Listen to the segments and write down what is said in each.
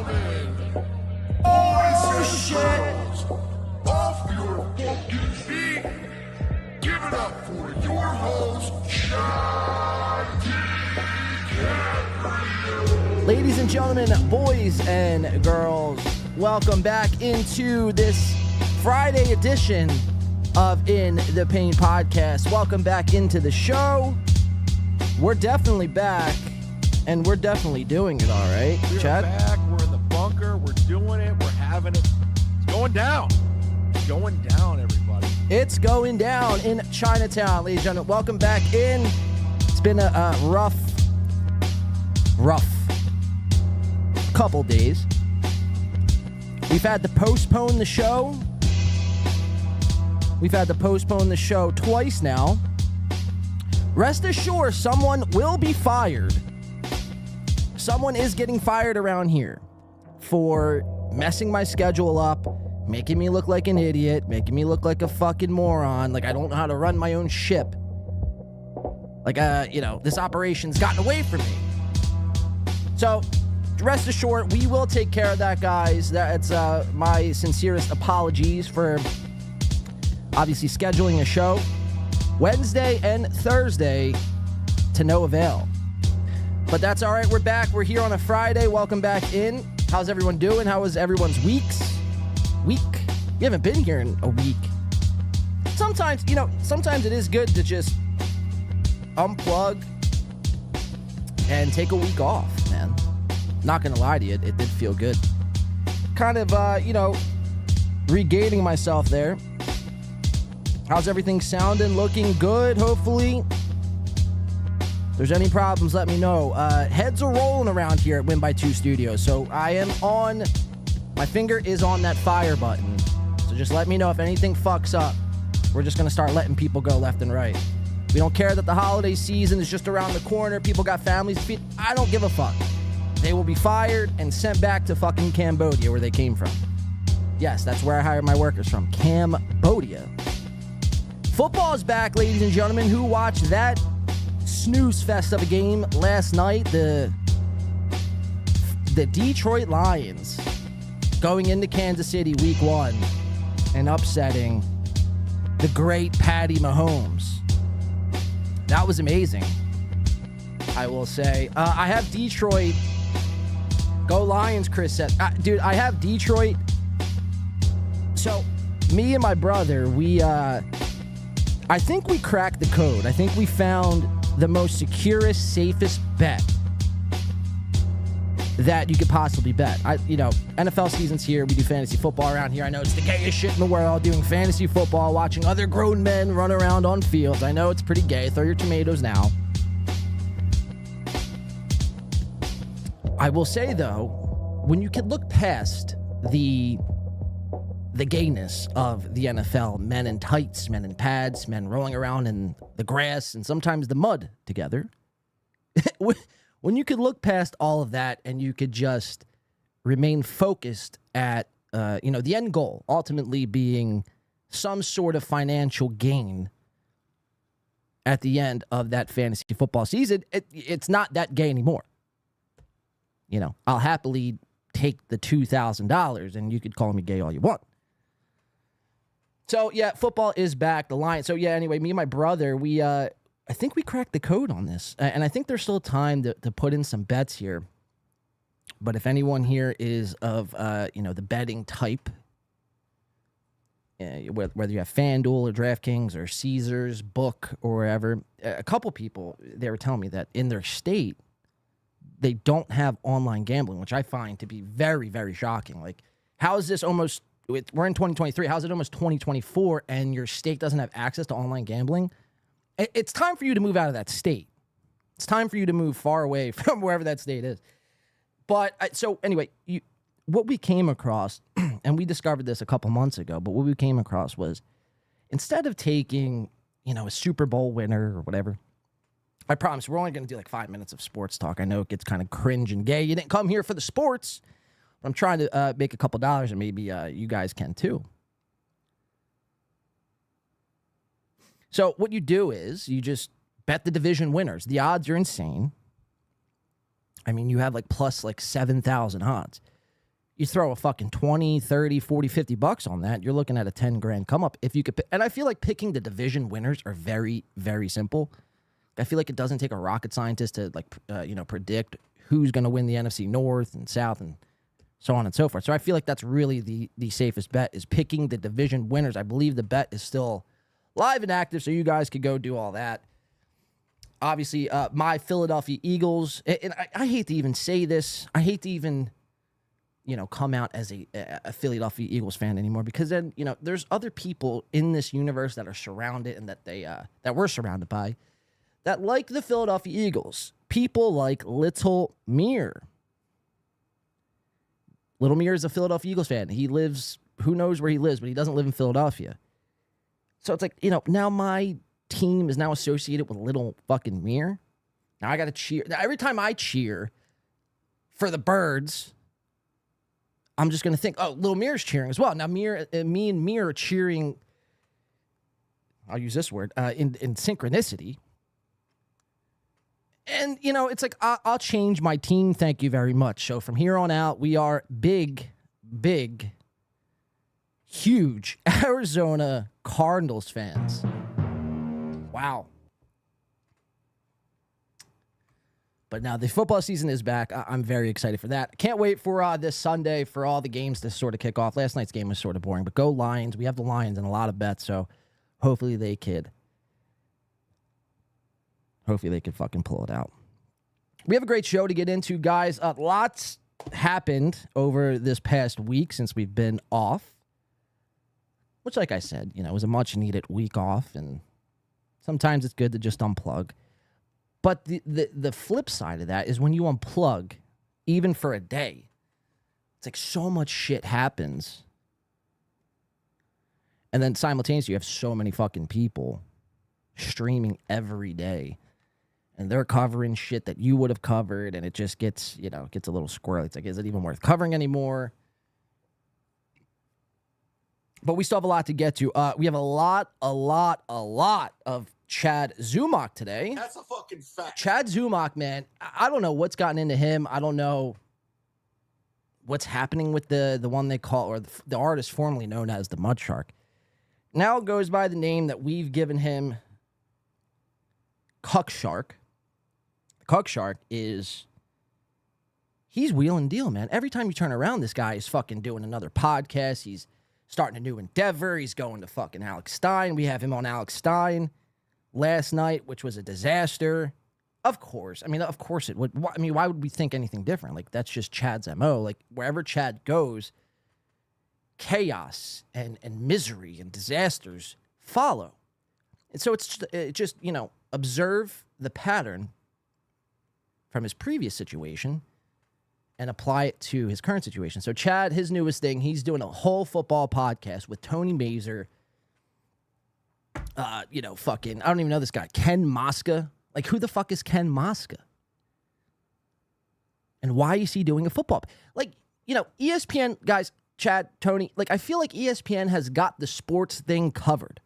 gentlemen, oh shit! Off your fucking feet! Give it up for your host, Ladies and gentlemen, boys and girls, welcome back into this Friday edition of In the Pain podcast. Welcome back into the show. We're definitely back, and we're definitely doing it all right. We're Chad? back. We're in the bunker. We're doing it. We're having it. It's going down. It's going down, everybody. It's going down in Chinatown, ladies and gentlemen. Welcome back in. It's been a rough couple days. We've had to postpone the show. We've had to postpone the show twice now. Rest assured, someone will be fired. Someone is getting fired around here for messing my schedule up, making me look like an idiot, making me look like a fucking moron, like I don't know how to run my own ship. Like, this operation's gotten away from me. So, rest assured, we will take care of that, guys. That's my sincerest apologies for obviously scheduling a show Wednesday and Thursday to no avail. But that's all right. We're back. We're here on a Friday. Welcome back in. How's everyone doing? How was everyone's week? We haven't been here in a week. Sometimes it is good to just unplug and take a week off, man. Not gonna lie to you, it did feel good. Kind of, regaining myself there. How's everything sounding? Looking good, hopefully. If there's any problems, let me know. Heads are rolling around here at Win by 2 Studios, so my finger is on that fire button. So just let me know if anything fucks up. We're just gonna start letting people go left and right. We don't care that the holiday season is just around the corner. People got families to feed. I don't give a fuck. They will be fired and sent back to fucking Cambodia, where they came from. Yes, that's where I hire my workers from. Cambodia. Football is back, ladies and gentlemen. Who watched that snooze fest of a game last night? The Detroit Lions going into Kansas City week 1 and upsetting the great Patty Mahomes. That was amazing, I will say. I have Detroit. Go Lions, Chris said. Dude, I have Detroit. So, me and my brother, I think we cracked the code. I think we found the most securest, safest bet that you could possibly bet. NFL season's here. We do fantasy football around here. I know it's the gayest shit in the world, doing fantasy football, watching other grown men run around on fields. I know it's pretty gay. Throw your tomatoes now. I will say, though, when you can look past the gayness of the NFL, men in tights, men in pads, men rolling around in the grass and sometimes the mud together, when you could look past all of that and you could just remain focused at, the end goal, ultimately being some sort of financial gain at the end of that fantasy football season, it's not that gay anymore. I'll happily take the $2,000 and you could call me gay all you want. So, yeah, football is back. The Lions. So, yeah, anyway, me and my brother, I think we cracked the code on this. And I think there's still time to put in some bets here. But if anyone here is of, the betting type, whether you have FanDuel or DraftKings or Caesars, Book, or wherever, a couple people, they were telling me that in their state, they don't have online gambling, which I find to be very, very shocking. Like, how is this almost... We're in 2023. How's it almost 2024 and your state doesn't have access to online gambling? It's time for you to move out of that state. It's time for you to move far away from wherever that state is. But so anyway, what we came across, and we discovered this a couple months ago, but what we came across was instead of taking, a Super Bowl winner or whatever, I promise we're only going to do like 5 minutes of sports talk. I know it gets kind of cringe and gay. You didn't come here for the sports. I'm trying to make a couple dollars, and maybe you guys can too. So what you do is you just bet the division winners. The odds are insane. I mean, you have plus 7,000 odds. You throw a fucking 20, 30, 40, 50 bucks on that, you're looking at a 10 grand come up if you could. And I feel like picking the division winners are very, very simple. I feel like it doesn't take a rocket scientist to predict who's going to win the NFC North and South and so on and so forth. So I feel like that's really the safest bet is picking the division winners. I believe the bet is still live and active, so you guys could go do all that. Obviously, my Philadelphia Eagles, and I hate to even say this. I hate to even come out as a Philadelphia Eagles fan anymore, because then, there's other people in this universe that are surrounded and that we're surrounded by that like the Philadelphia Eagles. People like Little Mir. Little Mir is a Philadelphia Eagles fan. He lives, who knows where he lives, but he doesn't live in Philadelphia. So it's like, now my team is now associated with Little fucking Mir. Now I got to cheer. Now, every time I cheer for the Birds, I'm just going to think, oh, Little Mir's cheering as well. Now, me and Mir are cheering, I'll use this word, in synchronicity. And, it's like, I'll change my team, thank you very much. So from here on out, we are big, huge Arizona Cardinals fans. Wow. But now the football season is back. I'm very excited for that. Can't wait for this Sunday for all the games to sort of kick off. Last night's game was sort of boring, but go Lions. We have the Lions and a lot of bets, so hopefully they could fucking pull it out. We have a great show to get into, guys. Lots happened over this past week since we've been off, which, like I said, it was a much-needed week off, and sometimes it's good to just unplug. But the flip side of that is when you unplug, even for a day, it's like so much shit happens. And then simultaneously, you have so many fucking people streaming every day. And they're covering shit that you would have covered, and it just gets a little squirrely. It's like, is it even worth covering anymore? But we still have a lot to get to. We have a lot of Chad Zumock today. That's a fucking fact. Chad Zumock, man, I don't know what's gotten into him. I don't know what's happening with the one they call, or the artist formerly known as the Mud Shark. Now goes by the name that we've given him, Cuck Shark. Cuck Shark he's wheeling deal, man. Every time you turn around, this guy is fucking doing another podcast. He's starting a new endeavor. He's going to fucking Alex Stein. We have him on Alex Stein last night, which was a disaster. Of course. I mean, of course it would. I mean, why would we think anything different? Like, that's just Chad's MO. Like, wherever Chad goes, chaos and misery and disasters follow. And so it's just, observe the pattern from his previous situation and apply it to his current situation. So Chad, his newest thing, he's doing a whole football podcast with Tony Mazer. I don't even know this guy, Ken Mosca. Like, who the fuck is Ken Mosca? And why is he doing a football? Like, ESPN, guys, Chad, Tony, like, I feel like ESPN has got the sports thing covered.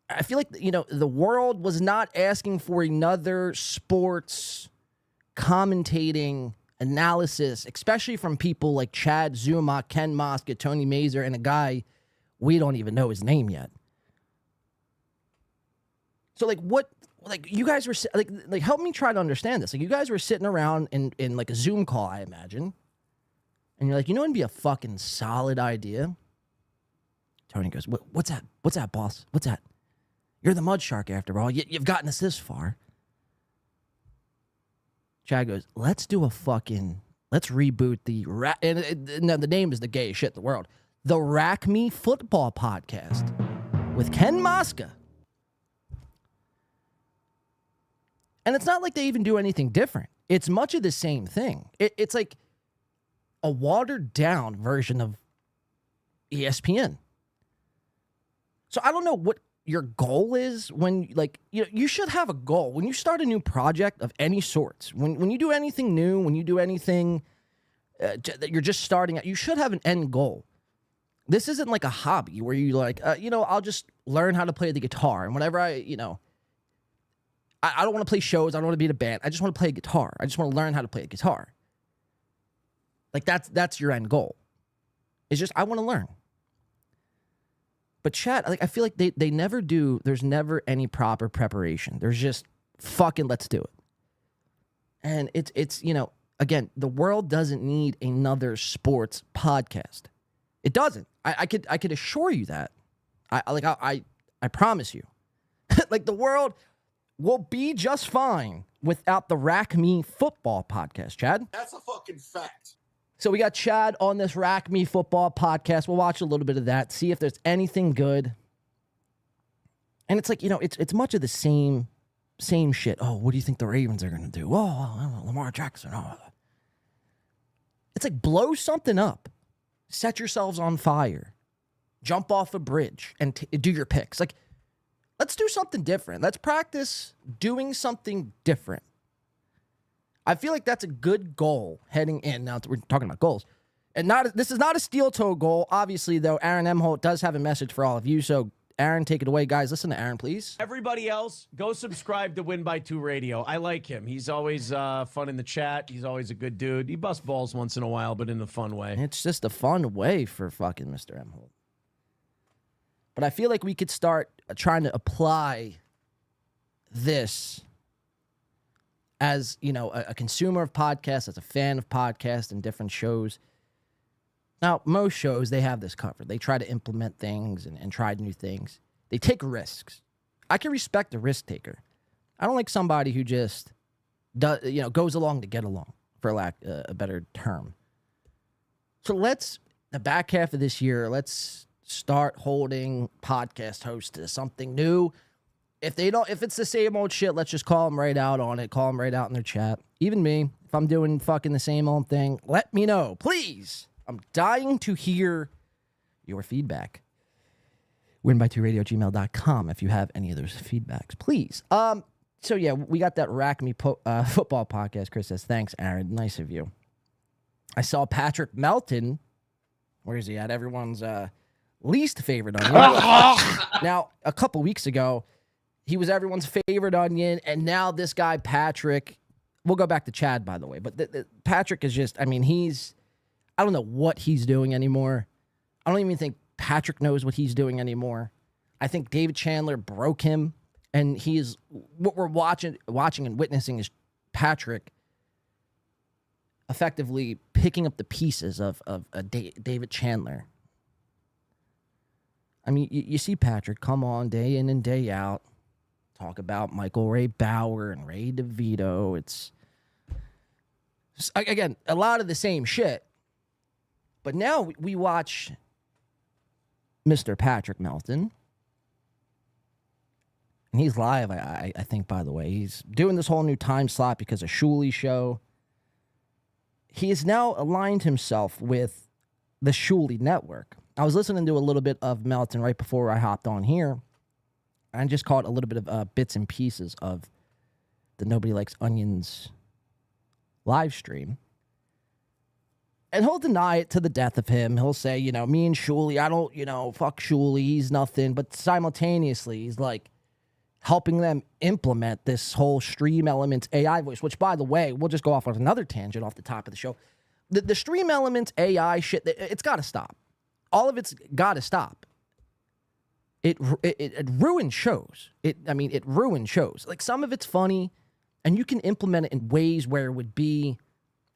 I feel like, the world was not asking for another sports commentating analysis, especially from people like Chad Zumock, Ken Mosca, Tony Mazer, and a guy we don't even know his name yet. So, you guys were, help me try to understand this. Like, you guys were sitting around in like a Zoom call, I imagine, and you're like, it'd be a fucking solid idea. Tony goes, what's that? What's that, boss? What's that? You're the Mud Shark, after all. You've gotten us this far. Chad goes, let's reboot the name is the gayest shit in the world. The Rack Me Football Podcast with Ken Mosca. And it's not like they even do anything different. It's much of the same thing. It's like a watered down version of ESPN. So I don't know what your goal is when, you should have a goal. When you start a new project of any sorts, when you do anything new, when you do anything that you're just starting out, you should have an end goal. This isn't like a hobby where you I'll just learn how to play the guitar. And whenever I don't want to play shows. I don't want to be in a band. I just want to play a guitar. I just want to learn how to play a guitar. Like that's your end goal. It's just I want to learn. But chat, like I feel like they never do. There's never any proper preparation. There's just fucking let's do it. And it's again, the world doesn't need another sports podcast. It doesn't. I could assure you that. I promise you. Like the world will be just fine without the Rack Me Football podcast, Chad. That's a fucking fact. So we got Chad on this Rack Me Football podcast. We'll watch a little bit of that, see if there's anything good. And it's like, it's much of the same shit. Oh, what do you think the Ravens are going to do? Oh, Lamar Jackson. Oh. It's like blow something up. Set yourselves on fire. Jump off a bridge and do your picks. Like, let's do something different. Let's practice doing something different. I feel like that's a good goal heading in. Now we're talking about goals. And this is not a steel toe goal. Obviously, though, Aaron Emholt does have a message for all of you. So, Aaron, take it away. Guys, listen to Aaron, please. Everybody else, go subscribe to Win by 2 Radio. I like him. He's always fun in the chat. He's always a good dude. He busts balls once in a while, but in a fun way. It's just a fun way for fucking Mr. Emholt. But I feel like we could start trying to apply this as, a consumer of podcasts, as a fan of podcasts and different shows. Now, most shows, they have this covered. They try to implement things and try new things. They take risks. I can respect a risk taker. I don't like somebody who just goes along to get along, for lack of a better term. So the back half of this year, let's start holding podcast hosts to something new. If it's the same old shit, let's just call them right out on it. Call them right out in their chat. Even me, if I'm doing fucking the same old thing, let me know, please. I'm dying to hear your feedback. winby2radio@gmail.com if you have any of those feedbacks, please. So yeah, we got that Rack Me Football podcast. Chris says, thanks, Aaron. Nice of you. I saw Patrick Melton. Where is he at? Everyone's least favorite onion. Now, a couple weeks ago, he was everyone's favorite onion, and now this guy, Patrick, we'll go back to Chad, by the way, but Patrick is just, I don't know what he's doing anymore. I don't even think Patrick knows what he's doing anymore. I think David Chandler broke him, and what we're watching and witnessing is Patrick effectively picking up the pieces of David Chandler. You see Patrick come on day in and day out, talk about Michael Ray Bauer and Ray DeVito. It's, again, a lot of the same shit. But now we watch Mr. Patrick Melton. And he's live, I think, by the way. He's doing this whole new time slot because of Shuli's show. He has now aligned himself with the Shuli Network. I was listening to a little bit of Melton right before I hopped on here. And just caught a little bit of bits and pieces of the Nobody Likes Onions live stream. And he'll deny it to the death of him. He'll say, me and Shuli, I don't, fuck Shuli, he's nothing. But simultaneously, he's like helping them implement this whole Stream Elements AI voice, which, by the way, we'll just go off on another tangent off the top of the show. The Stream Elements AI shit, it's got to stop. All of it's got to stop. It ruins shows. It ruins shows. Like, some of it's funny, and you can implement it in ways where it would be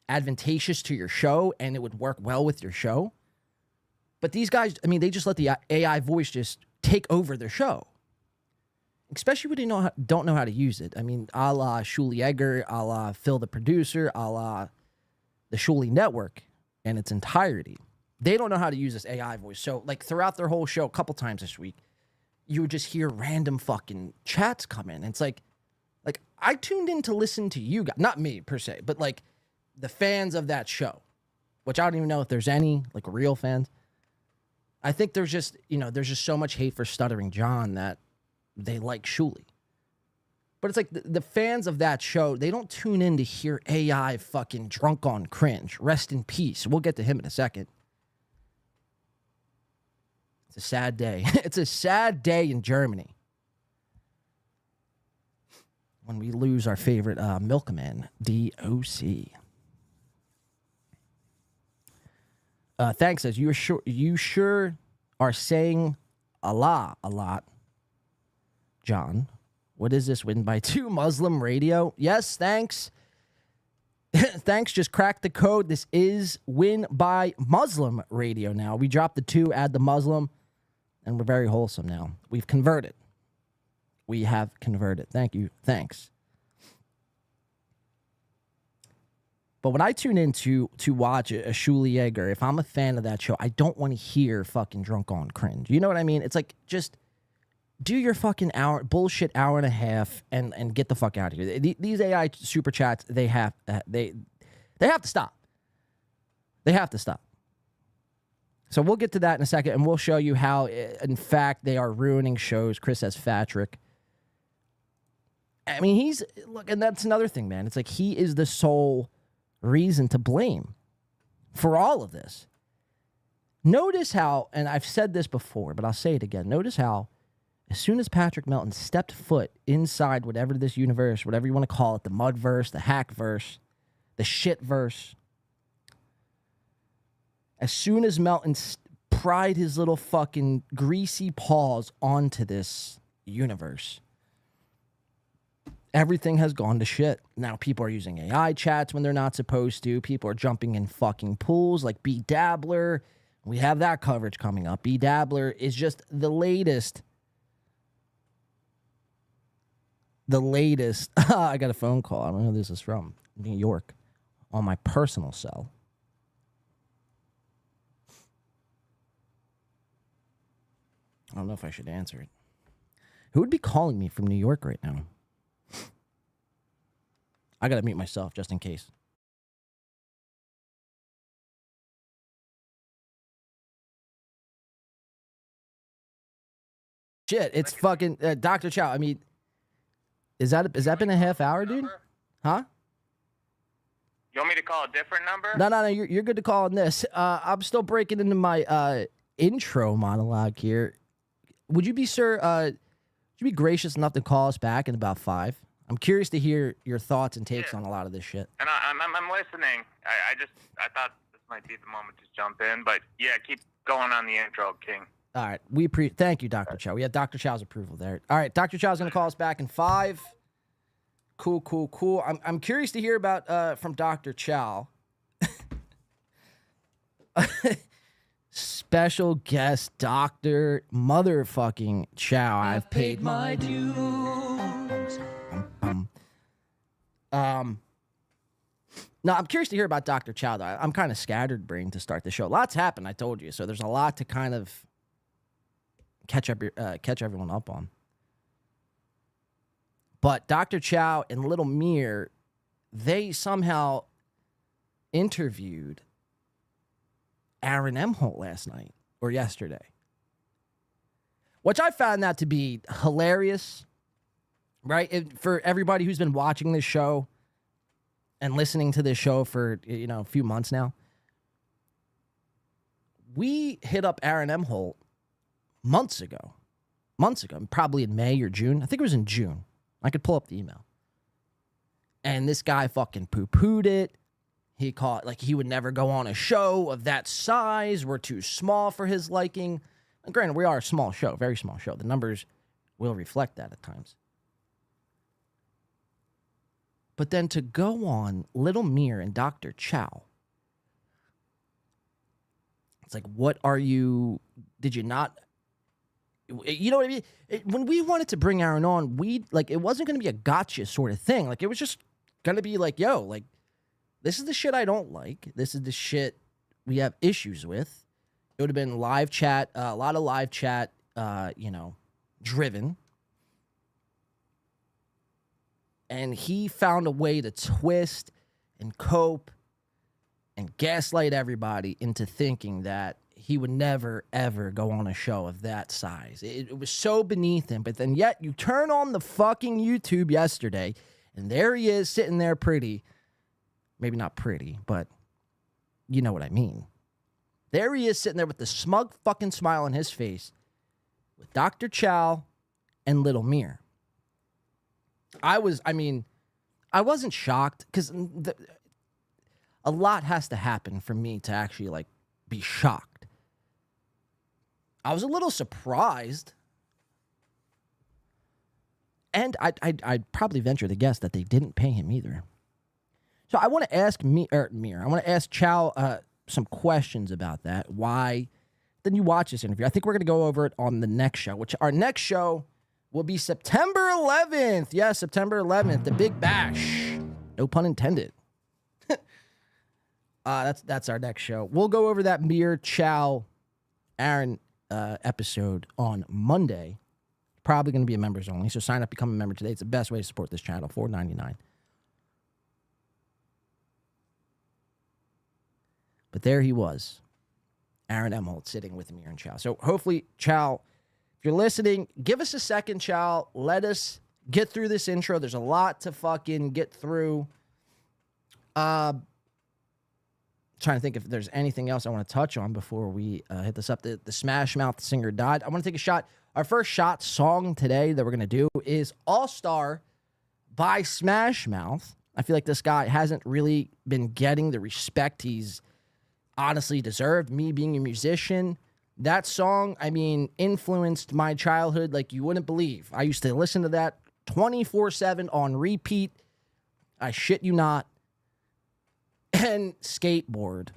advantageous to your show and it would work well with your show. But these guys, they just let the AI voice just take over their show. Especially when they don't know how to use it. A la Shuli Egger, a la Phil the producer, a la the Shuli Network in its entirety. They don't know how to use this AI voice. So, throughout their whole show, a couple times this week, you would just hear random fucking chats come in. And it's like I tuned in to listen to you guys. Not me, per se, but, the fans of that show, which I don't even know if there's any, real fans. I think there's just so much hate for Stuttering John that they like Shuli. But it's like the fans of that show, they don't tune in to hear AI fucking drunk on cringe. Rest in peace. We'll get to him in a second. It's a sad day. It's a sad day in Germany when we lose our favorite milkman, DOC. Thanks says you sure are saying a lot. John, what is this win by 2 Muslim radio? Yes, thanks. Thanks, just cracked the code. This is win by Muslim radio now. We dropped the 2, add the Muslim, and we're very wholesome now. We've converted. We have converted. Thank you. Thanks. But when I tune in to watch a Shuli Yeager, if I'm a fan of that show, I don't want to hear fucking Drunk on Cringe. You know what I mean? It's like, just do your fucking bullshit hour and a half and get the fuck out of here. These AI super chats, they have to stop. They have to stop. So we'll get to that in a second, and we'll show you how, in fact, they are ruining shows. Chris says Fatrick. I mean, look, and that's another thing, man. It's like he is the sole reason to blame for all of this. Notice how, and I've said this before, but I'll say it again. Notice how as soon as Patrick Melton stepped foot inside whatever this universe, whatever you want to call it, the mudverse, the hackverse, the shitverse, as soon as Melton pried his little fucking greasy paws onto this universe, everything has gone to shit. Now people are using AI chats when they're not supposed to. People are jumping in fucking pools like B Dabbler. We have that coverage coming up. B Dabbler is just the latest. I got a phone call. I don't know who this is from. New York. On my personal cell. I don't know if I should answer it. Who would be calling me from New York right now? I got to mute myself just in case. Shit, it's fucking Dr. Chow. I mean, has that been a half hour, dude? Huh? You want me to call a different number? No. You're good to call on this. I'm still breaking into my intro monologue here. Would you be gracious enough to call us back in about 5? I'm curious to hear your thoughts and takes on a lot of this shit. And I'm listening. I thought this might be the moment to jump in, but yeah, keep going on the intro, King. All right, thank you, Dr. Chow. We had Dr. Chow's approval there. All right, Dr. Chow's gonna call us back in 5. Cool. I'm curious to hear about from Dr. Chow. Special guest Dr. Motherfucking Chow. I've paid my dues. No, I'm curious to hear about Dr. Chow, though. I'm kind of scattered brain to start the show. Lots happened, I told you, so there's a lot to kind of catch everyone up on. But Dr. Chow and Little Mir, they somehow interviewed Aaron Emholt last night or yesterday, which I found that to be hilarious, right? For everybody who's been watching this show and listening to this show for, a few months now, we hit up Aaron Emholt months ago, probably in May or June. I think it was in June. I could pull up the email. And this guy fucking poo-pooed it. He called like he would never go on a show of that size. We're too small for his liking. And granted, we are a small show, very small show. The numbers will reflect that at times. But then to go on Little Mir and Dr. Chow, it's like, what are you, did you not, you know what I mean? When we wanted to bring Aaron on, it wasn't going to be a gotcha sort of thing. Like, it was just going to be like, yo, like, this is the shit I don't like. This is the shit we have issues with. It would have been live chat, a lot of live chat, driven. And he found a way to twist and cope and gaslight everybody into thinking that he would never, ever go on a show of that size. It was so beneath him. But then yet you turn on the fucking YouTube yesterday, and there he is sitting there pretty. Maybe not pretty, but you know what I mean. There he is sitting there with the smug fucking smile on his face with Dr. Chow and Little Mir. I wasn't shocked because a lot has to happen for me to actually be shocked. I was a little surprised. And I'd probably venture to guess that they didn't pay him either. So I want to ask Mir. I want to ask Chow some questions about that. Why? Then you watch this interview. I think we're going to go over it on the next show, which our next show will be September 11th. Yes, September 11th, the Big Bash. No pun intended. That's our next show. We'll go over that Mir, Chow, Aaron episode on Monday. Probably going to be a members only. So sign up, become a member today. It's the best way to support this channel. $4.99. But there he was, Aaron Emholt, sitting with Mir and Chow. So hopefully, Chow, if you're listening, give us a second, Chow. Let us get through this intro. There's a lot to fucking get through. Trying to think if there's anything else I want to touch on before we hit this up. The Smash Mouth singer died. I want to take a shot. Our first shot song today that we're going to do is All-Star by Smash Mouth. I feel like this guy hasn't really been getting the respect he's honestly deserved. Me being a musician, that song, I mean, influenced my childhood like you wouldn't believe. I used to listen to that 24/7 on repeat. I shit you not. And skateboard.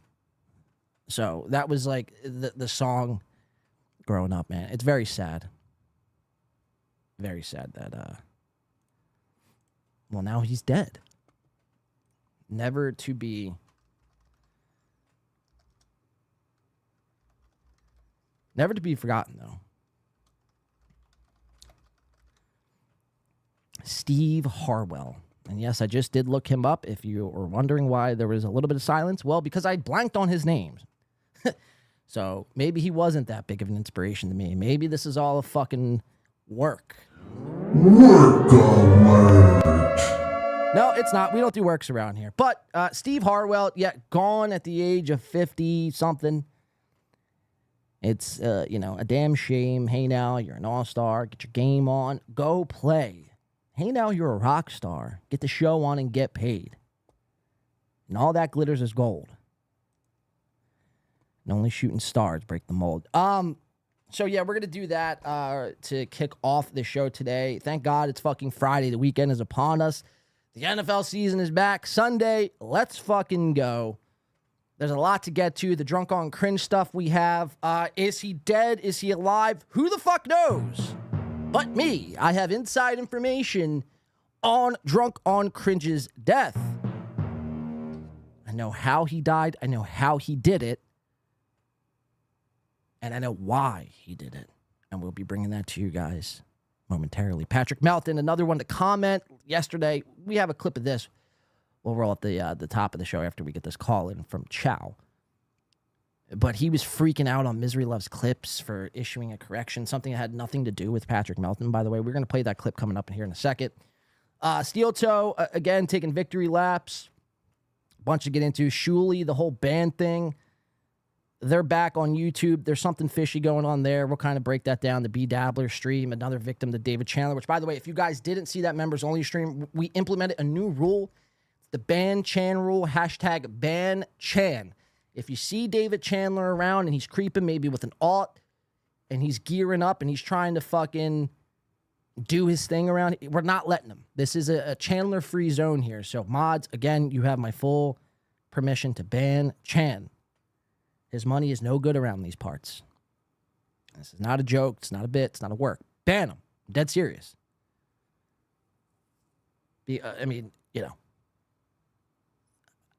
So that was like the song growing up, man. It's very sad. Very sad that, well, now he's dead. Never to be forgotten, though. Steve Harwell. And yes, I just did look him up. If you were wondering why there was a little bit of silence, well, because I blanked on his name. So maybe he wasn't that big of an inspiration to me. Maybe this is all a fucking work. No, it's not. We don't do works around here. But Steve Harwell, gone at the age of 50-something. It's, a damn shame. Hey, now, you're an all-star. Get your game on. Go play. Hey, now, you're a rock star. Get the show on and get paid. And all that glitters is gold. And only shooting stars break the mold. So, yeah, we're going to do that to kick off the show today. Thank God it's fucking Friday. The weekend is upon us. The NFL season is back. Sunday, let's fucking go. There's a lot to get to. The Drunk on Cringe stuff we have. Is he dead? Is he alive? Who the fuck knows? But me. I have inside information on Drunk on Cringe's death. I know how he died. I know how he did it. And I know why he did it. And we'll be bringing that to you guys momentarily. Patrick Melton, another one to comment yesterday. We have a clip of this. We'll roll at the top of the show after we get this call in from Chow. But he was freaking out on Misery Loves Clips for issuing a correction, something that had nothing to do with Patrick Melton, by the way. We're going to play that clip coming up here in a second. Steel Toe, again, taking victory laps. Bunch to get into. Shuley, the whole band thing. They're back on YouTube. There's something fishy going on there. We'll kind of break that down. The B Dabbler stream, another victim to David Chandler, which, by the way, if you guys didn't see that members-only stream, we implemented a new rule. The Ban Chan rule, hashtag Ban Chan. If you see David Chandler around and he's creeping maybe with an alt and he's gearing up and he's trying to fucking do his thing around, we're not letting him. This is a Chandler-free zone here. So, mods, again, you have my full permission to ban Chan. His money is no good around these parts. This is not a joke. It's not a bit. It's not a work. Ban him. I'm dead serious.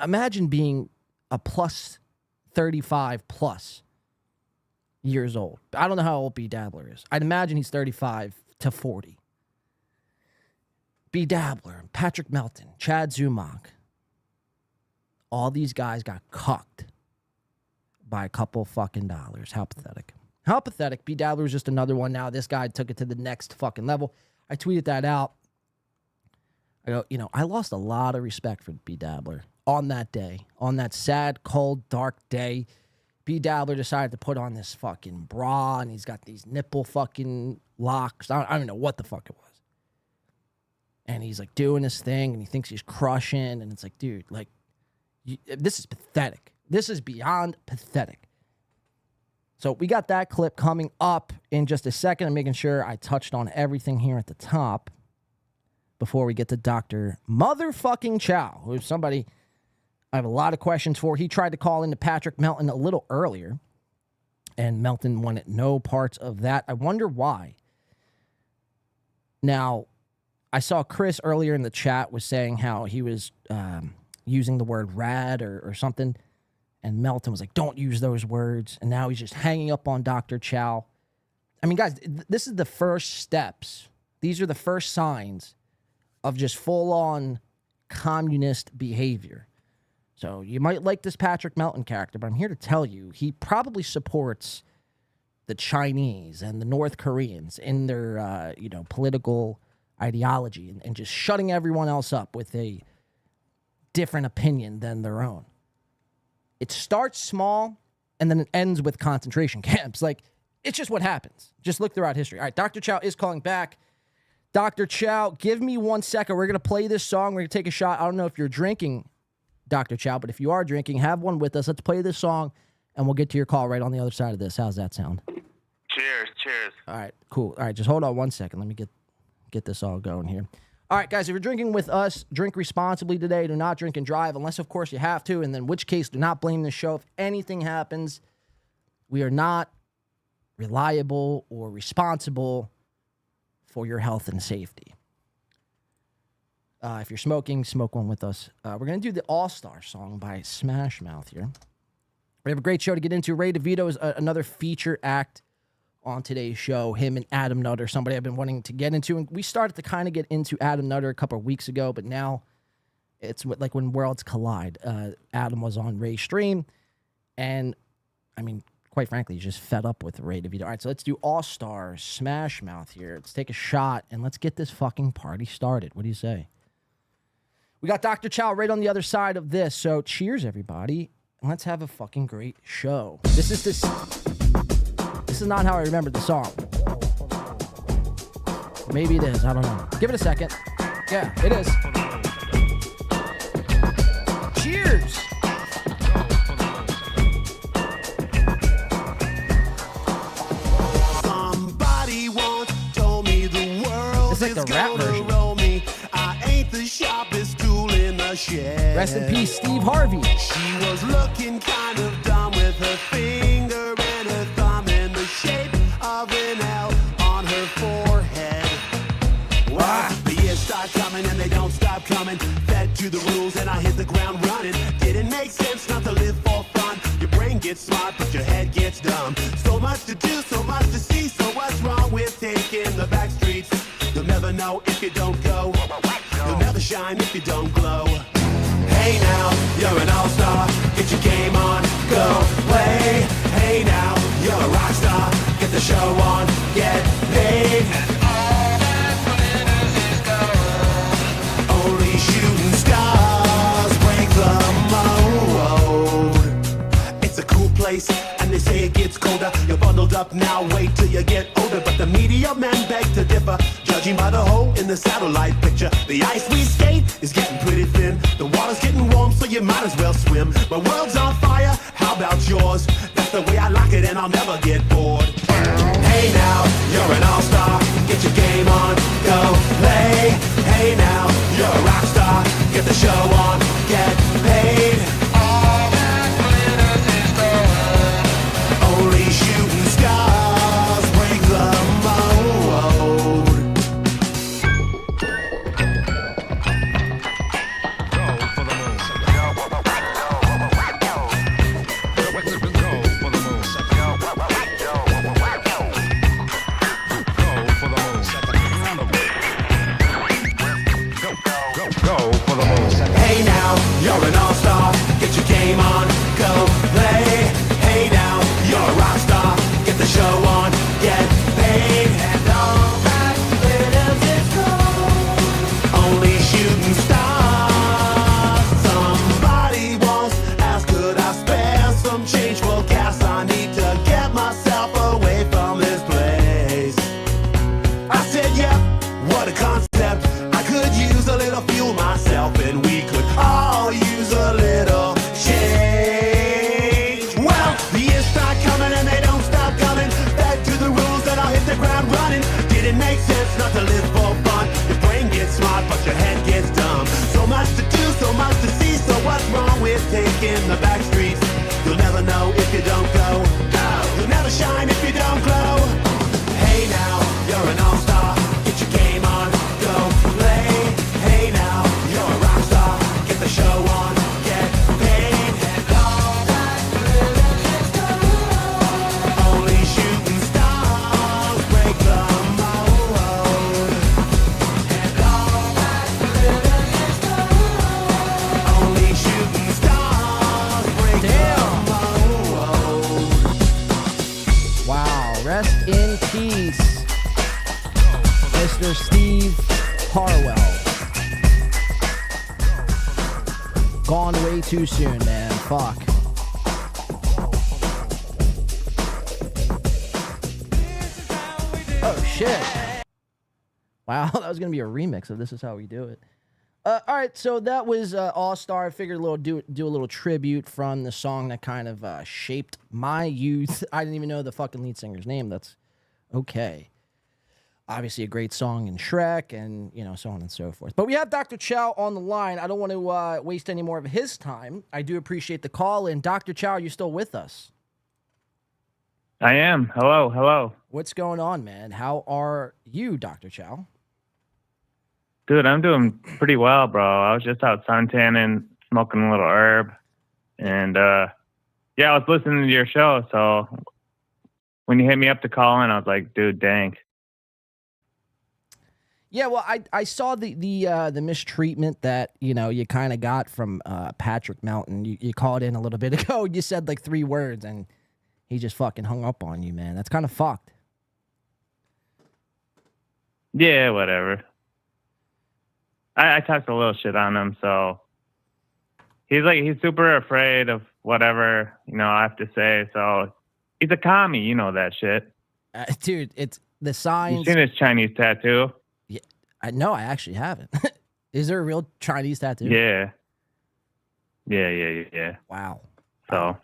Imagine being a plus 35 plus years old. I don't know how old B Dabbler is. I'd imagine he's 35 to 40. B Dabbler, Patrick Melton, Chad Zumach. All these guys got cucked by a couple fucking dollars. How pathetic. How pathetic. B Dabbler was just another one now. This guy took it to the next fucking level. I tweeted that out. I go, I lost a lot of respect for B Dabbler on that day. On that sad, cold, dark day. B Dabbler decided to put on this fucking bra and he's got these nipple fucking locks. I don't even know what the fuck it was. And he's like doing this thing and he thinks he's crushing. And it's like, dude, like, this is pathetic. This is beyond pathetic. So we got that clip coming up in just a second. I'm making sure I touched on everything here at the top before we get to Dr. Motherfucking Chow, who's somebody I have a lot of questions for. He tried to call into Patrick Melton a little earlier, and Melton wanted no parts of that. I wonder why. Now, I saw Chris earlier in the chat was saying how he was using the word rad or something, and Melton was like, don't use those words, and now he's just hanging up on Dr. Chow. I mean, guys, this is the first steps. These are the first signs of just full-on communist behavior. So you might like this Patrick Melton character, but I'm here to tell you, he probably supports the Chinese and the North Koreans in their, political ideology and just shutting everyone else up with a different opinion than their own. It starts small, and then it ends with concentration camps. Like, it's just what happens. Just look throughout history. All right, Dr. Chow is calling back. Dr. Chow, give me 1 second. We're going to play this song. We're going to take a shot. I don't know if you're drinking, Dr. Chow, but if you are drinking, have one with us. Let's play this song, and we'll get to your call right on the other side of this. How's that sound? Cheers. All right, cool. All right, just hold on 1 second. Let me get this all going here. All right, guys, if you're drinking with us, drink responsibly today. Do not drink and drive, unless, of course, you have to, and in which case, do not blame the show. If anything happens, we are not reliable or responsible for your health and safety. If you're smoking, smoke one with us. We're going to do the All-Star song by Smash Mouth here. We have a great show to get into. Ray DeVito is another feature act on today's show. Him and Adam Nutter, somebody I've been wanting to get into. And we started to kind of get into Adam Nutter a couple of weeks ago, but now it's like when worlds collide. Adam was on Ray's stream, and, I mean, quite frankly, he's just fed up with Ray DeVito. All right, so let's do All-Star Smash Mouth here. Let's take a shot, and let's get this fucking party started. What do you say? We got Dr. Chow right on the other side of this, so cheers, everybody, and let's have a fucking great show. This is not how I remembered the song. Maybe it is. I don't know. Give it a second. Yeah, it is. Cheers. Somebody once told me the world It's like the is rap gonna version. roll me. I ain't the sharpest tool in the shed. Rest in peace, Steve Harvey. She was looking kind of dumb with her finger and her thumb in the shape of an L on her forehead. Well, the years start coming and they don't stop coming. Fed to the rules and I hit the ground running. Didn't make sense not to live for fun. Your brain gets smart but your head gets dumb. So much to do, so much to see. So what's wrong with taking the back streets? You'll never know if you don't go. You'll never shine if you don't glow. Hey now, you're an all-star. Get your game on, go play. Hey now, you're a rock star. Get the show on, get paid. And all that glitters is gold. Only shooting stars break the mold. It's a cool place, and they say it gets colder. You're bundled up now, wait till you get older. But the media men beg to differ. Judging by the hole in the satellite picture, the ice we skate is getting pretty thin. The water's getting warm, so you might as well swim. My world's on fire, how about yours? That's the way I like it, and I'll never get bored. Hey now, you're an all-star. Get your game on, go play. Hey now, you're a rock star. Get the show on, get paid. All that glitters is gold. Only shooting stars break the mold. Hey now, you're an all-star. Get your game on, go play. Hey now, you're a rock star. Get the show on, get paid. And all that glitters is gold. Only shooting stars. Somebody once asked, could I spare some change for gas? I need to get myself away from this place. I said, yeah, what a concept. I could use a little fuel myself, and we could all use a little change. Well, the years start coming and they don't stop. not to live for fun. Your brain gets smart, but your head gets dumb. So much to do, so much to see. So what's wrong with taking the back streets? You'll never know if you don't go. You'll never shine if you don't glow. Hey now, you're an all-star. Get your game on, go play. Hey now, you're a rock star. Get the show on, get paid. And all that glitters is gold. Only shooting stars break the mold. And all that glitters is gold. Only shooting stars break the mold. Wow. Rest in peace, Mr. Steve Harwell. Gone way too soon, man. Fuck. Oh, shit. Wow, that was going to be a remix of This Is How We Do It. All right, so that was All-Star. I figured do a little tribute from the song that kind of shaped my youth. I didn't even know the fucking lead singer's name. That's okay. Obviously a great song in Shrek and, you know, so on and so forth. But we have Dr. Chow on the line. I don't want to waste any more of his time. I do appreciate the call. And Dr. Chow, are you still with us? I am. Hello. What's going on, man? How are you, Dr. Chow? Dude, I'm doing pretty well, bro. I was just out suntanning, smoking a little herb. And, yeah, I was listening to your show. So when you hit me up to call in, I was like, dude, dang. Yeah, well, I saw the mistreatment that, you know, you kind of got from Patrick Melton. You called in a little bit ago. You said like 3 words, and he just fucking hung up on you, man. That's kind of fucked. Yeah, whatever. I talked a little shit on him, so he's super afraid of whatever, you know, I have to say. So he's a commie, you know that shit. Dude, it's the signs. You seen his Chinese tattoo? Yeah, no, I actually haven't. Is there a real Chinese tattoo? Yeah. Yeah. Wow. So.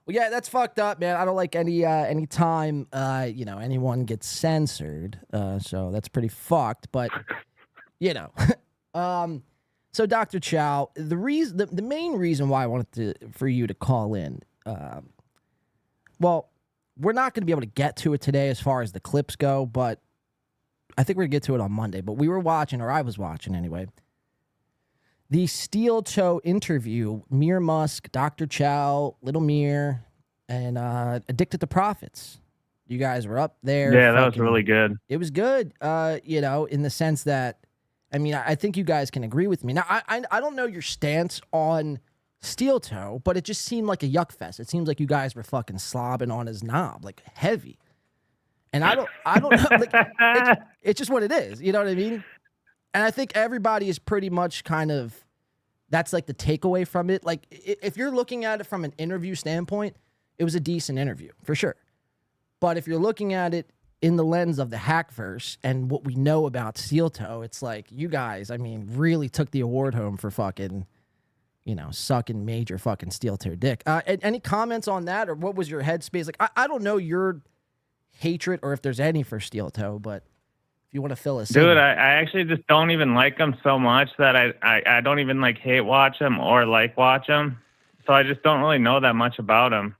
Well, yeah, that's fucked up, man. I don't like any time you know, anyone gets censored. So that's pretty fucked. But you know, so Dr. Chow, the main reason why I wanted for you to call in, well, we're not going to be able to get to it today as far as the clips go, but I think we're going to get to it on Monday. But we were watching, or I was watching anyway, the Steel Toe interview, Mir Musk, Dr. Chow, Little Mir, and Addicted to Profits. You guys were up there. Yeah, that was really good. It was good, you know, in the sense that, I mean, I think you guys can agree with me. Now, I don't know your stance on Steel Toe, but it just seemed like a yuck fest. It seems like you guys were fucking slobbing on his knob, like heavy. And I don't know, like, it's just what it is. You know what I mean? And I think everybody is pretty much kind of, that's like the takeaway from it. Like, if you're looking at it from an interview standpoint, it was a decent interview, for sure. But if you're looking at it in the lens of the Hackverse and what we know about Steel Toe, it's like, you guys, I mean, really took the award home for fucking, you know, sucking major fucking Steel Toe dick. Any comments on that, or what was your headspace? Like, I don't know your hatred, or if there's any, for Steel Toe, but if you want to fill us in. Dude, I actually just don't even like him so much that I don't even like hate watch him or like watch him. So I just don't really know that much about him.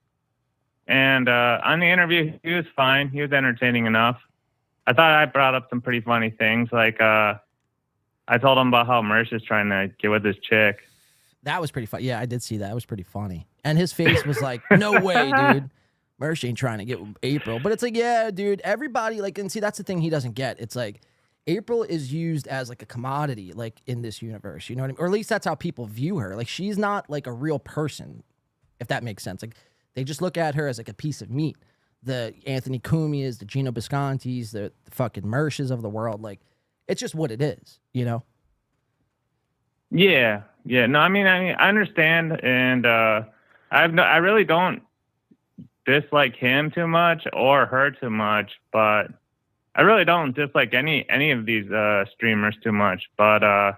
And on the interview, he was fine. He was entertaining enough. I thought I brought up some pretty funny things. Like, I told him about how Mersh is trying to get with his chick. That was pretty funny. Yeah, I did see that. It was pretty funny. And his face was like, no way, dude. Mersh ain't trying to get with April. But it's like, yeah, dude, everybody, like, and see, that's the thing he doesn't get. It's like, April is used as like a commodity, like, in this universe. You know what I mean? Or at least that's how people view her. Like, she's not like a real person, if that makes sense. Like, they just look at her as like a piece of meat. The Anthony Cumias, the Gino Biscontis, the fucking Mershes of the world. Like, it's just what it is, you know? Yeah. No, I mean, I understand, and I really don't dislike him too much or her too much, but I really don't dislike any of these streamers too much. But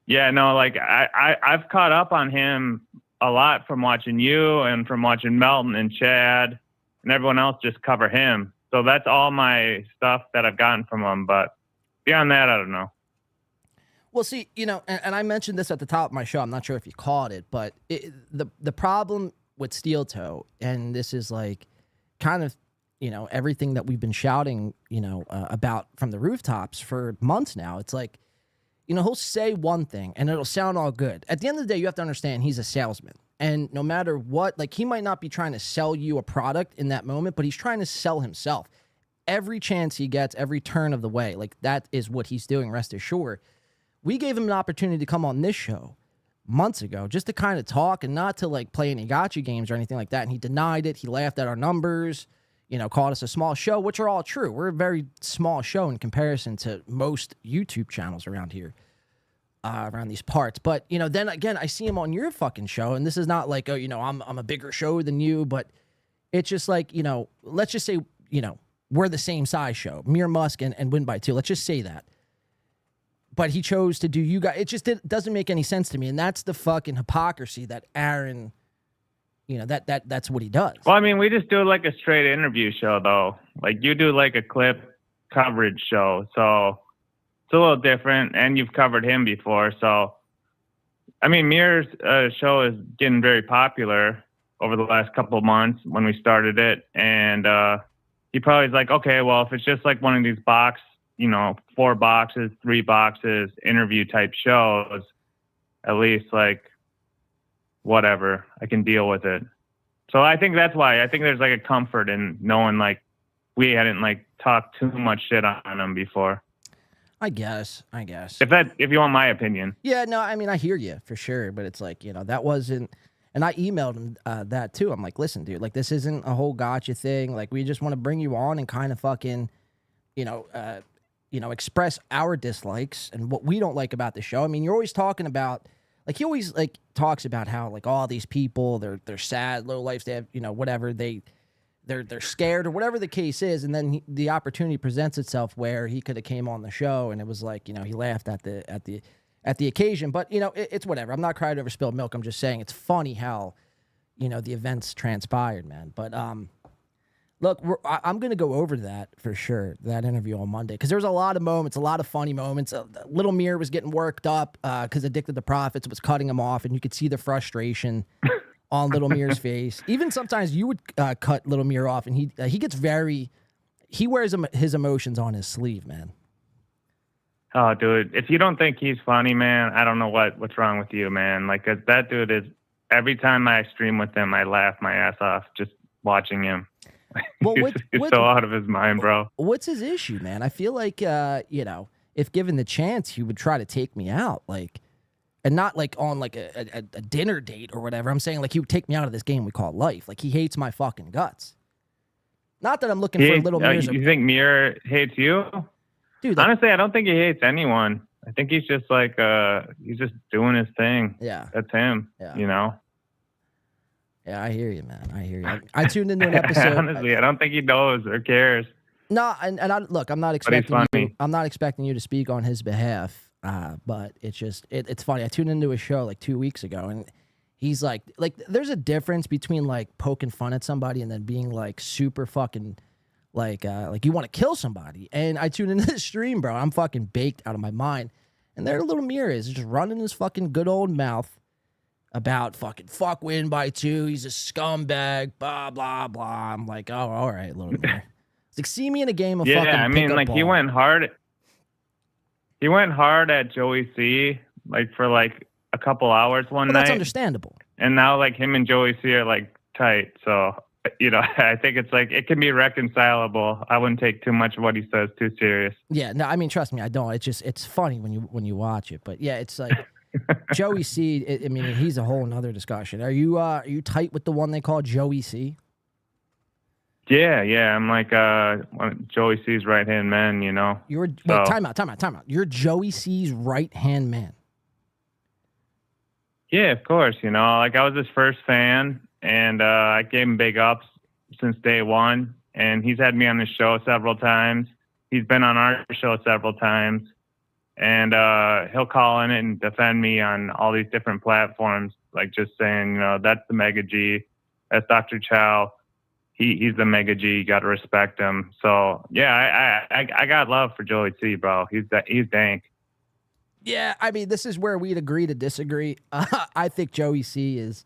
yeah, no, like I've caught up on him a lot from watching you and from watching Melton and Chad and everyone else just cover him. So that's all my stuff that I've gotten from him. But beyond that, I don't know. Well, see, and I mentioned this at the top of my show. I'm not sure if you caught it, but the problem with Steel Toe, and this is like kind of, everything that we've been shouting, about from the rooftops for months now. It's like, he'll say one thing and it'll sound all good. At the end of the day, you have to understand he's a salesman. And no matter what, like, he might not be trying to sell you a product in that moment, but he's trying to sell himself. Every chance he gets, every turn of the way, like, that is what he's doing, rest assured. We gave him an opportunity to come on this show months ago just to kind of talk and not to, like, play any gotcha games or anything like that. And he denied it. He laughed at our numbers, called us a small show, which are all true. We're a very small show in comparison to most YouTube channels around here. Around these parts. But, then again, I see him on your fucking show, and this is not like, I'm a bigger show than you, but it's just like, let's just say, we're the same size show, Mere Musk and Win by 2. Let's just say that. But he chose to do you guys. It just doesn't make any sense to me. And that's the fucking hypocrisy that Aaron, that's what he does. Well, I mean, we just do like a straight interview show, though. Like, you do like a clip coverage show. So it's a little different, and you've covered him before. So, I mean, Mir's show is getting very popular over the last couple of months when we started it. And he probably is like, okay, well, if it's just like one of these 4 boxes, 3 boxes, interview type shows, at least like whatever, I can deal with it. So I think that's why. I think there's like a comfort in knowing like we hadn't like talked too much shit on him before. I guess. If you want my opinion. Yeah, no, I mean, I hear you for sure, but it's like, that wasn't, and I emailed him that too. I'm like, listen, dude, like, this isn't a whole gotcha thing. Like, we just want to bring you on and kind of fucking, express our dislikes and what we don't like about the show. I mean, you're always talking about, like, he always like talks about how like all these people, they're sad, low lives, they have, whatever, they're scared or whatever the case is, and then the opportunity presents itself where he could have came on the show, and it was like, he laughed at the occasion. But it's whatever. I'm not crying over spilled milk. I'm just saying it's funny how the events transpired, man. But look, I'm gonna go over that for sure, that interview on Monday, because there was a lot of moments, a lot of funny moments. Little Mir was getting worked up because Addicted to Profits was cutting him off, and you could see the frustration on Little Mir's face. Even sometimes you would cut Little Mir off, and he wears his emotions on his sleeve, man. Oh, dude, if you don't think he's funny, man, I don't know what's wrong with you, man. Like, that dude is, every time I stream with him, I laugh my ass off just watching him. Well, he's so out of his mind, bro. What's his issue, man? I feel like, if given the chance, he would try to take me out, like, and not like on like a dinner date or whatever. I'm saying like he would take me out of this game we call life. Like, he hates my fucking guts. Not that I'm looking for Little Mir's. You think Mir hates you? Dude, honestly, I don't think he hates anyone. I think he's just like he's just doing his thing. Yeah, that's him. Yeah. Yeah, I hear you, man. I hear you. I tuned into an episode. Honestly, I don't think he knows or cares. No, and look, I'm not expecting you. I'm not expecting you to speak on his behalf. But it's just it's funny. I tuned into a show like 2 weeks ago, and he's like there's a difference between like poking fun at somebody and then being like super fucking like you want to kill somebody. And I tuned into the stream, bro. I'm fucking baked out of my mind. And there Little Mir is just running his fucking good old mouth about fuck Win by 2. He's a scumbag, blah blah blah. I'm like, oh, all right, Little Mir. It's like, see me in a game of fucking I mean, like, ball. he went hard. He went hard at Joey C, like, for like a couple hours one night. That's understandable. And now like him and Joey C are like tight. So, I think it's like it can be reconcilable. I wouldn't take too much of what he says too serious. Yeah, no, I mean, trust me, I don't. It's funny when you watch it. But yeah, it's like Joey C. I mean, he's a whole nother discussion. Are you tight with the one they call Joey C? Yeah. I'm like Joey C's right hand man. Wait, time out. You're Joey C's right hand man. Yeah, of course. Like, I was his first fan, and I gave him big ups since day one. And he's had me on his show several times. He's been on our show several times, and he'll call in and defend me on all these different platforms, like just saying, that's the Mega G, that's Dr. Chow. he's the mega G. You got to respect him. So yeah, I got love for Joey C, bro. He's dank. Yeah, I mean, this is where we'd agree to disagree. I think Joey C is.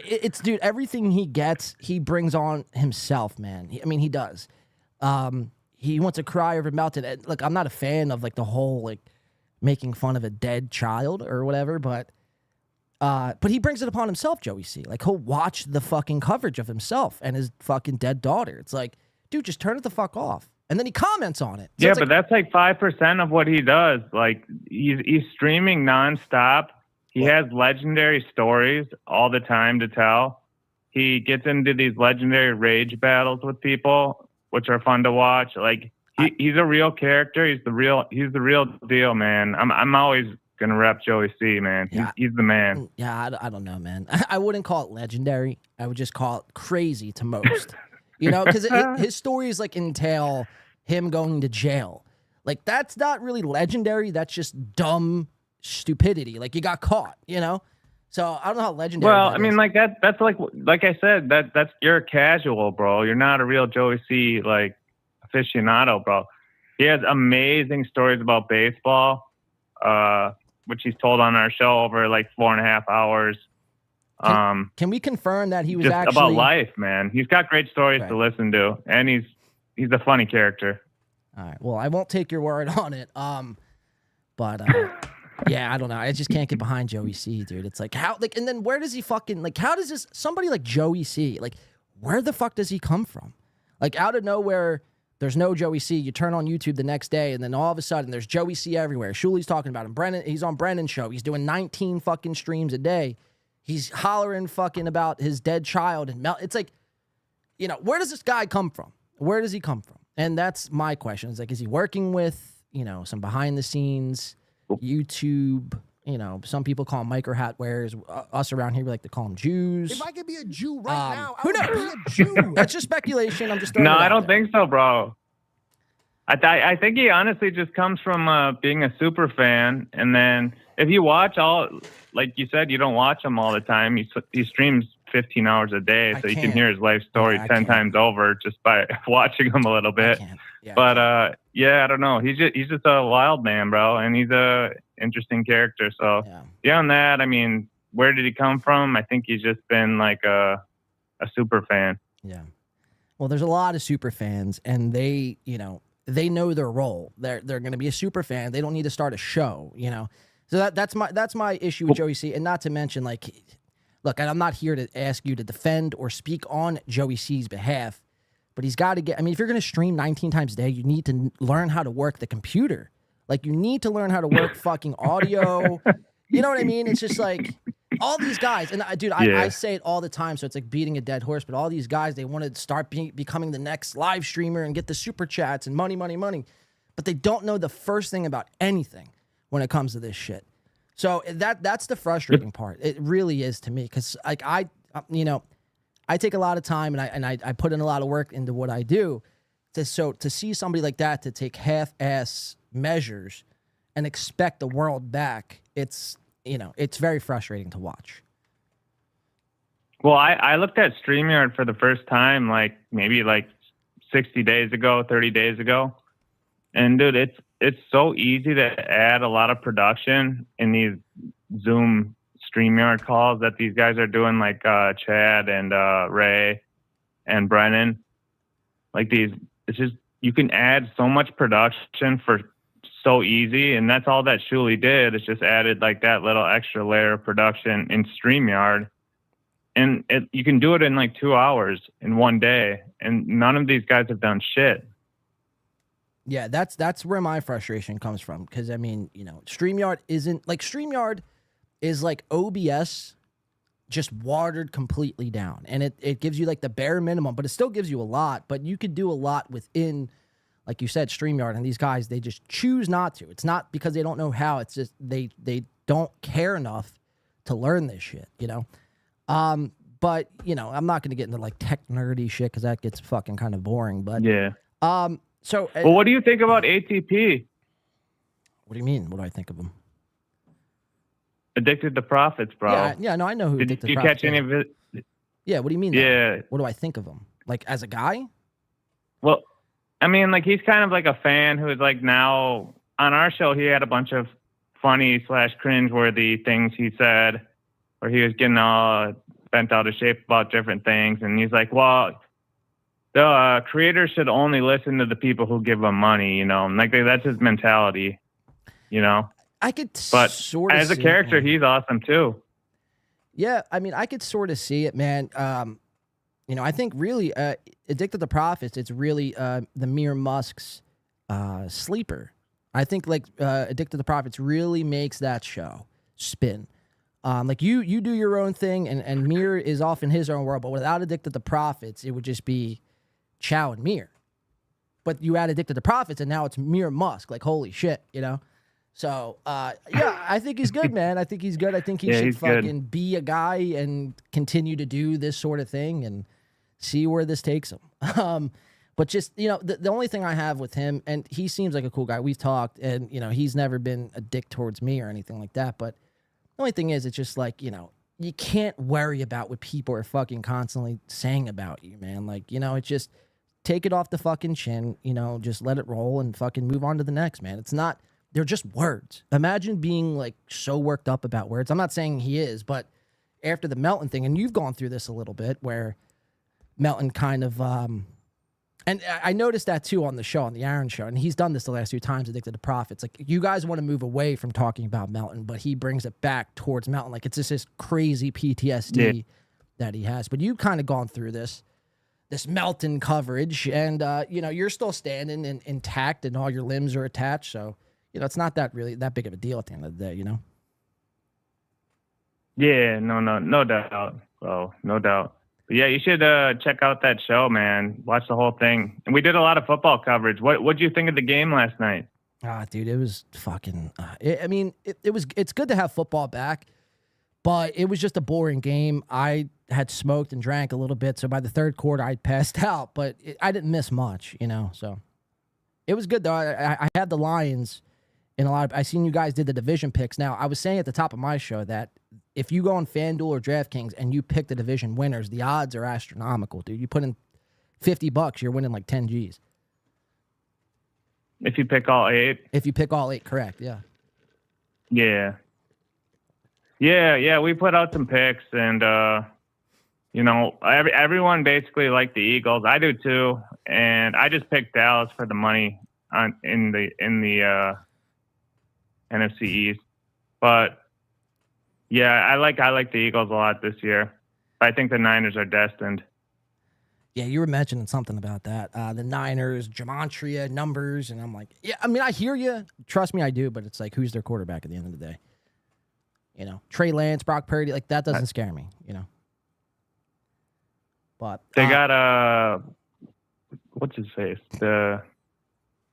It's dude. Everything he gets, he brings on himself, man. He does. He wants to cry over Melton. Look, I'm not a fan of like the whole like making fun of a dead child or whatever, but he brings it upon himself, Joey C. Like, he'll watch the fucking coverage of himself and his fucking dead daughter. It's like, dude, just turn it the fuck off. And then he comments on it. So yeah, but that's like 5% of what he does. Like, he's streaming nonstop. He has legendary stories all the time to tell. He gets into these legendary rage battles with people, which are fun to watch. Like, he's a real character. He's the real deal, man. I'm always gonna rep Joey C, man. He's the man. Yeah, I don't know, man. I wouldn't call it legendary. I would just call it crazy to most. You know, because his stories like entail him going to jail. Like, that's not really legendary. That's just dumb stupidity. Like, you got caught, you know? So I don't know how legendary. Well, I mean, like that's like I said, that's you're a casual, bro. You're not a real Joey C like aficionado, bro. He has amazing stories about baseball, which he's told on our show over like 4.5 hours. Can we confirm that he was just actually about life, man? He's got great stories to listen to, and he's a funny character. All right. Well, I won't take your word on it. But yeah, I don't know. I just can't get behind Joey C, dude. It's like, how, like, and then where does he fucking, like, how does this, somebody like Joey C, like, where the fuck does he come from? Like, out of nowhere, there's no Joey C. You turn on YouTube the next day, and then all of a sudden, there's Joey C everywhere. Shuli's talking about him. Brennan, he's on Brennan's show. He's doing 19 fucking streams a day. He's hollering fucking about his dead child. And it's like, you know, where does this guy come from? Where does he come from? And that's my question. It's like, is he working with, you know, some behind the scenes YouTube, you know, some people call them micro hat wearers. Us around here, we like to call them Jews. If I could be a Jew right now, who knows? I would be a Jew. That's just speculation. I'm just throwing No, it out I don't there. think so, bro. I think he honestly just comes from being a super fan. And then if you watch like you said, you don't watch him all the time. He streams 15 hours a day, so you can hear his life story 10 times over just by watching him a little bit. Yeah, but yeah, I don't know. He's just a wild man, bro, and he's a interesting character. So beyond that, I mean, where did he come from? I think he's just been like a super fan. Yeah. Well, there's a lot of super fans, and they, you know, they know their role. They're going to be a super fan. They don't need to start a show, you know. So that's my issue with Joey C. And not to mention, like, look, I'm not here to ask you to defend or speak on Joey C's behalf, but he's got to get. I mean, if you're going to stream 19 times a day, you need to learn how to work the computer. Like, you need to learn how to work fucking audio. You know what I mean? It's just like all these guys, and dude, I say it all the time, so it's like beating a dead horse. But all these guys, they want to start becoming the next live streamer and get the super chats and money, but they don't know the first thing about anything when it comes to this shit. So that's the frustrating part. It really is to me, because like I take a lot of time and I put in a lot of work into what I do. To see somebody like that to take half-ass measures and expect the world back, it's very frustrating to watch. Well, I looked at StreamYard for the first time, like maybe like 60 days ago, 30 days ago. And dude, it's so easy to add a lot of production in these Zoom StreamYard calls that these guys are doing, like Chad and Ray and Brennan. Like these, it's just, you can add so much production for so easy, and that's all that Shuli did. It's just added like that little extra layer of production in StreamYard, and you can do it in like 2 hours in one day, and none of these guys have done shit. Yeah, that's where my frustration comes from, because I mean, you know, StreamYard is like OBS just watered completely down, and it gives you like the bare minimum, but it still gives you a lot. But you could do a lot within, like you said, StreamYard, and these guys, they just choose not to. It's not because they don't know how. It's just they don't care enough to learn this shit, you know? But, you know, I'm not going to get into, like, tech nerdy shit because that gets fucking kind of boring. But yeah. So, well, what do you think about ATP? What do you mean? What do I think of him? Addicted to Profits, bro. Yeah, no, I know who Did Addicted you to catch Profits any of it? Yeah, what do you mean? though? Yeah. What do I think of him? Like as a guy? Well, I mean, like he's kind of like a fan who is like now on our show. He had a bunch of funny / cringeworthy things he said, where he was getting all bent out of shape about different things, and he's like, "Well, the creators should only listen to the people who give them money," you know, and like that's his mentality, you know. I could But sort of as a see character, it, man. he's awesome too. Yeah, I mean, I could sort of see it, man. You know, I think really, Addicted to Profits, it's really the Mere Musk's sleeper. I think like Addicted to Profits really makes that show spin. Like you do your own thing, and Mir is off in his own world. But without Addicted to Profits, it would just be Chow and Mir. But you add Addicted to Profits, and now it's Mir Musk. Like holy shit, you know. So yeah, I think he's good, man. I think he's good. I think he Yeah, should he's good. fucking be a guy and continue to do this sort of thing and see where this takes him. But just, you know, the only thing I have with him, and he seems like a cool guy. We've talked, and, you know, he's never been a dick towards me or anything like that. But the only thing is, it's just like, you know, you can't worry about what people are fucking constantly saying about you, man. Like, you know, it's just take it off the fucking chin, you know, just let it roll and fucking move on to the next, man. It's not, they're just words. Imagine being like so worked up about words. I'm not saying he is, but after the Melton thing, and you've gone through this a little bit where Melton kind of, and I noticed that too on the show, on the Aaron show, and he's done this the last few times, Addicted to Profits. Like, you guys want to move away from talking about Melton, but he brings it back towards Melton. Like, it's just this crazy PTSD that he has. But you've kind of gone through this Melton coverage, and, you know, you're still standing and intact, and all your limbs are attached, so, you know, it's not that really that big of a deal at the end of the day, you know? Yeah, no doubt. Oh, no doubt. But yeah, you should check out that show, man. Watch the whole thing. And we did a lot of football coverage. What'd you think of the game last night? Ah, dude, it was fucking. It's good to have football back, but it was just a boring game. I had smoked and drank a little bit, so by the third quarter, I passed out. But I didn't miss much, you know. So it was good though. I had the Lions in a lot of. I seen you guys did the division picks. Now I was saying at the top of my show that if you go on FanDuel or DraftKings and you pick the division winners, the odds are astronomical, dude. You put in $50, you're winning like 10 G's. If you pick all 8. If you pick all 8, correct, yeah. Yeah. We put out some picks, and you know, everyone basically liked the Eagles. I do too, and I just picked Dallas for the money in the NFC East. But yeah, I like the Eagles a lot this year. I think the Niners are destined. Yeah, you were mentioning something about that. The Niners, gematria, numbers, and I'm like, yeah, I mean, I hear you. Trust me, I do, but it's like, who's their quarterback at the end of the day? You know, Trey Lance, Brock Purdy, like, that doesn't scare me, you know? But they got, what's his face? The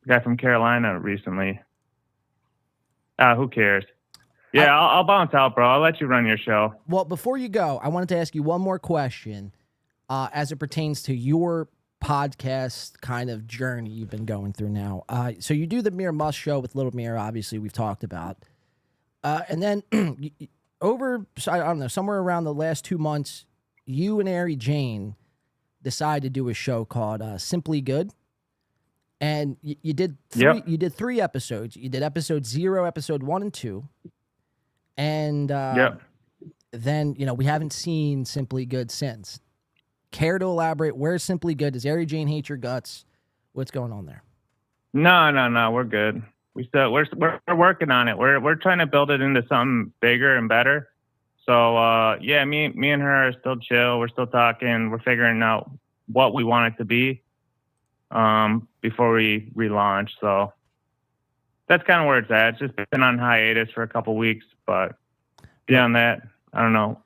guy from Carolina recently. Who cares? Yeah, I'll bounce out, bro. I'll let you run your show. Well, before you go, I wanted to ask you one more question as it pertains to your podcast kind of journey you've been going through now. So you do the Mir Musk show with Little Mir, obviously, we've talked about. And then I don't know, somewhere around the last 2 months, you and Ari Jane decided to do a show called Simply Good. And you did three episodes. You did episode 0, episode 1 and 2. And then, you know, we haven't seen Simply Good since. Care to elaborate? Where's Simply Good? Does Ari Jane hate your guts? What's going on there? No. We're good. We're working on it. We're trying to build it into something bigger and better. So yeah, me and her are still chill. We're still talking. We're figuring out what we want it to be before we relaunch. So that's kind of where it's at. It's just been on hiatus for a couple weeks, but beyond that, I don't know.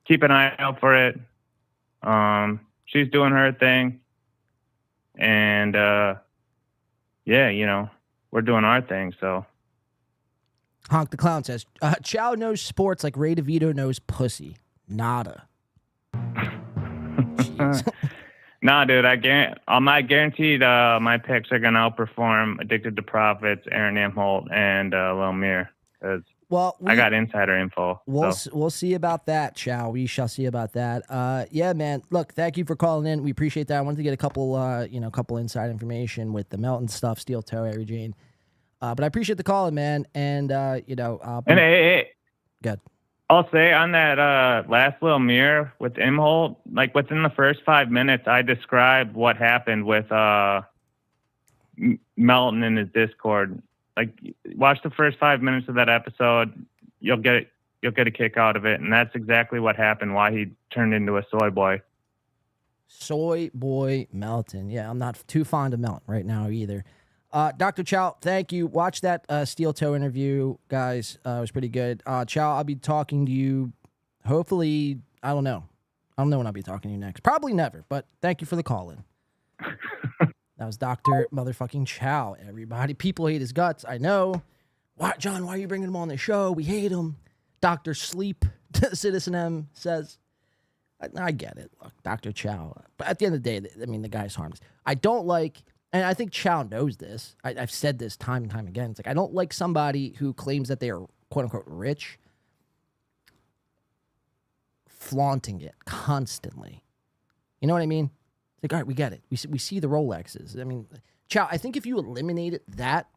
Keep an eye out for it. She's doing her thing, and yeah, you know, we're doing our thing. So Honk the Clown says, Chow knows sports like Ray DeVito knows pussy. Nada. Jeez. Nah, dude, I guaranteed my picks are gonna outperform Addicted to Profits, Aaron Amholt, and Lil Mir, because Well, I got insider info. We'll so. we'll see about that, Chow. We shall see about that. Yeah, man. Look, thank you for calling in. We appreciate that. I wanted to get a couple, couple inside information with the Melton stuff, Steel Toe, Harry Jane. But I appreciate the call, man. And Hey, good. I'll say on that last little mirror with Imholt, like within the first 5 minutes, I described what happened with Melton in his Discord. Like, watch the first 5 minutes of that episode. You'll get a kick out of it, and that's exactly what happened. Why he turned into a soy boy. Soy boy Melton. Yeah, I'm not too fond of Melton right now either. Dr. Chow, thank you. Watch that Steel Toe interview, guys. It was pretty good. Chow, I'll be talking to you. Hopefully, I don't know when I'll be talking to you next. Probably never. But thank you for the call in. That was Dr. motherfucking Chow, everybody. People hate his guts. I know. Why, John, why are you bringing him on the show? We hate him. Dr. Sleep, Citizen M says. I get it. Look, Dr. Chow. But at the end of the day, I mean, the guy's harmless. I don't like, and I think Chow knows this. I've said this time and time again. It's like, I don't like somebody who claims that they are, quote unquote, rich, flaunting it constantly. You know what I mean? Like, all right, we get it. We see the Rolexes. I mean, Chow, I think if you eliminated that,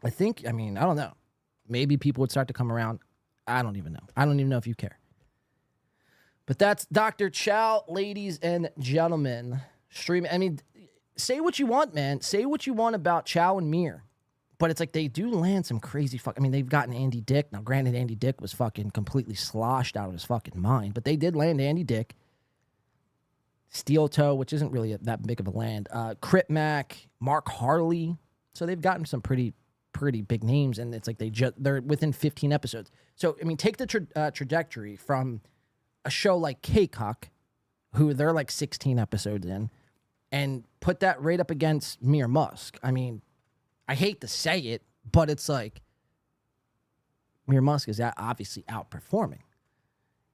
I don't know. Maybe people would start to come around. I don't even know. I don't even know if you care. But that's Dr. Chow, ladies and gentlemen. Stream. I mean, say what you want, man. Say what you want about Chow and Mir. But it's like they do land some crazy I mean, they've gotten Andy Dick. Now, granted, Andy Dick was fucking completely sloshed out of his fucking mind. But they did land Andy Dick. Steel Toe, which isn't really that big of a land. Crit Mac, Mark Harley. So they've gotten some pretty big names, and it's like they're within 15 episodes. So, I mean, take the trajectory from a show like K-Cock, who they're like 16 episodes in, and put that right up against Mir Musk. I mean, I hate to say it, but it's like Mir Musk is obviously outperforming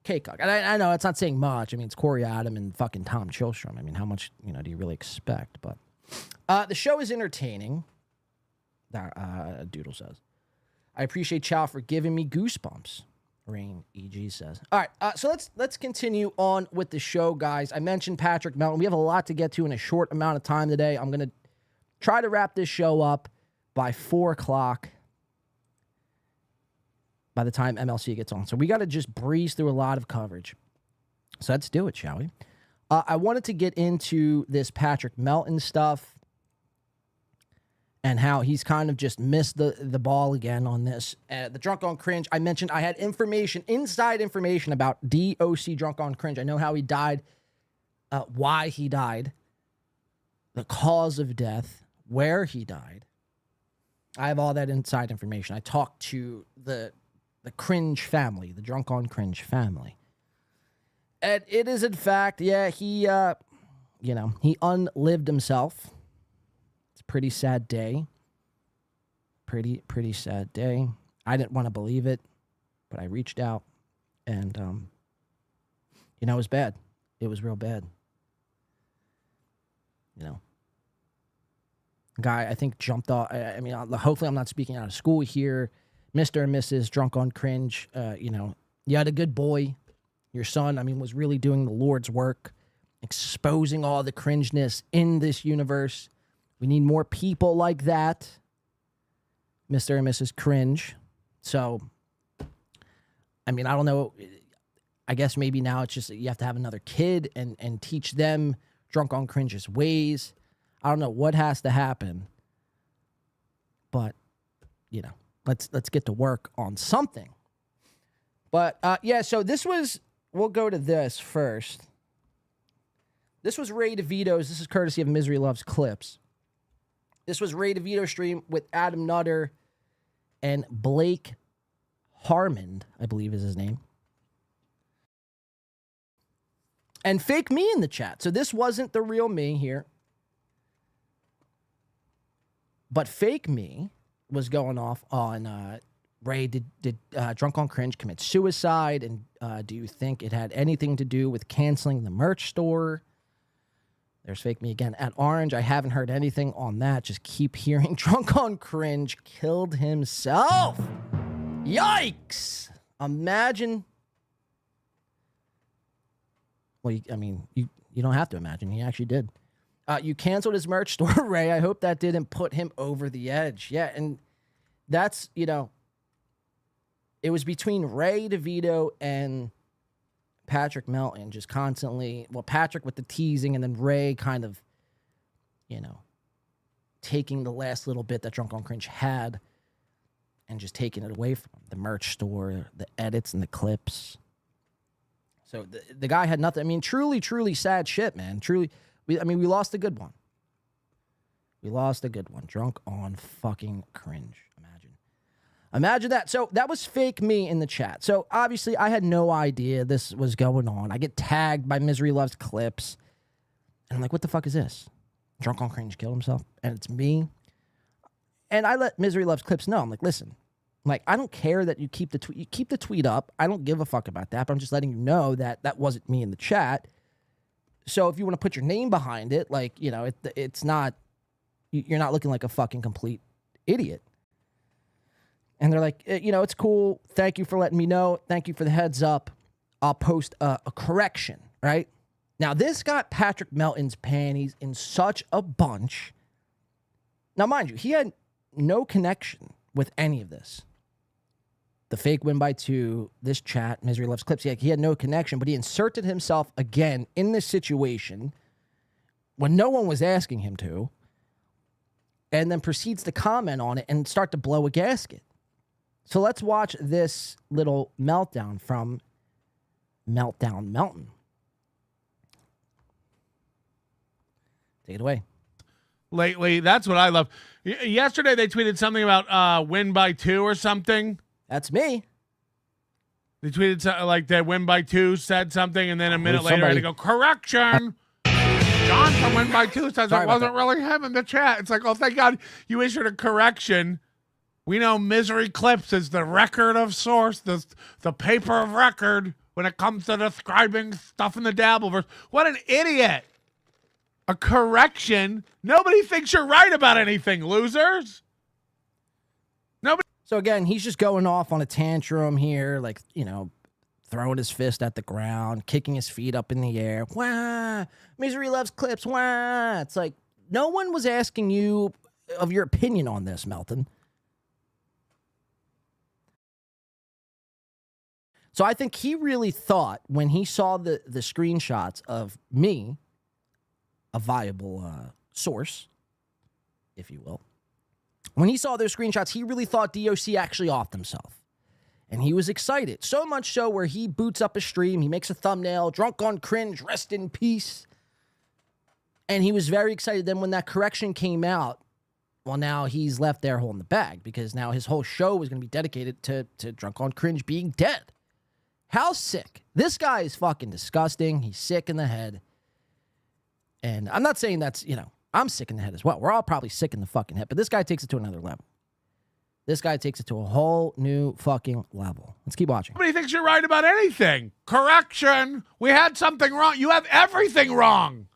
K-Cock. And I know it's not saying much. I mean, it's Corey Adam and fucking Tom Chilstrom. I mean, how much, do you really expect? But the show is entertaining. Doodle says. I appreciate Chow for giving me goosebumps. Rain EG says. All right, so let's continue on with the show, guys. I mentioned Patrick Melton. We have a lot to get to in a short amount of time today. I'm gonna try to wrap this show up by 4:00. By the time MLC gets on, so we got to just breeze through a lot of coverage. So let's do it, shall we? I wanted to get into this Patrick Melton stuff and how he's kind of just missed the ball again on this. The Drunk on Cringe, I mentioned I had inside information about DOC Drunk on Cringe. I know how he died, why he died, the cause of death, where he died. I have all that inside information. I talked to the Cringe family, the Drunk on Cringe family. And it is, in fact, he, he unlived himself. It's a pretty sad day. Pretty sad day. I didn't want to believe it, but I reached out, and, it was bad. It was real bad. Guy, I think, jumped off. I mean, hopefully I'm not speaking out of school here. Mr. and Mrs. Drunk on Cringe, you had a good boy. Your son, was really doing the Lord's work, exposing all the cringeness in this universe. We need more people like that, Mr. and Mrs. Cringe. So, I don't know. I guess maybe now it's just that you have to have another kid and teach them Drunk on Cringe's ways. I don't know what has to happen, but, let's get to work on something. But, so we'll go to this first. This was Ray DeVito's. This is courtesy of Misery Loves Clips. This was Ray DeVito's stream with Adam Nutter and Blake Harmond, I believe is his name. And Fake Me in the chat. So this wasn't the real me here. But Fake Me was going off on Ray, did Drunk on Cringe commit suicide? And do you think it had anything to do with canceling the merch store? There's Fake Me again. At Orange, I haven't heard anything on that. Just keep hearing Drunk on Cringe killed himself. Yikes! Imagine. Well, you don't have to imagine. He actually did. You canceled his merch store, Ray. I hope that didn't put him over the edge. Yeah, and that's, it was between Ray DeVito and Patrick Melton just constantly. Well, Patrick with the teasing, and then Ray kind of, taking the last little bit that Drunk on Cringe had and just taking it away from him. The merch store, the edits, and the clips. So the guy had nothing. I mean, truly, truly sad shit, man. Truly, we lost a good one. We lost a good one. Drunk on fucking Cringe. Imagine that. So that was fake me in the chat. So obviously I had no idea this was going on. I get tagged by Misery Loves Clips. And I'm like, what the fuck is this? Drunk on Cringe killed himself. And it's me. And I let Misery Loves Clips know. I'm like, listen. I don't care that you keep the tweet. You keep the tweet up. I don't give a fuck about that. But I'm just letting you know that that wasn't me in the chat. So if you want to put your name behind it, it's not. You're not looking like a fucking complete idiot. And they're like, it's cool. Thank you for letting me know. Thank you for the heads up. I'll post a correction, right? Now, this got Patrick Melton's panties in such a bunch. Now, mind you, he had no connection with any of this. The fake win by 2, this chat, Misery Loves Clips. He had no connection, but he inserted himself again in this situation when no one was asking him to, and then proceeds to comment on it and start to blow a gasket. So let's watch this little meltdown from Meltdown Melton. Take it away. Lately, that's what I love. Yesterday, they tweeted something about win by 2 or something. That's me. They tweeted something like that win by 2 said something, and then a minute later, somebody. they go, correction. John from win by 2 says Sorry it about wasn't really him in the chat. It's like, oh, thank God you issued a correction. We know Misery Clips is the record of source, the paper of record when it comes to describing stuff in the Dabbleverse. What an idiot. A correction. Nobody thinks you're right about anything, losers. Nobody. So again, he's just going off on a tantrum here, throwing his fist at the ground, kicking his feet up in the air. Wah! Misery Loves Clips. Wah! It's like, no one was asking you of your opinion on this, Melton. So I think he really thought when he saw the screenshots of me, a viable source, if you will. When he saw those screenshots, he really thought DOC actually offed himself. And he was excited. So much so where he boots up a stream, he makes a thumbnail, Drunk on Cringe, rest in peace. And he was very excited. Then when that correction came out, well, now he's left there holding the bag because now his whole show was going to be dedicated to Drunk on Cringe being dead. How sick. This guy is fucking disgusting. He's sick in the head. And I'm not saying that's, I'm sick in the head as well. We're all probably sick in the fucking head. But this guy takes it to another level. This guy takes it to a whole new fucking level. Let's keep watching. Nobody thinks you're right about anything. Correction. We had something wrong. You have everything wrong.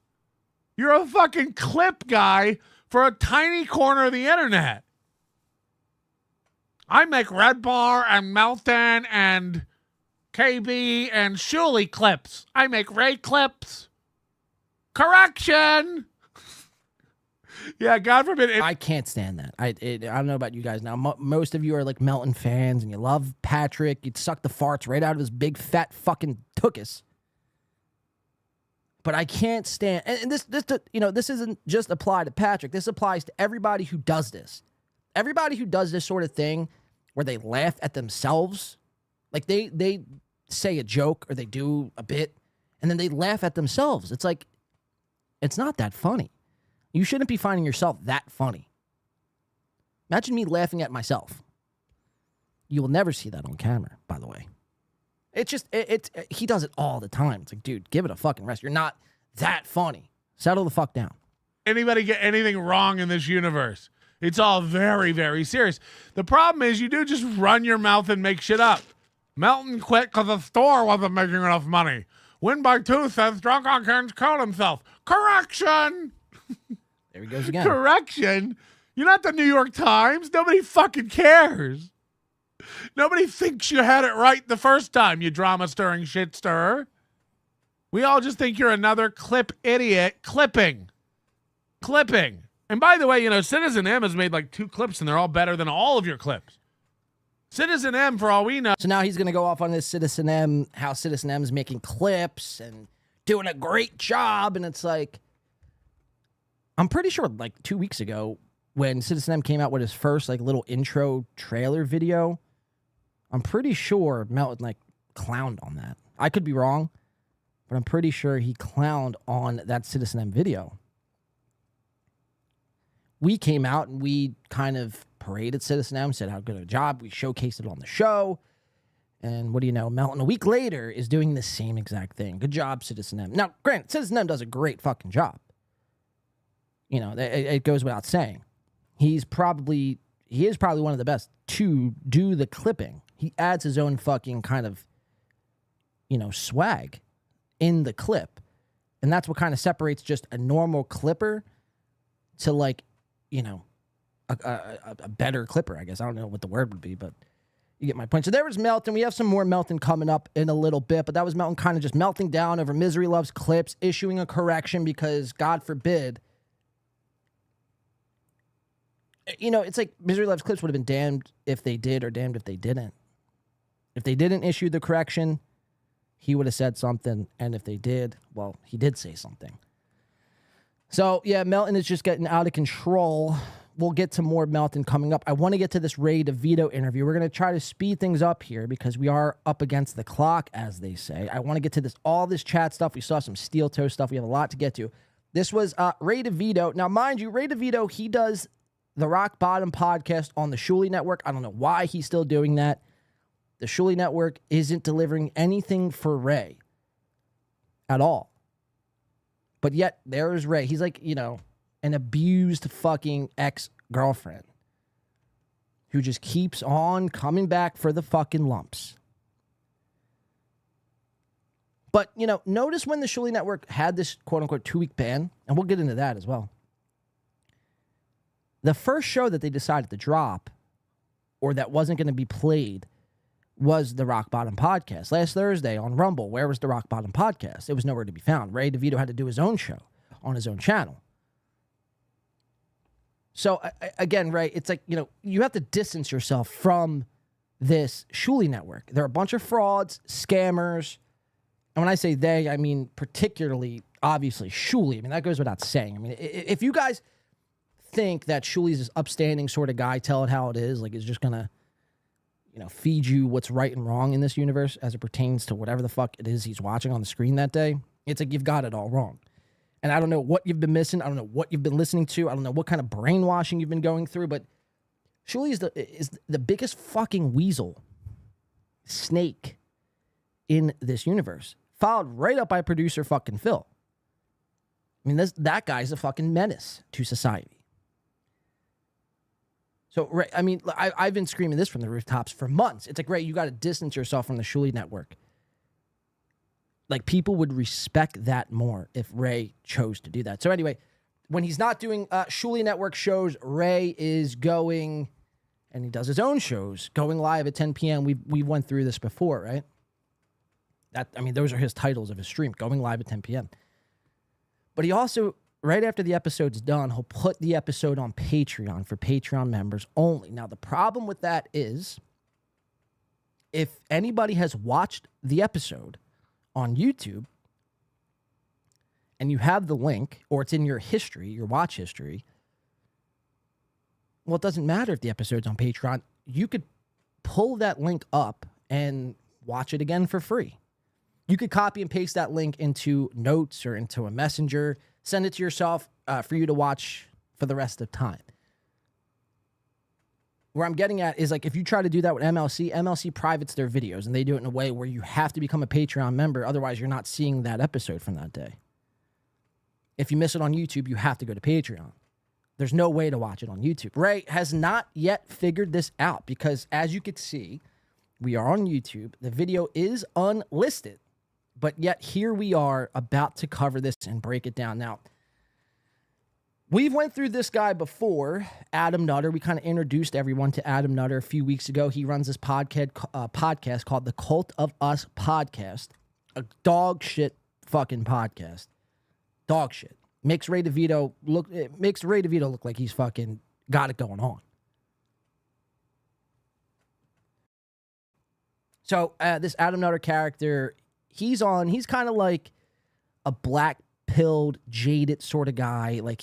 You're a fucking clip guy for a tiny corner of the internet. I make Red Bar and Melton and KB and Shuley clips. I make Ray clips. Correction. Yeah, God forbid. I can't stand that. I don't know about you guys now. Most of you are like Melton fans and you love Patrick. You'd suck the farts right out of his big fat fucking tuchus. But I can't stand, and this isn't just applied to Patrick. This applies to everybody who does this. Everybody who does this sort of thing where they laugh at themselves. Like they say a joke or they do a bit and then they laugh at themselves. It's like, it's not that funny. You shouldn't be finding yourself that funny. Imagine me laughing at myself. You will never see that on camera, by the way. It's just, he does it all the time. It's like, dude, give it a fucking rest. You're not that funny. Settle the fuck down. Anybody get anything wrong in this universe? It's all very, very serious. The problem is you do just run your mouth and make shit up. Melton quit because the store wasn't making enough money. Win by 2 says Drunk on Cringe killed himself. Correction. There he goes again. Correction. You're not the New York Times. Nobody fucking cares. Nobody thinks you had it right the first time, you drama-stirring shit stirrer. We all just think you're another clip idiot clipping. And by the way, you know, Citizen M has made like 2 clips and they're all better than all of your clips. Citizen M, for all we know. So now he's going to go off on this Citizen M, how Citizen M is making clips and doing a great job. And it's like, I'm pretty sure like 2 weeks ago when Citizen M came out with his first like little intro trailer video, I'm pretty sure Melton like clowned on that. I could be wrong, but I'm pretty sure he clowned on that Citizen M video. We came out and we kind of paraded Citizen M, said how good a job. We showcased it on the show. And what do you know? Melton, a week later, is doing the same exact thing. Good job, Citizen M. Now, granted, Citizen M does a great fucking job. You know, it goes without saying. He is probably one of the best to do the clipping. He adds his own fucking kind of, you know, swag in the clip. And that's what kind of separates just a normal clipper to like, you know, a better clipper, I guess. I don't know what the word would be, but you get my point. So there was Melton. We have some more Melton coming up in a little bit, but that was Melton kind of just melting down over Misery Loves Clips, issuing a correction because, God forbid, you know, it's like Misery Loves Clips would have been damned if they did or damned if they didn't. If they didn't issue the correction, he would have said something, and if they did, well, he did say something. So, yeah, Melton is just getting out of control. We'll get to more Melton coming up. I want to get to this Ray DeVito interview. We're going to try to speed things up here because we are up against the clock, as they say. I want to get to all this chat stuff. We saw some steel toe stuff. We have a lot to get to. This was Ray DeVito. Now, mind you, Ray DeVito, he does the Rock Bottom podcast on the Shuley Network. I don't know why he's still doing that. The Shuley Network isn't delivering anything for Ray at all. But yet, there's Ray. He's like, you know, an abused fucking ex-girlfriend who just keeps on coming back for the fucking lumps. But, you know, notice when the Shuley Network had this quote-unquote 2-week ban, and we'll get into that as well. The first show that they decided to drop, or that wasn't going to be played, was the Rock Bottom podcast. Last Thursday on Rumble, where was the Rock Bottom podcast? It was nowhere to be found. Ray DeVito had to do his own show on his own channel. So, again, Ray, it's like, you know, you have to distance yourself from this Shuley Network. They're a bunch of frauds, scammers. And when I say they, I mean particularly, obviously, Shuley. I mean, that goes without saying. I mean, if you guys think that Shuley's this upstanding sort of guy, tell it how it is, like is just going to, you know, feed you what's right and wrong in this universe as it pertains to whatever the fuck it is he's watching on the screen that day, it's like you've got it all wrong. And I don't know what you've been missing. I don't know what you've been listening to. I don't know what kind of brainwashing you've been going through, but Shuley is the biggest fucking weasel snake in this universe, followed right up by producer fucking Phil. I mean, that guy's a fucking menace to society. So, Ray, I mean, I've been screaming this from the rooftops for months. It's like, Ray, you got to distance yourself from the Shuley Network. Like, people would respect that more if Ray chose to do that. So anyway, when he's not doing Shuley Network shows, Ray is going, and he does his own shows, going live at 10 p.m. We went through this before, right? I mean, those are his titles of his stream, going live at 10 p.m. But he also, right after the episode's done, he'll put the episode on Patreon for Patreon members only. Now, the problem with that is, if anybody has watched the episode on YouTube and you have the link, or it's in your history, your watch history, well, it doesn't matter if the episode's on Patreon. You could pull that link up and watch it again for free. You could copy and paste that link into notes or into a messenger, send it to yourself for you to watch for the rest of time. Where I'm getting at is, like, if you try to do that with MLC privates their videos, and they do it in a way where you have to become a Patreon member. Otherwise, you're not seeing that episode from that day. If you miss it on YouTube, you have to go to Patreon. There's no way to watch it on YouTube. Ray has not yet figured this out because, as you could see, we are on YouTube. The video is unlisted. But yet, here we are about to cover this and break it down. Now, We've went through this guy before, Adam Nutter. We kind of introduced everyone to Adam Nutter a few weeks ago. He runs this podcast called the Cult of Us Podcast. A dog shit fucking podcast. Dog shit. Makes Ray DeVito look like he's fucking got it going on. So this Adam Nutter character, he's kind of like a black-pilled, jaded sort of guy, like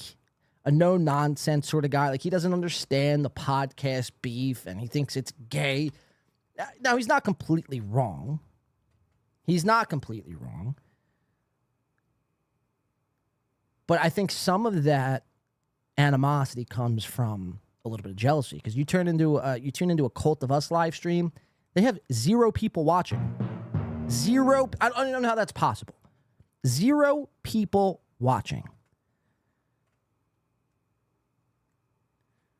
a no-nonsense sort of guy. Like, he doesn't understand the podcast beef, and he thinks it's gay. Now, he's not completely wrong. But I think some of that animosity comes from a little bit of jealousy, because you tune into a Cult of Us live stream, they have 0 people watching. 0. I don't even know how that's possible. 0 people watching.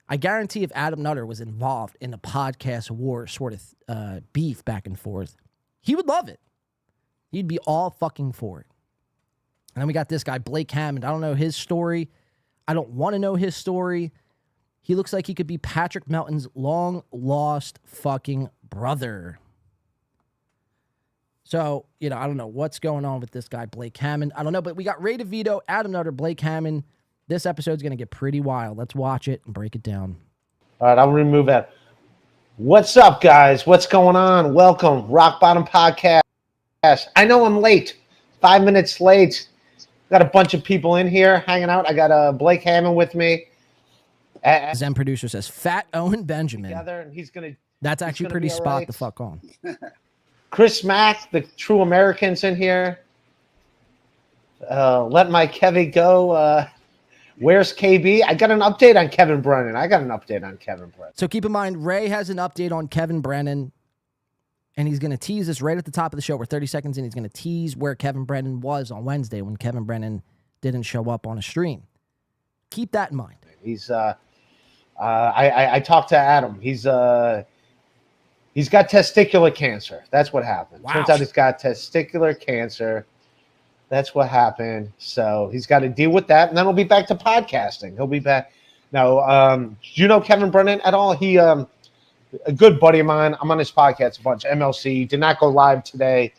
I guarantee if Adam Nutter was involved in a podcast war sort of beef back and forth, he would love it. He'd be all fucking for it. And then we got this guy, Blake Hammond. I don't know his story. I don't want to know his story. He looks like he could be Patrick Melton's long-lost fucking brother. So, I don't know what's going on with this guy, Blake Hammond. I don't know, but we got Ray DeVito, Adam Nutter, Blake Hammond. This episode's going to get pretty wild. Let's watch it and break it down. All right, I'll remove that. What's up, guys? What's going on? Welcome, Rock Bottom Podcast. I know I'm late, 5 minutes late. Got a bunch of people in here hanging out. I got Blake Hammond with me. Zen producer says, Fat Owen Benjamin. Together, and he's gonna. That's actually pretty spot right. The fuck on. Chris Mack, the True Americans in here. Let my Kevin go. Where's KB? I got an update on Kevin Brennan. So keep in mind, Ray has an update on Kevin Brennan, and he's going to tease this right at the top of the show. We're 30 seconds in. He's going to tease where Kevin Brennan was on Wednesday when Kevin Brennan didn't show up on a stream. Keep that in mind. He's I talked to Adam. He's got testicular cancer. That's what happened. Wow. Turns out he's got testicular cancer. That's what happened. So he's got to deal with that, and then he'll be back to podcasting. He'll be back. Now, do you know Kevin Brennan at all? He a good buddy of mine. I'm on his podcast a bunch. MLC did not go live today,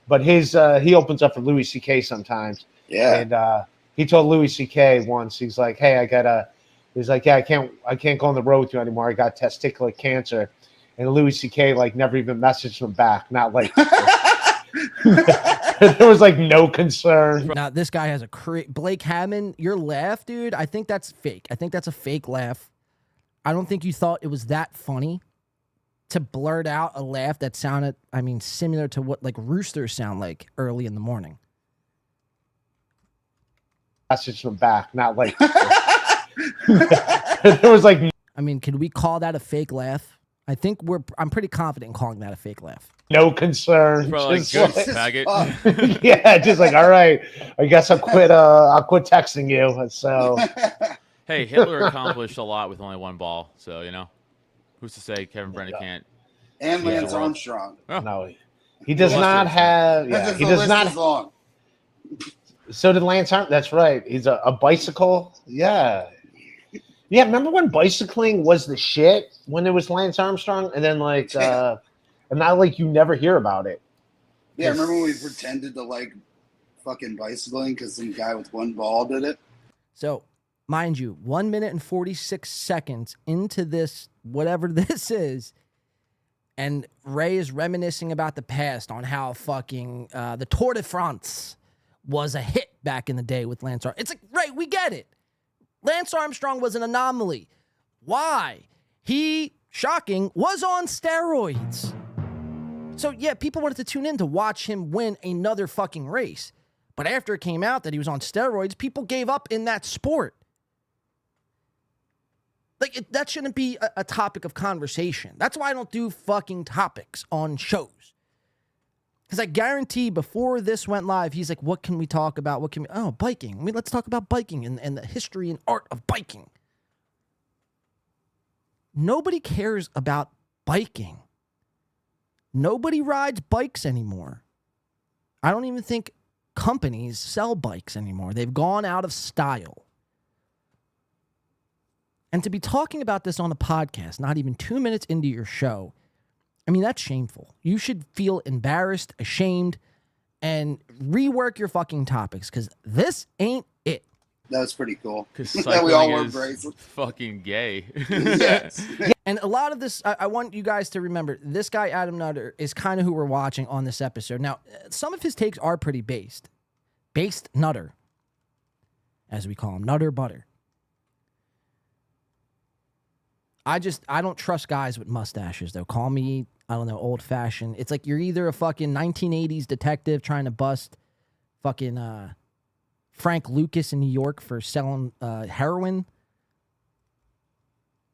but his he opens up for Louis C.K. sometimes. Yeah. And he told Louis C.K. once, he's like, "Hey, he's like, yeah, I can't go on the road with you anymore. I got testicular cancer." And Louis C.K. never even messaged him back. Not like there was no concern. Now this guy has a Blake Hammond. Your laugh, dude. I think that's fake. I think that's a fake laugh. I don't think you thought it was that funny to blurt out a laugh that sounded, similar to what roosters sound like early in the morning. Messaged him back. Not like there was could we call that a fake laugh? I'm pretty confident in calling that a fake laugh. No concern. Probably good, faggot. Yeah, just all right. I guess I'll quit texting you. So hey, Hitler accomplished a lot with only one ball. So, who's to say Kevin Brennan can't? And Lance Armstrong. Oh. No, he does not have. Yeah, he does not. Long. So did Lance Armstrong. That's right. He's a bicycle. Yeah. Yeah, remember when bicycling was the shit when it was Lance Armstrong, and then and now you never hear about it. Yeah, remember when we pretended to fucking bicycling because some guy with one ball did it? So, mind you, 1 minute and 46 seconds into this, whatever this is, and Ray is reminiscing about the past on how fucking the Tour de France was a hit back in the day with Lance Armstrong. It's Ray, we get it. Lance Armstrong was an anomaly. Why? He, shocking, was on steroids. So, yeah, people wanted to tune in to watch him win another fucking race. But after it came out that he was on steroids, people gave up in that sport. That shouldn't be a topic of conversation. That's why I don't do fucking topics on shows. Because I guarantee before this went live, he's like, what can we talk about? Biking. Let's talk about biking and the history and art of biking. Nobody cares about biking. Nobody rides bikes anymore. I don't even think companies sell bikes anymore. They've gone out of style. And to be talking about this on a podcast, not even 2 minutes into your show, I mean, that's shameful. You should feel embarrassed, ashamed, and rework your fucking topics, because this ain't it. That was pretty cool. Because That we all cycling wore is bracelets. fucking gay. Yes. And a lot of this, I want you guys to remember, this guy, Adam Nutter, is kind of who we're watching on this episode. Now, some of his takes are pretty based. Based Nutter, as we call him. Nutter Butter. I don't trust guys with mustaches, though. Call me, I don't know, old-fashioned. It's like you're either a fucking 1980s detective trying to bust fucking Frank Lucas in New York for selling heroin,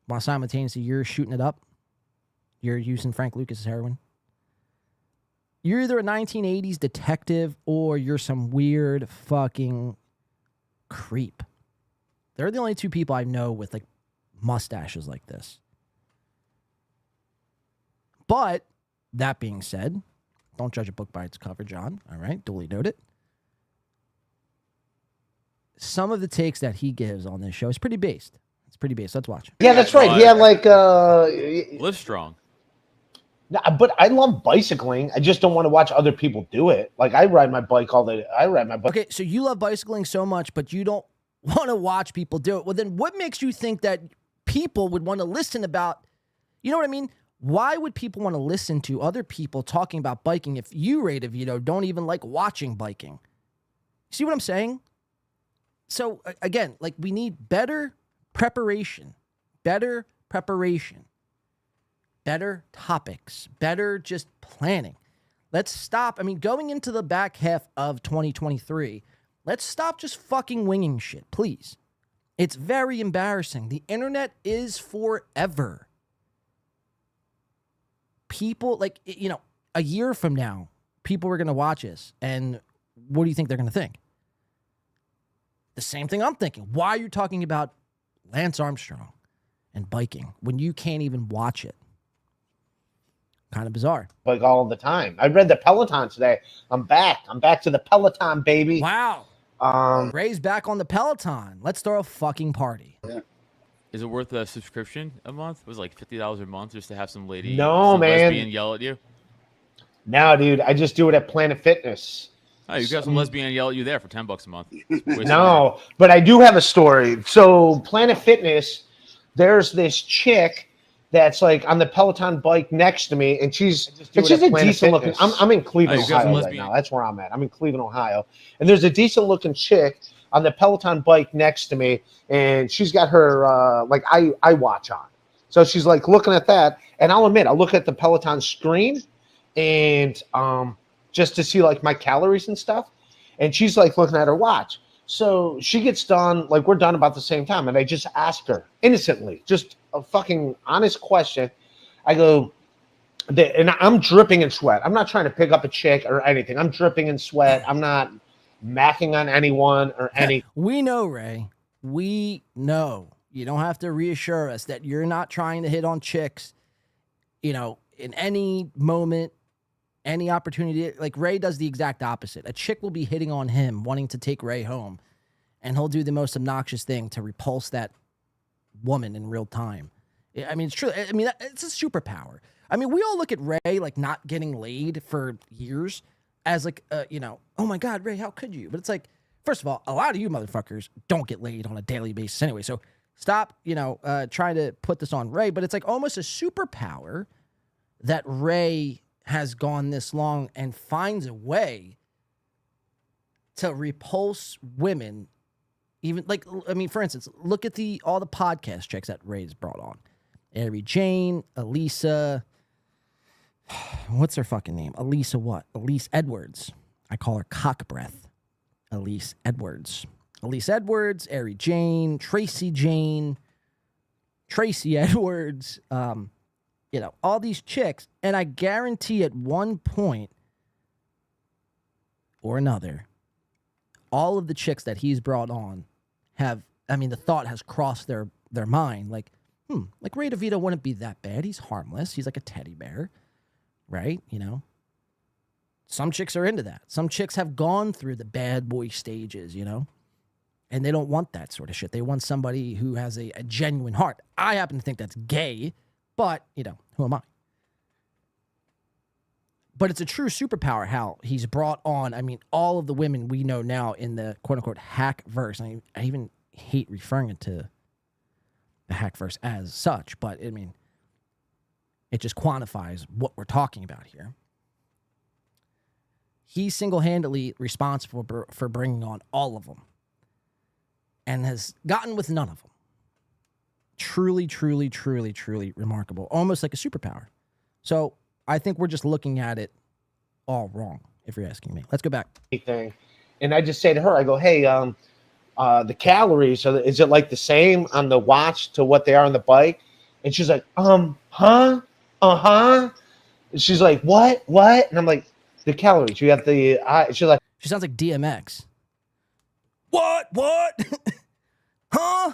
while simultaneously you're shooting it up. You're using Frank Lucas's heroin. You're either a 1980s detective or you're some weird fucking creep. They're the only two people I know with like mustaches like this. But that being said, don't judge a book by its cover, John. All right, duly noted. Some of the takes that he gives on this show is pretty based. It's pretty based. Let's watch. Yeah, that's right. He had like Live strong. but I love bicycling. I just don't want to watch other people do it. Like I ride my bike all day. I ride my bike. Okay, so you love bicycling so much, but you don't want to watch people do it. Well, then what makes you think that people would want to listen about, you know what I mean? Why would people want to listen to other people talking about biking if you, Ray DeVito, don't even like watching biking? See what I'm saying? So again, like we need better preparation, better topics, better just planning. Let's stop. I mean, going into the back half of 2023, let's stop just fucking winging shit, please. It's very embarrassing. The internet is forever. People, like, you know, a year from now, people are going to watch this, and what do you think they're going to think? The same thing I'm thinking. Why are you talking about Lance Armstrong and biking when you can't even watch it? Kind of bizarre. Like all the time. I read the Peloton today. I'm back to the Peloton, baby. Wow. Ray's back on the Peloton. Let's throw a fucking party. Yeah. Is it worth a subscription a month? It was like $50 a month just to have some lady, No, some man. lesbian yell at you. No, dude, I just do it at Planet Fitness. Oh, you got some lesbian yell at you there for $10 a month. No, but I do have a story. So Planet Fitness, there's this chick that's like on the Peloton bike next to me, and she's a decent looking. I'm in Cleveland, you got some Ohio right lesbian- now. That's where I'm at. I'm in Cleveland, Ohio, and there's a decent looking chick on the Peloton bike next to me, and she's got her like iWatch on. So she's like looking at that, and I'll admit, I look at the Peloton screen, and just to see like my calories and stuff, and she's like looking at her watch. So she gets done, like we're done about the same time, and I just ask her innocently, just a fucking honest question. I go, and I'm dripping in sweat. I'm not trying to pick up a chick or anything. I'm dripping in sweat. I'm not macking on anyone or any. We know, Ray. We know. You don't have to reassure us that you're not trying to hit on chicks, you know, in any moment, any opportunity. Like Ray does the exact opposite. A chick will be hitting on him, wanting to take Ray home, and he'll do the most obnoxious thing to repulse that woman in real time. I mean, it's true. I mean, it's a superpower. I mean, we all look at Ray like not getting laid for years as like, you know, oh my God, Ray, how could you? But it's like, first of all, a lot of you motherfuckers don't get laid on a daily basis anyway. So stop, you know, trying to put this on Ray. But it's like almost a superpower that Ray has gone this long and finds a way to repulse women. Even like, I mean, for instance, look at all the podcast chicks that Ray's brought on. Ari Jane, Elisa, what's her fucking name? Elisa what? Elise Edwards. I call her cock breath. Elise Edwards. Elise Edwards, Ari Jane, Tracy Edwards, you know, all these chicks. And I guarantee at one point or another, all of the chicks that he's brought on have, I mean, the thought has crossed their mind. Like, like Ray DeVito wouldn't be that bad. He's harmless. He's like a teddy bear, right? You know, some chicks are into that. Some chicks have gone through the bad boy stages, you know. And they don't want that sort of shit. They want somebody who has a genuine heart. I happen to think that's gay, but, who am I? But it's a true superpower how he's brought on, all of the women we know now in the quote-unquote hack verse. I even hate referring it to the hack verse as such, but, it just quantifies what we're talking about here. He's single-handedly responsible for bringing on all of them and has gotten with none of them. Truly, truly, truly, truly remarkable. Almost like a superpower. So I think we're just looking at it all wrong, if you're asking me. Let's go back. Thing. And I just say to her, I go, hey, the calories, is it like the same on the watch to what they are on the bike? And she's like, huh? And she's like, what? And I'm like, the calories. You have the, she's like, she sounds like DMX. What? Huh?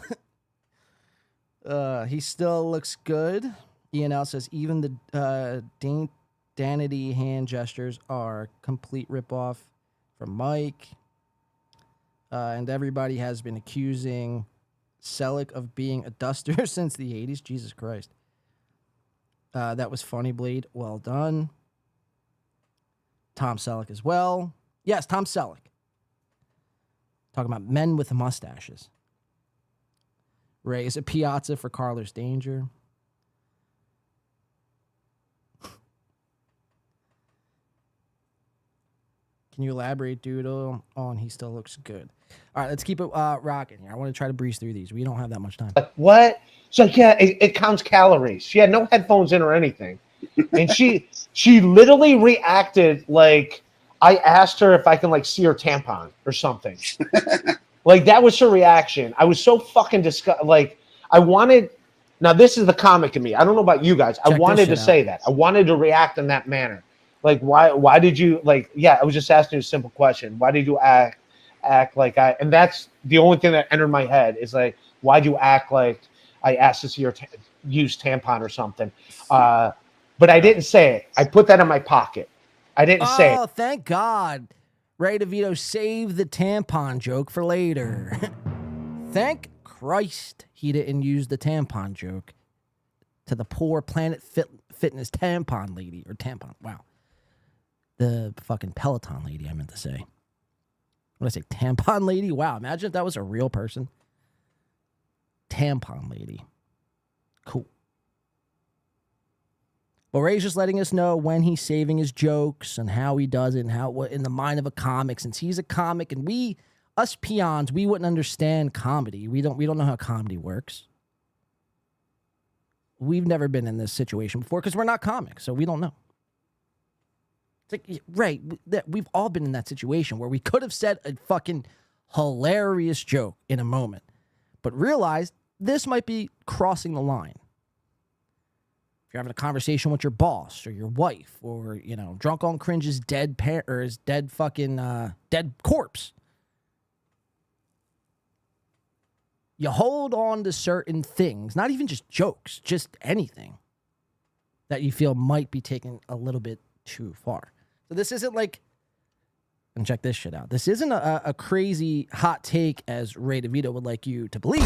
He still looks good. ENL says even the Danity hand gestures are complete ripoff from Mike. And everybody has been accusing Selleck of being a duster since the 80s. Jesus Christ. That was funny, Blade. Well done. Tom Selleck as well. Yes, Tom Selleck. Talking about men with mustaches. Ray, is it Piazza for Carlos Danger? Can you elaborate, Doodle, on he still looks good? All right, let's keep it rocking here. I want to try to breeze through these. We don't have that much time. What? So yeah, it counts calories. She had no headphones in or anything. And she literally reacted like I asked her if I can like see her tampon or something. Like that was her reaction. I was so fucking disgusted. Like I wanted. Now this is the comic in me. I don't know about you guys. I wanted to say that. I wanted to react in that manner. Like why did you like? Yeah, I was just asking you a simple question. Why did you act like I? And that's the only thing that entered my head is like, why'd you act like I asked to see her use tampon or something? But I didn't say it. I put that in my pocket. I didn't say it. Oh, thank God. Ray DeVito saved the tampon joke for later. Thank Christ he didn't use the tampon joke to the poor Planet Fitness tampon lady. Or tampon, wow. The fucking Peloton lady, I meant to say. What did I say? Tampon lady? Wow, imagine if that was a real person. Tampon lady. Cool. But Ray's just letting us know when he's saving his jokes and how he does it and what in the mind of a comic. Since he's a comic and us peons, we wouldn't understand comedy. We don't know how comedy works. We've never been in this situation before because we're not comics, so we don't know. It's like, Ray, we've all been in that situation where we could have said a fucking hilarious joke in a moment, but realized this might be crossing the line. If you're having a conversation with your boss or your wife or, drunk on cringe's dead parent or his dead fucking dead corpse. You hold on to certain things, not even just jokes, just anything that you feel might be taken a little bit too far. So this isn't like, and check this shit out. This isn't a crazy hot take as Ray DeVito would like you to believe.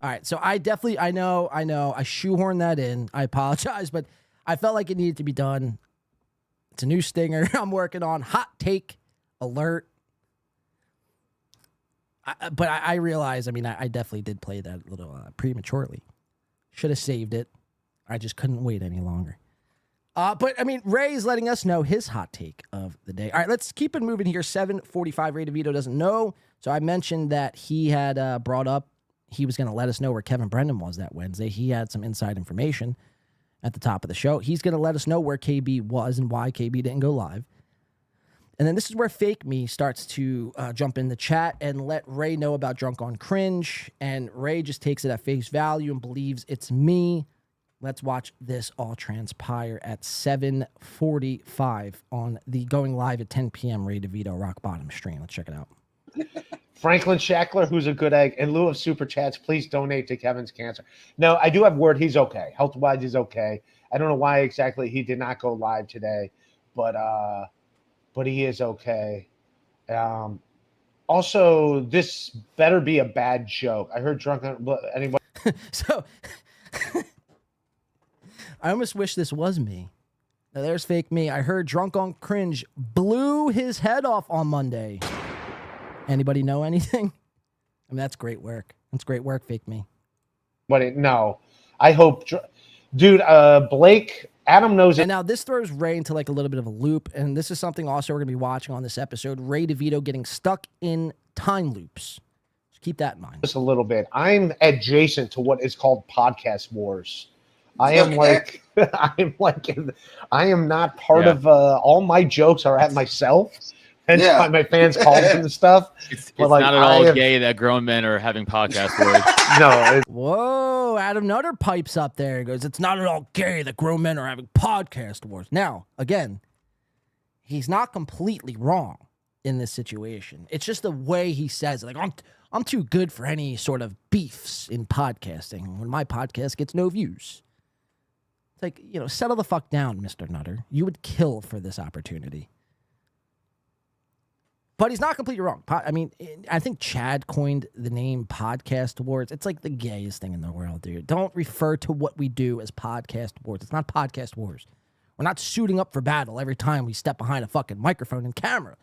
All right, so I know, I shoehorned that in. I apologize, but I felt like it needed to be done. It's a new stinger I'm working on. Hot take alert. But I realize, I definitely did play that a little prematurely. Should have saved it. I just couldn't wait any longer. But Ray's letting us know his hot take of the day. All right, let's keep it moving here. 7:45. Ray DeVito doesn't know. So I mentioned that he had brought up he was going to let us know where Kevin Brennan was that Wednesday. He had some inside information at the top of the show. He's going to let us know where KB was and why KB didn't go live. And then this is where Fake Me starts to jump in the chat and let Ray know about Drunk on Cringe. And Ray just takes it at face value and believes it's me. Let's watch this all transpire at 7:45 on the going live at 10 p.m. Ray DeVito Rock Bottom stream. Let's check it out. Franklin Shackler, who's a good egg. In lieu of super chats, please donate to Kevin's cancer. No, I do have word. He's okay. Health-wise, he's okay. I don't know why exactly he did not go live today, but he is okay. Also, this better be a bad joke. I heard drunken anybody. So I almost wish this was me. Now, there's fake me. I heard Drunk on Cringe blew his head off on Monday. Anybody know anything? I mean, that's great work. That's great work, fake me. But no, I hope, dude. Blake, Adam knows it. And now this throws Ray into like a little bit of a loop, and this is something also we're gonna be watching on this episode. Ray DeVito getting stuck in time loops. So keep that in mind. Just a little bit. I'm adjacent to what is called podcast wars. I am like, I am not part of. All my jokes are at myself. Hence why my fans call them and stuff. It's like, not at all gay that grown men are having podcast wars. No. Whoa, Adam Nutter pipes up there and goes, it's not at all gay that grown men are having podcast wars. Now, again, he's not completely wrong in this situation. It's just the way he says it. Like, I'm too good for any sort of beefs in podcasting when my podcast gets no views. It's like, settle the fuck down, Mr. Nutter. You would kill for this opportunity. But he's not completely wrong. I mean, I think Chad coined the name Podcast Wars. It's like the gayest thing in the world, dude. Don't refer to what we do as Podcast Wars. It's not Podcast Wars. We're not suiting up for battle every time we step behind a fucking microphone and camera.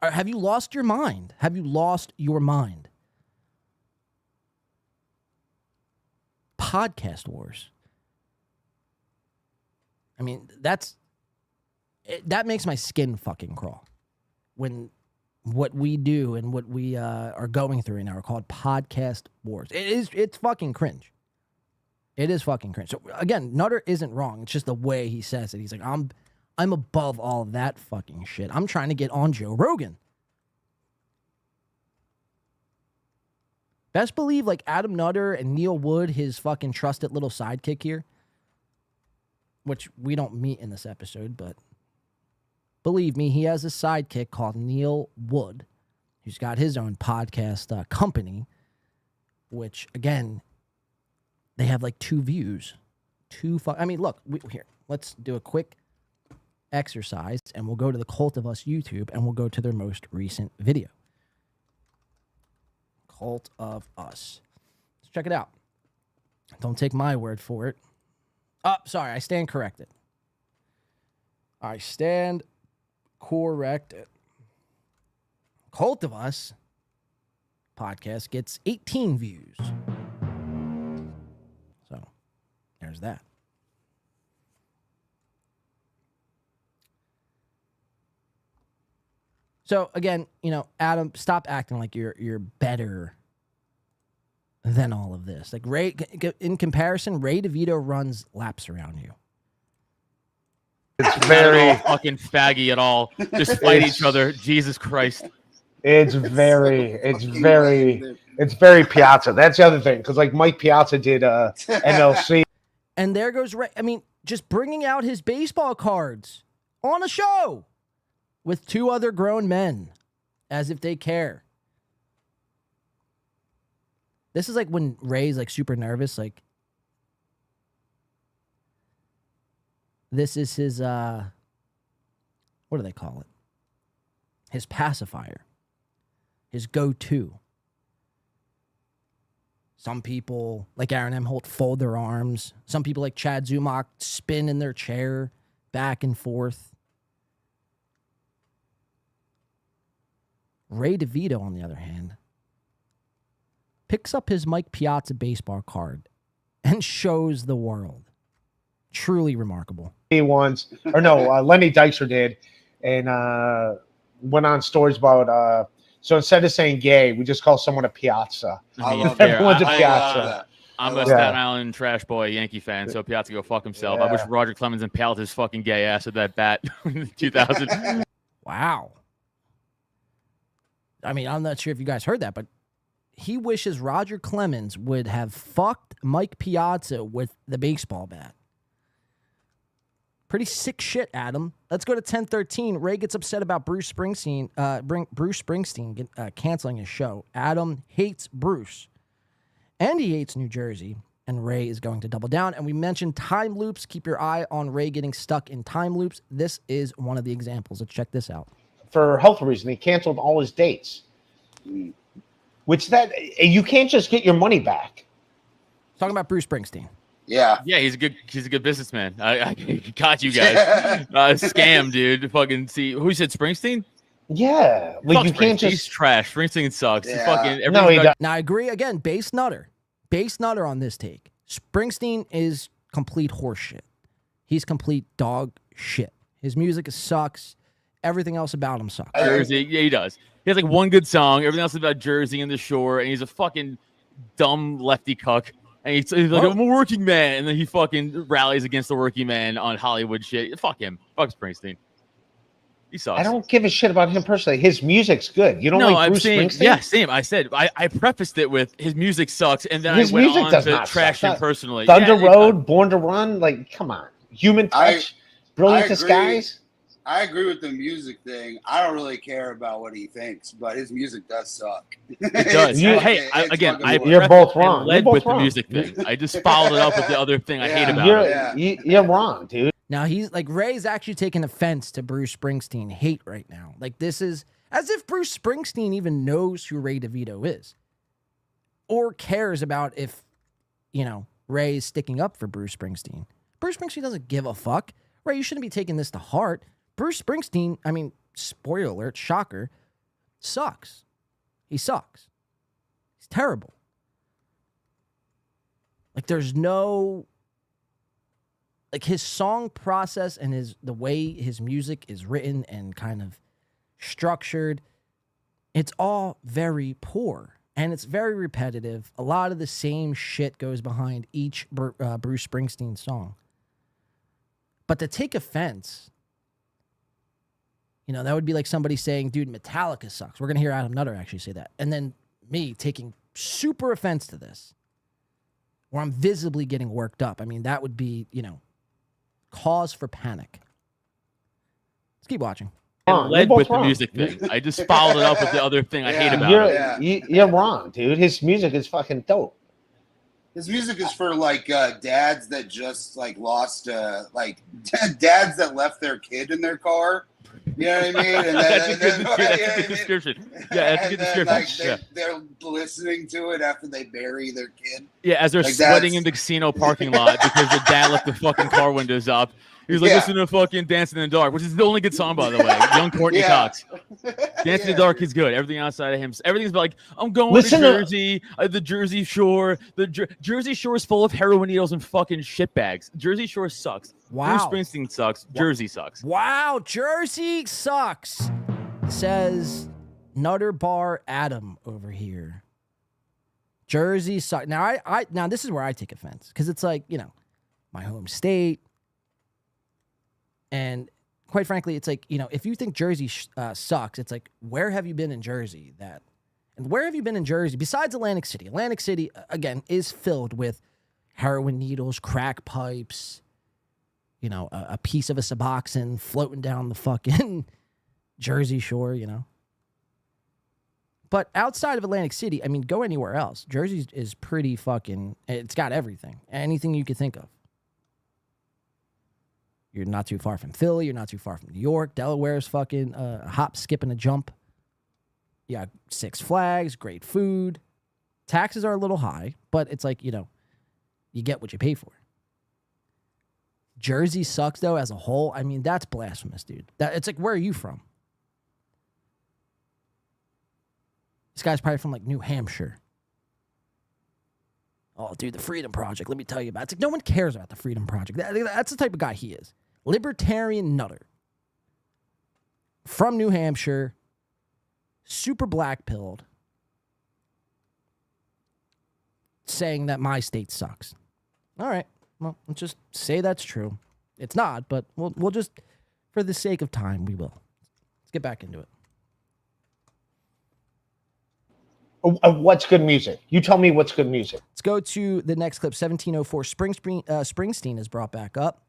Have you lost your mind? Have you lost your mind? Podcast Wars. I mean, that makes my skin fucking crawl. When what we do and what we are going through right now are called podcast wars. It's fucking cringe. It is fucking cringe. So again, Nutter isn't wrong. It's just the way he says it. He's like, I'm above all of that fucking shit. I'm trying to get on Joe Rogan. Best believe like Adam Nutter and Neil Wood, his fucking trusted little sidekick here, which we don't meet in this episode, but believe me, he has a sidekick called Neil Wood, who's got his own podcast company, which, again, they have like 2 views. I mean, look, here, let's do a quick exercise, and we'll go to the Cult of Us YouTube, and we'll go to their most recent video. Cult of Us. Let's check it out. Don't take my word for it. Oh, sorry, I stand corrected. I stand corrected. Cult of Us podcast gets 18 views. So, there's that. So, again, Adam, stop acting like you're better than all of this. Like, Ray, in comparison, Ray DeVito runs laps around you. It's very fucking faggy at all. Just fight each other. Jesus Christ. It's very Piazza. That's the other thing, because like Mike Piazza did MLC. And there goes Ray. I mean, just bringing out his baseball cards on a show with 2 other grown men, as if they care. This is like when Ray's like super nervous, like. This is his, what do they call it? His pacifier. His go-to. Some people, like Aaron M. Holt, fold their arms. Some people, like Chad Zumach, spin in their chair back and forth. Ray DeVito, on the other hand, picks up his Mike Piazza baseball card and shows the world. Truly remarkable. Once, or no, Lenny Dykstra did, and went on stories about. So instead of saying gay, we just call someone a Piazza. Everyone's a Piazza. I'm a Staten Island trash boy Yankee fan, so Piazza go fuck himself. Yeah. I wish Roger Clemens impaled his fucking gay ass with that bat in 2000. Wow. I mean, I'm not sure if you guys heard that, but he wishes Roger Clemens would have fucked Mike Piazza with the baseball bat. Pretty sick shit, Adam. Let's go to 1013. Ray gets upset about Bruce Springsteen canceling his show. Adam hates Bruce. And he hates New Jersey. And Ray is going to double down. And we mentioned time loops. Keep your eye on Ray getting stuck in time loops. This is one of the examples. Let's check this out. For health reasons, he canceled all his dates. Which you can't just get your money back. Talking about Bruce Springsteen. Yeah. Yeah, he's a good businessman. I got you guys. Scam, dude. Fucking see who said Springsteen? Yeah. Like, you can't just. He's trash. Springsteen sucks. Yeah. Fucking No, he doesn't. Now, I agree. Again, base nutter on this take. Springsteen is complete horseshit. He's complete dog shit. His music sucks. Everything else about him sucks. Jersey, yeah, he does. He has like one good song. Everything else is about Jersey and the shore, and he's a fucking dumb lefty cuck. And he's like, I'm a working man, and then he fucking rallies against the working man on Hollywood shit. Fuck him. Fuck Springsteen. He sucks. I don't give a shit about him personally. His music's good. You don't like Bruce Springsteen? Yeah, same. I said I prefaced it with his music sucks, and then His I went music on does to not trash suck. him personally. Thunder Yeah, Road, Born to Run, like, come on. Human Touch, Brilliant agree. Disguise. I agree with the music thing. I don't really care about what he thinks, but his music does suck. It does. You- I You're both wrong. led You're both with wrong. the music thing. I just followed it up with the other thing I hate about it. You're wrong, dude. Now, he's like, Ray's actually taking offense to Bruce Springsteen hate right now. Like, this is as if Bruce Springsteen even knows who Ray DeVito is or cares about if, Ray is sticking up for Bruce Springsteen. Bruce Springsteen doesn't give a fuck. Ray, you shouldn't be taking this to heart. Bruce Springsteen, spoiler alert, shocker, sucks. He sucks. He's terrible. Like, there's no, like, his song process and the way his music is written and kind of structured, it's all very poor and it's very repetitive. A lot of the same shit goes behind each Bruce Springsteen song. But to take offense, that would be like somebody saying, dude, Metallica sucks. We're going to hear Adam Nutter actually say that. And then me taking super offense to this, where I'm visibly getting worked up. That would be, cause for panic. Let's keep watching. And led with the music thing. I just followed it up with the other thing I hate about it. You're wrong, dude. His music is fucking dope. His music is for like dads that just like lost like dads that left their kid in their car. You know what I mean? And That's a good description. Yeah, that's a good description. Like, they're listening to it after they bury their kid. Yeah, as they're like sweating in the casino parking lot because the dad left the fucking car windows up. He was like, listening to fucking Dancing in the Dark, which is the only good song, by the way. Young Courtney Cox. Dancing in the Dark is good. Everything outside of him, everything's like, I'm going to Jersey, the Jersey Shore. The Jersey Shore is full of heroin needles and fucking shitbags. Jersey Shore sucks. Wow. Bruce Springsteen sucks. Jersey sucks. Wow, Jersey sucks, says Nutter Bar Adam over here. Jersey sucks. Now, now this is where I take offense because it's like, my home state. And quite frankly, it's like, if you think Jersey sucks, it's like, where have you been in Jersey? And where have you been in Jersey besides Atlantic City? Atlantic City, again, is filled with heroin needles, crack pipes, a piece of a Suboxone floating down the fucking Jersey Shore, But outside of Atlantic City, go anywhere else. Jersey is pretty fucking, it's got everything. Anything you could think of. You're not too far from Philly. You're not too far from New York. Delaware's fucking a hop, skip, and a jump. You got Six Flags, great food. Taxes are a little high, but it's like, you get what you pay for. Jersey sucks, though, as a whole. That's blasphemous, dude. It's like, where are you from? This guy's probably from, like, New Hampshire. Oh, dude, the Freedom Project, let me tell you about it. It's like, no one cares about the Freedom Project. That's the type of guy he is. Libertarian nutter. From New Hampshire. Super black-pilled. Saying that my state sucks. All right. Well, let's just say that's true. It's not, but we'll just, for the sake of time, we will. Let's get back into it. What's good music? You tell me what's good music. Let's go to the next clip. 1704. Springsteen is brought back up,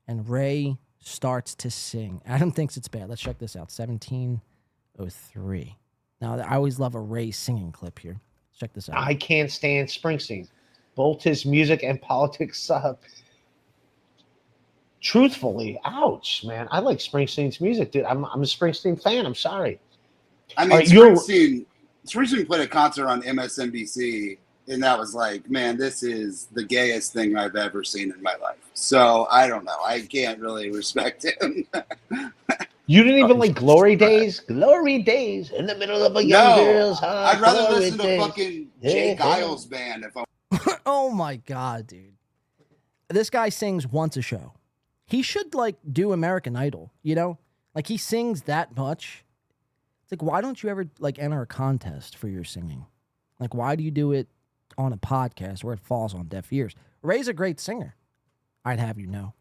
and Ray starts to sing. Adam thinks it's bad. Let's check this out. 1703. Now, I always love a Ray singing clip here. Let's check this out. I can't stand Springsteen. Both his music and politics suck. Truthfully, ouch, man. I like Springsteen's music, dude. I'm a Springsteen fan. I'm sorry. I mean, All right, Springsteen played a concert on MSNBC, and that was like, man, this is the gayest thing I've ever seen in my life. So I don't know. I can't really respect him. You didn't even like Glory Days? Glory Days in the middle of a young girl's heart. I'd rather Glory listen to Days. fucking Jake Giles band if I'm. Oh my God, dude. This guy sings once a show. He should like do American Idol, you know? Like he sings that much. It's like, why don't you ever like enter a contest for your singing? Like, why do you do it on a podcast where it falls on deaf ears? Ray's a great singer. I'd have you know.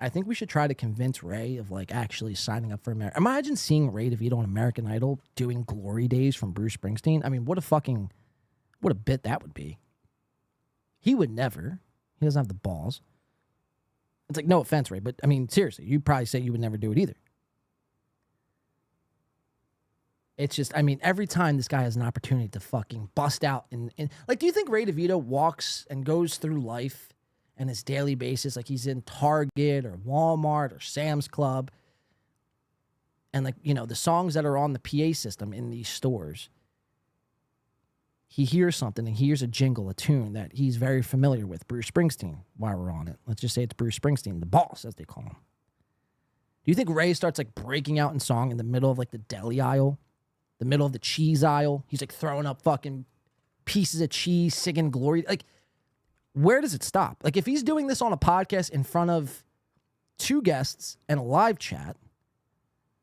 I think we should try to convince Ray of like actually signing up for America. Imagine seeing Ray DeVito on American Idol doing Glory Days from Bruce Springsteen. I mean, what a bit that would be. He would never. He doesn't have the balls. It's like, no offense, Ray, but I mean, seriously, you'd probably say you would never do it either. It's just, I mean, every time this guy has an opportunity to fucking bust out and like, do you think Ray DeVito walks and goes through life on his daily basis, like he's in Target or Walmart or Sam's Club, and like, you know, the songs that are on the PA system in these stores, he hears something and hears a jingle, a tune that he's very familiar with, Bruce Springsteen, while we're on it. Let's just say it's Bruce Springsteen, the boss, as they call him. Do you think Ray starts like breaking out in song in the middle of like the deli aisle, the middle of the cheese aisle? He's like throwing up fucking pieces of cheese, singing Glory. Like, where does it stop? Like, if he's doing this on a podcast in front of 2 guests and a live chat,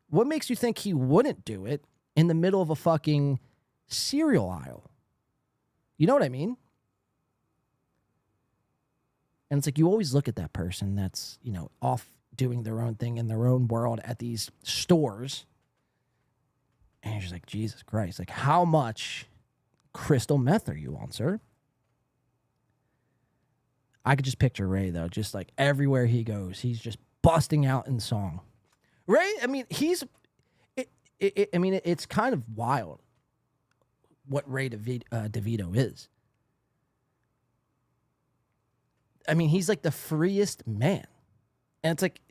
what makes you think he wouldn't do it in the middle of a fucking cereal aisle? You know what I mean? And it's like, you always look at that person that's, you know, off doing their own thing in their own world at these stores. And you're just like, Jesus Christ, like, how much crystal meth are you on, sir? I could just picture Ray, though, just like everywhere he goes, he's just busting out in song. Ray, I mean, it's kind of wild what Ray DeVito is. I mean, he's like the freest man. And it's like,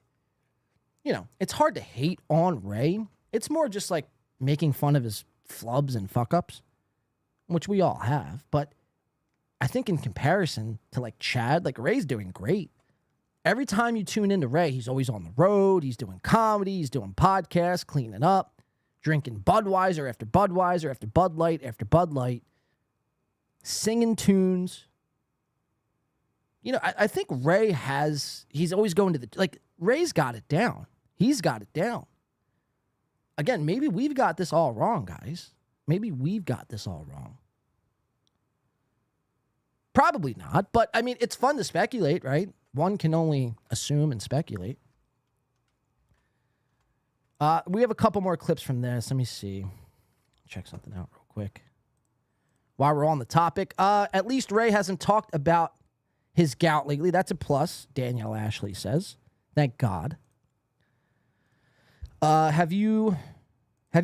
you know, it's hard to hate on Ray. It's more just like making fun of his flubs and fuck-ups, which we all have. But I think in comparison to like Chad, like Ray's doing great. Every time you tune into Ray, he's always on the road. He's doing comedy. He's doing podcasts, cleaning up, drinking Budweiser after Budweiser after Bud Light after Bud Light, singing tunes. You know, I think Ray he's always going to like, Ray's got it down. He's got it down. Again, maybe we've got this all wrong, guys. Maybe we've got this all wrong. Probably not, but I mean, it's fun to speculate, right? One can only assume and speculate. We have a couple more clips from this. Let me see. Check something out real quick. While we're on the topic, at least Ray hasn't talked about his gout lately. That's a plus, Danielle Ashley says. Thank God. Have you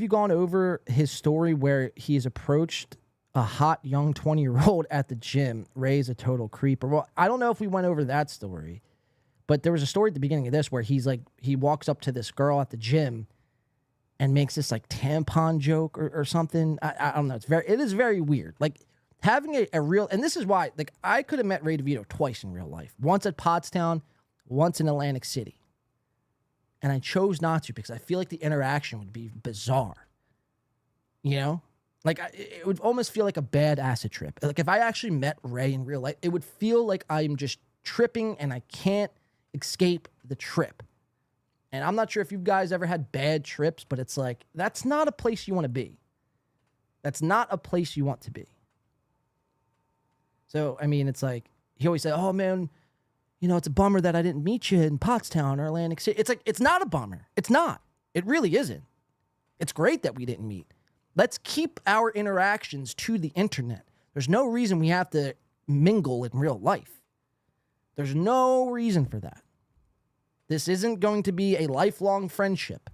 gone over his story where he's approached a hot young 20-year-old at the gym? Ray's a total creeper. Well, I don't know if we went over that story, but there was a story at the beginning of this where he walks up to this girl at the gym and makes this like tampon joke or something. I don't know. It is very weird. Like having a real, and this is why, like, I could have met Ray DeVito twice in real life. Once at Pottstown, once in Atlantic City. And I chose not to because I feel like the interaction would be bizarre. You know? Like, it would almost feel like a bad acid trip. Like, if I actually met Ray in real life, it would feel like I'm just tripping and I can't escape the trip. And I'm not sure if you guys ever had bad trips, but it's like, that's not a place you want to be. That's not a place you want to be. So, I mean, it's like, he always said, oh, man, you know, it's a bummer that I didn't meet you in Pottstown or Atlantic City. It's like, it's not a bummer. It's not. It really isn't. It's great that we didn't meet. Let's keep our interactions to the internet. There's no reason we have to mingle in real life. There's no reason for that. This isn't going to be a lifelong friendship.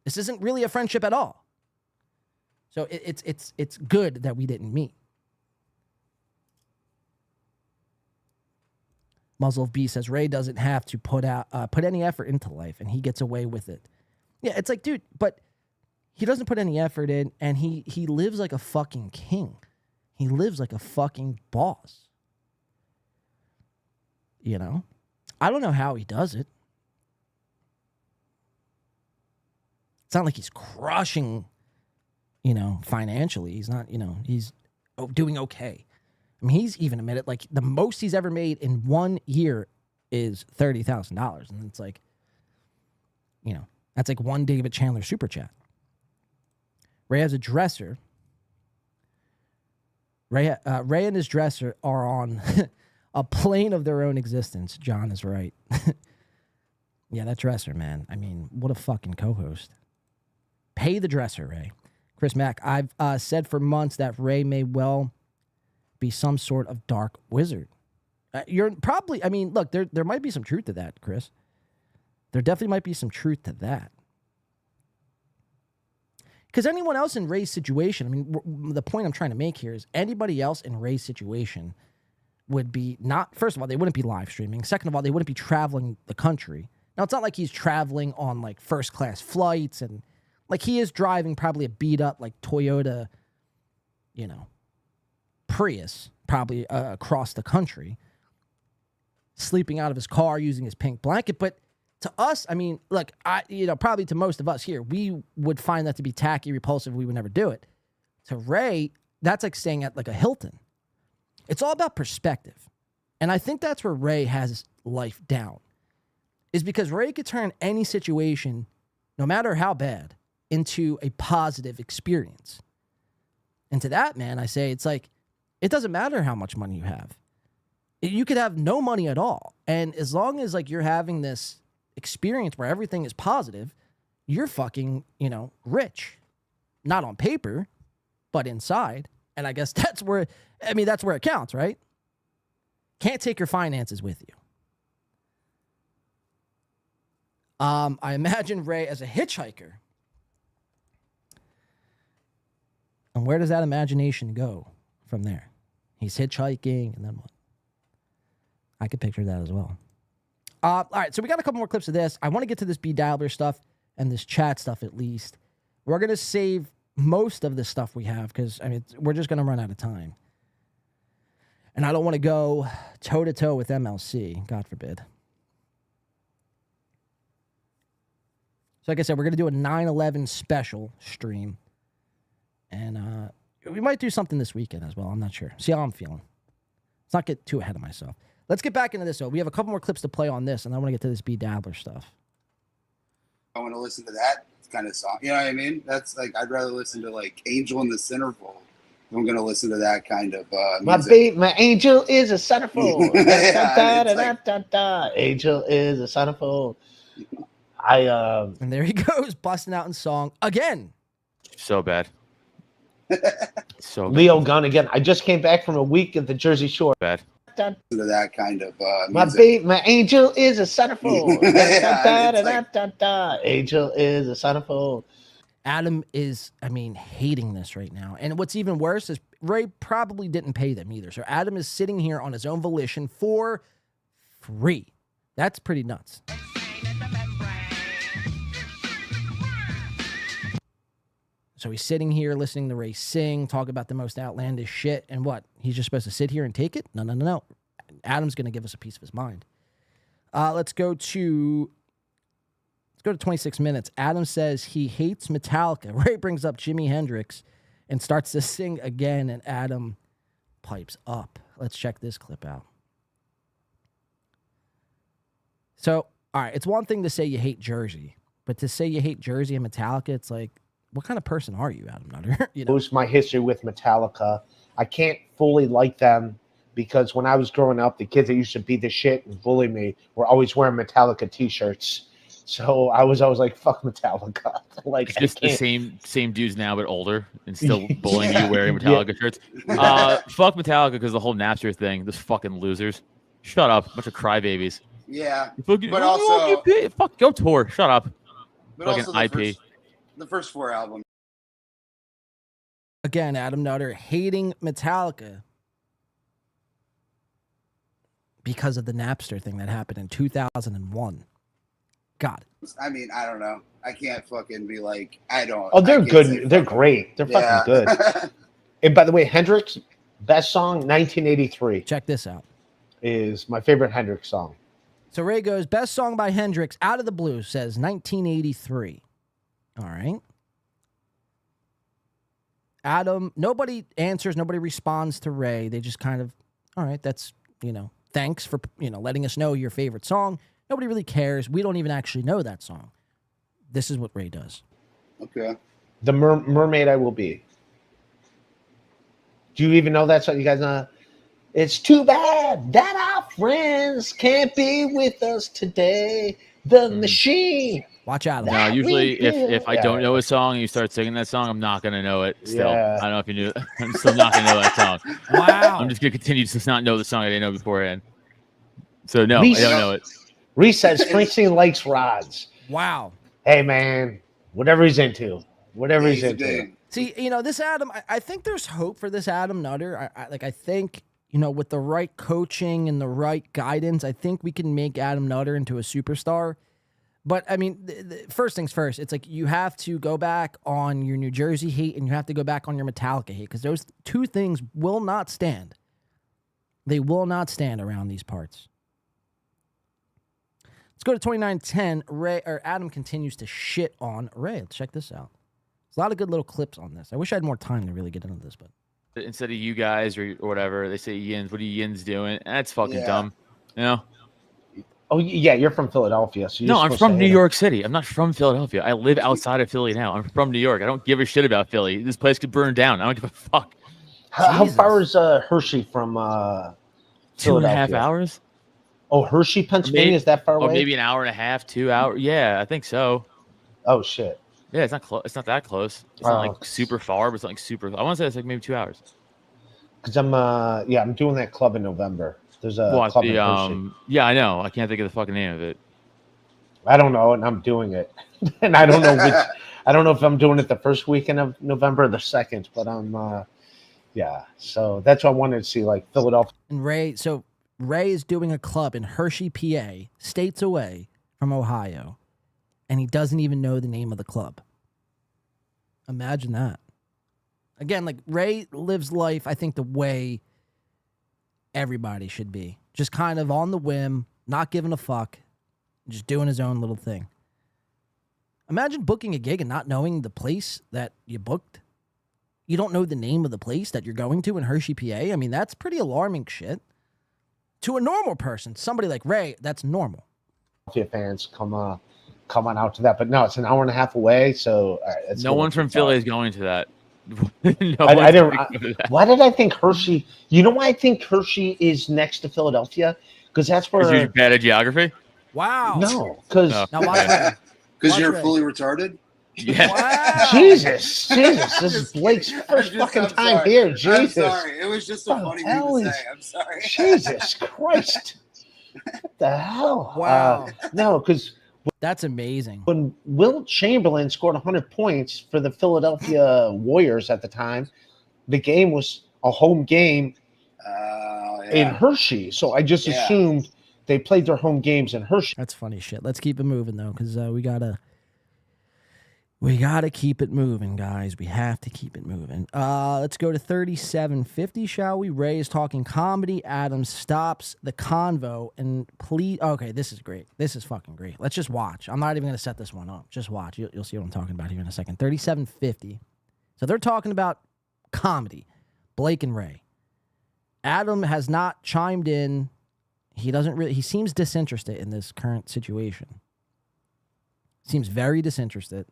This isn't really a friendship at all. So it's good that we didn't meet. Muzzle of B says Ray doesn't have to put any effort into life, and he gets away with it. Yeah, it's like, dude, but he doesn't put any effort in, and he lives like a fucking king. He lives like a fucking boss. You know? I don't know how he does it. It's not like he's crushing, financially. He's not, he's doing okay. I mean, he's even admitted, like, the most he's ever made in 1 year is $30,000. And it's like, that's like one David Chandler super chat. Ray has a dresser. Ray and his dresser are on a plane of their own existence. John is right. Yeah, that dresser, man. I mean, what a fucking co-host. Pay the dresser, Ray. Chris Mack, I've said for months that Ray may well be some sort of dark wizard. You're probably, I mean, look, there might be some truth to that, Chris. There definitely might be some truth to that. Because anyone else in Ray's situation, I mean, the point I'm trying to make here is anybody else in Ray's situation would be not, first of all, they wouldn't be live streaming. Second of all, they wouldn't be traveling the country. Now, it's not like he's traveling on like first class flights and like he is driving probably a beat up like Toyota, Prius probably across the country, sleeping out of his car using his pink blanket. But to us, I mean, look, probably to most of us here, we would find that to be tacky, repulsive. We would never do it. To Ray, that's like staying at like a Hilton. It's all about perspective. And I think that's where Ray has life down, is because Ray could turn any situation, no matter how bad, into a positive experience. And to that, man, I say it's like, it doesn't matter how much money you have. You could have no money at all. And as long as like you're having this experience where everything is positive, you're fucking, rich. Not on paper, but inside. And I guess that's where it counts, right? Can't take your finances with you. I imagine Ray as a hitchhiker. And where does that imagination go from there? He's hitchhiking, and then what? I could picture that as well. All right, so we got a couple more clips of this. I want to get to this B Dabbler stuff and this chat stuff at least. We're going to save most of the stuff we have because, we're just going to run out of time. And I don't want to go toe-to-toe with MLC, God forbid. So like I said, we're going to do a 9/11 special stream. And we might do something this weekend as well. I'm not sure. See how I'm feeling. Let's not get too ahead of myself. Let's get back into this, though. We have a couple more clips to play on this, and I want to get to this B Dabbler stuff. I want to listen to that kind of song. You know what I mean? That's like, I'd rather listen to like Angel in the Centerfold. I'm going to listen to that kind of music. My angel is a centerfold. Yeah, Angel is a centerfold. And there he goes, busting out in song again. So bad. So Leo Gunn again. I just came back from a week at the Jersey Shore. bad. To that kind of music. My angel is a centerfold. Yeah, Angel is a centerfold. Adam is, hating this right now. And what's even worse is Ray probably didn't pay them either. So Adam is sitting here on his own volition for free. That's pretty nuts. So he's sitting here listening to Ray sing, talk about the most outlandish shit, and what? He's just supposed to sit here and take it? No. Adam's going to give us a piece of his mind. Let's go to 26 minutes. Adam says he hates Metallica. Ray brings up Jimi Hendrix and starts to sing again, and Adam pipes up. Let's check this clip out. So, all right, it's one thing to say you hate Jersey, but to say you hate Jersey and Metallica, it's like, what kind of person are you, Adam Nutter? It was my history with Metallica. I can't fully like them because when I was growing up, the kids that used to beat the shit and bully me were always wearing Metallica t-shirts. So I was always like, fuck Metallica. Like, it's just the same dudes now, but older and still bullying you wearing Metallica shirts. Fuck Metallica because the whole Napster thing. Those fucking losers. Shut up. Bunch of crybabies. Yeah, Fucking, but oh, also, get paid. Fuck, go tour. Shut up. but Fucking also IP. the first 4 albums. Again, Adam Nutter hating Metallica because of the Napster thing that happened in 2001. God. I mean, I don't know. I can't fucking be like, I don't. Oh, they're I can't say good. They're fucking- great. They're Yeah. fucking good. And by the way, Hendrix, best song, 1983, Check this out. is my favorite Hendrix song. So Ray goes, best song by Hendrix, Out of the Blue, says 1983. All right. Adam, nobody answers, nobody responds to Ray. They just kind of, all right, that's, thanks for, letting us know your favorite song. Nobody really cares. We don't even actually know that song. This is what Ray does. Okay. The Mermaid I Will Be. Do you even know that song? You guys know? It's too bad that our friends can't be with us today. The machine. Watch out. No, That usually we if I feel- don't know a song and you start singing that song, I'm not gonna know it. Still, Yeah. I don't know if you knew. I'm still not gonna know that song. Wow. I'm just gonna continue to not know the song I didn't know beforehand. So no, Reese- I don't know it. Reese says Springsteen likes rods. Wow. Hey, man, whatever he's into. Whatever he's He's a into. dude. See, this Adam, I think there's hope for this Adam Nutter. I think, with the right coaching and the right guidance, I think we can make Adam Nutter into a superstar. But, I mean, first things first, it's like you have to go back on your New Jersey hate and you have to go back on your Metallica hate because those two things will not stand. They will not stand around these parts. Let's go to 2910. Adam continues to shit on Ray. Let's check this out. There's a lot of good little clips on this. I wish I had more time to really get into this, but Instead of you guys or whatever, they say Yins. What are Yins doing? That's fucking Yeah. dumb. You know? Oh, yeah, you're from Philadelphia. So you're No, I'm supposed from to New hate him. York City. I'm not from Philadelphia. I live outside of Philly now. I'm from New York. I don't give a shit about Philly. This place could burn down. I don't give a fuck. How Jesus. far is Hershey from 2.5 Philadelphia? hours? Oh, Hershey, Pennsylvania, Maybe- is that far Or away? maybe an hour and a half, 2 hours. Yeah, I think so. Oh, shit. Yeah, it's not close. It's not that close. It's not Oh. like super far, but it's not like super. I want to say it's like maybe 2 hours. Because I'm doing that club in November. There's a What club in the Hershey. Yeah, I know. I can't think of the fucking name of it. I don't know, and I'm doing it. And I don't know I don't know if I'm doing it the first weekend of November or the second, but I'm yeah. So that's what I wanted to see, like Philadelphia. and Ray is doing a club in Hershey, PA, states away from Ohio, and he doesn't even know the name of the club. Imagine that. Again, like Ray lives life, I think, the way everybody should be. Just kind of on the whim, not giving a fuck, just doing his own little thing. Imagine booking a gig and not knowing the place that you booked. You don't know the name of the place that you're going to in Hershey, PA. I mean, that's pretty alarming shit. To a normal person, somebody like Ray, that's normal. Fans come on out to that, but no, it's an hour and a half away. So it's No one from Philly is going to that. No I one's didn't. gonna go to that. Why did I think Hershey? You know why I think Hershey is next to Philadelphia? Because that's 'Cause you're where. bad at geography. Wow. No, because No. Now watch Ray. Because Watch you're Ray. fully retarded. Yeah. Wow. Jesus, this is Blake's first fucking time sorry. here. I'm Jesus, sorry. It was just a What funny the thing hell to is- say. I'm sorry. Jesus Christ! What the hell? Wow. No, because That's amazing. when Will Chamberlain scored 100 points for the Philadelphia Warriors at the time, the game was a home game in Yeah. Hershey. So I just Yeah. assumed they played their home games in Hershey. That's funny shit. Let's keep it moving though, because we gotta keep it moving, guys. We have to keep it moving. Let's go to 3750, shall we? Ray is talking comedy. Adam stops the convo and please. Okay, this is great. This is fucking great. Let's just watch. I'm not even gonna set this one up. Just watch. You'll see what I'm talking about here in a second. 3750. So they're talking about comedy. Blake and Ray. Adam has not chimed in. He seems disinterested in this current situation. Seems very disinterested.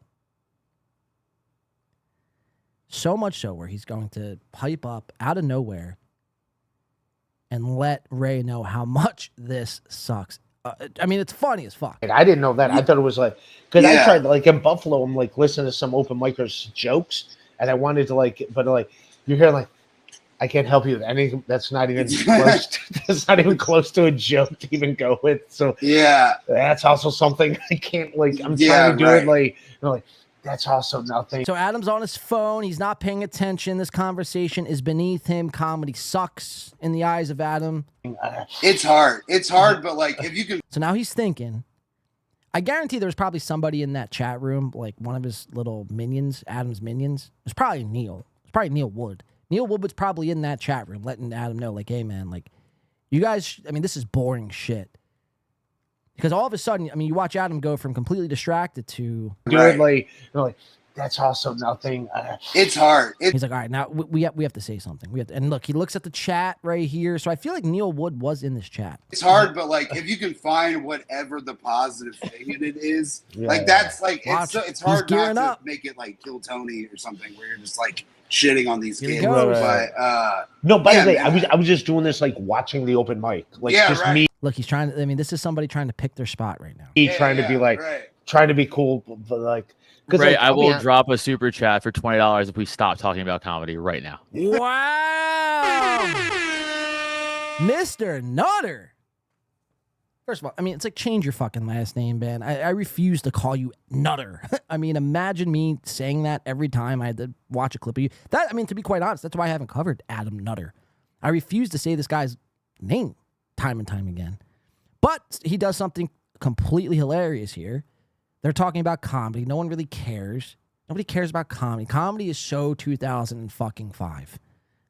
So much so where he's going to pipe up out of nowhere and let Ray know how much this sucks. I mean, it's funny as fuck. I didn't know that. I thought it was like, because I Yeah. tried, like in Buffalo, I'm like listening to some open micers jokes, and I wanted to but you're hearing like, I can't help you with anything. That's not even close. That's not even close to a joke to even go with. So Yeah. that's also something I can't like. I'm Yeah, trying to do right. it like that's also nothing. So Adam's on his phone. He's not paying attention. This conversation is beneath him. Comedy sucks in the eyes of Adam. It's hard. It's hard, but like if you can. So now he's thinking. I guarantee there's probably somebody in that chat room, like one of his little minions, Adam's minions. It's probably Neil. It's probably Neil Wood. Neil Wood was probably in that chat room letting Adam know, like, hey, man, like, you guys, I mean, this is boring shit. Because all of a sudden, I mean, you watch Adam go from completely distracted to Do it like that's also nothing. It's hard. He's like, all right, now we have to say something. We have to, and look, he looks at the chat right here. So I feel like Neil Wood was in this chat. It's hard, but like if you can find whatever the positive thing in it is, like that's like it's hard not to make it like Kill Tony or something where you're just like shitting on these kids. But no, by the way, I was just doing this like watching the open mic, like just me. Look, he's trying to. I mean, this is somebody trying to pick their spot right now. Trying to be like, trying to be cool, but like. Ray, I will drop a super chat for $20 if we stop talking about comedy right now. Wow, Mr. Nutter. First of all, I mean, it's like change your fucking last name, man. I refuse to call you Nutter. I mean, imagine me saying that every time I had to watch a clip of you. That, I mean, to be quite honest, that's why I haven't covered Adam Nutter. I refuse to say this guy's name time and time again. But he does something completely hilarious here. They're talking about comedy. No one really cares. Nobody cares about comedy. Comedy is so 2005.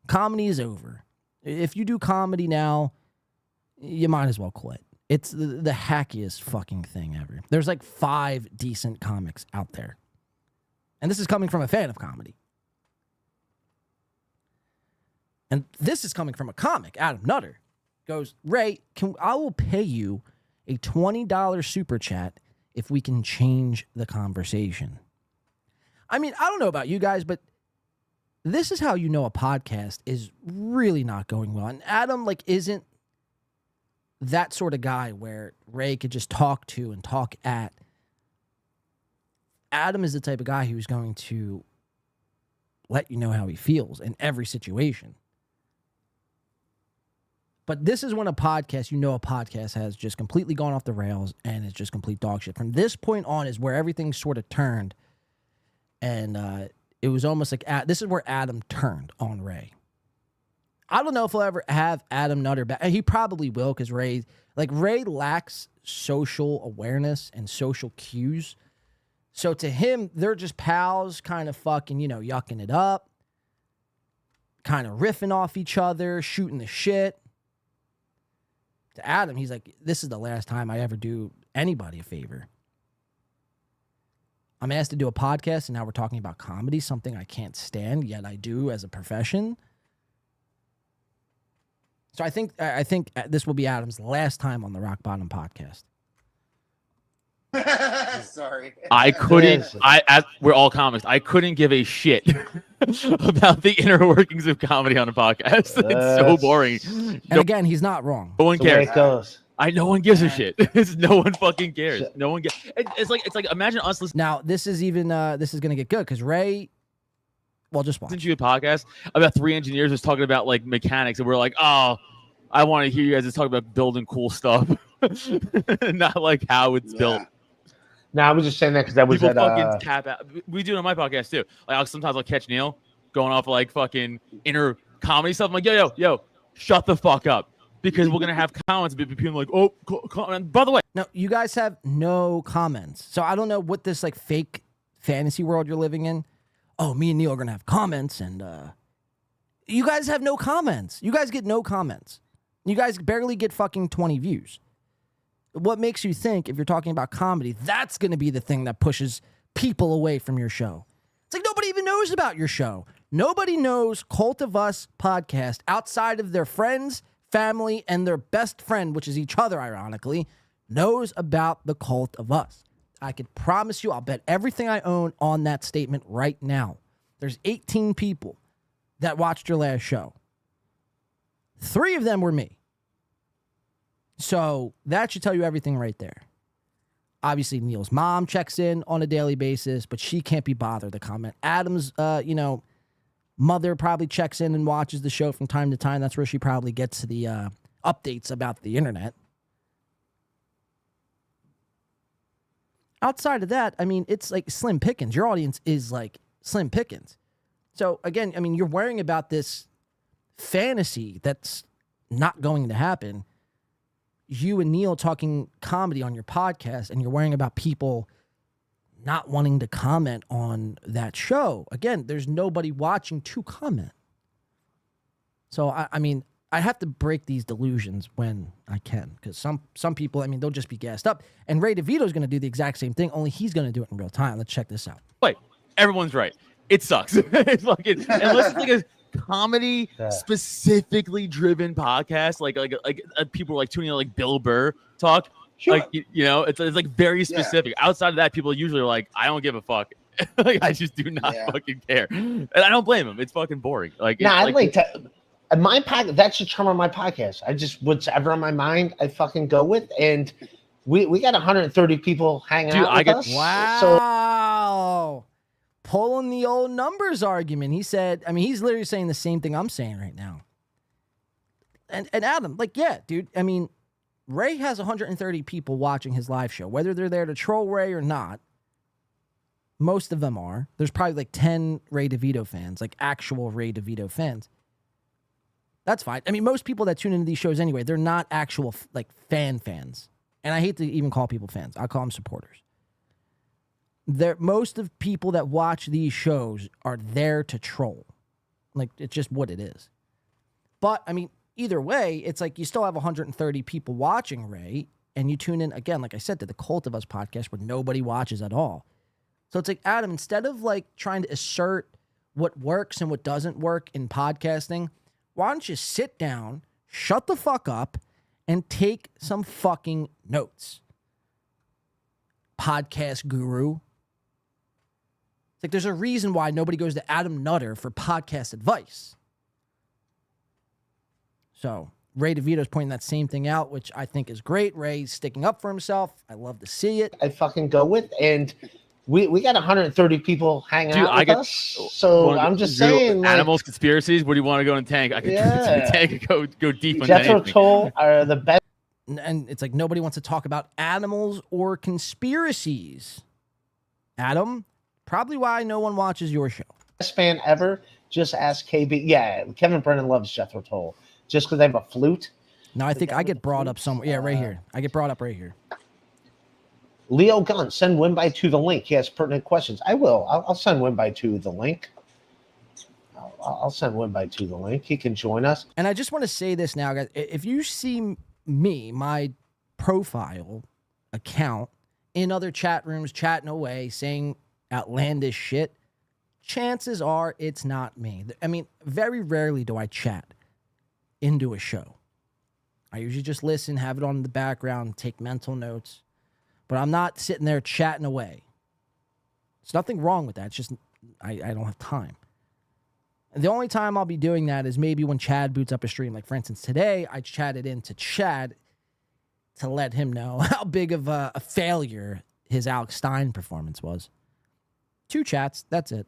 Comedy is over. If you do comedy now, you might as well quit. It's the hackiest fucking thing ever. There's like 5 decent comics out there. And this is coming from a fan of comedy. And this is coming from a comic, Adam Nutter. Goes, Ray, I will pay you a $20 super chat if we can change the conversation. I mean, I don't know about you guys, but this is how you know a podcast is really not going well. And Adam, like, isn't that sort of guy where Ray could just talk to and talk at. Adam is the type of guy who's going to let you know how he feels in every situation. But this is when a podcast, you know, a podcast has just completely gone off the rails and it's just complete dog shit. From this point on is where everything sort of turned. And it was almost like, this is where Adam turned on Ray. I don't know if he'll ever have Adam Nutter back. He probably will, because Ray lacks social awareness and social cues. So to him, they're just pals kind of fucking, yucking it up, kind of riffing off each other, shooting the shit. To Adam, he's like, this is the last time I ever do anybody a favor. I'm asked to do a podcast, and now we're talking about comedy, something I can't stand, yet I do as a profession. So I think this will be Adam's last time on the Rock Bottom podcast. Sorry. I couldn't. We're all comics. I couldn't give a shit about the inner workings of comedy on a podcast. It's so boring. And again, he's not wrong. No one cares. It goes. No one gives a shit. No one fucking cares. No one It's like imagine us listening. Now this is gonna get good because Ray. Well, just watch. Listened to a podcast about 3 engineers was talking about like mechanics, and we're like, oh, I want to hear you guys just talk about building cool stuff, not like how it's built. No, I was just saying that because that was people at, fucking tap out. We do it on my podcast too. Like sometimes I'll catch Neil going off like fucking inner comedy stuff. I'm like, yo, shut the fuck up, because we're gonna have comments between like, oh, and by the way, no, you guys have no comments. So I don't know what this like fake fantasy world you're living in. Oh, me and Neil are gonna have comments, and you guys have no comments. You guys get no comments. You guys barely get fucking 20 views. What makes you think, if you're talking about comedy, that's going to be the thing that pushes people away from your show? It's like nobody even knows about your show. Nobody knows Cult of Us podcast outside of their friends, family, and their best friend, which is each other, ironically, knows about the Cult of Us. I could promise you, I'll bet everything I own on that statement right now. There's 18 people that watched your last show. 3 of them were me. So that should tell you everything right there. Obviously, Neil's mom checks in on a daily basis, but she can't be bothered to comment. Adam's, Mother probably checks in and watches the show from time to time. That's where she probably gets the updates about the internet. Outside of that, I mean, it's like slim pickings. Your audience is like slim pickings. So again, I mean, you're worrying about this fantasy that's not going to happen. You and Neil talking comedy on your podcast, and you're worrying about people not wanting to comment on that show. Again, there's nobody watching to comment. So, I mean, I have to break these delusions when I can, because some people, I mean, they'll just be gassed up. And Ray DeVito's going to do the exact same thing, only he's going to do it in real time. Let's check this out. Wait, everyone's right. It sucks. It's fucking, unless it's like a comedy specifically driven podcast, like people are like tuning in like Bill Burr talk. Sure. Like, you know, it's like very specific. Yeah. Outside of that, people usually are like, I don't give a fuck. Like, I just do not fucking care. And I don't blame them. It's fucking boring. Like, I like to. My podcast, that's the charm of my podcast. I just, whatever on my mind, I fucking go with. And we got 130 people hanging out with us. Wow. Pulling the old numbers argument. He said, I mean, he's literally saying the same thing I'm saying right now. And Adam, like, yeah, dude, I mean, Ray has 130 people watching his live show, whether they're there to troll Ray or not. Most of them are. There's probably like 10 Ray DeVito fans, like actual Ray DeVito fans. That's fine. I mean, most people that tune into these shows anyway, they're not actual like fans. And I hate to even call people fans. I call them supporters. Most of people that watch these shows are there to troll. Like, it's just what it is. But, I mean, either way, it's like you still have 130 people watching Ray, and you tune in, again, like I said, to the Cult of Us podcast where nobody watches at all. So it's like, Adam, instead of like trying to assert what works and what doesn't work in podcasting, why don't you sit down, shut the fuck up, and take some fucking notes? Podcast guru. It's like there's a reason why nobody goes to Adam Nutter for podcast advice. So Ray DeVito's pointing that same thing out, which I think is great. Ray's sticking up for himself. I love to see it. I fucking go with, and we got 130 people hanging out with us. So I'm just saying, animals, conspiracies. Where do you want to go in tank? I could tank and go deep on Jethro Tull are the best. And it's like nobody wants to talk about animals or conspiracies. Adam, probably why no one watches your show. Best fan ever. Just ask KB. Yeah, Kevin Brennan loves Jethro Tull. Just because they have a flute. No, I think I get brought up somewhere. Yeah, right here. I get brought up right here. Leo Gunn, send Winby to the link. He has pertinent questions. I will. I'll send Winby to the link. I'll send Winby to the link. He can join us. And I just want to say this now, guys. If you see me, my profile account, in other chat rooms, chatting away, saying outlandish shit, chances are it's not me. I mean, very rarely do I chat into a show. I usually just listen, have it on in the background, take mental notes. But I'm not sitting there chatting away. There's nothing wrong with that. It's just I don't have time. And the only time I'll be doing that is maybe when Chad boots up a stream. Like, for instance, today I chatted into Chad to let him know how big of a failure his Alex Stein performance was. 2 chats, that's it.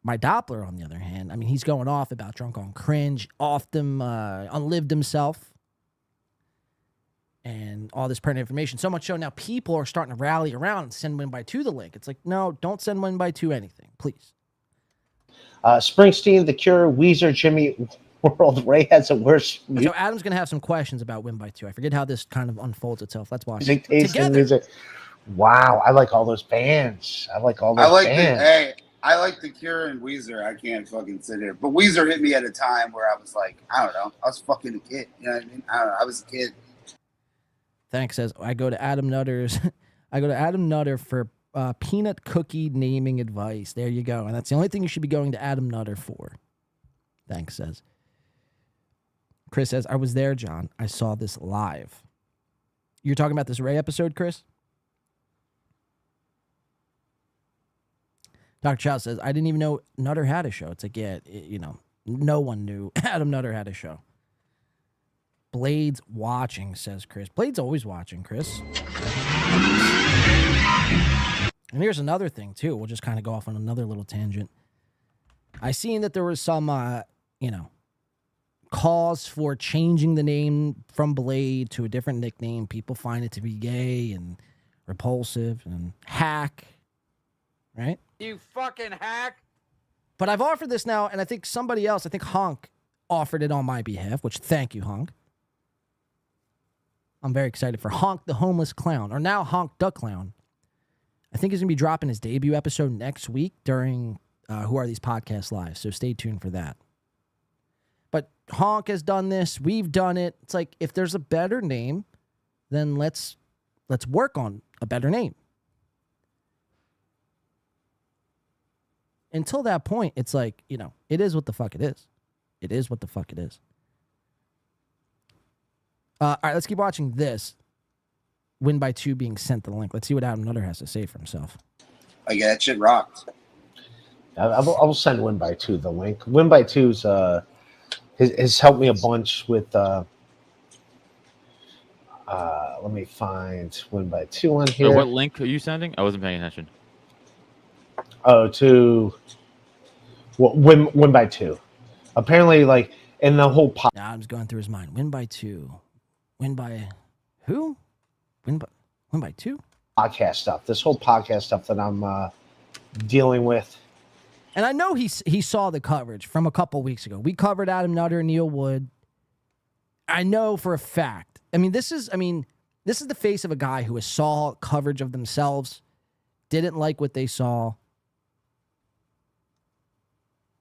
My Doppler, on the other hand, I mean, he's going off about Drunk on Cringe, unlived himself, and all this pertinent information. So much so now people are starting to rally around and send Winby to the link. It's like, no, don't send Winby to anything, please. Springsteen, The Cure, Weezer, Jimmy World. Ray has a worse. So Adam's going to have some questions about Winby 2. I forget how this kind of unfolds itself. Let's watch it together. Music. Wow, I like all those bands. I like bands. I like The Cure and Weezer. I can't fucking sit here. But Weezer hit me at a time where I was like, I don't know. I was fucking a kid. You know what I mean? I don't know. I was a kid. Thanks. Says I go to Adam Nutter's. I go to Adam Nutter for peanut cookie naming advice. There you go. And that's the only thing you should be going to Adam Nutter for. Thanks. Says Chris. Says I was there, John. I saw this live. You're talking about this Ray episode, Chris? Dr. Chow says, I didn't even know Nutter had a show. It's like, yeah, no one knew Adam Nutter had a show. Blade's watching, says Chris. Blade's always watching, Chris. And here's another thing, too. We'll just kind of go off on another little tangent. I seen that there was some, cause for changing the name from Blade to a different nickname. People find it to be gay and repulsive and hack, right? You fucking hack. But I've offered this now, and I think somebody else, I think Honk, offered it on my behalf, which thank you, Honk. I'm very excited for Honk the Homeless Clown, or now Honk the Clown. I think he's going to be dropping his debut episode next week during Who Are These Podcasts Live, so stay tuned for that. But Honk has done this. We've done it. It's like, if there's a better name, then let's work on a better name. Until that point, it's like, it is what the fuck it is. It is what the fuck it is. All right, let's keep watching this. Win by 2 being sent the link. Let's see what Adam Nutter has to say for himself. Like, that shit rocked. I will send Win by 2 the link. Win by 2's has helped me a bunch with. Let me find Win by 2 on here. What link are you sending? I wasn't paying attention. Oh, to Win by 2. Apparently, like in the whole Adam's going through his mind. Win by 2. Win by who? Win by 2? Podcast stuff. This whole podcast stuff that I'm dealing with. And I know he saw the coverage from a couple weeks ago. We covered Adam Nutter and Neil Wood. I know for a fact. This is the face of a guy who saw coverage of themselves, didn't like what they saw,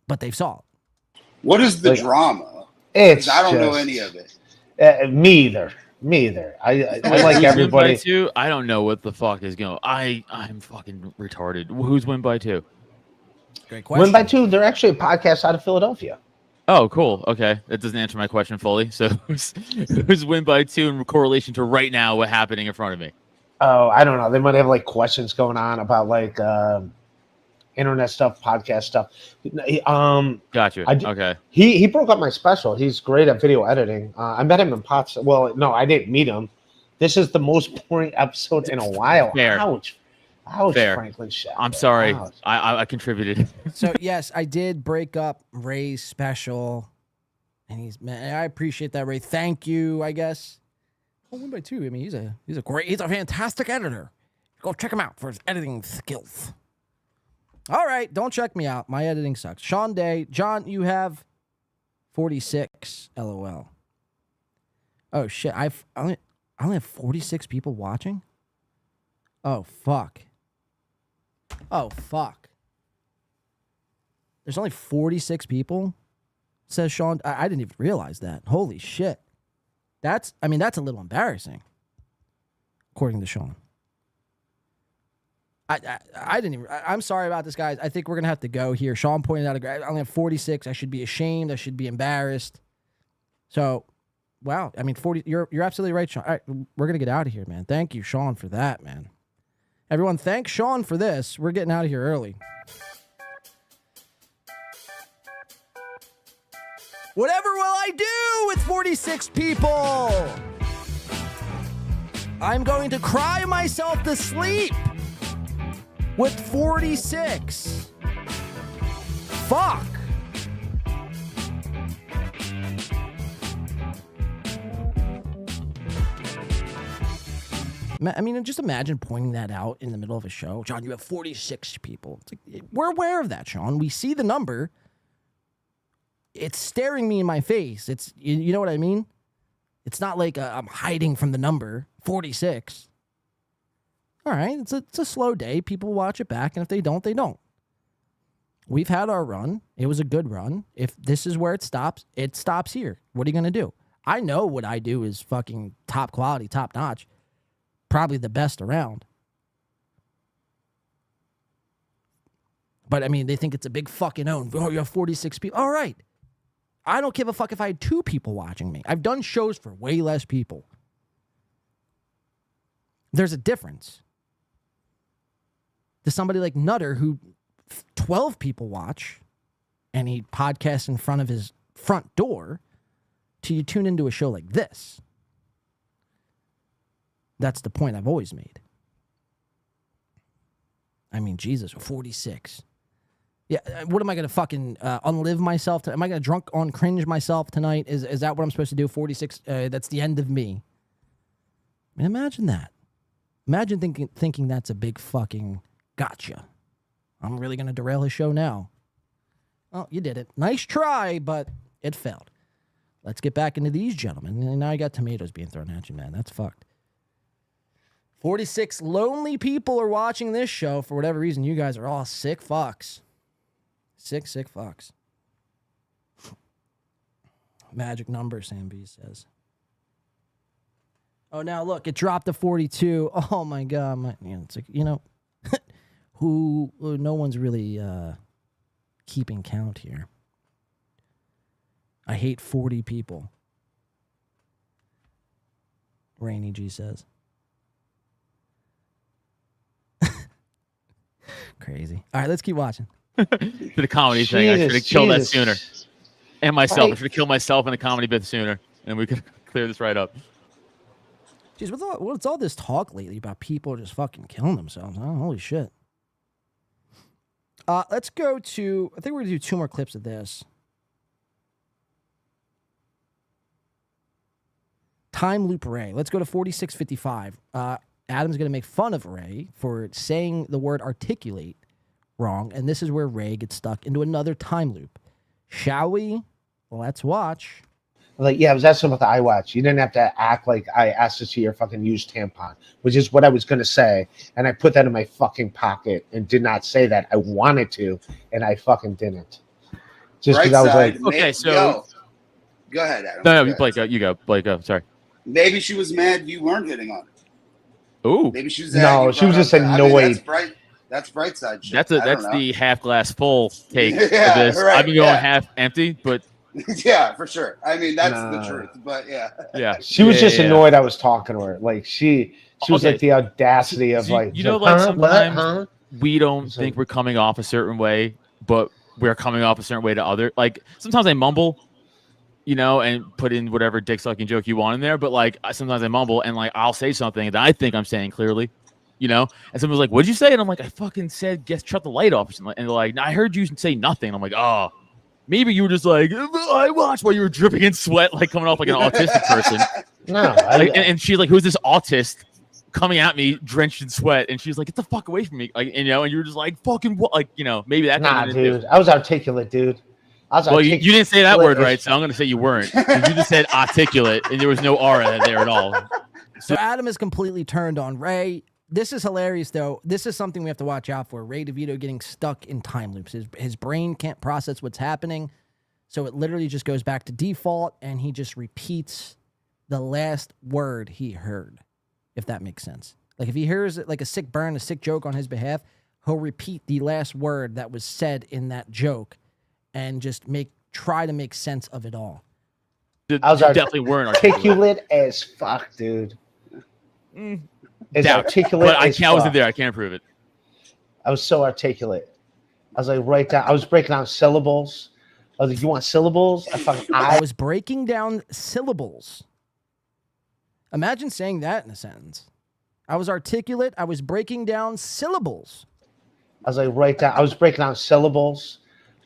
but they saw it. What is the drama? It's I don't know any of it. Me either. I like everybody. Win by 2? I don't know what the fuck is going. I'm fucking retarded. Who's Win by 2? Great question. Win by 2. They're actually a podcast out of Philadelphia. Oh, cool. Okay, that doesn't answer my question fully. So, who's Win by 2 in correlation to right now what's happening in front of me? Oh, I don't know. They might have like questions going on about like internet stuff, podcast stuff. Gotcha. Okay. He broke up my special. He's great at video editing. I met him in Pots. Well, no, I didn't meet him. This is the most boring episode in a while. Fair. Ouch, Fair. Franklin Shaw. I'm sorry. Ouch. I contributed. So yes, I did break up Ray's special, and I appreciate that, Ray. Thank you. I guess. Win by 2. He's a fantastic editor. Go check him out for his editing skills. All right, don't check me out. My editing sucks. Sean Day, John, you have 46. LOL. Oh shit, I only have 46 people watching. Oh fuck. There's only 46 people. Says Sean. I didn't even realize that. Holy shit. That's a little embarrassing. According to Sean. I didn't even. I'm sorry about this, guys. I think we're gonna have to go here. Sean pointed out I only have 46. I should be ashamed. I should be embarrassed. So, wow. 40. You're absolutely right, Sean. All right, we're gonna get out of here, man. Thank you, Sean, for that, man. Everyone, thank Sean for this. We're getting out of here early. Whatever will I do with 46 people? I'm going to cry myself to sleep. With 46. Fuck. Just imagine pointing that out in the middle of a show. John, you have 46 people. It's like, we're aware of that, Sean. We see the number. It's staring me in my face. It's, you know what I mean? It's not like I'm hiding from the number. 46. All right, it's a slow day. People watch it back, and if they don't, they don't. We've had our run. It was a good run. If this is where it stops here. What are you going to do? I know what I do is fucking top quality, top notch. Probably the best around. But, they think it's a big fucking own. Oh, you have 46 people. All right. I don't give a fuck if I had 2 people watching me. I've done shows for way less people. There's a difference. To somebody like Nutter, who 12 people watch, and he podcasts in front of his front door, till you tune into a show like this. That's the point I've always made. I mean, Jesus, 46. Yeah, what am I going to fucking unlive myself? Am I going to drunk on cringe myself tonight? Is that what I'm supposed to do? 46, that's the end of me. I mean, imagine that. Imagine thinking that's a big fucking gotcha. I'm really going to derail his show now. Oh, you did it. Nice try, but it failed. Let's get back into these gentlemen. And now you got tomatoes being thrown at you, man. That's fucked. 46 lonely people are watching this show. For whatever reason, you guys are all sick fucks. Sick fucks. Magic number, Sam B says. Oh, now look, it dropped to 42. Oh my God. It's like, no one's really keeping count here. I hate 40 people. Rainy G says. Crazy. All right, let's keep watching. For the comedy thing, I should have killed that sooner. And myself. I should have killed myself in the comedy bit sooner. And we could clear this right up. Jeez, what's all this talk lately about people just fucking killing themselves? Oh, holy shit. Let's go to, I think we're going to do 2 more clips of this. Time loop Ray. Let's go to 4655. Adam's going to make fun of Ray for saying the word articulate wrong, and this is where Ray gets stuck into another time loop. Shall we? Let's watch. Like, yeah, I was asking about the iWatch. You didn't have to act like I asked to see your fucking used tampon, which is what I was going to say. And I put that in my fucking pocket and did not say that. I wanted to, and I fucking didn't. Just because I was like, okay, so. Go ahead, Adam. No, Blake, you go. Blake, go. Sorry. Maybe she was mad you weren't hitting on her. Ooh. Maybe she was. No, she was just annoyed. That's bright side shit. That's the half glass full take Yeah, of this. right, I've been going yeah. half empty, but yeah, for sure. I mean, that's the truth. But yeah. Yeah. She was just annoyed I was talking to her. Like she was like the audacity of like, sometimes we don't think we're coming off a certain way, but we're coming off a certain way to other. Like sometimes I mumble, and put in whatever dick sucking joke you want in there. But like sometimes I mumble and like I'll say something that I think I'm saying clearly, and someone's like, "What'd you say?" And I'm like, "I fucking said, shut the light off," or something. And they're like, "I heard you say nothing." And I'm like, "Oh, maybe you were just like I watched while you were dripping in sweat, like coming off like an autistic person." No, and she's like, "Who's this autist coming at me drenched in sweat?" And she's like, "Get the fuck away from me!" Like, and you're just like, "Fucking what?" Like, maybe that. Nah, dude, I was articulate, dude. Well, you didn't say that word right, so I'm going to say you weren't. You just said articulate, and there was no R there at all. So Adam is completely turned on Ray. This is hilarious, though. This is something we have to watch out for. Ray DeVito getting stuck in time loops. His brain can't process what's happening, so it literally just goes back to default, and he just repeats the last word he heard, if that makes sense. Like if he hears like a sick burn, a sick joke on his behalf, he'll repeat the last word that was said in that joke. And just try to make sense of it all. I was definitely weren't articulate as fuck, dude. As articulate but as I wasn't fuck. there. I can't prove it. I was so articulate. I was like, right down. I was breaking down syllables. I was like, you want syllables? I was breaking down syllables. Imagine saying that in a sentence. I was articulate. I was breaking down syllables. I was like, right down. I was breaking down syllables.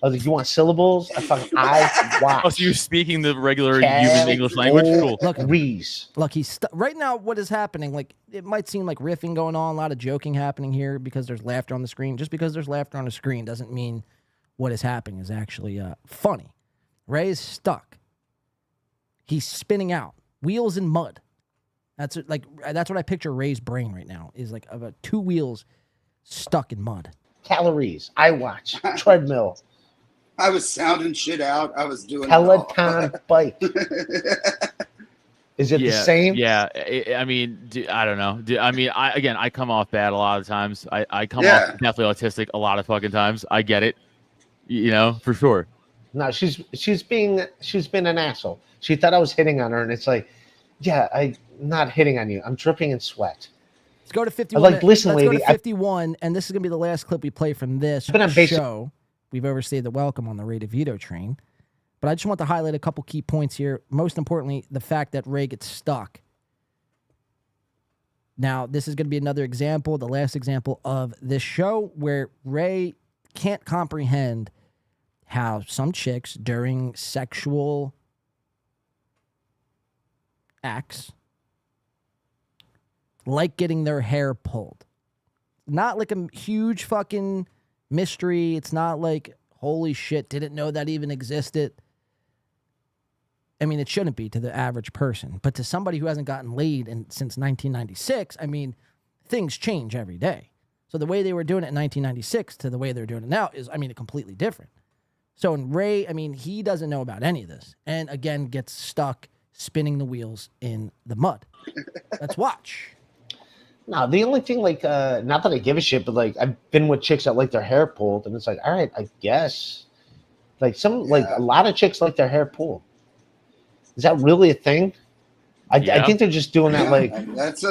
I was like, you want syllables? I watch. Oh, so you're speaking the regular human English language? Cool. Look, he's right now. What is happening? Like, it might seem like riffing going on, a lot of joking happening here because there's laughter on the screen. Just because there's laughter on the screen doesn't mean what is happening is actually funny. Ray is stuck. He's spinning out, wheels in mud. That's what I picture Ray's brain right now is like of 2 wheels stuck in mud. Calories. I watch treadmill. I was sounding shit out. I was doing Peloton bike. Is it the same? Yeah. I mean, I don't know. I mean, I come off bad a lot of times. I come off definitely autistic a lot of fucking times. I get it. For sure. No, she's been an asshole. She thought I was hitting on her, and it's like, yeah, I'm not hitting on you. I'm dripping in sweat. Let's go to 51. Like, listen, let's lady, go to 51, and this is going to be the last clip we play from this show. We've overstayed the welcome on the Ray DeVito train. But I just want to highlight a couple key points here. Most importantly, the fact that Ray gets stuck. Now, this is going to be another example, the last example of this show, where Ray can't comprehend how some chicks during sexual acts like getting their hair pulled. Not like a huge fucking mystery. It's not like, holy shit, didn't know that even existed. I mean, it shouldn't be to the average person. But to somebody who hasn't gotten laid since 1996, I mean, things change every day. So the way they were doing it in 1996 to the way they're doing it now is, I mean, completely different. So in Ray, I mean, he doesn't know about any of this. And again, gets stuck spinning the wheels in the mud. Let's watch. No, the only thing, like, not that I give a shit, but like, I've been with chicks that like their hair pulled, and it's like, all right, I guess. Like, like a lot of chicks like their hair pulled. Is that really a thing? I think they're just doing that, like. That's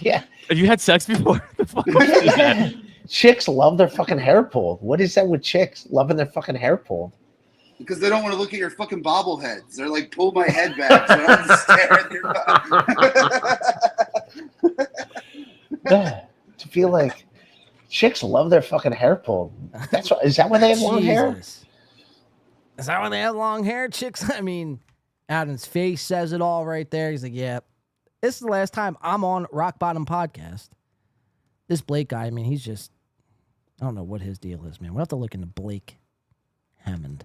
yeah. Have you had sex before? The fuck is that? Chicks love their fucking hair pulled. What is that with chicks loving their fucking hair pulled? Because they don't want to look at your fucking bobbleheads. They're like, pull my head back so I don't have to stare at your To feel like chicks love their fucking hair pulled. That's what, is that why they have long hair? Is that why they have long hair, chicks? I mean, Adam's face says it all right there. He's like, yeah, this is the last time I'm on Rock Bottom Podcast. This Blake guy, I mean, he's just, I don't know what his deal is, man. We'll have to look into Blake Hammond.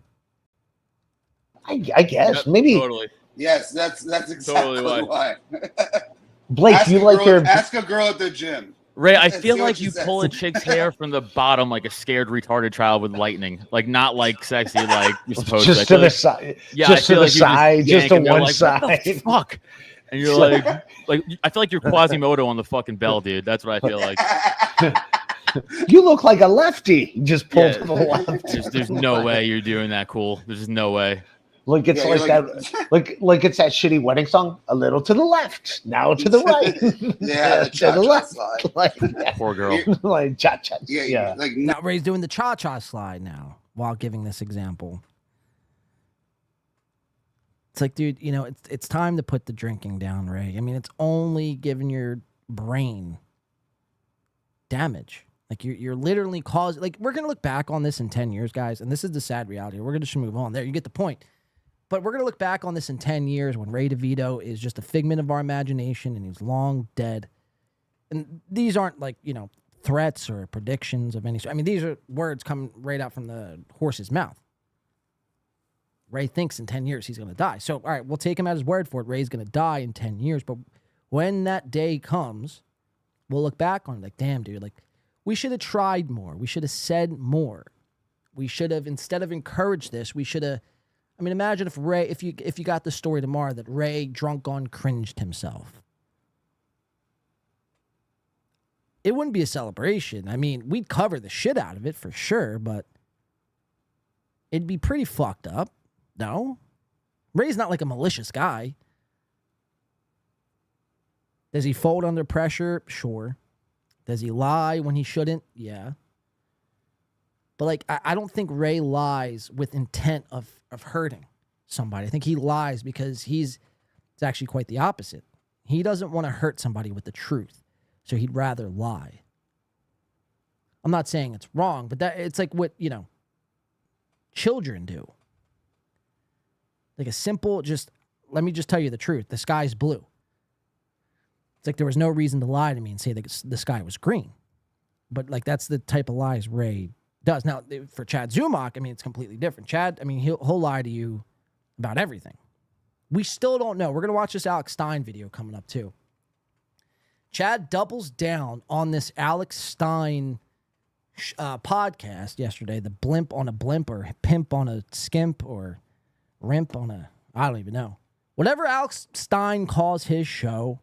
I guess. Maybe. Totally. Yes, that's exactly Totally why. Blake, ask you like your. Ask a girl at the gym. Ray, I And feel see what like she you says. pull a chick's hair from the bottom like a scared, retarded child with lightning. Like, not like sexy, like you're supposed Just to. to the side. Yeah, Just to the side. Just to one like, side. What the fuck? And you're like, I feel like you're Quasimodo on the fucking bell, dude. That's what I feel like. You look like a lefty. You just pulled to the left. There's no way you're doing that cool. There's just no way. Like it's like that, like it's that shitty wedding song. A little to the left, now to the right. Yeah, the to the left. slide. Like, yeah. Poor girl. Like cha cha. Yeah. Like Now Ray's doing the cha-cha slide now while giving this example. It's like, dude, you know, it's time to put the drinking down, Ray. I mean, it's only giving your brain damage. Like you're literally causing. Like, we're gonna look back on this in 10 years, guys, and this is the sad reality. We're gonna just move on. There, you get the point. But we're gonna look back on this in 10 years when Ray DeVito is just a figment of our imagination and he's long dead. And these aren't like, you know, threats or predictions of any sort. I mean, these are words coming right out from the horse's mouth. Ray thinks in 10 years he's going to die. So, all right, we'll take him at his word for it. Ray's going to die in 10 years. But when that day comes, we'll look back on it like, damn, dude, like, we should have tried more. We should have said more. We should have, instead of encouraged this, we should have, I mean, imagine if Ray, if you got the story tomorrow that Ray drunk on cringed himself. It wouldn't be a celebration. I mean, we'd cover the shit out of it for sure, but it'd be pretty fucked up. No? Ray's not like a malicious guy. Does he fold under pressure? Sure. Does he lie when he shouldn't? Yeah. But, like, I don't think Ray lies with intent of hurting somebody. I think he lies because it's actually quite the opposite. He doesn't want to hurt somebody with the truth, so he'd rather lie. I'm not saying it's wrong, but it's like what, you know, children do. Like a simple, let me just tell you the truth. The sky's blue. It's like there was no reason to lie to me and say that the sky was green. But, like, that's the type of lies Ray does. Now, for Chad Zumach, I mean, it's completely different. Chad, I mean, he'll lie to you about everything. We still don't know. We're going to watch this Alex Stein video coming up, too. Chad doubles down on this Alex Stein podcast yesterday, the blimp on a blimp or pimp on a skimp or rimp on a, I don't even know. Whatever Alex Stein calls his show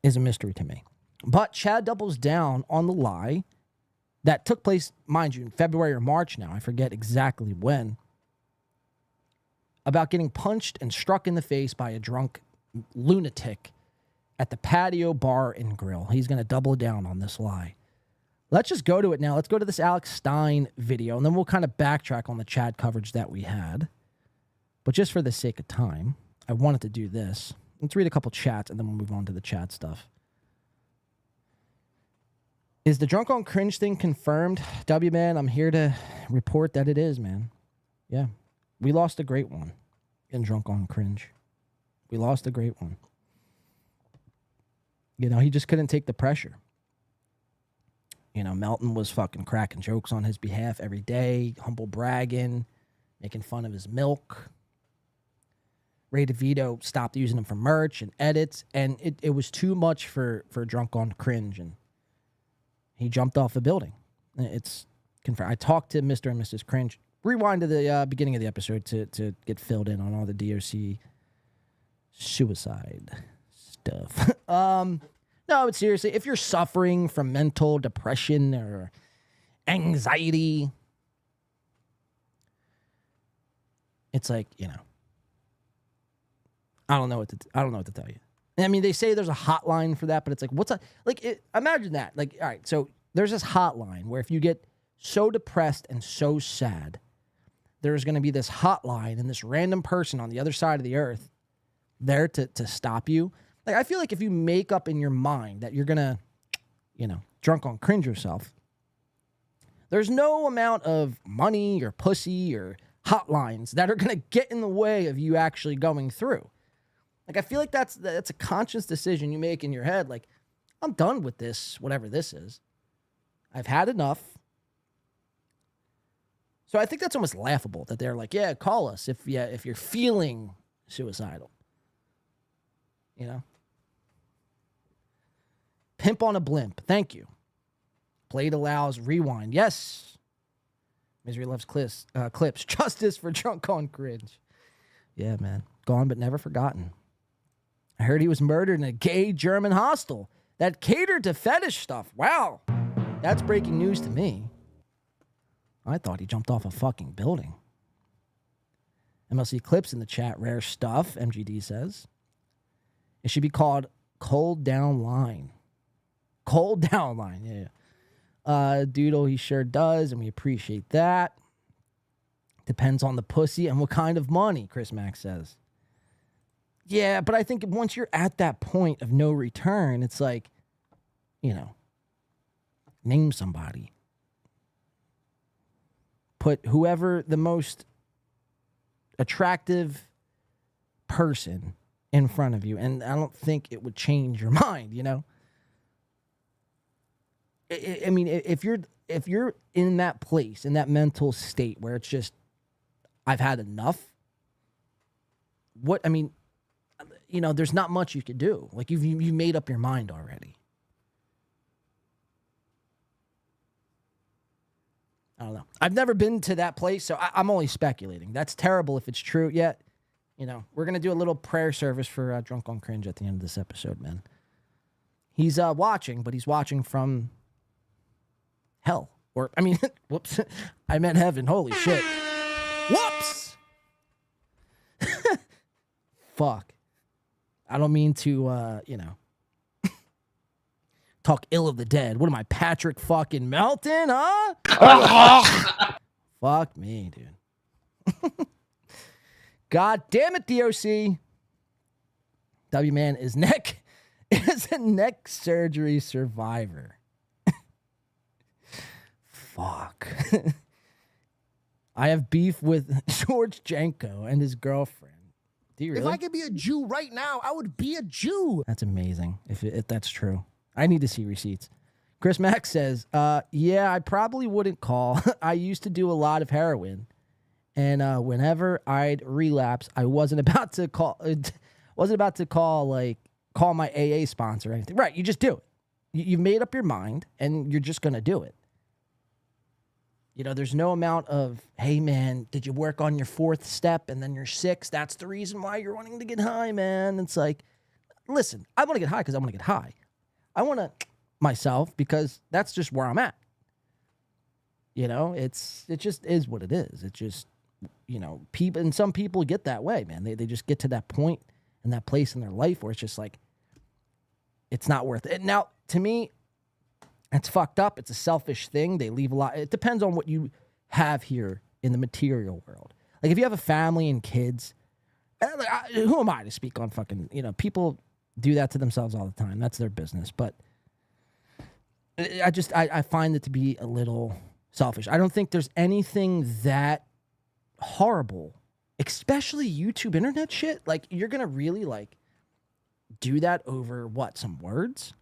is a mystery to me. But Chad doubles down on the lie that took place, mind you, in February or March now. I forget exactly when. About getting punched and struck in the face by a drunk lunatic at the patio bar and grill. He's going to double down on this lie. Let's just go to it now. Let's go to this Alex Stein video, and then we'll kind of backtrack on the Chad coverage that we had. But just for the sake of time, I wanted to do this. Let's read a couple chats, and then we'll move on to the chat stuff. Is the drunk on cringe thing confirmed? W, man, I'm here to report that it is, man. Yeah. We lost a great one in drunk on cringe. We lost a great one. You know, he just couldn't take the pressure. You know, Melton was fucking cracking jokes on his behalf every day, humble bragging, making fun of his milk. Ray DeVito stopped using him for merch and edits, and it was too much for drunk on cringe, and he jumped off the building. It's confirmed. I talked to Mr. and Mrs. Cringe. Rewind to the beginning of the episode to get filled in on all the DOC suicide stuff. No, but seriously, if you're suffering from mental depression or anxiety, it's like, you know, I don't know what to tell you. I mean, they say there's a hotline for that, but it's like, imagine that. Like, all right, so there's this hotline where if you get so depressed and so sad, there's going to be this hotline and this random person on the other side of the earth there to stop you. Like, I feel like if you make up in your mind that you're going to, you know, drunk on cringe yourself, there's no amount of money or pussy or hotlines that are going to get in the way of you actually going through. Like, I feel like that's a conscious decision you make in your head. Like, I'm done with this, whatever this is. I've had enough. So I think that's almost laughable that they're like, yeah, call us if you're feeling suicidal. You know? Pimp on a blimp. Thank you. Blade allows rewind. Yes. Misery loves clips. Justice for drunk on cringe. Yeah, man. Gone but never forgotten. I heard he was murdered in a gay German hostel that catered to fetish stuff. Wow. That's breaking news to me. I thought he jumped off a fucking building. MLC Clips in the chat. Rare stuff, MGD says. It should be called Cold Down Line. Cold Down Line, yeah. Doodle, he sure does, and we appreciate that. Depends on the pussy and what kind of money, Chris Mack says. Yeah, but I think once you're at that point of no return, it's like, you know, name somebody. Put whoever the most attractive person in front of you, and I don't think it would change your mind, you know? I mean, if you're in that place, in that mental state where it's just, I've had enough, you know, there's not much you could do. Like, you've made up your mind already. I don't know. I've never been to that place, so I'm only speculating. That's terrible if it's true. Yet, you know, we're going to do a little prayer service for Drunk on Cringe at the end of this episode, man. He's watching, but he's watching from hell. Or, I mean, whoops. I meant heaven. Holy shit. Whoops! Fuck. I don't mean to, you know, talk ill of the dead. What am I, Patrick fucking Melton, huh? Fuck me, dude. God damn it, DOC. W-Man is a neck surgery survivor. Fuck. I have beef with George Janko and his girlfriend. Do you really? If I could be a Jew right now, I would be a Jew. That's amazing. If that's true. I need to see receipts. Chris Mack says, yeah, I probably wouldn't call. I used to do a lot of heroin. And whenever I'd relapse, I wasn't about to call my AA sponsor or anything. Right, you just do it. You've made up your mind, and you're just going to do it. You know, there's no amount of, hey, man, did you work on your fourth step and then your sixth? That's the reason why you're wanting to get high, man. It's like, listen, I want to get high because I want to get high. I want to myself because that's just where I'm at. You know, it just is what it is. It just, you know, people, and some people get that way, man. They just get to that point and that place in their life where it's just like, it's not worth it. Now, to me, it's fucked up. It's a selfish thing. They leave a lot. It depends on what you have here in the material world. Like, if you have a family and kids, Who am I to speak on fucking, people do that to themselves all the time. That's their business. But I find it to be a little selfish. I don't think there's anything that horrible, especially YouTube internet shit. Like, you're going to really, like, do that over what? Some words?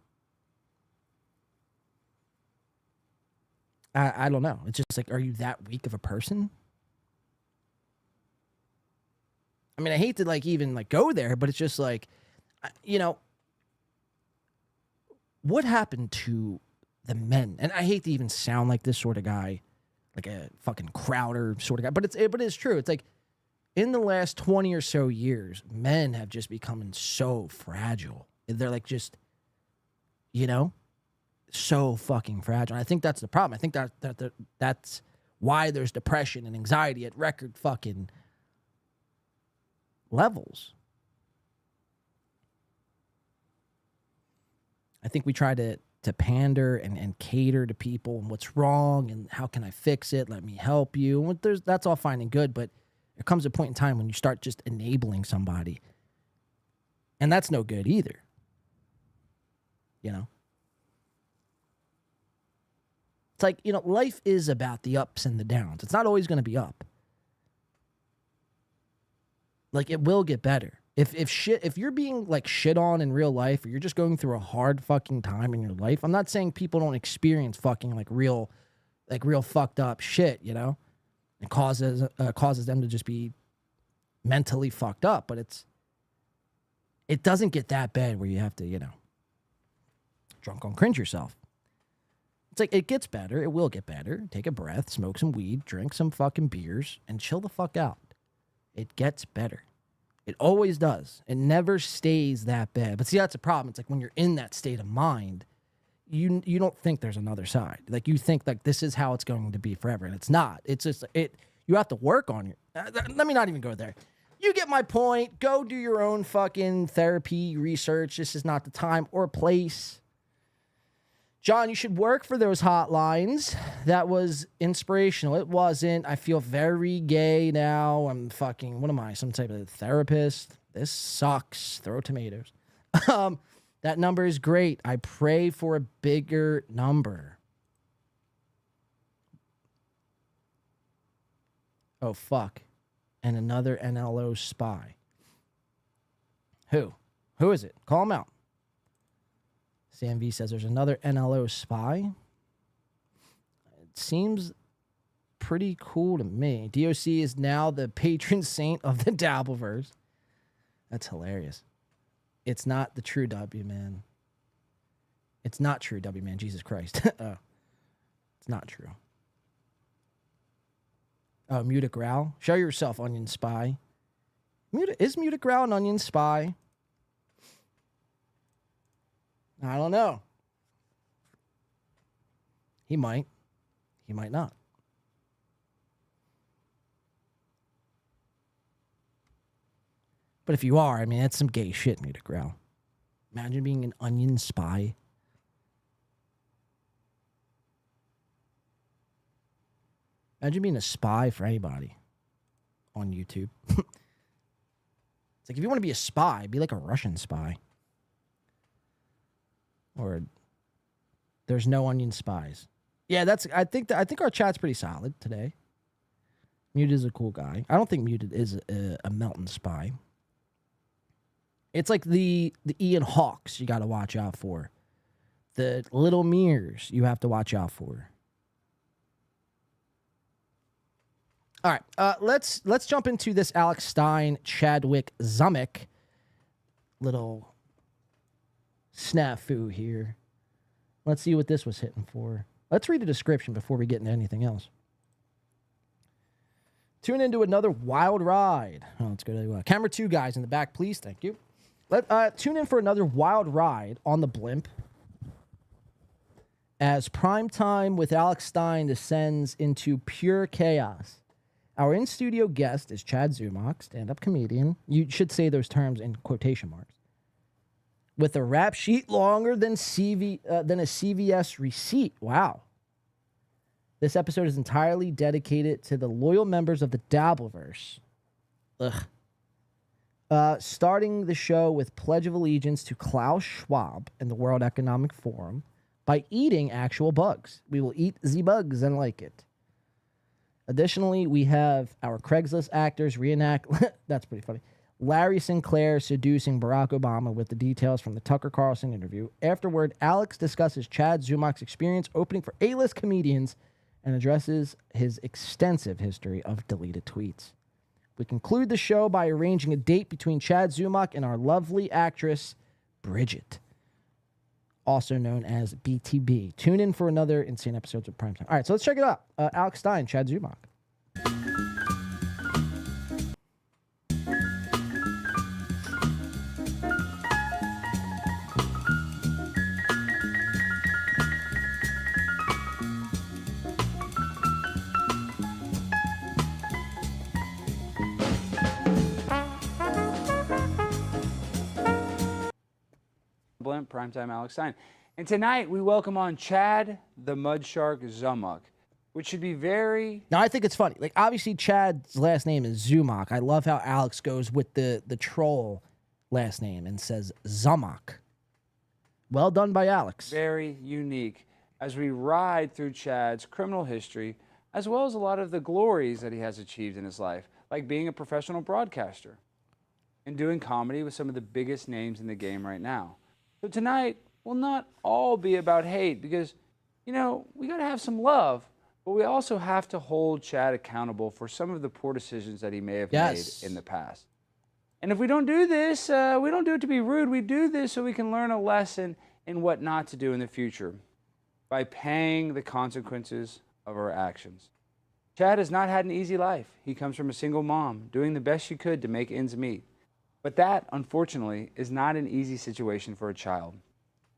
I don't know. It's just like, are you that weak of a person? I mean, I hate to like even like go there, but it's just like, what happened to the men? And I hate to even sound like this sort of guy, like a fucking Crowder sort of guy, but it's true. It's like in the last 20 or so years, men have just become so fragile. They're like just, so fucking fragile. I think that's the problem. I think that's why there's depression and anxiety at record fucking levels. I think we try to pander and cater to people and what's wrong and how can I fix it? Let me help you. And that's all fine and good, but there comes a point in time when you start just enabling somebody. And that's no good either. It's like, life is about the ups and the downs. It's not always going to be up. Like, it will get better. If you're being like shit on in real life, or you're just going through a hard fucking time in your life, I'm not saying people don't experience fucking like real fucked up shit, it causes them to just be mentally fucked up, but it doesn't get that bad where you have to, drunk on cringe yourself. It's like, it gets better. It will get better. Take a breath, smoke some weed, drink some fucking beers, and chill the fuck out. It gets better. It always does. It never stays that bad. But see, that's a problem. It's like when you're in that state of mind, you don't think there's another side. Like, you think like this is how it's going to be forever, and it's not. It's just you have to work on it. Let me not even go there. You get my point. Go do your own fucking therapy research. This is not the time or place. John, you should work for those hotlines. That was inspirational. It wasn't. I feel very gay now. I'm fucking, what am I? Some type of therapist? This sucks. Throw tomatoes. That number is great. I pray for a bigger number. Oh, fuck. And another NLO spy. Who? Who is it? Call him out. Sam V says there's another NLO spy. It seems pretty cool to me. DOC is now the patron saint of the Dabbleverse. That's hilarious. It's not the true W, man. It's not true W, man. Jesus Christ. Oh, it's not true. Oh, Muta Growl. Show yourself, Onion Spy. Is Muta Growl an Onion Spy? I don't know. He might. He might not. But if you are, I mean, that's some gay shit, Muta Growl. Imagine being an Onion Spy. Imagine being a spy for anybody on YouTube. It's like, if you want to be a spy, be like a Russian spy. Or there's no Onion Spies. Yeah, I think our chat's pretty solid today. Muted is a cool guy. I don't think Muted is a Melton spy. It's like the Ian Hawks you got to watch out for. The Little Mears you have to watch out for. All right, let's jump into this Alex Stein, Chadwick Zumick little snafu here. Let's see what this was hitting for. Let's read the description before we get into anything else. Tune into another wild ride. Oh, let's go to camera 2 guys in the back, please. Thank you. Tune in for another wild ride on the blimp as Prime Time with Alex Stein descends into pure chaos. Our in-studio guest is Chad Zumock, stand-up comedian. You should say those terms in quotation marks. With a rap sheet longer than a CVS receipt. Wow. This episode is entirely dedicated to the loyal members of the Dabbleverse. Ugh. Starting the show with Pledge of Allegiance to Klaus Schwab and the World Economic Forum by eating actual bugs. We will eat the bugs and like it. Additionally, we have our Craigslist actors reenact, that's pretty funny, Larry Sinclair seducing Barack Obama with the details from the Tucker Carlson interview. Afterward, Alex discusses Chad Zumach's experience opening for A-list comedians and addresses his extensive history of deleted tweets. We conclude the show by arranging a date between Chad Zumach and our lovely actress, Bridget, also known as BTB. Tune in for another insane episode of Primetime. All right, so let's check it out. Alex Stein, Chad Zumach. Primetime Alex Stein. And tonight we welcome on Chad the Mud Shark Zumach, which should be very... Now, I think it's funny. Like, obviously, Chad's last name is Zumach. I love how Alex goes with the troll last name and says Zumach. Well done by Alex. Very unique as we ride through Chad's criminal history, as well as a lot of the glories that he has achieved in his life, like being a professional broadcaster and doing comedy with some of the biggest names in the game right now. So tonight will not all be about hate because, you know, we got to have some love, but we also have to hold Chad accountable for some of the poor decisions that he may have made in the past. And if we don't do this, we don't do it to be rude. We do this so we can learn a lesson in what not to do in the future by paying the consequences of our actions. Chad has not had an easy life. He comes from a single mom, doing the best she could to make ends meet. But that, unfortunately, is not an easy situation for a child.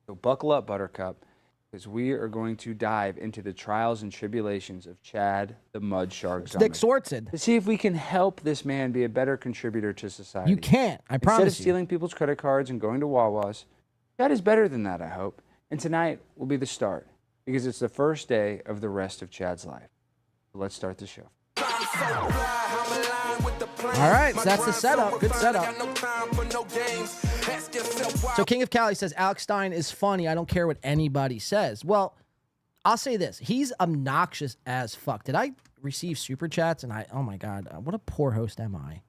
So buckle up, Buttercup, because we are going to dive into the trials and tribulations of Chad the Mud Shark Zumach. Dick Swartzen. To see if we can help this man be a better contributor to society. You can't, I promise you. Instead of stealing people's credit cards and going to Wawa's, Chad is better than that, I hope. And tonight will be the start, because it's the first day of the rest of Chad's life. So let's start the show. All right, so that's the setup. Good setup. So King of Cali says, Alex Stein is funny. I don't care what anybody says. Well, I'll say this. He's obnoxious as fuck. Did I receive super chats? And oh my God, what a poor host am I?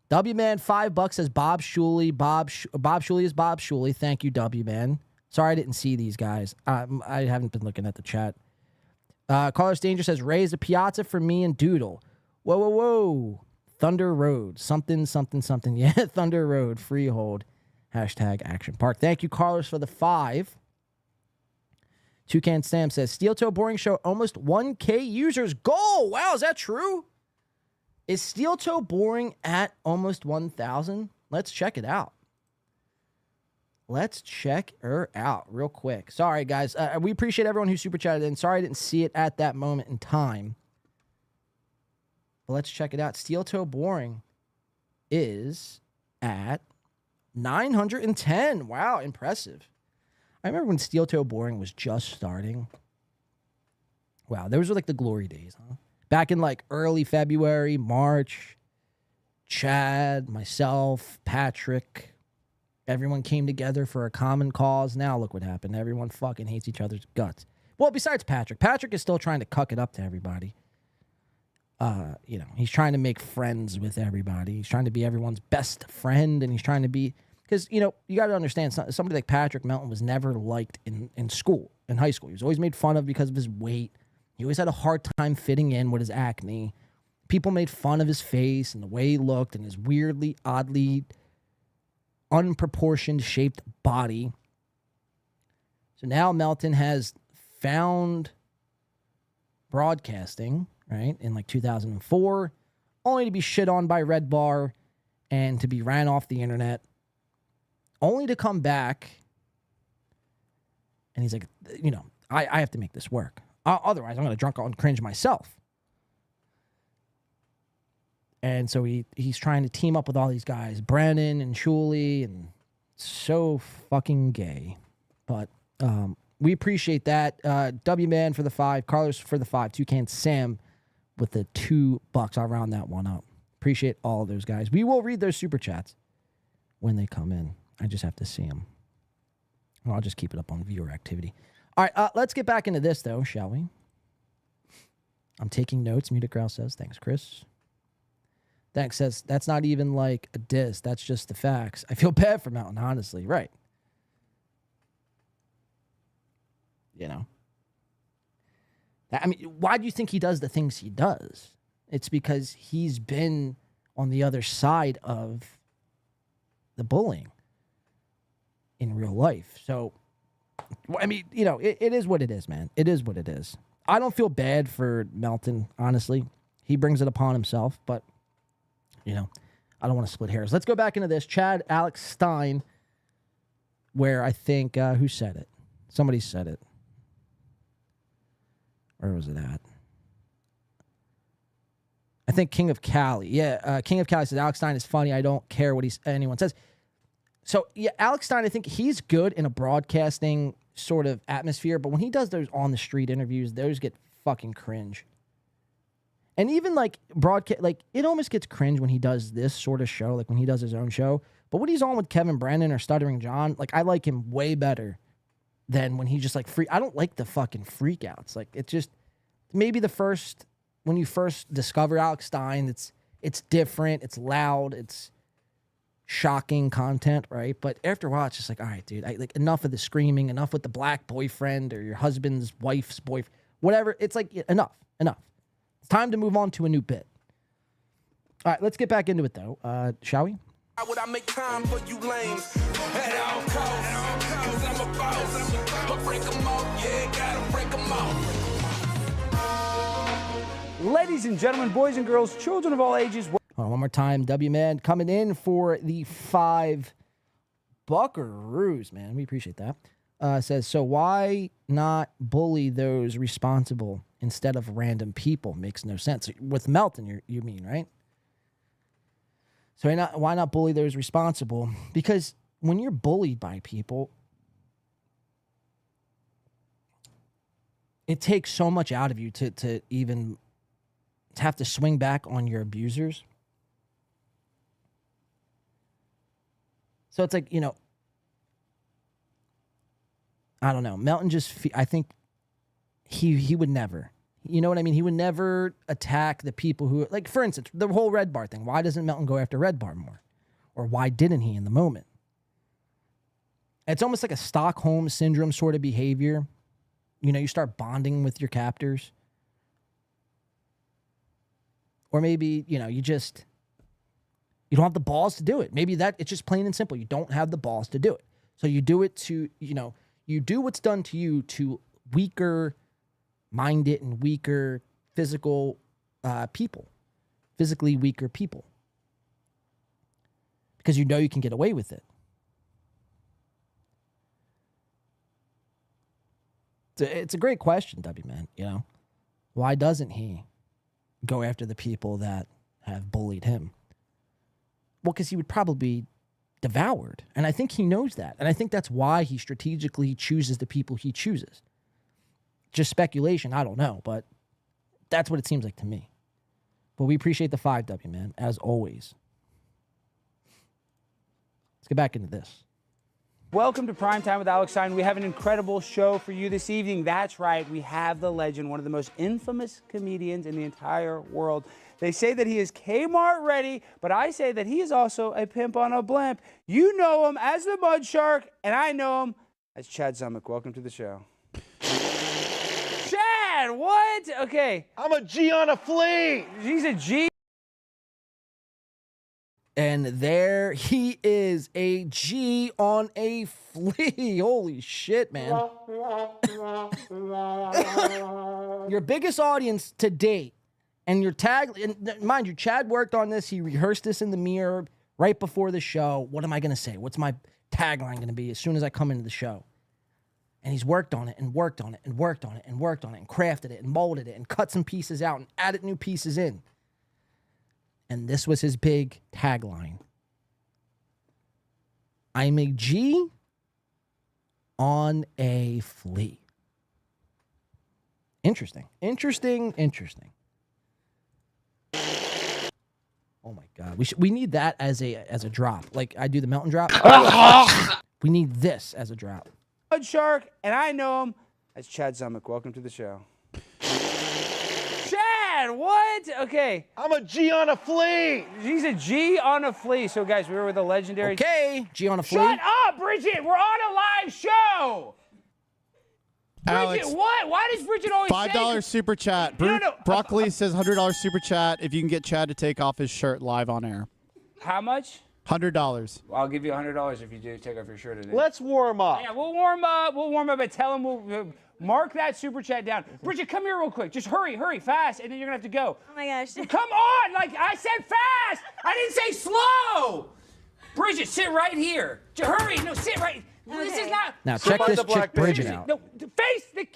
W-Man, $5 says Bob Shuley. Bob Shuley is Bob Shuley. Thank you, W-Man. Sorry I didn't see these guys. I haven't been looking at the chat. Carlos Danger says, raise a piazza for me and Doodle. Whoa, whoa, whoa. Thunder Road. Something, something, something. Yeah, Thunder Road. Freehold. Hashtag Action Park. Thank you, Carlos, for the 5. Toucan Sam says, Steel Toe Boring Show, almost 1K users. Goal! Wow, is that true? Is Steel Toe Boring at almost 1,000? Let's check it out. Let's check her out real quick. Sorry, guys. We appreciate everyone who super chatted in. Sorry I didn't see it at that moment in time. But let's check it out. Steel Toe Boring is at 910. Wow, impressive. I remember when Steel Toe Boring was just starting. Wow, those were like the glory days, huh? Back in like early February, March, Chad, myself, Patrick, everyone came together for a common cause. Now look what happened. Everyone fucking hates each other's guts. Well, besides Patrick. Patrick is still trying to cuck it up to everybody. You know, he's trying to make friends with everybody. He's trying to be everyone's best friend, and he's trying to be... Because, you know, you got to understand, somebody like Patrick Melton was never liked in school, in high school. He was always made fun of because of his weight. He always had a hard time fitting in with his acne. People made fun of his face and the way he looked and his weirdly, oddly unproportioned shaped body. So now Melton has found broadcasting, right, in like 2004, only to be shit on by Red Bar and to be ran off the internet, only to come back. And he's like, you know, I have to make this work. Otherwise, I'm going to drunk on cringe myself. And so he's trying to team up with all these guys, Brennan and Shuley, and so fucking gay. But we appreciate that. W-Man for the 5, Carlos for the 5, Toucan Sam with the $2. I'll round that one up. Appreciate all of those guys. We will read those super chats when they come in. I just have to see them. I'll just keep it up on viewer activity. All right, let's get back into this, though, shall we? I'm taking notes, Muted Growl says. Thanks, Chris. Thanks says, that's not even like a diss. That's just the facts. I feel bad for Mountain, honestly. Right. You know. I mean, why do you think he does the things he does? It's because he's been on the other side of the bullying in real life. So, I mean, you know, it is what it is, man. It is what it is. I don't feel bad for Melton, honestly. He brings it upon himself, but, you know, I don't want to split hairs. Let's go back into this. Chad Alex Stein, where I think, who said it? Somebody said it. Where was it at? I think King of Cali. Yeah, King of Cali says, Alex Stein is funny. I don't care what anyone says. So, yeah, Alex Stein, I think he's good in a broadcasting sort of atmosphere, but when he does those on-the-street interviews, those get fucking cringe. And even, like, broadcast, like, it almost gets cringe when he does this sort of show, like when he does his own show. But when he's on with Kevin Brennan or Stuttering John, like, I like him way better than when he just, like, I don't like the fucking freakouts. Like, it's just, maybe when you first discover Alex Stein, it's different, it's loud, it's shocking content, right? But after a while, it's just like, all right, dude, like enough of the screaming, enough with the black boyfriend or your husband's wife's boyfriend, whatever. It's like, enough. It's time to move on to a new bit. All right, let's get back into it, though. Shall we? How would I make time for you lames? At all costs, 'cause I'm a boss. But break 'em off, yeah, gotta break 'em off. Ladies and gentlemen, boys and girls, children of all ages. Hold on, one more time. W-Man coming in for the 5 buckaroos, man. We appreciate that. Says, so why not bully those responsible instead of random people? Makes no sense. With Melton, you mean, right? So why not bully those responsible? Because when you're bullied by people, it takes so much out of you to even have to swing back on your abusers. So it's like, you know, I don't know. Melton I think he would never, you know what I mean? He would never attack the people who, like, for instance, the whole Red Bar thing. Why doesn't Melton go after Red Bar more? Or why didn't he in the moment? It's almost like a Stockholm Syndrome sort of behavior. You know, you start bonding with your captors. Or maybe, you know, you don't have the balls to do it. Maybe it's just plain and simple. You don't have the balls to do it. So you do it to, you know, you do what's done to you to weaker minded and weaker physical people, physically weaker people. Because you know you can get away with it. It's a great question, W-Man, you know. Why doesn't he go after the people that have bullied him? Well, because he would probably be devoured. And I think he knows that. And I think that's why he strategically chooses the people he chooses. Just speculation, I don't know, but that's what it seems like to me. But we appreciate the 5W, man, as always. Let's get back into this. Welcome to Primetime with Alex Stein. We have an incredible show for you this evening. That's right, we have the legend, one of the most infamous comedians in the entire world. They say that he is Kmart ready, but I say that he is also a pimp on a blimp. You know him as the Mud Shark, and I know him as Chad Zumick. Welcome to the show. Chad, what? Okay. I'm a G on a flea. He's a G. And there he is, a G on a flea. Holy shit, man. Your biggest audience to date. And your tag, and mind you, Chad worked on this. He rehearsed this in the mirror right before the show. What am I going to say? What's my tagline going to be as soon as I come into the show? And he's worked on it and worked on it and worked on it and worked on it and crafted it and molded it and cut some pieces out and added new pieces in. And this was his big tagline. I'm a G on a flea. Interesting. Oh my god, we need that as a drop. Like I do the mountain drop. We need this as a drop. Blood Shark, and I know him as Chad Zumick. Welcome to the show. Chad, what? Okay. I'm a G on a flea. He's a G on a flea. So, guys, we were with a legendary. Okay, G on a flea. Shut up, Bridget. We're on a live show. Alex, Bridget, what? Why does Bridget always $5 super chat. Broccoli says $100 super chat if you can get Chad to take off his shirt live on air. How much? $100. I'll give you $100 if you do take off your shirt today. Let's warm up. Yeah, we'll warm up. We'll warm up and tell him we'll mark that super chat down. Bridget, come here real quick. Just hurry, fast, and then you're gonna have to go. Oh my gosh. Come on, like I said, fast. I didn't say slow. Bridget, sit right here. Hurry, no, sit right. Okay. This is not. Now check this chick Bridget out. No, face the.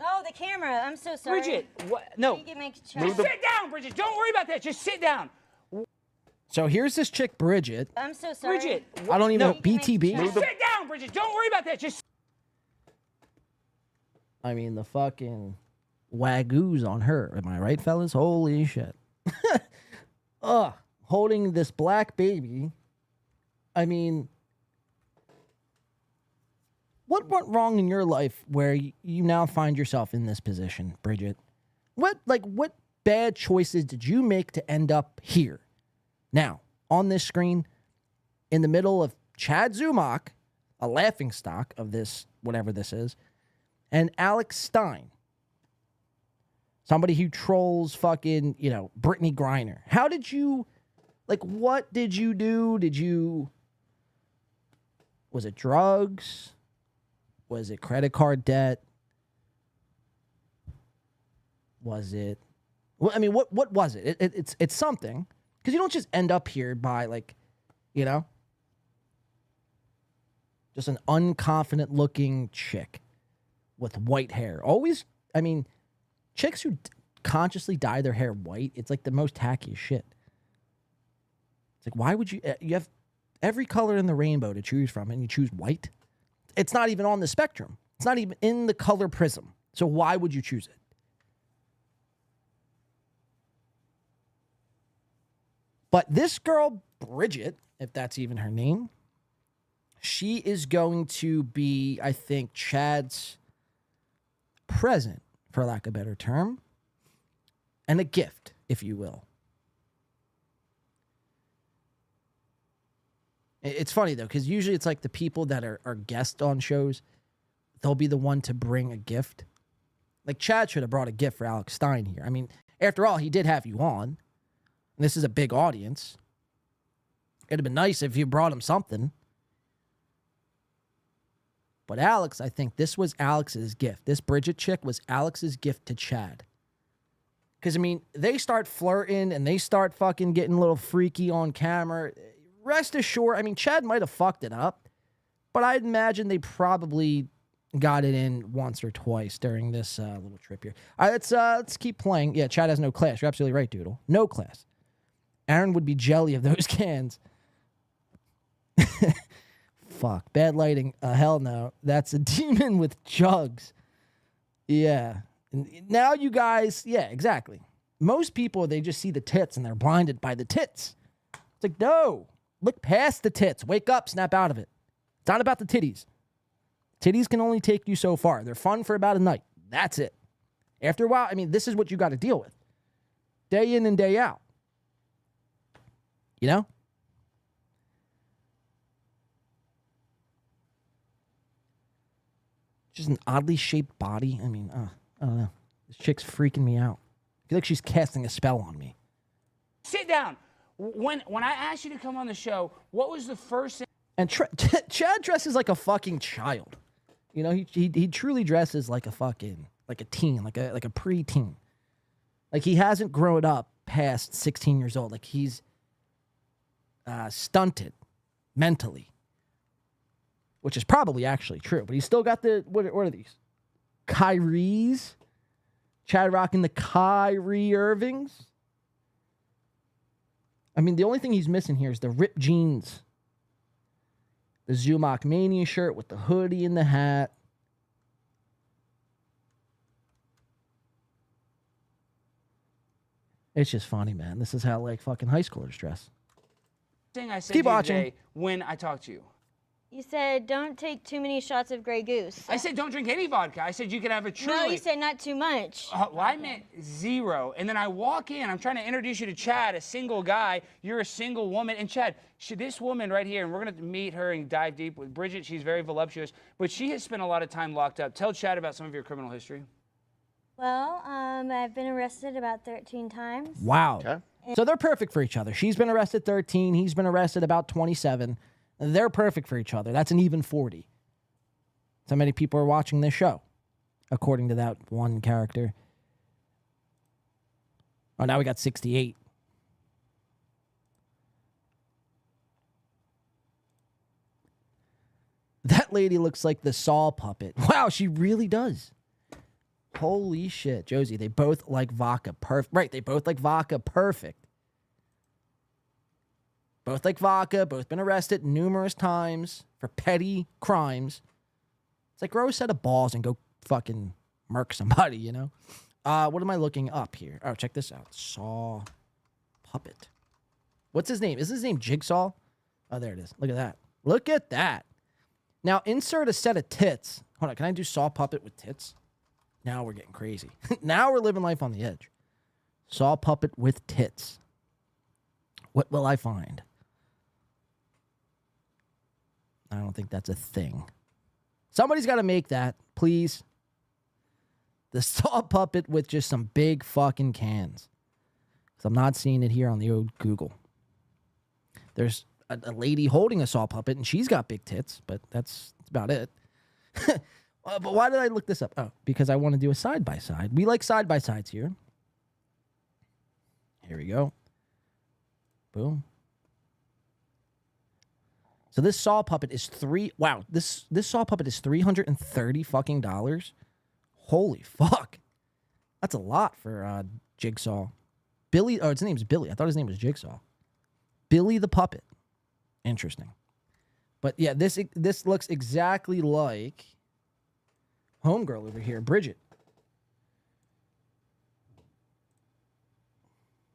Oh, the camera. I'm so sorry. Bridget, what? No. Sit down, Bridget. Don't worry about that. Just sit down. So here's this chick Bridget. I'm so sorry. Bridget. I don't even know BTB. Sit down, Bridget. Don't worry about that. Just. I mean the fucking wagoos on her. Am I right, fellas? Holy shit. Holding this black baby. I mean, what went wrong in your life where you now find yourself in this position, Bridget? What bad choices did you make to end up here? Now, on this screen, in the middle of Chad Zumock, a laughingstock of this, whatever this is, and Alex Stein, somebody who trolls fucking, Brittany Griner. How did you, what did you do? Was it drugs? Was it credit card debt? Was it, what was it? It's something. Because you don't just end up here by, just an unconfident looking chick with white hair. Always, chicks who consciously dye their hair white, it's like the most tackiest shit. It's like, why would you have every color in the rainbow to choose from and you choose white? It's not even on the spectrum. It's not even in the color prism. So why would you choose it? But this girl, Bridget, if that's even her name, she is going to be, I think, Chad's present, for lack of a better term, and a gift, if you will. It's funny, though, because usually it's like the people that are guests on shows, they'll be the one to bring a gift. Like, Chad should have brought a gift for Alex Stein here. I mean, after all, he did have you on. And this is a big audience. It'd have been nice if you brought him something. But Alex, I think this was Alex's gift. This Bridget chick was Alex's gift to Chad. Because, they start flirting and they start fucking getting a little freaky on camera. Rest assured, Chad might have fucked it up. But I'd imagine they probably got it in once or twice during this little trip here. All right, let's keep playing. Yeah, Chad has no class. You're absolutely right, Doodle. No class. Aaron would be jelly of those cans. Fuck. Bad lighting. Hell no. That's a demon with jugs. Yeah. And now you guys, yeah, exactly. Most people, they just see the tits and they're blinded by the tits. It's like, no. Look past the tits. Wake up. Snap out of it. It's not about the titties. Titties can only take you so far. They're fun for about a night. That's it. After a while, this is what you got to deal with. Day in and day out. You know? Just an oddly shaped body. I don't know. This chick's freaking me out. I feel like she's casting a spell on me. Sit down. When I asked you to come on the show, what was the first thing? And Chad dresses like a fucking child. He truly dresses like a teen, like a pre-teen. Like he hasn't grown up past 16 years old. Like he's stunted mentally, which is probably actually true. But he's still got the what are these? Kyries. Chad rocking the Kyrie Irvings. The only thing he's missing here is the ripped jeans. The Zumock Mania shirt with the hoodie and the hat. It's just funny, man. This is how like fucking high schoolers dress. Thing I said Keep to you watching. today when I talked to you. You said don't take too many shots of Grey Goose. I said don't drink any vodka. I said you could have a truly. No, you said not too much. Well, I meant 0. And then I walk in. I'm trying to introduce you to Chad, a single guy. You're a single woman. And Chad, this woman right here, and we're going to meet her and dive deep with Bridget. She's very voluptuous, but she has spent a lot of time locked up. Tell Chad about some of your criminal history. Well, I've been arrested about 13 times. Wow. Okay. So they're perfect for each other. She's been arrested 13. He's been arrested about 27. They're perfect for each other. That's an even 40. So many people are watching this show, according to that one character. Oh, now we got 68. That lady looks like the Saw puppet. Wow, she really does. Holy shit. Josie, they both like vodka. Right, they both like vodka. Perfect. Both like vodka, both been arrested numerous times for petty crimes. It's like grow a set of balls and go fucking murk somebody, you know? What am I looking up here? Oh, check this out. Saw puppet. What's his name? Is his name Jigsaw? Oh, there it is. Look at that. Look at that. Now, insert a set of tits. Hold on, can I do Saw puppet with tits? Now we're getting crazy. Now we're living life on the edge. Saw puppet with tits. What will I find? I don't think that's a thing. Somebody's got to make that, please. The Saw puppet with just some big fucking cans. Because I'm not seeing it here on the old Google. There's a lady holding a Saw puppet, and she's got big tits, but that's about it. But why did I look this up? Oh, because I want to do a side-by-side. We like side-by-sides here. Here we go. Boom. So this Saw puppet is this Saw puppet is $330 fucking dollars. Holy fuck. That's a lot for Jigsaw. Billy, his name's Billy. I thought his name was Jigsaw. Billy the puppet. Interesting. But yeah, this looks exactly like homegirl over here, Bridget.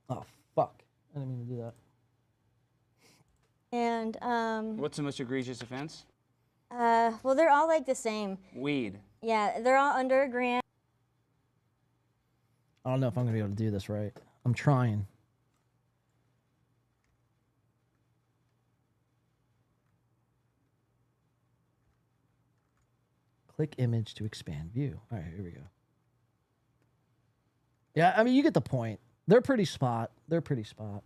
Oh fuck. I didn't mean to do that. And What's the most egregious offense? well, they're all like the same. Weed. Yeah, they're all under a grand. I don't know if I'm gonna be able to do this right. I'm trying. Click image to expand view. All right, here we go. Yeah, I mean, you get the point. They're pretty spot. They're pretty spot.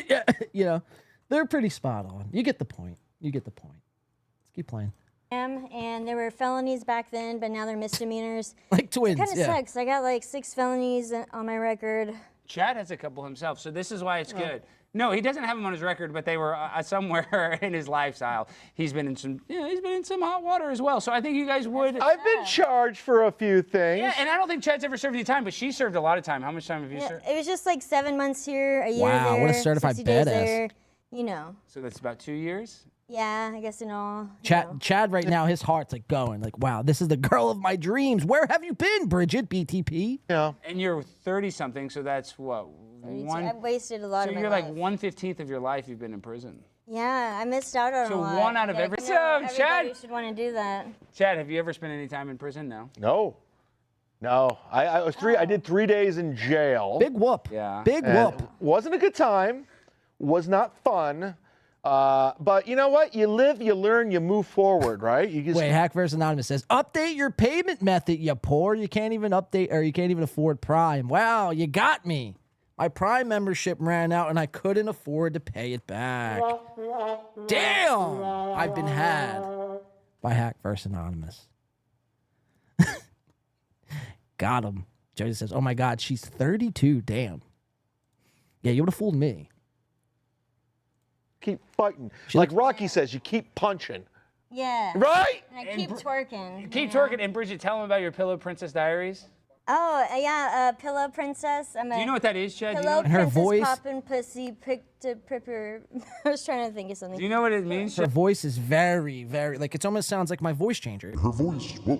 Yeah, you know, they're pretty spot on. You get the point. You get the point. Let's keep playing. And there were felonies back then, but now they're misdemeanors. Like twins, It kind of yeah. sucks. I got like 6 felonies on my record. Chad has a couple himself, so this is why it's good. No, he doesn't have them on his record, but they were somewhere in his lifestyle. He's been in some hot water as well. So I think you guys would. I've been charged for a few things. Yeah, and I don't think Chad's ever served any time, but she served a lot of time. How much time have you served? It was just like 7 months here, a year Wow, there. what a certified 60 days badass. there, you know. So that's about 2 years? Yeah, I guess in all. Chad right now, his heart's like going, like, wow, this is the girl of my dreams. Where have you been, Bridget, BTP? Yeah. And you're 30-something, so that's what? 32. I've wasted a lot of my life. So you're like 1/15 of your life you've been in prison. Yeah, I missed out on So a lot. one out of every. You So, know, everybody Chad. should want to do that. Chad, have you ever spent any time in prison? No. No. I was I did 3 days in jail. Big whoop. Yeah. Big And whoop. Wasn't a good time. Was not fun. But you know what? You live, you learn, you move forward, right? You just Wait, Hack vs. Anonymous says, update your payment method, you poor. You can't even update, or you can't even afford Prime. Wow, you got me. My Prime membership ran out and I couldn't afford to pay it back. Damn! I've been had by Hack vs. Anonymous. Got him. Jody says, oh my God, she's 32. Damn. Yeah, you would have fooled me. keep fighting. Like Rocky says, you keep punching. Yeah. Right? And I keep twerking. Keep twerking. And Bridget, tell them about your Pillow Princess Diaries. Oh, yeah, Pillow Princess. Do you know what that is, Chad? Do you know Pillow what- Her Princess voice- Poppin' Pussy Picked to Prepper. I was trying to think of something. Do you know what it means? Her voice is very, very like it almost sounds like my voice changer. Her voice. Whoa.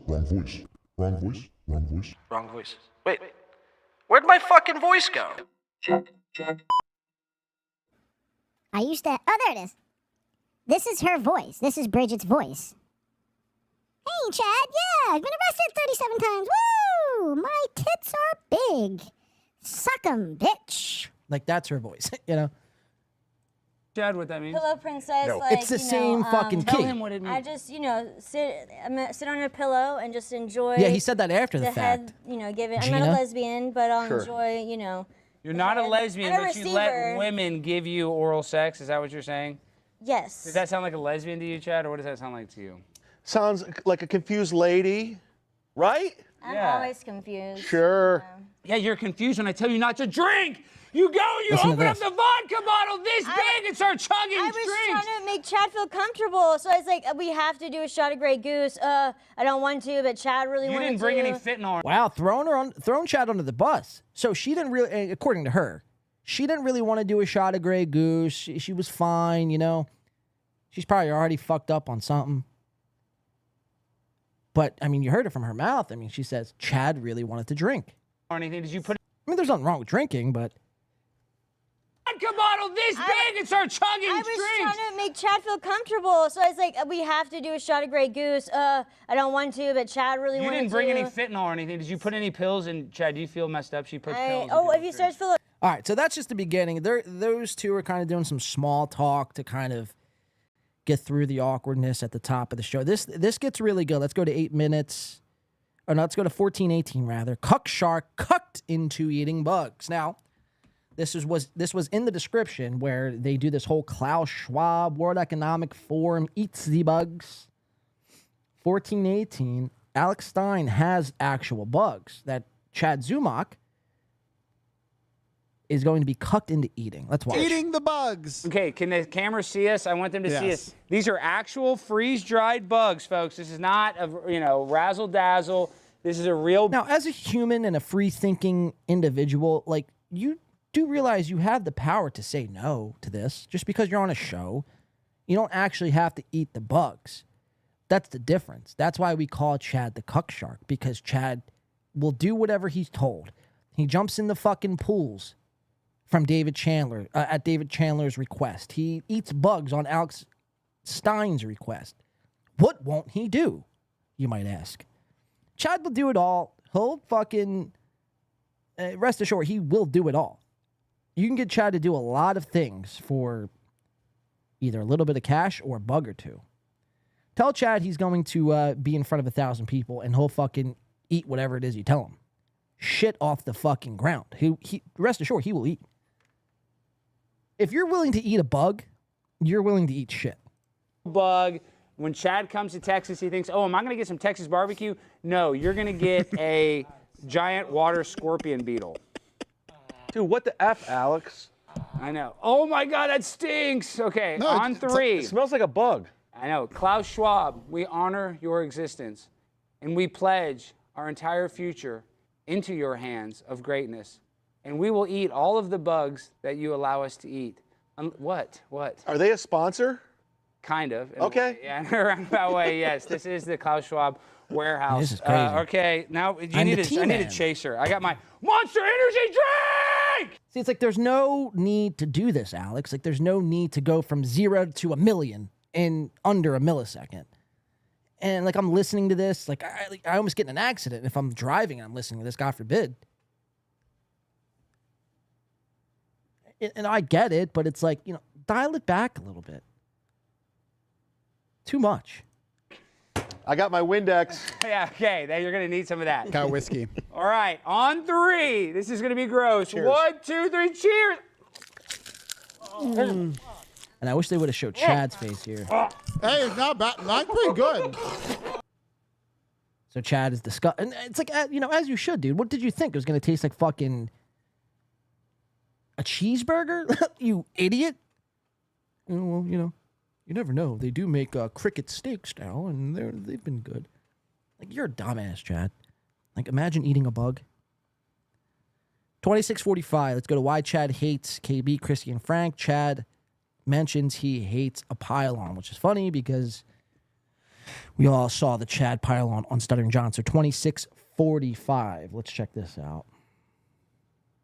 Wrong voice. Wrong voice. Wrong voice. Wrong voice. Wait, where'd my fucking voice go? I used to. Oh, there it is. This is her voice. This is Bridget's voice. Hey, Chad. Yeah, I've been arrested 37 times. Woo! My tits are big. Suck 'em, bitch. Like that's her voice, you know. Chad, what that means? Pillow Princess. No. Like, It's the you know, same fucking Tell key. him what it means. I just, sit on a pillow and just enjoy. Yeah, he said that after the head, fact. give it. I'm not a Gina? lesbian, but I'll Sure. enjoy, You're not a lesbian, I'm a but you let receiver. women give you oral sex. Is that what you're saying? Yes. Does that sound like a lesbian to you, Chad, or what does that sound like to you? Sounds like a confused lady, right? I'm always confused. Sure. Yeah, you're confused when I tell you not to drink. You go, you Listen to open up this. the vodka bottle this big and start chugging I was drinks. trying to make Chad feel comfortable, so I was like, we have to do a shot of Grey Goose. I don't want to, but Chad really You wanted to. didn't bring any fentanyl. Wow, throwing Chad under the bus. So she didn't really, according to her, she didn't really want to do a shot of Grey Goose. She was fine, She's probably already fucked up on something. But I mean, you heard it from her mouth. I mean, she says Chad really wanted to drink. Or anything? Did you put I mean, there's nothing wrong with drinking, but vodka bottle this big and start chugging I was drinks? trying to make Chad feel comfortable, so I was like, we have to do a shot of Grey Goose. I don't want to, but Chad really You wanted to. didn't bring any fentanyl or anything. Did you put any pills in? Chad, do you feel messed up? She put pills. If you start to feel all right. So that's just the beginning. Those two are kind of doing some small talk to kind of get through the awkwardness at the top of the show. This gets really good. Let's go to 8 minutes. Or no, let's go to 14:18 rather. Cuck shark cucked into eating bugs. Now, this was in the description where they do this whole Klaus Schwab World Economic Forum eats the bugs. 14:18. Alex Stein has actual bugs that Chad Zumach is going to be cucked into eating. Let's watch. Eating the bugs. Okay, can the camera see us? I want them to see Yes. us. These are actual freeze-dried bugs, folks. This is not a razzle-dazzle. This is a real. Now, as a human and a free-thinking individual, like you do realize you have the power to say no to this. Just because you're on a show, you don't actually have to eat the bugs. That's the difference. That's why we call Chad the cuck shark, because Chad will do whatever he's told. He jumps in the fucking pools from David Chandler at David Chandler's request. He eats bugs on Alex Stein's request. What won't he do, you might ask? Chad will do it all. He'll fucking rest assured he will do it all. You can get Chad to do a lot of things for either a little bit of cash or a bug or two. Tell Chad he's going to be in front of 1,000 people and he'll fucking eat whatever it is you tell him. Shit off the fucking ground. He rest assured he will eat. If you're willing to eat a bug, you're willing to eat shit. Bug. When Chad comes to Texas, he thinks, oh, am I going to get some Texas barbecue? No, you're going to get a giant water scorpion beetle. Dude, what the F, Alex? I know. Oh, my God, that stinks. Okay, No, on three. It smells like a bug. I know. Klaus Schwab, we honor your existence, and we pledge our entire future into your hands of greatness, and we will eat all of the bugs that you allow us to eat. What? Are they a sponsor? Kind of. in a Okay. way. Yeah, in a roundabout way, yes. This is the Klaus Schwab warehouse. This is crazy. Okay, now I'm I need the a T-Man. chaser. I got my Monster Energy drink! See, it's like there's no need to do this, Alex. Like there's no need to go from 0 to 1,000,000 in under a millisecond. And like I'm listening to this, like I almost get in an accident if I'm driving and I'm listening to this, God forbid. And I get it, but it's like, dial it back a little bit. Too much. I got my Windex. Yeah, okay, then you're going to need some of that. Got whiskey. All right, on three. This is going to be gross. Cheers. 1, 2, 3, cheers! And I wish they would have showed Chad's face here. Hey, it's not bad. That's pretty good. So Chad is disgusted. And it's like, as you should, dude. What did you think? It was going to taste like fucking a cheeseburger? You idiot. Well, you never know. They do make cricket steaks now, and they've been good. Like, you're a dumbass, Chad. Like, imagine eating a bug. 2645. Let's go to why Chad hates KB, Chrissy, and Frank. Chad mentions he hates a pylon, which is funny because we all saw the Chad pylon on Stuttering John. So 2645. Let's check this out.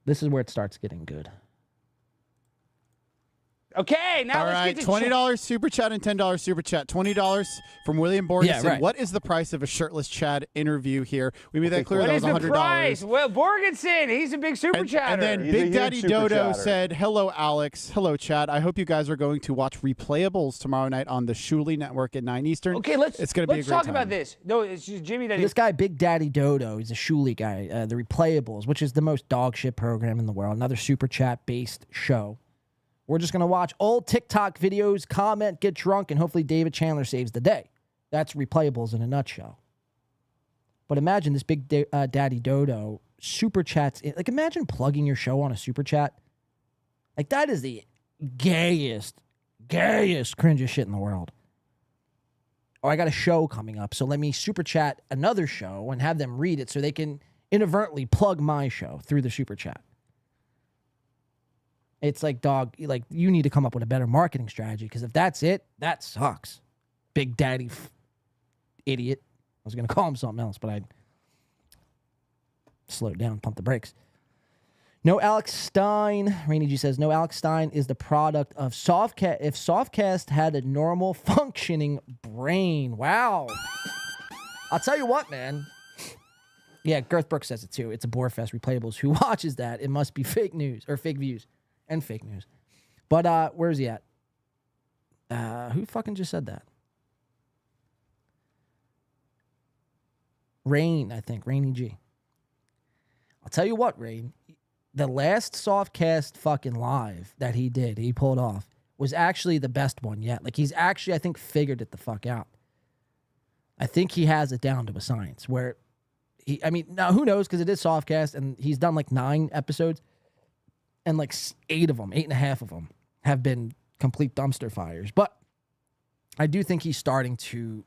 This is where it starts getting good. Okay, now all let's right, get to $20 super chat and $10 super chat. $20 from William Borgeson. Yeah, right. What is the price of a shirtless Chad interview here? We made that clear. What That is was the $100. price? Well, Borgenson, he's a big super chatter. And then He's a Big huge Daddy super Dodo chatter. said, hello, Alex. Hello, Chad. I hope you guys are going to watch Replayables tomorrow night on the Shuli Network at 9 Eastern. Okay, It's going to be a great talk time. about this. No, it's just Jimmy that This guy, Big Daddy Dodo, he's a Shuli guy. The Replayables, which is the most dog shit program in the world. Another super chat-based show. We're just going to watch old TikTok videos, comment, get drunk, and hopefully David Chandler saves the day. That's Replayables in a nutshell. But imagine this Big Daddy Dodo super chats. Like, imagine plugging your show on a super chat. Like, that is the gayest, cringiest shit in the world. Oh, I got a show coming up, so let me super chat another show and have them read it so they can inadvertently plug my show through the super chat. It's like, dog, like, you need to come up with a better marketing strategy, because if that's it, that sucks. Big Daddy idiot. I was going to call him something else, but I slowed down, pump the brakes. No Alex Stein. Rainy G says, no Alex Stein is the product of Softcast. If Softcast had a normal functioning brain. Wow. I'll tell you what, man. Yeah, Girth Brooks says it too. It's a bore fest. Replayables. Who watches that? It must be fake news or fake views. And fake news. But where's he at? Who fucking just said that? Rain, I think. Rainy G. I'll tell you what, Rain. The last Softcast fucking live that he pulled off, was actually the best one yet. Like, he's actually, I think, figured it the fuck out. I think he has it down to a science where now who knows, because it is Softcast, and he's done like 9 episodes. And like 8 of them, 8.5 of them, have been complete dumpster fires. But I do think he's starting to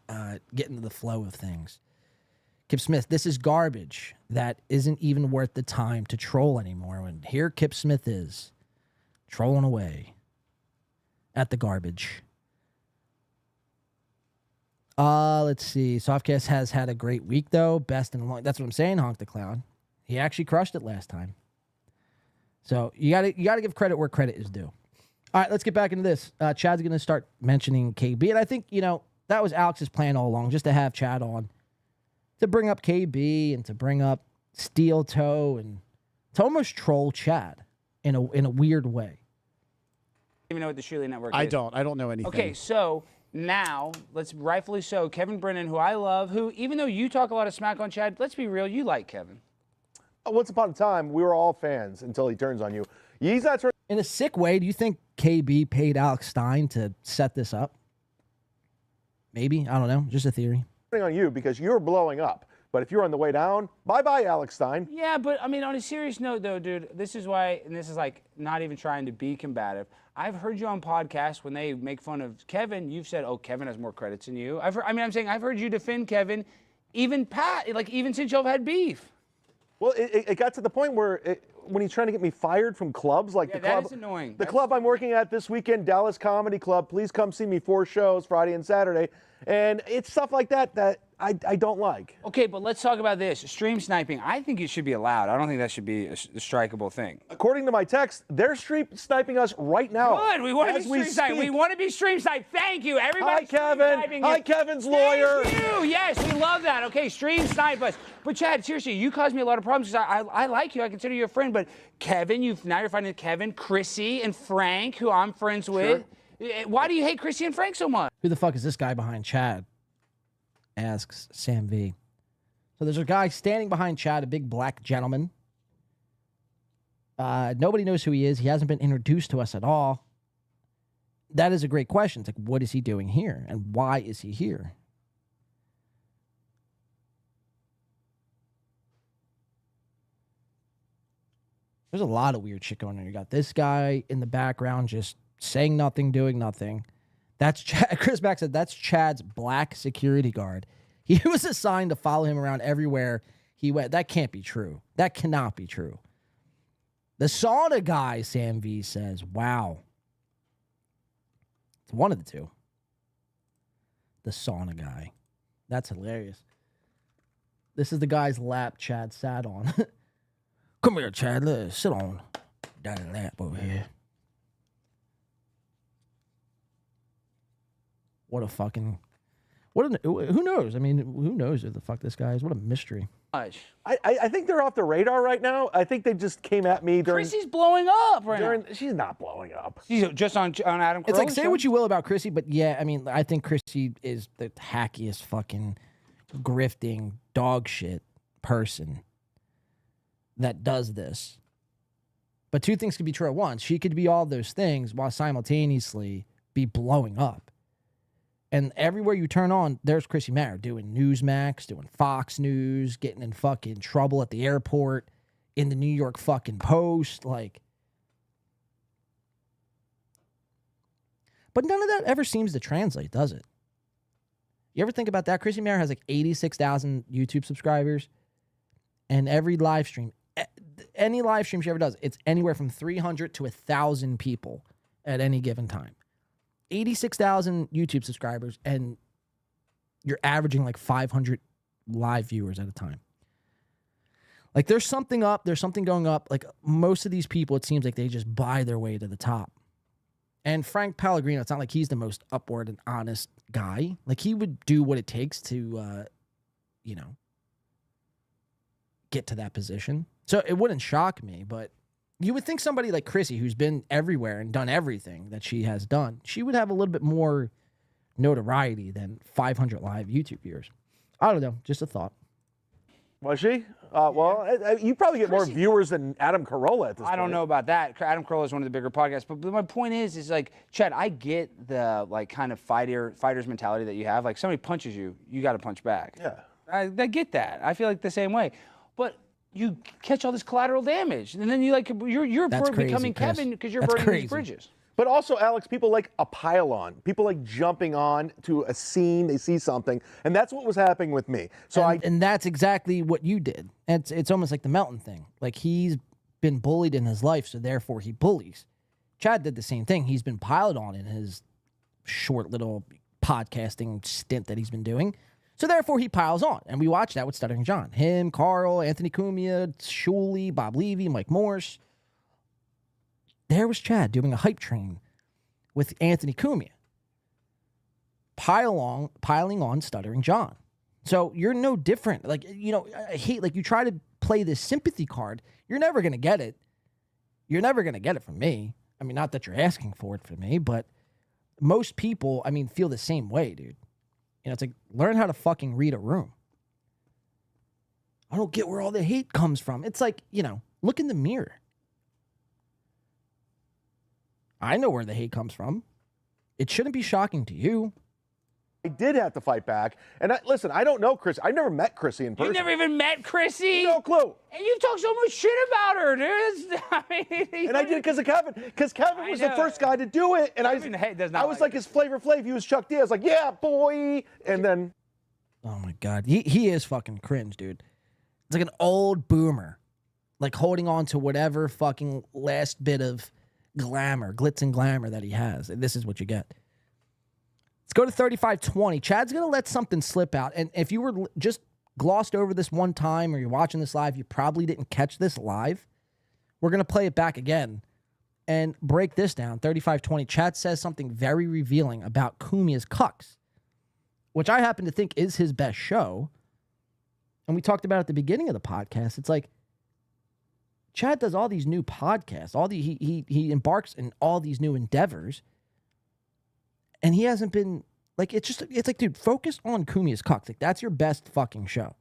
get into the flow of things. Kip Smith, this is garbage that isn't even worth the time to troll anymore. And here Kip Smith is, trolling away at the garbage. Let's see. Softcast has had a great week, though. Best in a long... That's what I'm saying, Honk the Clown. He actually crushed it last time. So you gotta give credit where credit is due. All right, let's get back into this. Chad's gonna start mentioning KB, and I think that was Alex's plan all along, just to have Chad on, to bring up KB and to bring up Steel Toe and to almost troll Chad in a weird way. Even know what the Shuli Network is. I don't know anything. Okay, so now let's rightfully so. Kevin Brennan, who I love, who even though you talk a lot of smack on Chad, let's be real, you like Kevin. Once upon a time, we were all fans until he turns on you. He's not turning. In a sick way, do you think KB paid Alex Stein to set this up? Maybe. I don't know. Just a theory. On you because you're blowing up. But if you're on the way down, bye-bye, Alex Stein. Yeah, but I mean, on a serious note, though, dude, this is why, and this is like not even trying to be combative. I've heard you on podcasts when they make fun of Kevin. You've said, "Oh, Kevin has more credits than you." I've heard you defend Kevin, even since y'all have had beef. Well, it got to the point where when he's trying to get me fired from clubs, like the club, that is annoying. The club I'm working at this weekend, Dallas Comedy Club. Please come see me 4 shows, Friday and Saturday, and it's stuff like that that I don't like. Okay, but let's talk about this. Stream sniping, I think it should be allowed. I don't think that should be a strikeable thing. According to my text, they're stream sniping us right now. Good, we want to be stream sniped. We want to be stream sniped. Thank you, everybody. Hi, Kevin. Hi, Kevin's lawyer. Thank you. Yes, we love that. Okay, stream snipe us. But Chad, seriously, you caused me a lot of problems because I like you. I consider you a friend. But Kevin, now you're finding Kevin, Chrissy, and Frank, who I'm friends with. Why do you hate Chrissy and Frank so much? Who the fuck is this guy behind Chad? Asks Sam V. So there's a guy standing behind Chad, a big black gentleman. Nobody knows who he is. He hasn't been introduced to us at all. That is a great question. It's like, what is he doing here? And why is he here? There's a lot of weird shit going on. You got this guy in the background just saying nothing, doing nothing. That's Chad. Chris Mack said that's Chad's black security guard. He was assigned to follow him around everywhere He went. That can't be true. That cannot be true. The sauna guy, Sam V says, wow. It's one of the two. The sauna guy. That's hilarious. This is the guy's lap Chad sat on. Come here, Chad. Let's sit on that lap over here. What a fucking... who knows? I mean, who knows who the fuck this guy is? What a mystery. I think they're off the radar right now. I think they just came at me during... Chrissy's blowing up right now. She's not blowing up. She's just on Adam Carolla's It's like, say show? what you will about Chrissy, but yeah, I mean, I think Chrissy is the hackiest fucking grifting dog shit person that does this. But two things could be true at once. She could be all those things while simultaneously be blowing up. And everywhere you turn on, there's Chrissy Mayer doing Newsmax, doing Fox News, getting in fucking trouble at the airport, in the New York fucking Post, like. But none of that ever seems to translate, does it? You ever think about that? Chrissy Mayer has like 86,000 YouTube subscribers, and every live stream, any live stream she ever does, it's anywhere from 300 to 1,000 people at any given time. 86,000 YouTube subscribers, and you're averaging like 500 live viewers at a time. Like, there's something up, there's something going up. Like, most of these people, it seems like they just buy their way to the top. And Frank Pellegrino, it's not like he's the most upward and honest guy. Like, he would do what it takes to, get to that position. So it wouldn't shock me, but you would think somebody like Chrissy, who's been everywhere and done everything that she has done, she would have a little bit more notoriety than 500 live YouTube viewers. I don't know. Just a thought. Was she? You probably get more viewers than Adam Carolla at this point. I don't know about that. Adam Carolla is one of the bigger podcasts. But my point is like, Chad, I get the like kind of fighter's mentality that you have. Like, somebody punches you, you got to punch back. Yeah. I get that. I feel like the same way. But you catch all this collateral damage, and then you're becoming Kevin because you're burning these bridges. But also, Alex, people like a pile-on. People like jumping on to a scene. They see something, and that's what was happening with me. And that's exactly what you did. It's almost like the Melton thing. Like, he's been bullied in his life, so therefore he bullies. Chad did the same thing. He's been piled on in his short little podcasting stint that he's been doing. So therefore he piles on. And we watched that with Stuttering John. Him, Carl, Anthony Cumia, Shuley, Bob Levy, Mike Morse. There was Chad doing a hype train with Anthony Cumia. Piling on Stuttering John. So you're no different. Like, I hate, like, you try to play this sympathy card. You're never going to get it. You're never going to get it from me. I mean, not that you're asking for it from me, but most people, I mean, feel the same way, dude. It's like, learn how to fucking read a room. I don't get where all the hate comes from. It's like, look in the mirror. I know where the hate comes from. It shouldn't be shocking to you. I did have to fight back. And listen, I don't know Chris. I've never met Chrissy in person. You never even met Chrissy? No clue. And you talk so much shit about her, dude. And I did because of Kevin. Because Kevin was the first guy to do it. And I was like his Flavor Flav. He was Chuck D. I was like, yeah, boy. And then. Oh, my God. He is fucking cringe, dude. It's like an old boomer. Like, holding on to whatever fucking last bit of glamour, glitz and glamour that he has. And this is what you get. Let's go to 3520. Chad's going to let something slip out. And if you were just glossed over this one time or you're watching this live, you probably didn't catch this live. We're going to play it back again and break this down. 3520. Chad says something very revealing about Cumia's Cucks, which I happen to think is his best show. And we talked about it at the beginning of the podcast. It's like, Chad does all these new podcasts. He embarks in all these new endeavors. And he hasn't been, like, it's like, dude, focus on Cumia's Cucks. Like, that's your best fucking show.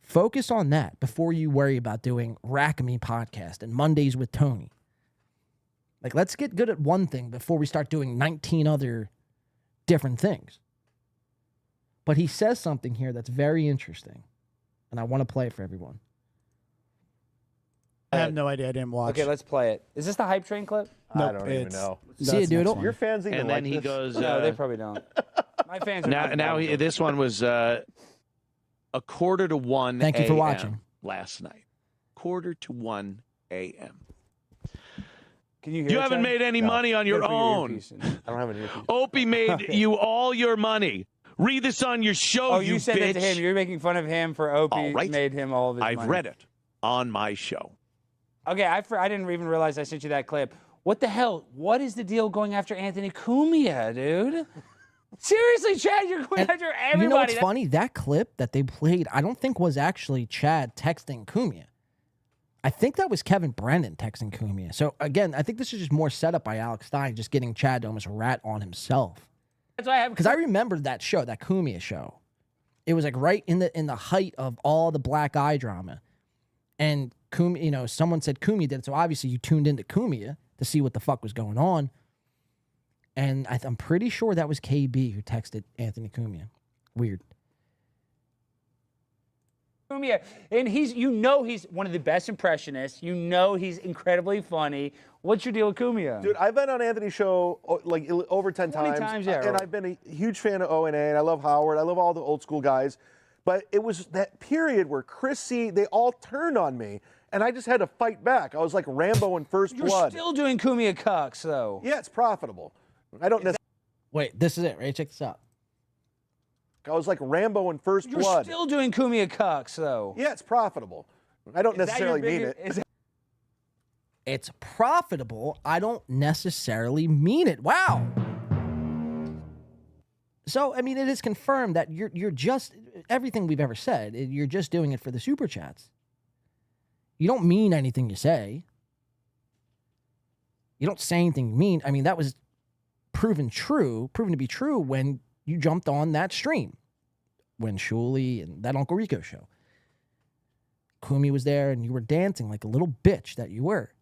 Focus on that before you worry about doing Rack Me podcast and Mondays with Tony. Like, let's get good at one thing before we start doing 19 other different things. But he says something here that's very interesting. And I want to play it for everyone. I have no idea. I didn't watch. Okay, let's play it. Is this the hype train clip? Nope, I don't even know. See you, Doodle. Your fans even And like then he this? goes. No, they probably don't. My fans are Now this one was. 1:45 Thank you for a.m. watching. last night. 1:45 a.m. Can you hear You it, haven't Chad? made any No. money on your Gotta put own. earpiece in. I don't have an earpiece. Opie made Okay. you all your money. Read this on your show, Oh, you you said bitch. that to him. You're making fun of him for Opie. All right. Made him all of his I've money. read it on my show. Okay, I didn't even realize I sent you that clip. What the hell? What is the deal going after Anthony Cumia, dude? Seriously, Chad, you're going after everybody. You know what's funny? That clip that they played, I don't think was actually Chad texting Cumia. I think that was Kevin Brennan texting Cumia. So again, I think this is just more set up by Alex Stein, just getting Chad to almost rat on himself. That's why I have. Because I remembered that show, that Cumia show. It was like right in the height of all the black eye drama, and Cumia, someone said Cumia did it, so obviously you tuned into Cumia to see what the fuck was going on. And I'm pretty sure that was KB who texted Anthony Cumia. Weird. Cumia, and he's one of the best impressionists. He's incredibly funny. What's your deal with Cumia? Dude, I've been on Anthony's show like over 10 20 times. times, yeah, And right. I've been a huge fan of O&A, and I love Howard. I love all the old school guys. But it was that period where Chrissy, they all turned on me, and I just had to fight back. I was like Rambo in First You're Blood. still doing Cumia cucks, though. Yeah, it's profitable. I don't necessarily. Wait, this is it, right? Check this out. I was like Rambo in First You're Blood. still doing Cumia cucks, though. Yeah, it's profitable. I don't necessarily mean it. It's profitable. I don't necessarily mean it. Wow. So, I mean, it is confirmed that you're just, everything we've ever said, you're just doing it for the super chats. You don't mean anything you say. You don't say anything you mean. I mean, that was proven to be true when you jumped on that stream. When Shuley and that Uncle Rico show. Kumi was there and you were dancing like a little bitch that you were.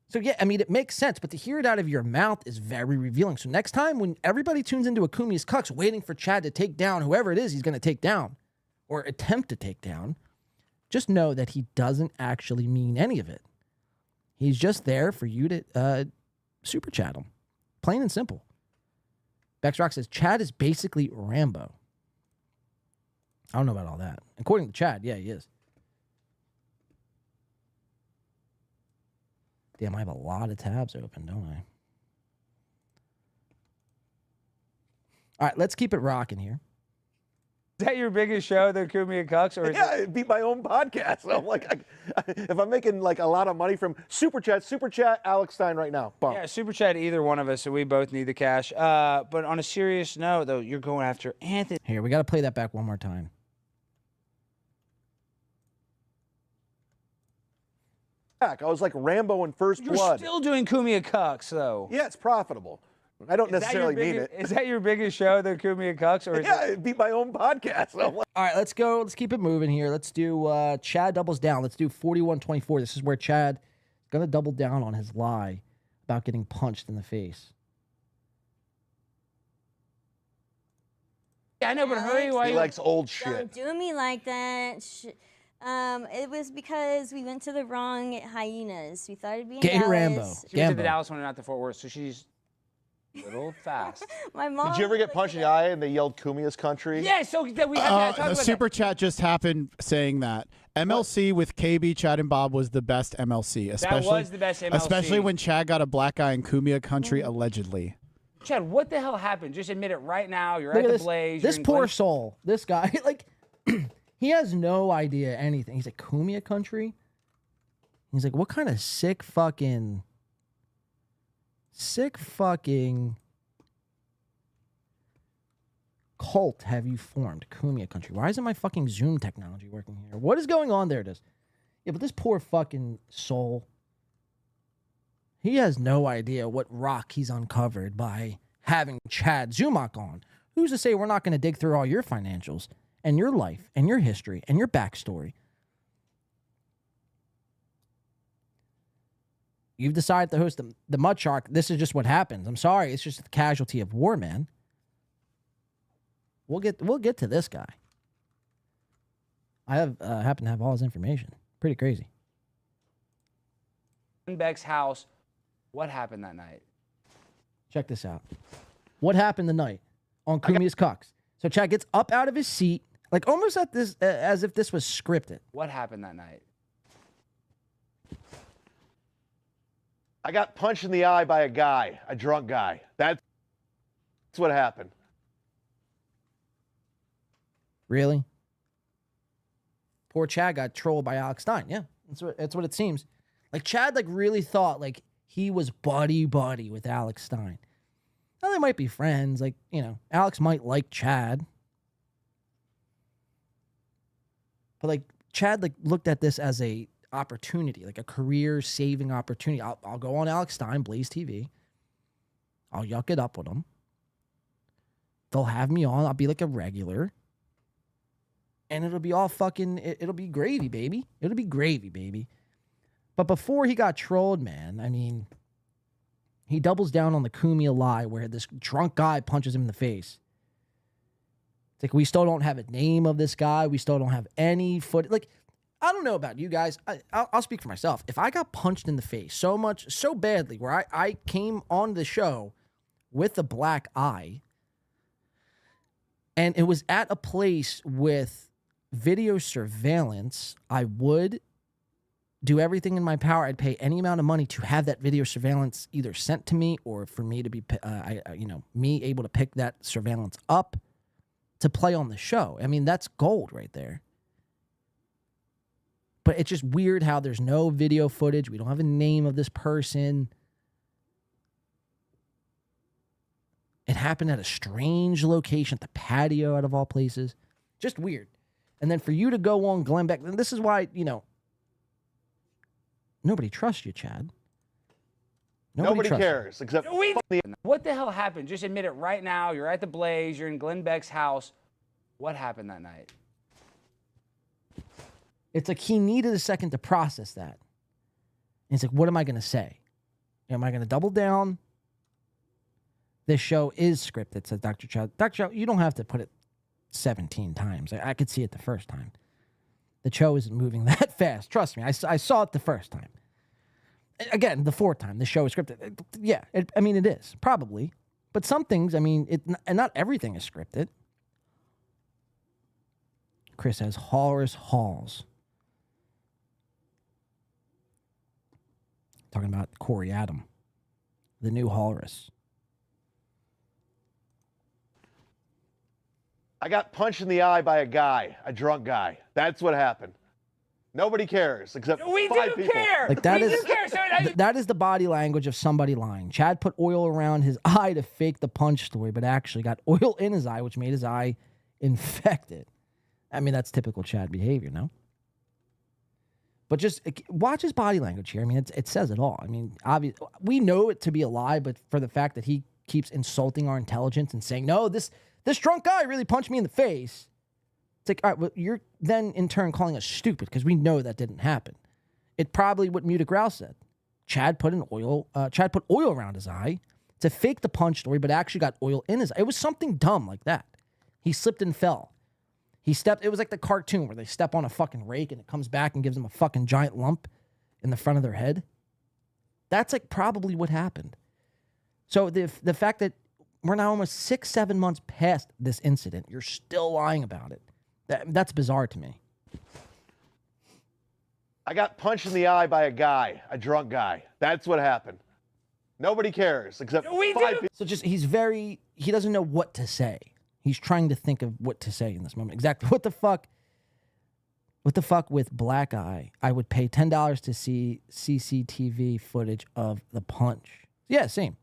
So yeah, I mean, it makes sense, but to hear it out of your mouth is very revealing. So next time when everybody tunes into a Kumi's Cucks waiting for Chad to take down whoever it is he's going to take down or attempt to take down, just know that he doesn't actually mean any of it. He's just there for you to super chat him. Plain and simple. Bex Rock says, Chad is basically Rambo. I don't know about all that. According to Chad, yeah, he is. Damn, I have a lot of tabs open, don't I? All right, let's keep it rocking here. Is that your biggest show, the Kumi and Cucks? Or Yeah, it'd be my own podcast. So I'm like, if I'm making like a lot of money from super chat, Alex Stein right now. Bump. Yeah, super chat either one of us, so we both need the cash. But on a serious note, though, you're going after Anthony. Here, we got to play that back one more time. I was like Rambo in First You're Blood. still doing Kumi and Cucks, though. Yeah, it's profitable. I don't necessarily mean it. Is that your biggest show, the Kumi and Cucks? Or yeah, it'd be my own podcast. So I'm like, all right, let's go. Let's keep it moving here. Let's do Chad doubles down. Let's do 41-24. This is where Chad is going to double down on his lie about getting punched in the face. Yeah, I know, but hurry. Why he likes old shit. Don't do me like that. It was because we went to the wrong hyenas. We thought it'd be in Gay Dallas. Rambo. She went to the Dallas one and not the Fort Worth, so she's a little fast. My mom. Did you ever get punched in the eye and they yelled Kumia's country? Yeah, so that we have to talk The about super chat just happened saying that MLC with KB, Chad, and Bob was the best MLC. Especially, was the best MLC. Especially when Chad got a black eye in Kumia country, allegedly. Chad, what the hell happened? Just admit it right now. You're Look at at the Blaze. This you're in poor Glen- soul. This guy, like, he has no idea anything. He's like, Kumia country? He's like, what kind of sick fucking cult have you formed, Kumia country? Why isn't my fucking Zoom technology working here? What is going on there? Yeah, but this poor fucking soul, he has no idea what rock he's uncovered by having Chad Zumach on. Who's to say we're not going to dig through all your financials and your life and your history and your backstory? You've decided to host the Mud Shark. This is just what happens. I'm sorry. It's just the casualty of war, man. We'll get to this guy. I happen to have all his information. Pretty crazy. Beck's house. What happened that night? Check this out. What happened tonight on Kumi's Cucks? So Chad gets up out of his seat, Like almost at this, as if this was scripted. What happened that night? I got punched in the eye by a guy, a drunk guy. That's what happened. Really? Poor Chad got trolled by Alex Stein. Yeah, that's what it seems. Like Chad like really thought like he was buddy with Alex Stein. Now they might be friends. Like, you know, Alex might like Chad. But like Chad like looked at this as a opportunity, like a career-saving opportunity. I'll go on Alex Stein, Blaze TV. I'll yuck it up with them. They'll have me on. I'll be like a regular. And it'll be all fucking, it'll be gravy, baby. It'll be gravy, baby. But before he got trolled, man, I mean, he doubles down on the Cumia lie where this drunk guy punches him in the face. It's like, we still don't have a name of this guy. We still don't have any footage. Like, I don't know about you guys. I'll speak for myself. If I got punched in the face so badly, where I came on the show with a black eye, and it was at a place with video surveillance, I would do everything in my power. I'd pay any amount of money to have that video surveillance either sent to me or for me to be, me able to pick that surveillance up to play on the show. I mean, that's gold right there. But it's just weird how there's no video footage. We don't have a name of this person. It happened at a strange location, at the patio out of all places. Just weird. And then for you to go on Glenn Beck, and this is why, nobody trusts you, Chad. Nobody trusts cares you. except What the hell happened? Just admit it right now. You're at the Blaze. You're in Glenn Beck's house. What happened that night? It's like he needed a second to process that. And he's like, what am I going to say? Am I going to double down? This show is scripted, says Dr. Chow. Dr. Chow, you don't have to put it 17 times. I could see it the first time. The show isn't moving that fast. Trust me, I saw it the first time. Again, the fourth time, the show is scripted. Yeah, it is, probably. But some things, and not everything is scripted. Chris says, Horace Halls. Talking about Corey Adam, the new Horace. I got punched in the eye by a guy, a drunk guy. That's what happened. Nobody cares except We five do people. care. Like that We is do care. So that is the body language of somebody lying. Chad put oil around his eye to fake the punch story, but actually got oil in his eye, which made his eye infected. That's typical Chad behavior, no? But just watch his body language here. It says it all. Obviously, we know it to be a lie, but for the fact that he keeps insulting our intelligence and saying, no, this drunk guy really punched me in the face. It's like, all right, well, you're then in turn calling us stupid because we know that didn't happen. It probably what Muta Grouse said. Chad put oil around his eye to fake the punch story, but actually got oil in his eye. It was something dumb like that. He slipped and fell. It was like the cartoon where they step on a fucking rake and it comes back and gives them a fucking giant lump in the front of their head. That's like probably what happened. So the fact that we're now almost 6-7 months past this incident, you're still lying about it. That's bizarre to me. I got punched in the eye by a guy, a drunk guy. That's what happened. Nobody cares except five people. So he doesn't know what to say. He's trying to think of what to say in this moment. Exactly. What the fuck with black eye? I would pay $10 to see CCTV footage of the punch. Yeah, same.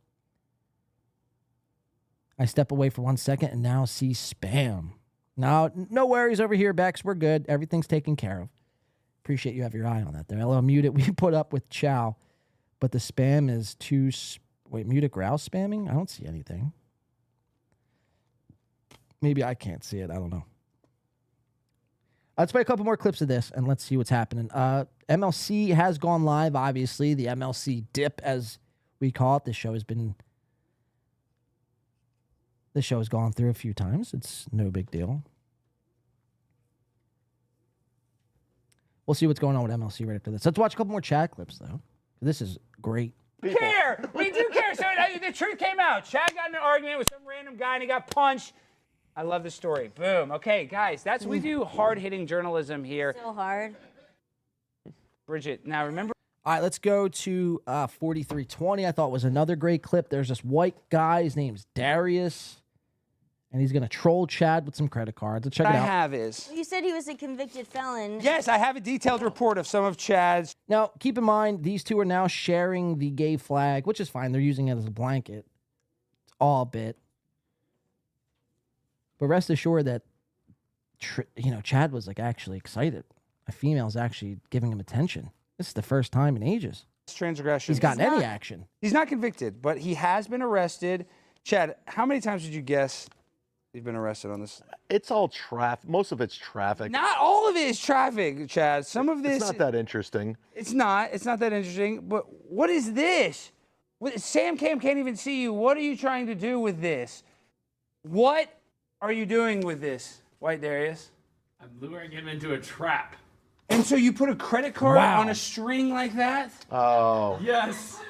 I step away for 1 second and now see spam. No worries over here, Bex. We're good. Everything's taken care of. Appreciate you have your eye on that there. I'll mute it. We put up with Chow, but the spam is too... Wait, Muta Grouse spamming? I don't see anything. Maybe I can't see it. I don't know. Let's play a couple more clips of this and let's see what's happening. MLC has gone live, obviously. The MLC dip, as we call it. This show has gone through a few times. It's no big deal. We'll see what's going on with MLC right after this. Let's watch a couple more chat clips, though. This is great. We do care. So the truth came out. Chad got in an argument with some random guy and he got punched. I love the story. Boom. Okay, guys, we do hard-hitting journalism here. So hard. Bridget, now remember. All right, let's go to 4320. I thought was another great clip. There's this white guy. His name's Darius. And he's going to troll Chad with some credit cards. Let's check it out. What I have is. You said he was a convicted felon. Yes, I have a detailed report of some of Chad's. Now, keep in mind, these two are now sharing the gay flag, which is fine. They're using it as a blanket. It's all a bit. But rest assured that, Chad was like actually excited. A female's actually giving him attention. This is the first time in ages. Transgression. He's gotten any action. He's not convicted, but he has been arrested. Chad, how many times did you guess he's been arrested on this? It's all traffic. Most of it's traffic. Not all of it is traffic, Chad. Some of this. It's not that interesting. It's not. It's not that interesting. But what is this? Sam Cam can't even see you. What are you trying to do with this? What are you doing with this, White Darius? I'm luring him into a trap. And so you put a credit card on a string like that? Oh. Yes.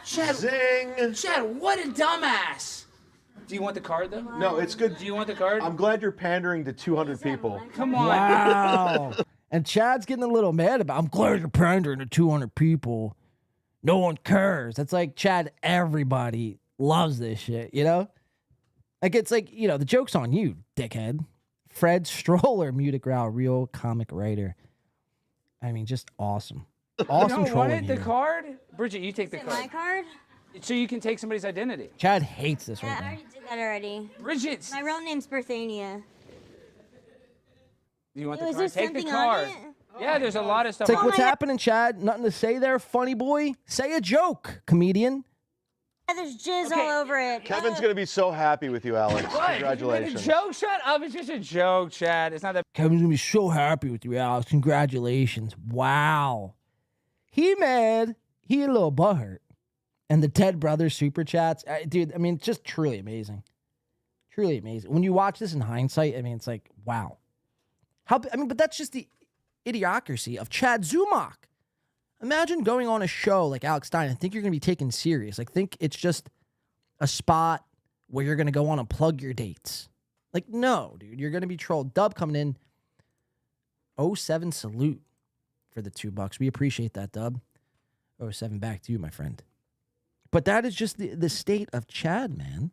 Chad, Zing. Chad, what a dumbass. Do you want the card, though? No, it's good. Do you want the card? I'm glad you're pandering to 200 people. Come on. Wow. And Chad's getting a little mad about, I'm glad you're pandering to 200 people. No one cares. That's like, Chad, everybody loves this shit, Like, it's like, the joke's on you, dickhead. Fred Stroller, Muted Growl, real comic writer. I mean, just awesome. Awesome You don't trolling want it, the here. card? Bridget, you take the Is it card. my card? So you can take somebody's identity. Chad hates this Yeah, right I now. already did that already. Bridget. My real name's Berthania. Do you want the Was card? there Take the something on card. it? Yeah, there's a lot of stuff It's like, on what's it. happening, Chad? Nothing to say there, funny boy? Say a joke, comedian. Yeah, there's jizz all over it. Kevin's going to be so happy with you, Alex. What? Congratulations. You made a joke? Shut up. It's just a joke, Chad. It's not that. Kevin's gonna be so happy with you, Alex. Congratulations. Wow. He mad. He a little butthurt. And the Ted Brothers super chats. Dude, I mean, just truly amazing. Truly amazing. When you watch this in hindsight, I mean, it's like, wow. But that's just the idiocracy of Chad Zumach. Imagine going on a show like Alex Stein and think you're going to be taken serious. Like, think it's just a spot where you're going to go on and plug your dates. Like, no, dude, you're going to be trolled. Dub coming in. 07 salute for the $2. We appreciate that, Dub. 07 back to you, my friend. But that is just the state of Chad, man.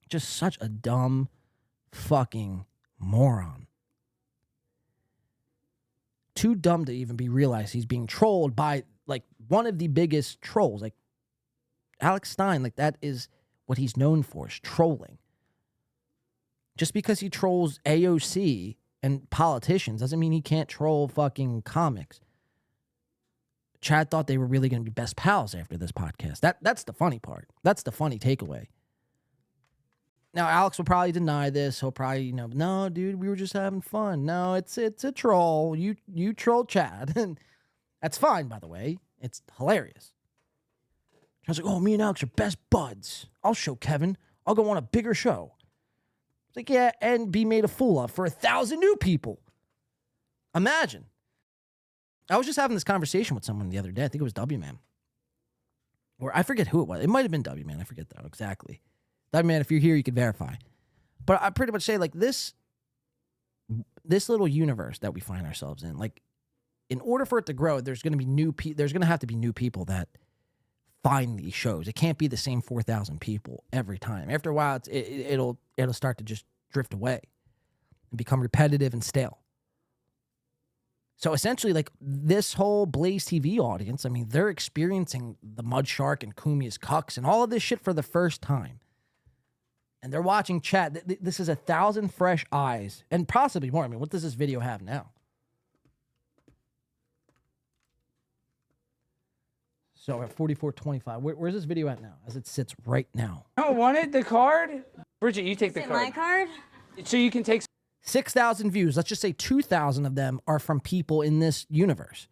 Just such a dumb fucking moron. Too dumb to even be realized he's being trolled by, like, one of the biggest trolls. Like, Alex Stein, like, that is what he's known for, is trolling. Just because he trolls AOC and politicians doesn't mean he can't troll fucking comics. Chad thought they were really going to be best pals after this podcast. That's the funny part. That's the funny takeaway. Now, Alex will probably deny this. He'll probably, no, dude, we were just having fun. No, it's a troll. You troll Chad. And that's fine, by the way. It's hilarious. Chad's like, oh, me and Alex are best buds. I'll show Kevin. I'll go on a bigger show. It's like, yeah, and be made a fool of for 1,000 new people. Imagine. I was just having this conversation with someone the other day. I think it was W-Man. Or I forget who it was. It might have been W-Man. I forget that exactly. W-Man, if you're here, you can verify. But I pretty much say, like, this little universe that we find ourselves in, like, in order for it to grow, there's going to be there's going to have to be new people that find these shows. It can't be the same 4,000 people every time. After a while, it'll start to just drift away and become repetitive and stale. So essentially, like, this whole Blaze TV audience, I mean, they're experiencing the Mud Shark and Kumia's Cucks and all of this shit for the first time. And they're watching Chad. This is 1,000 fresh eyes and possibly more. I mean, what does this video have now? So at 44:25, where's this video at now? As it sits right now. I don't want it, the card. Bridget, you take Is the it card. my card? So you can take 6,000 views. Let's just say 2,000 of them are from people in this universe.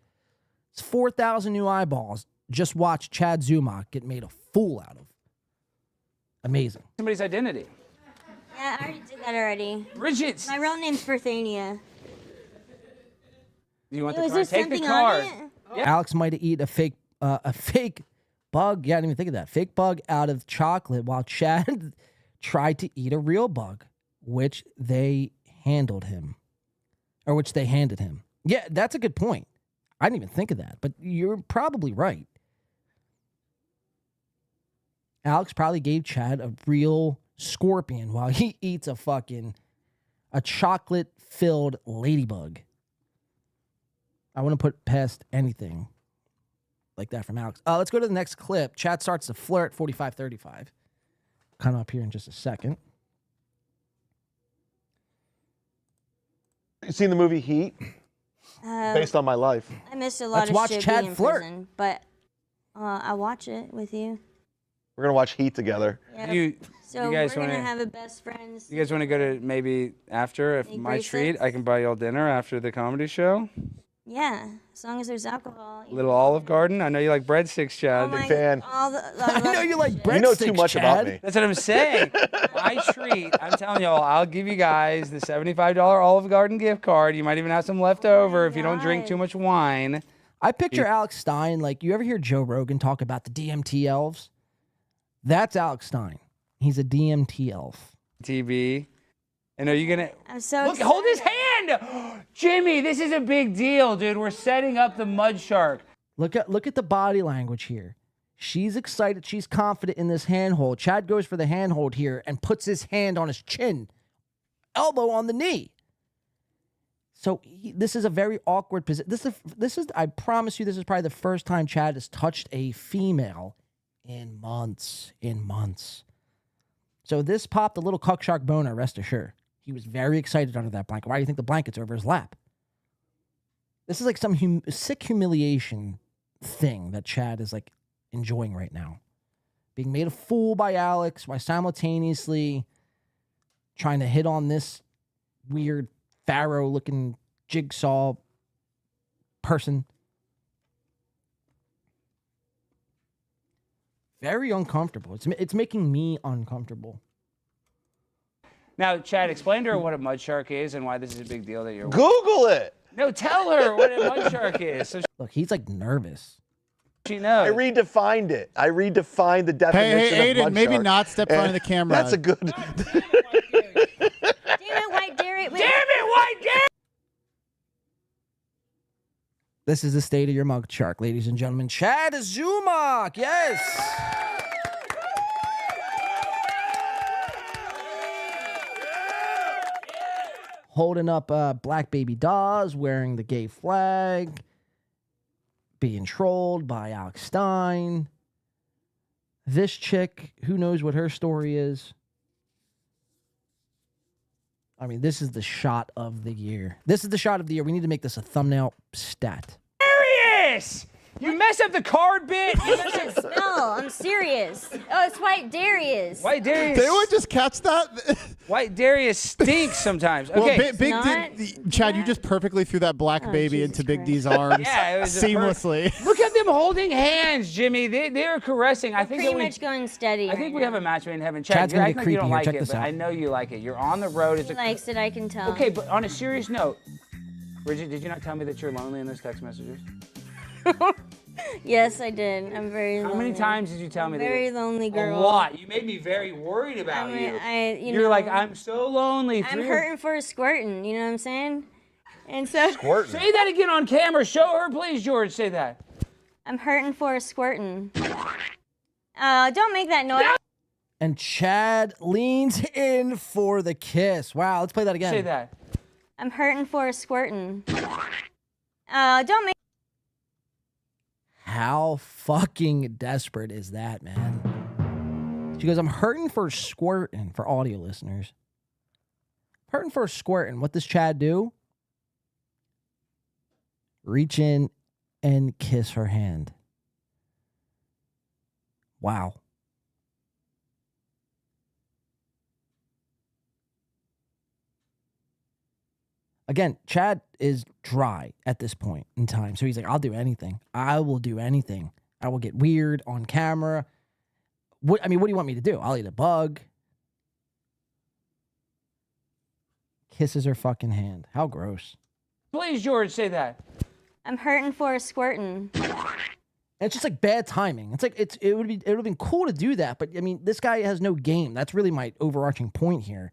It's 4,000 new eyeballs. Just watch Chad Zumach get made a fool out of. Amazing. somebody's identity. Yeah, I already did that already. Bridget. My real name's Berthania. Do you want Was the there card? Take the something card. on it? Alex might have eaten a fake bug. Yeah, I didn't even think of that. Fake bug out of chocolate while Chad tried to eat a real bug, which they handed him. Yeah, that's a good point. I didn't even think of that, but you're probably right. Alex probably gave Chad a real scorpion while he eats a chocolate-filled ladybug. I wouldn't put past anything like that from Alex. Let's go to the next clip. Chad starts to flirt, 45-35. Come up here in just a second. You seen the movie Heat? Based on my life. I missed a lot Let's of watch shit Chad being in flirt. prison, but I'll watch it with you. We're gonna watch Heat together. Yeah. So you guys we're wanna gonna have a best friends. You guys want to go to maybe after, if Any my treat, bracelets? I can buy y'all dinner after the comedy show? Yeah, as long as there's alcohol. Little Olive Garden. I know you like breadsticks, Chad. Oh my- Big fan. I know you like breadsticks, You know too much about me. That's what I'm saying. My treat. I'm telling y'all, I'll give you guys the $75 Olive Garden gift card. You might even have some left over if you don't drink too much wine. I picture Alex Stein, like, you ever hear Joe Rogan talk about the DMT elves? That's Alex Stein. He's a DMT elf. TV. And are you going to... I'm so Look, hold his hand! Jimmy, this is a big deal, dude. We're setting up the mud shark. Look at the body language here. She's excited. She's confident in this handhold. Chad goes for the handhold here and puts his hand on his chin, elbow on the knee. So this is a very awkward position. This is. I promise you, this is probably the first time Chad has touched a female in months. So this popped a little cuck shark boner. Rest assured, he was very excited under that blanket. Why do you think the blanket's over his lap? This is like some sick humiliation thing that Chad is like enjoying right now. Being made a fool by Alex while simultaneously trying to hit on this weird pharaoh-looking jigsaw person. Very uncomfortable. It's making me uncomfortable. Now, Chad, explain to her what a mud shark is and why this is a big deal that you're... Google it. No, tell her what a mud shark is. So Look, he's like nervous. she knows. I redefined it. I redefined the definition Hey, of Aiden, mud maybe shark. not step in front of the camera. That's a good... Damn it, White Dairy. Damn it, White Dairy! This is the state of your mug shark, ladies and gentlemen. Chad Zumock, yes. Holding up black baby dolls, wearing the gay flag, being trolled by Alex Stein. This chick, who knows what her story is? I mean, this is the shot of the year. This is the shot of the year. We need to make this a thumbnail stat. Darius! You mess up the card bit. You mess up... No, I'm serious. Oh, it's White Darius. White Darius. Did anyone just catch that? White Darius stinks sometimes. Okay. Well, Big not? D, Chad, you just perfectly threw that black baby Jesus into Big Christ. D's arms Yeah, it was a seamlessly. Look at them holding hands, Jimmy. They are caressing. I think Pretty that we, much going steady. I think we have a match made in heaven. Chad, Chad's you gonna act get like you don't creepy here. like Check it, this but out. I know you like it. You're on the road. He likes it, I can tell. Okay, but on a serious note, Bridget, did you not tell me that you're lonely in those text messages? Yes, I did. I'm very lonely. How many times did you tell me that? Very lonely girl. A lot. You made me very worried about I mean, you. you You're know, like, I'm so lonely. I'm hurting for a squirting, you know what I'm saying? And so Squirting. Say that again on camera. Show her, please, George. Say that. I'm hurting for a squirting. Don't make that noise. And Chad leans in for the kiss. Wow, let's play that again. Say that. I'm hurting for a squirting. Don't make. How fucking desperate is that, man? She goes, I'm hurting for squirting, for audio listeners. Hurting for squirting. What does Chad do? Reach in and kiss her hand. Wow. Again, Chad is dry at this point in time. So he's like, I'll do anything. I will do anything. I will get weird on camera. What do you want me to do? I'll eat a bug. Kisses her fucking hand. How gross. Please, George, say that. I'm hurting for a squirting. And it's just like bad timing. It's like it would have been cool to do that, but I mean, this guy has no game. That's really my overarching point here.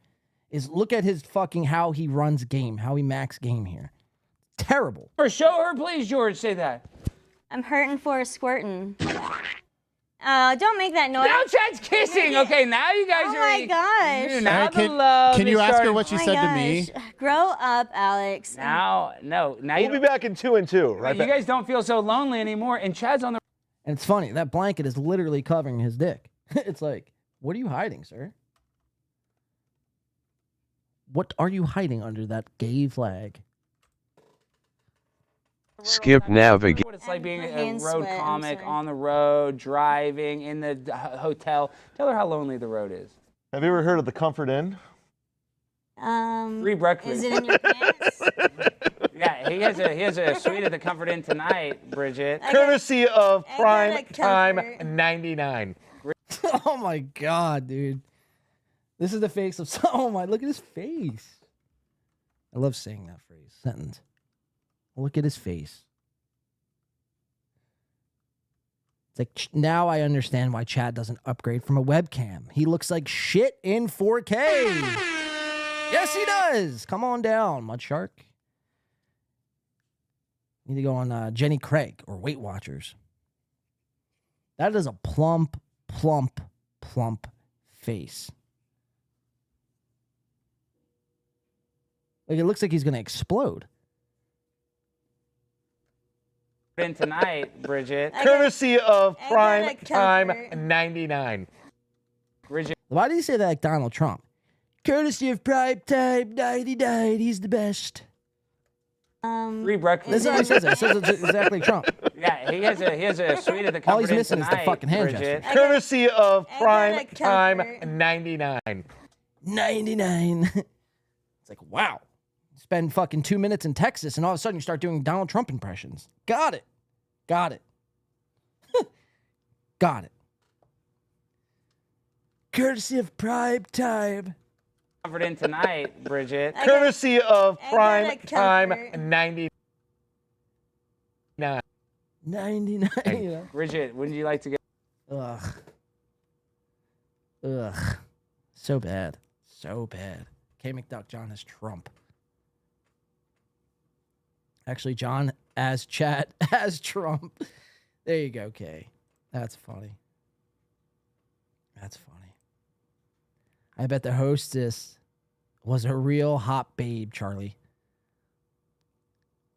Is look at his fucking how he runs game, how he max game here. Terrible. Or show her, please, George. Say that. I'm hurting for a squirtin'. Don't make that noise. Now Chad's kissing. Okay, now you guys are. Oh my gosh. Now Alright, the love. can you is ask her starting. what she Oh my said to me? gosh. Grow up, Alex. Now, no. Now We'll be back in 2 and 2. Right you back. guys don't feel so lonely anymore. And Chad's on the. And it's funny, that blanket is literally covering his dick. It's like, what are you hiding, sir? What are you hiding under that gay flag? Skip navigate. What it's like being a road comic on the road, driving in the hotel. Tell her how lonely the road is. Have you ever heard of the Comfort Inn? Free breakfast. Is it in your pants? Yeah, he has a suite at the Comfort Inn tonight, Bridget. Courtesy of I Prime got a Time comfort. 99. Oh my god, dude. This is the face of oh my, look at his face. I love saying that sentence. Look at his face. It's like, now I understand why Chad doesn't upgrade from a webcam. He looks like shit in 4K. Yes, he does. Come on down, Mud Shark. Need to go on Jenny Craig or Weight Watchers. That is a plump, plump, plump face. Like, it looks like he's going to explode. In tonight, Bridget. Courtesy of I Prime got a Time comfort. 99. Bridget. Why do you say that like Donald Trump? Courtesy of Prime Time 99. He's the best. Free breakfast. This is how he says it. It says it's exactly Trump. Yeah, he has a suite at the Comfort All he's Inn missing is the tonight, fucking hand Bridget. gesture. Courtesy of I Prime got a Time comfort. 99. 99. It's like, wow. Spend fucking 2 minutes in Texas and all of a sudden you start doing Donald Trump impressions. Got it. Got it. Got it. Courtesy of Prime Time. Comfort Inn tonight, Bridget. Courtesy of I got Prime a Time comfort. 99. 99. You know? Bridget, wouldn't you like to get? Ugh. Ugh. So bad. So bad. K. McDuck, John is Trump. Actually, John as Chad as Trump. There you go, Kay. That's funny. That's funny. I bet the hostess was a real hot babe, Charlie.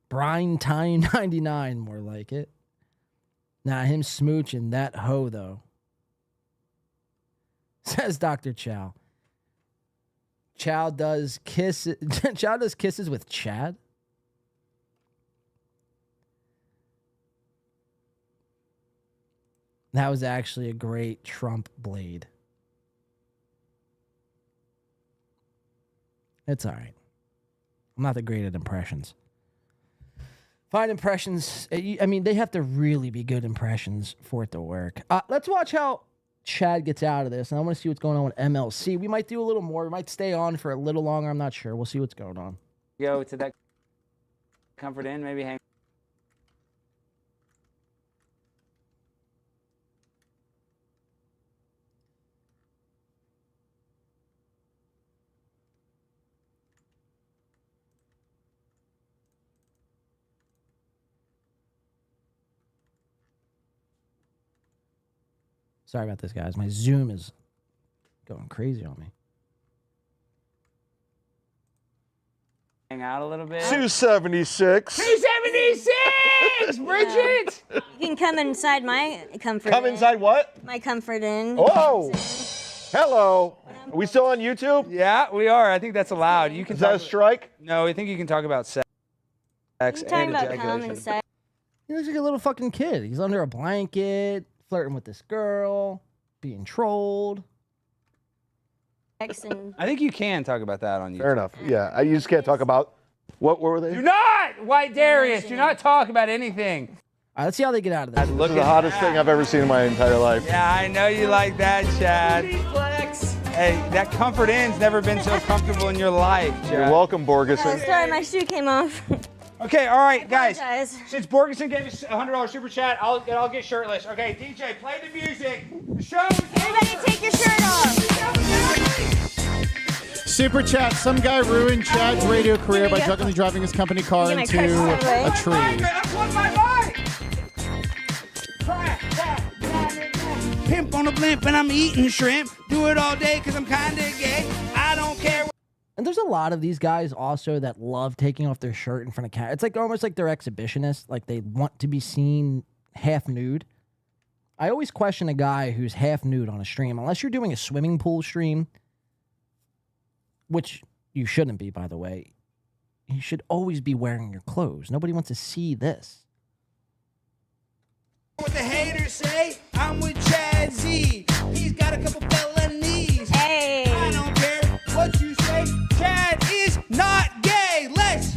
Brine Time 99, more like it. Nah, him smooching that hoe, though. Says Dr. Chow. Chow does kisses. Chow does kisses with Chad? That was actually a great Trump blade. It's all right. I'm not that great at impressions. Fine impressions. I mean, they have to really be good impressions for it to work. Let's watch how Chad gets out of this, and I want to see what's going on with MLC. We might do a little more. We might stay on for a little longer. I'm not sure. We'll see what's going on. Go to that Comfort Inn, maybe hang. Sorry about this, guys. My Zoom is going crazy on me. Hang out a little bit. 276. 276, Bridget. You can come inside my comfort. Come inn. inside what? My comfort inn. Oh. Hello. Are we still on YouTube? Yeah, we are. I think that's allowed. You can. Is that a strike? No, I think you can talk about sex You talking and about cum ejaculation. inside? He looks like a little fucking kid. He's under a blanket, flirting with this girl, being trolled. And I think you can talk about that on YouTube. Fair enough. Yeah, you just can't talk about what were they? Do not, White Darius. Do not talk about anything. All right, let's see how they get out of this. This is the hottest thing I've ever seen in my entire life. Yeah, I know you like that, Chad. Hey, that Comfort Inn's never been so comfortable in your life, Chad. You're welcome, Oh, Borgeson. sorry, my shoe came off. Okay, all right, guys. apologize. Since Borgenson gave us a $100 super chat, I'll get shirtless. Okay, DJ, play the music. The show is Everybody take your shirt off. Super chat. Some guy ruined Chad's radio career by drunkenly driving his company car into a tree. That's what my bike. Pimp on a blimp and I'm eating shrimp. Do it all day because I'm kind of gay. I don't care. And there's a lot of these guys also that love taking off their shirt in front of cameras. It's like almost like they're exhibitionists. Like they want to be seen half nude. I always question a guy who's half nude on a stream, unless you're doing a swimming pool stream, which you shouldn't be, by the way. You should always be wearing your clothes. Nobody wants to see this. What the haters say, I'm with Chad Z. He's got a couple felonies. Hey. I don't care what you say. Chad is not gay. Let's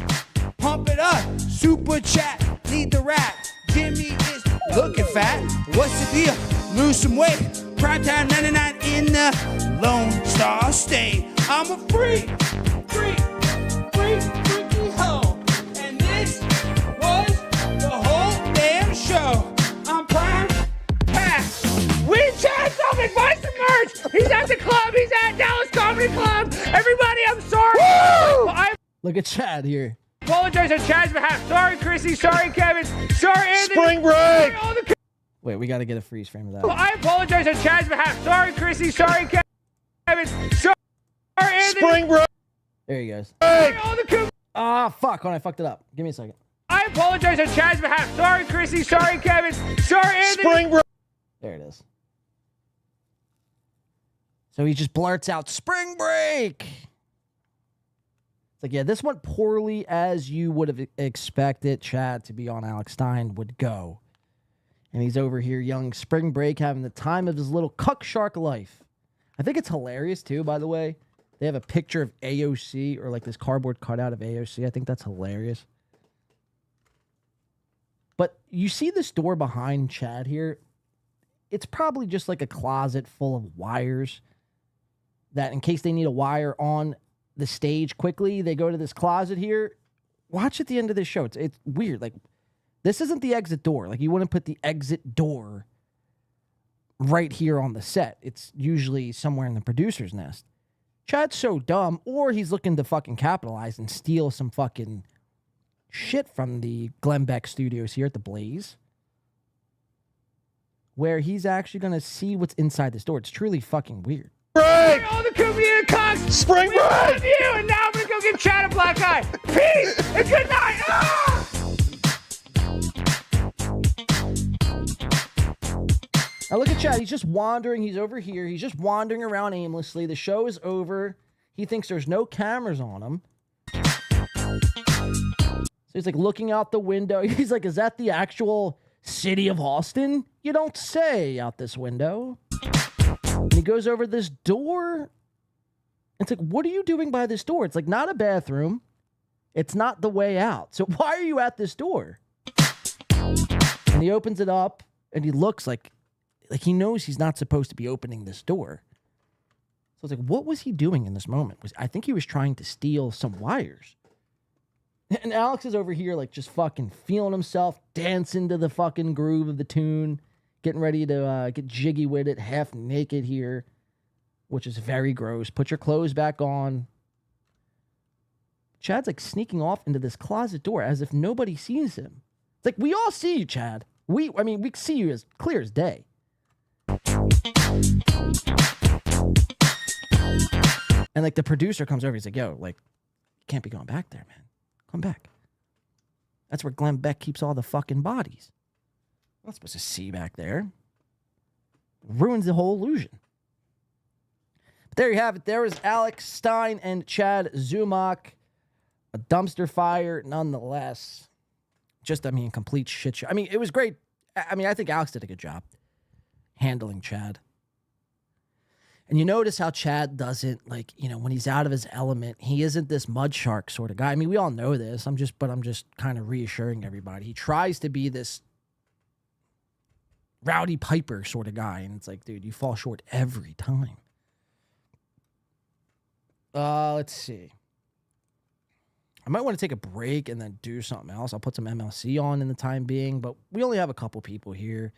pump it up. Super chat, lead the rap. Jimmy is looking fat. What's the deal? Lose some weight. Primetime 99 in the Lone Star State. I'm a freak hoe. And this was the whole damn show. I'm prime packed. We Chad Summit, buy some merch. He's at the club. He's at Dallas Comedy Club. Everybody, I'm sorry. I Look at Chad here. apologize on Chad's behalf. Sorry, Chrissy. Sorry, Kevin. Sorry, Anthony. Spring break. Sorry, all the Wait, we got to get a freeze frame of that. I apologize on Chad's behalf. Sorry, Chrissy. Sorry, Kevin. Sorry, Anthony. Spring break. There he goes. Sorry, all the Ah, fuck. Hold on, I fucked it up. Give me a second. I apologize on Chad's behalf. Sorry, Chrissy. Sorry, Kevin. Sorry, Anthony. Spring break. There it is. So he just blurts out, "Spring break!" It's like, yeah, this went poorly as you would have expected Chad to be on Alex Stein would go. And he's over here yelling "Spring break," having the time of his little cuck shark life. I think it's hilarious, too, by the way. They have a picture of AOC, or like this cardboard cutout of AOC. I think that's hilarious. But you see this door behind Chad here? It's probably just like a closet full of wires that in case they need a wire on the stage quickly, they go to this closet here. Watch at the end of this show. It's weird. Like, this isn't the exit door. Like, you wouldn't put the exit door right here on the set. It's usually somewhere in the producer's nest. Chad's so dumb, or he's looking to fucking capitalize and steal some fucking shit from the Glenn Beck studios here at the Blaze, where he's actually going to see what's inside this door. It's truly fucking weird. Break. All the community cocks. Spring We break. love you, and now I'm gonna go give Chad a black eye. Peace and good night. Ah! Now look at Chad. He's just wandering. He's over here. He's just wandering around aimlessly. The show is over. He thinks there's no cameras on him. So he's like looking out the window. He's like, is that the actual city of Austin? You don't say, out this window. And he goes over this door. It's like, what are you doing by this door? It's like not a bathroom. It's not the way out. So why are you at this door? And he opens it up and he looks like he knows he's not supposed to be opening this door. So it's like, what was he doing in this moment? I think he was trying to steal some wires. And Alex is over here like just fucking feeling himself, dancing to the fucking groove of the tune, getting ready to get jiggy with it, half naked here, which is very gross. Put your clothes back on. Chad's like sneaking off into this closet door as if nobody sees him. It's like, we all see you, Chad. We see you as clear as day. And like the producer comes over, he's like, yo, like, you can't be going back there, man. Come back. That's where Glenn Beck keeps all the fucking bodies. I'm not supposed to see back there. Ruins the whole illusion. But there you have it. There was Alex Stein and Chad Zumock. A dumpster fire, nonetheless. Just, complete shit show. It was great. I think Alex did a good job handling Chad. And you notice how Chad doesn't, when he's out of his element, he isn't this mud shark sort of guy. We all know this. I'm just kind of reassuring everybody. He tries to be this Rowdy Piper sort of guy. And it's like, dude, you fall short every time. Let's see. I might want to take a break and then do something else. I'll put some MLC on in the time being, but we only have a couple people here.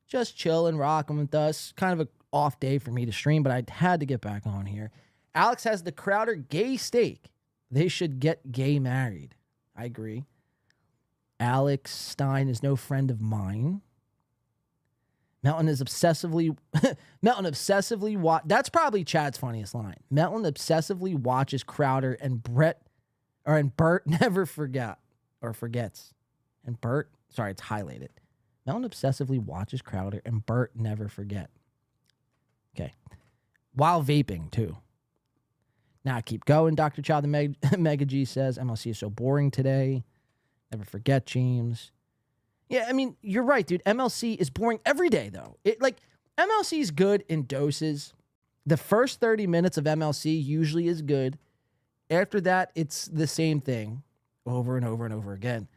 Just chilling, rocking with us. Kind of an off day for me to stream, but I had to get back on here. Alex has the Crowder gay steak. They should get gay married. I agree. Alex Stein is no friend of mine. Melton is obsessively that's probably Chad's funniest line. Melton obsessively watches Crowder and Bert never forgets. And Bert, sorry, it's highlighted. Melton obsessively watches Crowder and Bert never forget. Okay. While vaping, too. Now keep going. Dr. Child the Mega G says, MLC is so boring today. Never forget, James. Yeah, I mean, you're right, dude. MLC is boring every day, though. MLC is good in doses. The first 30 minutes of MLC usually is good. After that, it's the same thing over and over and over again.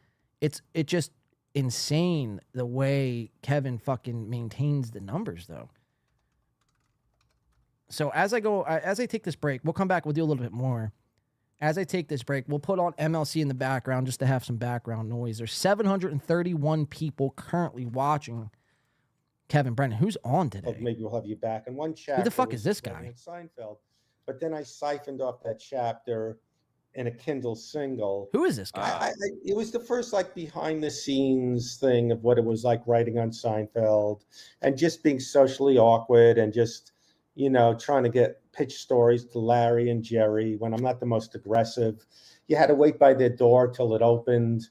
It's just insane the way Kevin fucking maintains the numbers, though. So as I take this break, we'll come back. We'll do a little bit more. As I take this break, we'll put on MLC in the background just to have some background noise. There's 731 people currently watching Kevin Brennan. Who's on today? Maybe we'll have you back. And one chapter. Who the fuck is this guy? Seinfeld. But then I siphoned off that chapter in a Kindle single. Who is this guy? It was the first behind the scenes thing of what it was like writing on Seinfeld and just being socially awkward and just, trying to pitch stories to Larry and Jerry when I'm not the most aggressive. You had to wait by their door till it opened.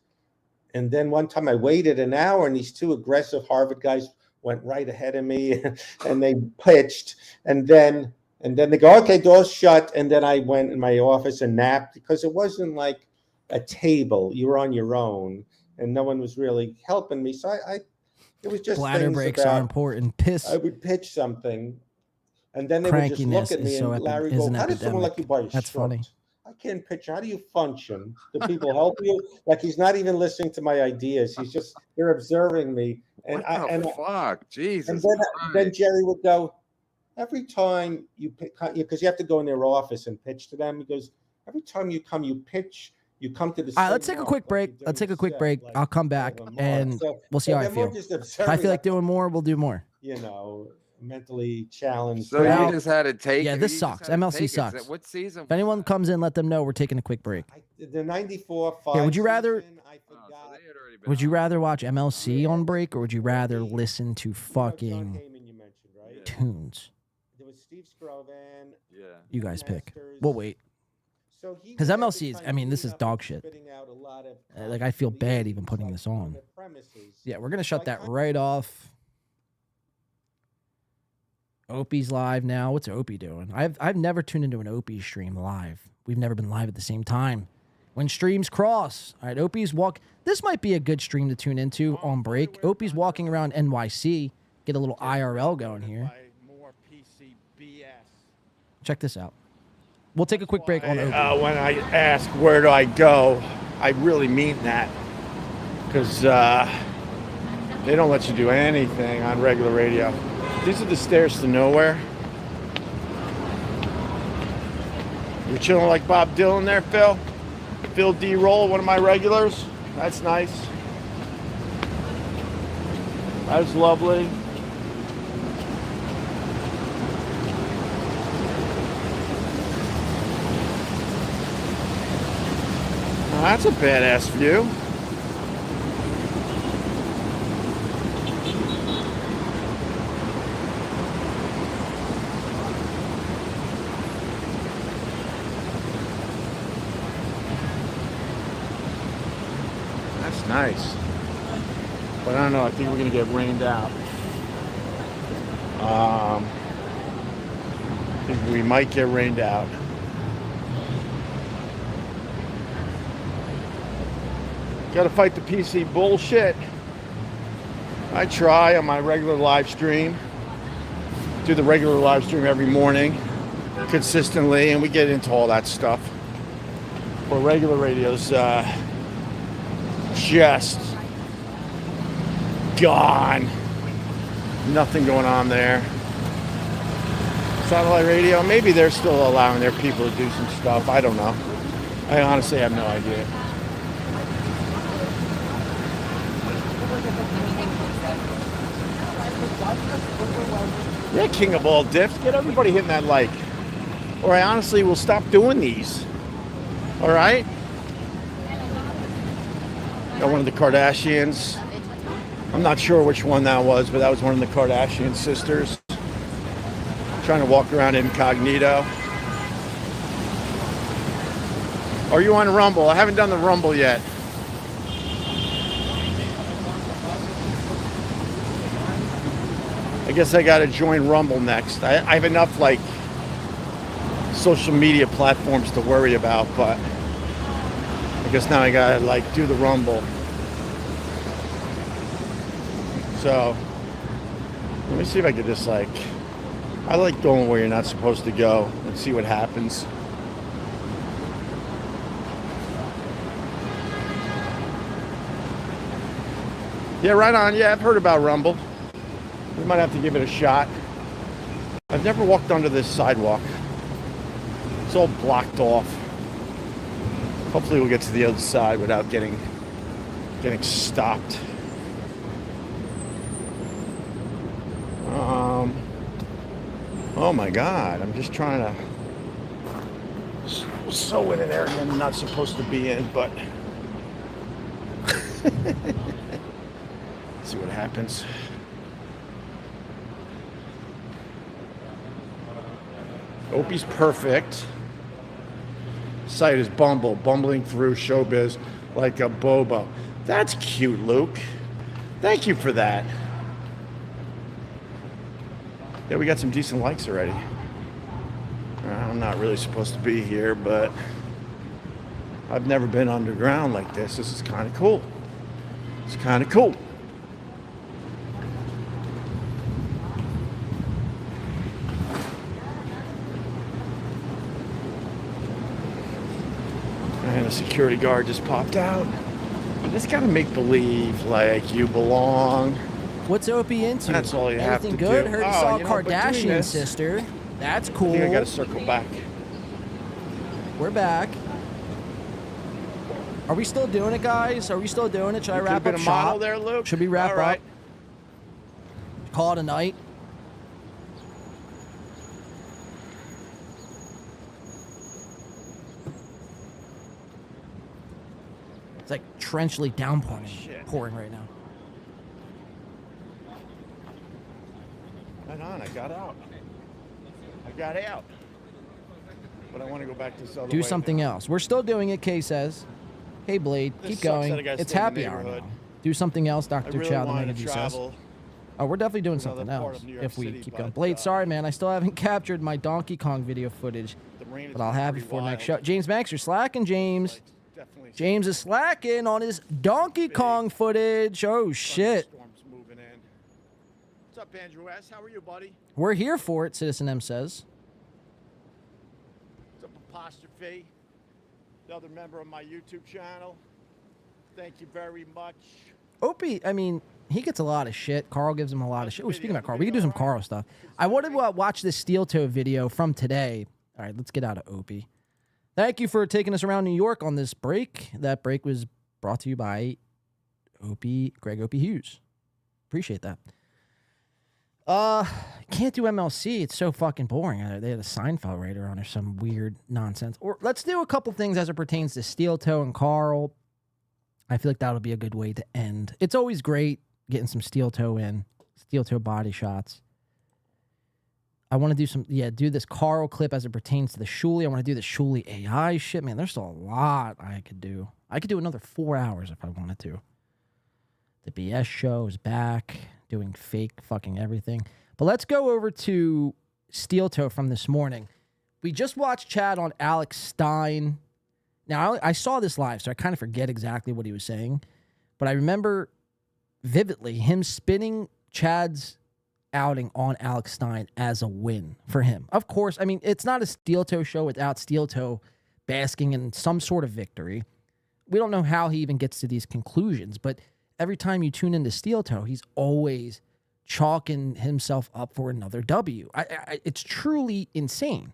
And then one time I waited an hour and these two aggressive Harvard guys went right ahead of me and they pitched. And then they go, okay, door's shut. And then I went in my office and napped because it wasn't like a table. You were on your own and no one was really helping me. So it was just bladder breaks are important. I would pitch something. And then they would just look at me and Larry go, how does someone like you buy a That's shirt? funny. I can't picture. How do you function? Do people help you? He's not even listening to my ideas. They're observing me. And fuck? Jesus. And then Jerry would go, every time you pick, because you have to go in their office and pitch to them. He goes, every time you come, you pitch, you come to the. All right, let's take a quick break. I'll come back and we'll see how I feel. If I feel like doing more, we'll do more. Mentally challenged. So you just had to take. Yeah, this sucks. MLC sucks. What season? If anyone comes in, let them know we're taking a quick break. The 94. Yeah, would you rather watch MLC on break or would you rather listen to fucking tunes? There was Steve Scrovan. Yeah. You guys pick. We'll wait. Because MLC is, this is dog shit. I feel bad even putting this on. Yeah, we're gonna shut that right off. Opie's live now. What's Opie doing? I've never tuned into an Opie stream live. We've never been live at the same time. When streams cross. All right, Opie's walk. This might be a good stream to tune into on break. Opie's walking around NYC. Get a little IRL going here. Check this out. We'll take a quick break on Opie. When I ask where do I go, I really mean that. Because they don't let you do anything on regular radio. These are the stairs to nowhere. You're chilling like Bob Dylan there, Phil? Phil D. Roll, one of my regulars. That's nice. That's lovely. Now, that's a badass view. Nice. But I don't know, I think we're gonna get rained out. I think we might get rained out. Gotta fight the PC bullshit. I try on my regular live stream. Do the regular live stream every morning consistently, and we get into all that stuff. But regular radio's just gone. Nothing going on there. Satellite radio, maybe they're still allowing their people to do some stuff. I don't know. I honestly have no idea. Yeah, king of all diffs. Get everybody hitting that like. Or I honestly will stop doing these. All right? Got one of the Kardashians. I'm not sure which one that was, but that was one of the Kardashian sisters. Trying to walk around incognito. Are you on Rumble? I haven't done the Rumble yet. I guess I got to join Rumble next. I have enough like social media platforms to worry about, but I guess now I got to like do the Rumble. So let me see if I could just like, I like going where you're not supposed to go and see what happens. Yeah, right on. Yeah, I've heard about Rumble. We might have to give it a shot. I've never walked onto this sidewalk. It's all blocked off. Hopefully we'll get to the other side without getting stopped. Oh my God, I'm just trying to sew in an area I'm not supposed to be in, but see what happens. Opie's perfect. Site is bumbling through showbiz like a bobo. That's cute, Luke. Thank you for that. Yeah, we got some decent likes already. I'm not really supposed to be here, but I've never been underground like this. This is kind of cool. It's kind of cool. And a security guard just popped out. Just gotta make believe like you belong. What's Opie into? That's all you have to Anything good? do. Heard he Oh, saw you know, but doing Kardashian this- sister. That's cool. I think I gotta circle back. We're back. Are we still doing it, guys? Are we still doing it? Should I You wrap could've up been a model shop? there, Luke? Should we wrap All right. up? Call it a night? It's like trenchly downpouring, pouring right now. Right on, I got out. I got out. But I want to go back this other way. Do something else. We're still doing it, Kay says. Hey, Blade, This keep sucks going. that I gotta It's stay in the happy hour neighborhood. now. Do something else, I Dr. really Chow, the wanted to Mega says. travel Oh, we're definitely doing to another something part else of New York if we City, keep but, going. Blade, sorry, man. I still haven't captured my Donkey Kong video footage, rain but I'll has been have you pretty for next wild. show. James Max, you're slacking, James. James is slacking on his Donkey Kong footage. Oh, shit. Storms moving in. What's up, Andrew S? How are you, buddy? We're here for it, Citizen M says. What's up, Apostrophe? Another member of my YouTube channel. Thank you very much. Opie, I mean, he gets a lot of shit. Carl gives him a lot of shit. Oh, speaking about Carl, we can do some Carl stuff. I wanted to watch this steel toe video from today. All right, let's get out of Opie. Thank you for taking us around New York on this break. That break was brought to you by Greg Opie Hughes. Appreciate that. Can't do MLC. It's so fucking boring. They had a Seinfeld writer on or some weird nonsense. Or let's do a couple things as it pertains to Steel Toe and Carl. I feel like that'll be a good way to end. It's always great getting some Steel Toe in, Steel Toe body shots. I want to do do this Carl clip as it pertains to the Shuli. I want to do the Shuli AI shit. Man, there's still a lot I could do. I could do another 4 hours if I wanted to. The BS show is back, doing fake fucking everything. But let's go over to Steel Toe from this morning. We just watched Chad on Alex Stein. Now, I saw this live, so I kind of forget exactly what he was saying. But I remember vividly him spinning Chad's outing on Alex Stein as a win for him. Of course, I mean, it's not a Steel Toe show without Steel Toe basking in some sort of victory. We don't know how he even gets to these conclusions, but every time you tune into Steel Toe, he's always chalking himself up for another W. It's truly insane.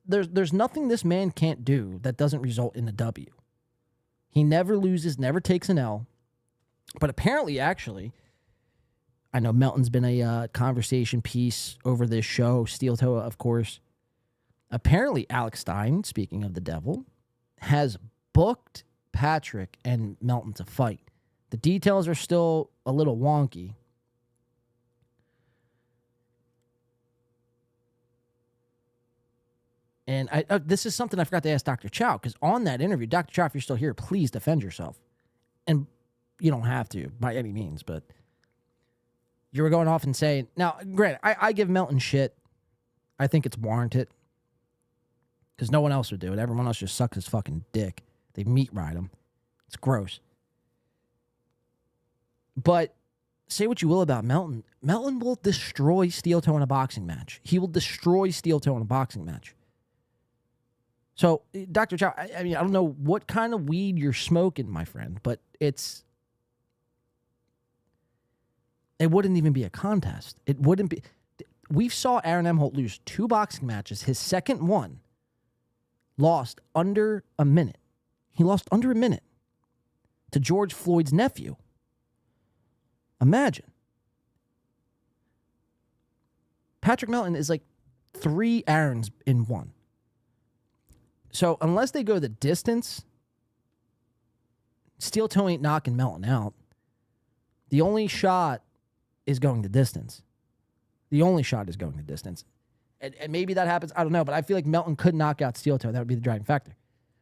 there's nothing this man can't do that doesn't result in a W. He never loses, never takes an L. But apparently, actually, I know Melton's been a conversation piece over this show, Steel Toe, of course. Apparently, Alex Stein, speaking of the devil, has booked Patrick and Melton to fight. The details are still a little wonky. And this is something I forgot to ask Dr. Chow, because on that interview, Dr. Chow, if you're still here, please defend yourself. And you don't have to by any means, but you were going off and saying, now, granted, I give Melton shit. I think it's warranted, because no one else would do it. Everyone else just sucks his fucking dick. They meat ride him. It's gross. But say what you will about Melton. Melton will destroy Steel Toe in a boxing match. He will destroy Steel Toe in a boxing match. So, Dr. Chow, I mean, I don't know what kind of weed you're smoking, my friend, but it wouldn't even be a contest. It wouldn't be. We saw Aaron Emholt lose 2 boxing matches. His second one lost under a minute. He lost under a minute to George Floyd's nephew. Imagine. Patrick Melton is like 3 Aarons in one. So unless they go the distance, Steel Toe ain't knocking Melton out. The only shot is going the distance. The only shot is going the distance. And maybe that happens, I don't know, but I feel like Melton could knock out Steel Toe. That would be the driving factor.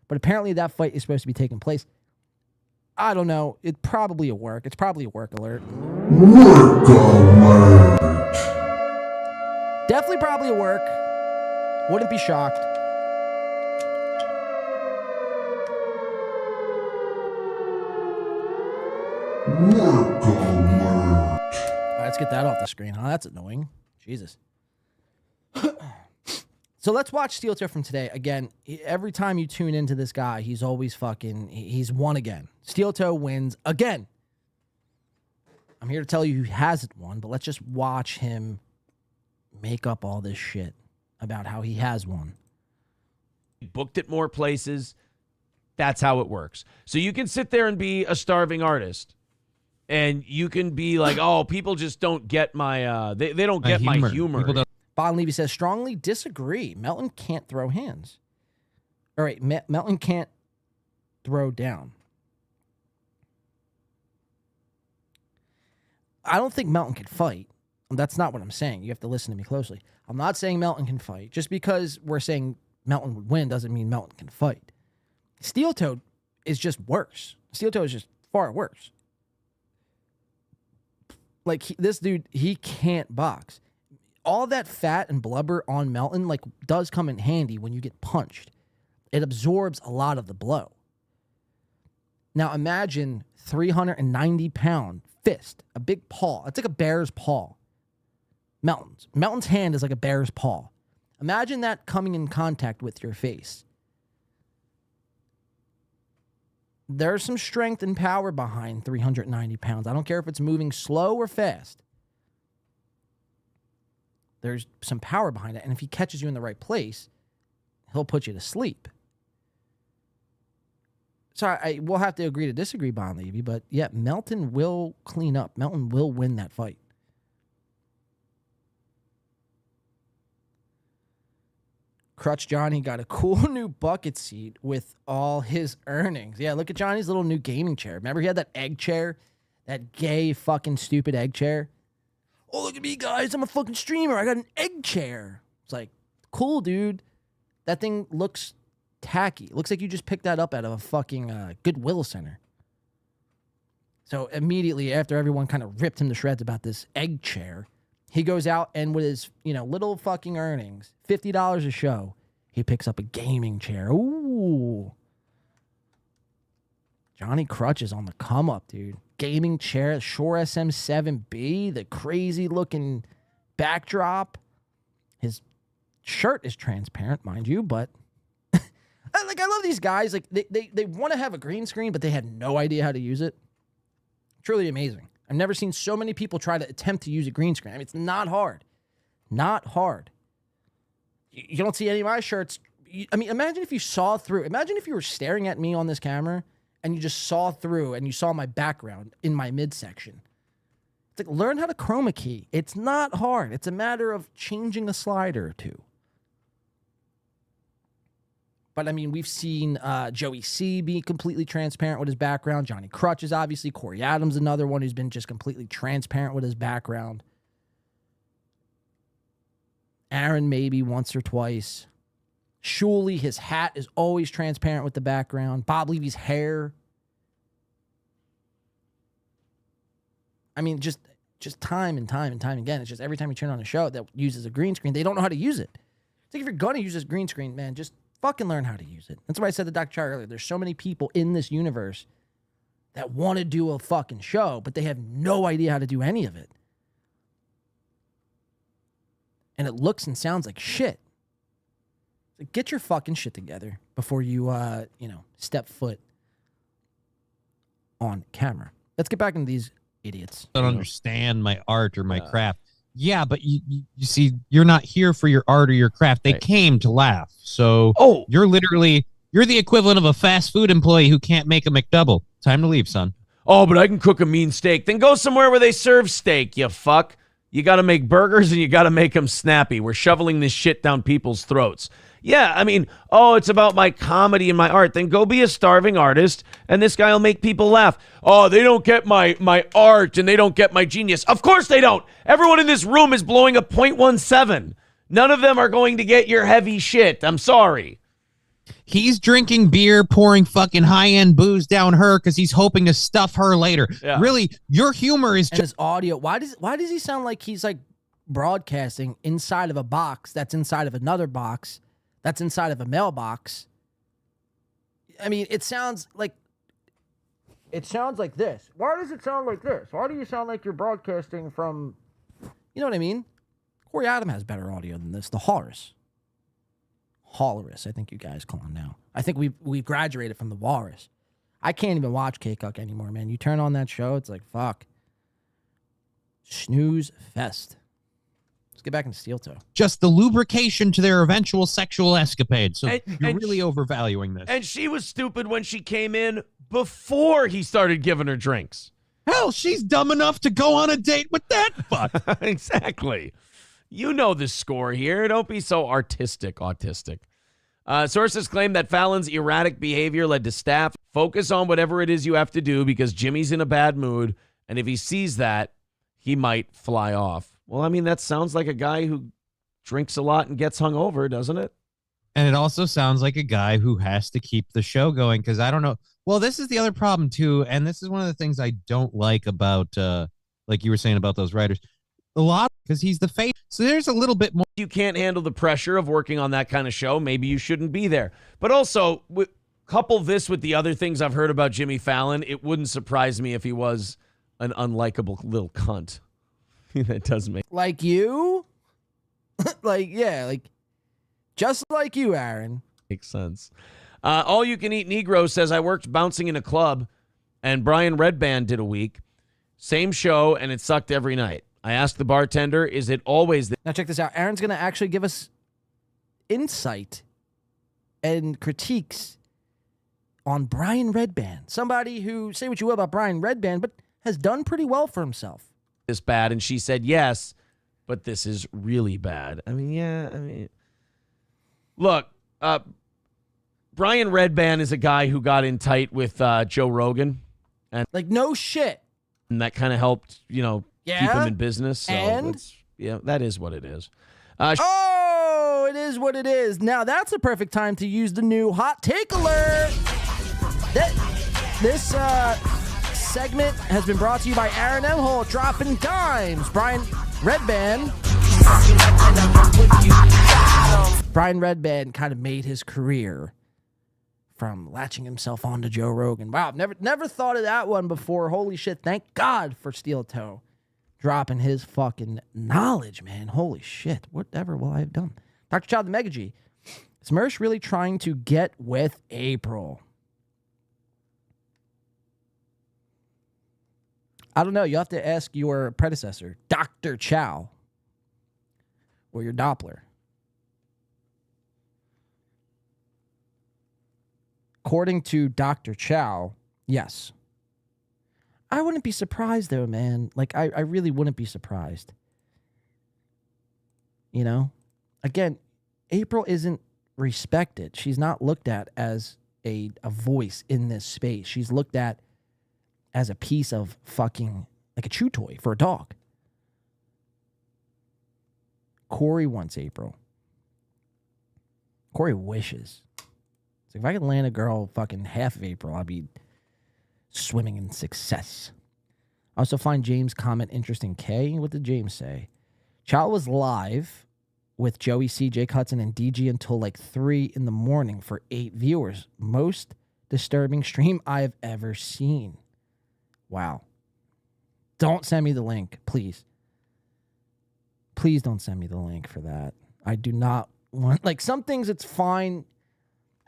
But apparently that fight is supposed to be taking place. I don't know. It's probably a work. It's probably a work alert. Work alert. Definitely probably a work. Wouldn't be shocked. Work alert. All right, let's get that off the screen, huh? That's annoying. Jesus. So let's watch Steel Toe from today. Again, every time you tune into this guy, he's always he's won again. Steel Toe wins again. I'm here to tell you he hasn't won, but let's just watch him make up all this shit about how he has won. Booked at more places. That's how it works. So you can sit there and be a starving artist, and you can be like, oh, people just don't get my, they don't get my humor. Bon Levy says, strongly disagree. Melton can't throw hands. All right, Melton can't throw down. I don't think Melton can fight. That's not what I'm saying. You have to listen to me closely. I'm not saying Melton can fight. Just because we're saying Melton would win doesn't mean Melton can fight. Steel Toe is just worse. Steel Toe is just far worse. Like, this dude, he can't box. All that fat and blubber on Melton, like, does come in handy when you get punched. It absorbs a lot of the blow. Now, imagine 390-pound fist, a big paw. It's like a bear's paw. Melton's hand is like a bear's paw. Imagine that coming in contact with your face. There's some strength and power behind 390 pounds. I don't care if it's moving slow or fast. There's some power behind it. And if he catches you in the right place, he'll put you to sleep. So I will have to agree to disagree, Bon Levy. But yeah, Melton will clean up. Melton will win that fight. Crutch Johnny got a cool new bucket seat with all his earnings. Yeah, look at Johnny's little new gaming chair. Remember he had that egg chair? That gay fucking stupid egg chair? Oh, look at me, guys. I'm a fucking streamer. I got an egg chair. It's like, cool, dude. That thing looks tacky. Looks like you just picked that up out of a fucking Goodwill Center. So immediately after everyone kind of ripped him to shreds about this egg chair, he goes out and with his, little fucking earnings, $50 a show, he picks up a gaming chair. Ooh. Johnny Crutch is on the come up, dude. Gaming chair, Shure SM7B, the crazy looking backdrop. His shirt is transparent, mind you, but I love these guys. Like they want to have a green screen, but they have no idea how to use it. Truly amazing. I've never seen so many people try to attempt to use a green screen. I mean, it's not hard. Not hard. You don't see any of my shirts I mean, imagine if you saw through. Imagine if you were staring at me on this camera and you just saw through and you saw my background in my midsection. It's like, learn how to chroma key. It's not hard. It's a matter of changing a slider or two. But, I mean, we've seen Joey C be completely transparent with his background. Johnny Crutch is obviously. Corey Adams, another one who's been just completely transparent with his background. Aaron maybe once or twice. Shuley, his hat is always transparent with the background. Bob Levy's hair. I mean, just time and time and time again. It's just every time you turn on a show that uses a green screen, they don't know how to use it. It's like if you're going to use this green screen, man, just fucking learn how to use it. That's why I said to Dr. Char earlier, there's so many people in this universe that want to do a fucking show, but they have no idea how to do any of it. And it looks and sounds like shit. So get your fucking shit together before you, step foot on camera. Let's get back into these idiots. Don't understand my art or my craft. Yeah, but you see, you're not here for your art or your craft. They came to laugh. So you're the equivalent of a fast food employee who can't make a McDouble. Time to leave, son. Oh, but I can cook a mean steak. Then go somewhere where they serve steak, you fuck. You got to make burgers and you got to make them snappy. We're shoveling this shit down people's throats. Yeah, I mean, it's about my comedy and my art. Then go be a starving artist, and this guy will make people laugh. Oh, they don't get my art, and they don't get my genius. Of course they don't. Everyone in this room is blowing a .17. None of them are going to get your heavy shit. I'm sorry. He's drinking beer, pouring fucking high-end booze down her because he's hoping to stuff her later. Yeah. Really, your humor is just his audio. Why does he sound like he's like broadcasting inside of a box that's inside of another box that's inside of a mailbox? I mean, it sounds like this. Why does it sound like this? Why do you sound like you're broadcasting from, you know what I mean? Corey Adam has better audio than this. The Horus. Hollerus, I think you guys call him now. I think we've graduated from the Walrus. I can't even watch K-Cuck anymore, man. You turn on that show, it's like, fuck. Snooze fest. Let's get back into Steel Toe. Just the lubrication to their eventual sexual escapade. So you're really overvaluing this. And she was stupid when she came in before he started giving her drinks. Hell, she's dumb enough to go on a date with that fuck. Exactly. You know the score here. Don't be so autistic. Sources claim that Fallon's erratic behavior led to staff focus on whatever it is you have to do because Jimmy's in a bad mood, and if he sees that, he might fly off. Well, I mean, that sounds like a guy who drinks a lot and gets hungover, doesn't it? And it also sounds like a guy who has to keep the show going because I don't know. Well, this is the other problem, too, and this is one of the things I don't like about, like you were saying about those writers. A lot because he's the face. So there's a little bit more. You can't handle the pressure of working on that kind of show. Maybe you shouldn't be there. But also, couple this with the other things I've heard about Jimmy Fallon. It wouldn't surprise me if he was an unlikable little cunt. That does make like you, just like you, Aaron. Makes sense. All You Can Eat Negro says I worked bouncing in a club, and Brian Redband did a week, same show, and it sucked every night. I asked the bartender, is it always Now check this out. Aaron's going to actually give us insight and critiques on Brian Redband. Somebody who, say what you will about Brian Redband, but has done pretty well for himself. this bad? And she said, yes, but this is really bad. Look, Brian Redband is a guy who got in tight with Joe Rogan. And like, no shit. And that kind of helped, keep him in business. So and? That is what it is. It is what it is. Now that's a perfect time to use the new hot take alert. This segment has been brought to you by Aaron M. Holt, dropping dimes. Brian Redband kind of made his career from latching himself onto Joe Rogan. Wow, never thought of that one before. Holy shit, thank God for Steel Toe dropping his fucking knowledge, man. Holy shit, whatever will I have done? Dr. Child the Mega G, is Mersh really trying to get with April? I don't know. You have to ask your predecessor, Dr. Chow, or your Doppler. according to Dr. Chow, yes. I wouldn't be surprised, though, man. Like, I really wouldn't be surprised. You know? Again, April isn't respected. She's not looked at as a voice in this space. She's looked at as a piece of fucking, like a chew toy for a dog. Corey wants April. Corey wishes. It's like, if I could land a girl fucking half of April, I'd be swimming in success. I also find James' comment interesting. K, what did James say? Chow was live with Joey C, Jake Hudson, and DG until like 3 in the morning for 8 viewers. Most disturbing stream I've ever seen. Wow. Don't send me the link, please. Please don't send me the link for that. I do not want, like, some things it's fine.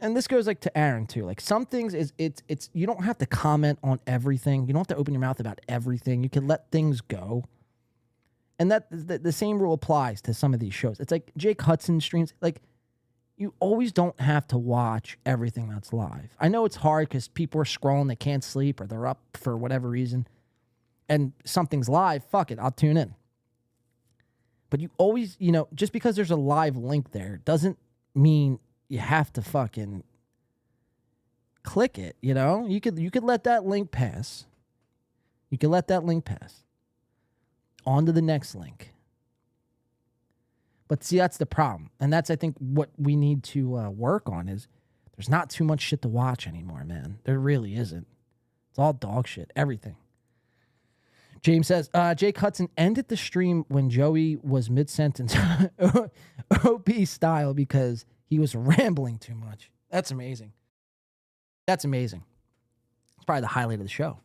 And this goes like to Aaron too. Like, some things it's you don't have to comment on everything. You don't have to open your mouth about everything. You can let things go. And that the same rule applies to some of these shows. It's like Jake Hudson streams. Like, you always don't have to watch everything that's live. I know it's hard because people are scrolling, they can't sleep, or they're up for whatever reason, and something's live, fuck it, I'll tune in. But you always, you know, just because there's a live link there doesn't mean you have to fucking click it, you know? You could let that link pass. You can let that link pass. On to the next link. But see, that's the problem. And that's, I think, what we need to work on is there's not too much shit to watch anymore, man. There really isn't. It's all dog shit, everything. James says, Jake Hudson ended the stream when Joey was mid-sentence OP style because he was rambling too much. That's amazing. That's amazing. It's probably the highlight of the show.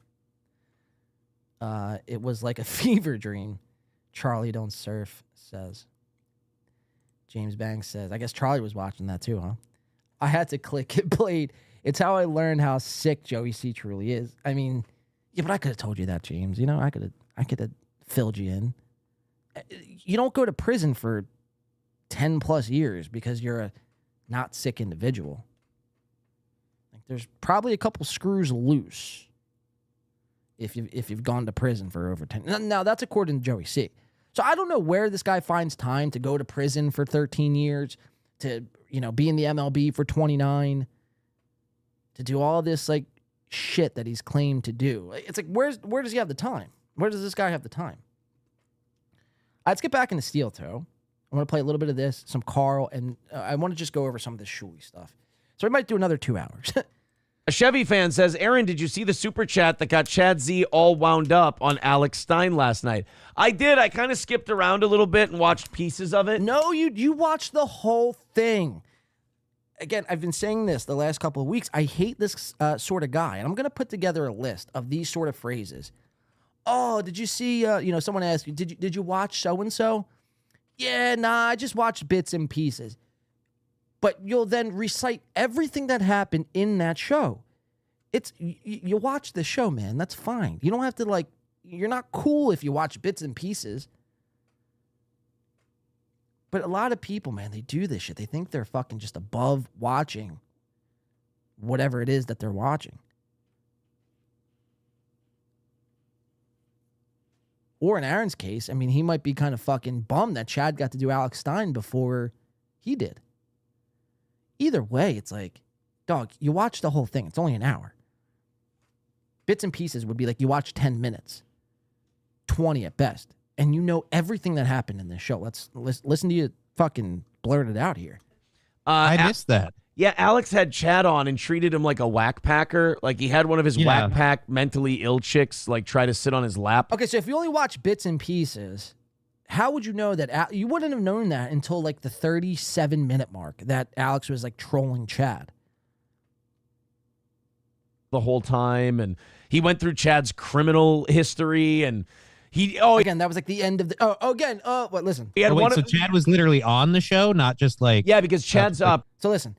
It was like a fever dream. Charlie Don't Surf says. James Banks says, I guess Charlie was watching that too, huh? I had to click it played. It's how I learned how sick Joey C truly is. I mean, yeah, but I could have told you that, James. You know, I could have filled you in. You don't go to prison for 10 plus years because you're a not sick individual. Like, there's probably a couple screws loose if you've gone to prison for over 10. Now, that's according to Joey C. So I don't know where this guy finds time to go to prison for 13 years, to, you know, be in the MLB for 29, to do all this, like, shit that he's claimed to do. It's like, where does he have the time? Where does this guy have the time? Let's get back into Steel Toe. I want to play a little bit of this, some Carl, and I want to just go over some of this Shuli stuff. So we might do another 2 hours. A Chevy fan says, Aaron, did you see the super chat that got Chad Z all wound up on Alex Stein last night? I did. I kind of skipped around a little bit and watched pieces of it. No, you watched the whole thing. Again, I've been saying this the last couple of weeks. I hate this sort of guy. And I'm going to put together a list of these sort of phrases. Oh, did you see, someone asked you, did you watch so-and-so? Yeah, nah, I just watched bits and pieces. But you'll then recite everything that happened in that show. You watch the show, man. That's fine. You don't have to, like, you're not cool if you watch bits and pieces. But a lot of people, man, they do this shit. They think they're fucking just above watching whatever it is that they're watching. Or in Aaron's case, I mean, he might be kind of fucking bummed that Chad got to do Alex Stein before he did. Either way, it's like, dog, you watch the whole thing. It's only an hour. Bits and pieces would be like you watch 10 minutes, 20 at best, and you know everything that happened in this show. Let's listen to you fucking blurt it out here. I missed that. Yeah, Alex had Chad on and treated him like a whack packer. Like, he had one of his whack pack mentally ill chicks like try to sit on his lap. Okay, so if you only watch bits and pieces, how would you know that? You wouldn't have known that until like the 37-minute mark that Alex was like trolling Chad the whole time, and he went through Chad's criminal history, and again, that was like the end of the what, listen. So Chad was literally on the show, not just like, yeah, because Chad's up. So listen,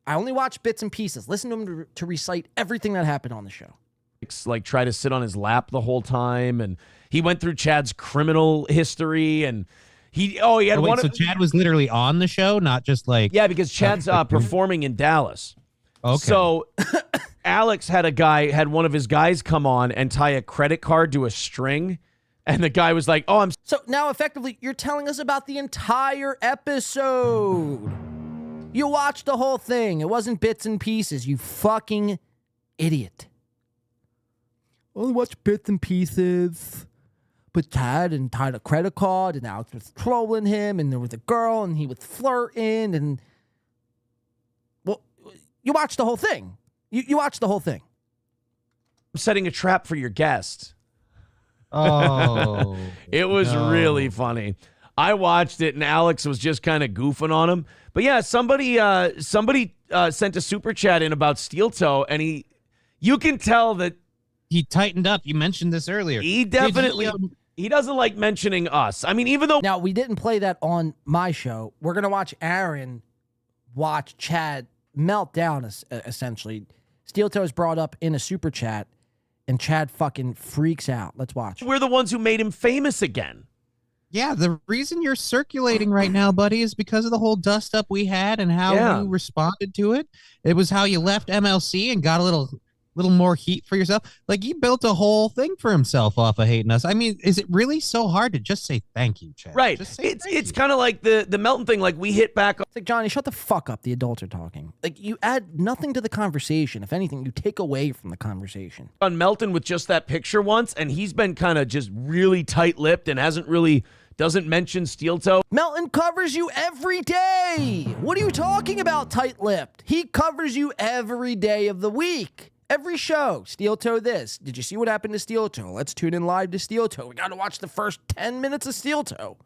I only watch bits and pieces. Listen to him to recite everything that happened on the show. Like, try to sit on his lap the whole time, and he went through Chad's criminal history, and So Chad was literally on the show, not just like, yeah, because Chad's performing in Dallas. Okay. So Alex had one of his guys come on and tie a credit card to a string. And the guy was like, oh, So now effectively, you're telling us about the entire episode. You watched the whole thing. It wasn't bits and pieces, you fucking idiot. Only watch bits and pieces. But Chad and tied a credit card, and Alex was trolling him, and there was a girl, and he was flirting, and... Well, you watched the whole thing. You watched the whole thing. I'm setting a trap for your guest. Oh. It was really funny. I watched it, and Alex was just kind of goofing on him. But yeah, somebody sent a super chat in about Steel Toe, and you can tell that he tightened up. You mentioned this earlier. He definitely he doesn't like mentioning us. I mean, even though now we didn't play that on my show, we're gonna watch Aaron watch Chad melt down. Essentially, Steel Toe is brought up in a super chat, and Chad fucking freaks out. Let's watch. We're the ones who made him famous again. Yeah, the reason you're circulating right now, buddy, is because of the whole dust up we had and how you responded to it. It was how you left MLC and got a little more heat for yourself. Like, he built a whole thing for himself off of hating us. I mean, is it really so hard to just say thank you, Chad? Right. It's kind of like the Melton thing. Like, we hit back. It's like, Johnny, shut the fuck up. The adults are talking. Like, you add nothing to the conversation. If anything, you take away from the conversation. On Melton with just that picture once, and he's been kind of just really tight-lipped and doesn't mention Steel Toe. Melton covers you every day. What are you talking about, tight-lipped? He covers you every day of the week. Every show. Steel Toe this. Did you see what happened to Steel Toe? Let's tune in live to Steel Toe. We got to watch the first 10 minutes of Steel Toe.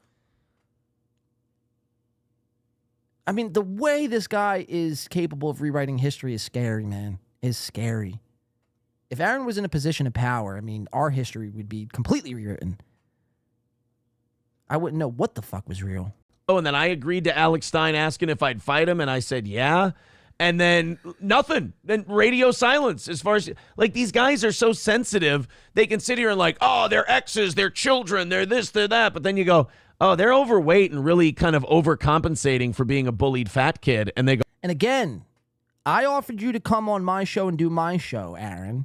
I mean, the way this guy is capable of rewriting history is scary, man. Is scary. If Aaron was in a position of power, I mean, our history would be completely rewritten. I wouldn't know what the fuck was real. Oh, and then I agreed to Alex Stein asking if I'd fight him, and I said, yeah. And then nothing. Then radio silence. As far as, like, these guys are so sensitive, they can sit here and like, oh, they're exes, they're children, they're this, they're that. But then you go, oh, they're overweight and really kind of overcompensating for being a bullied fat kid. And they go. And again, I offered you to come on my show and do my show, Aaron.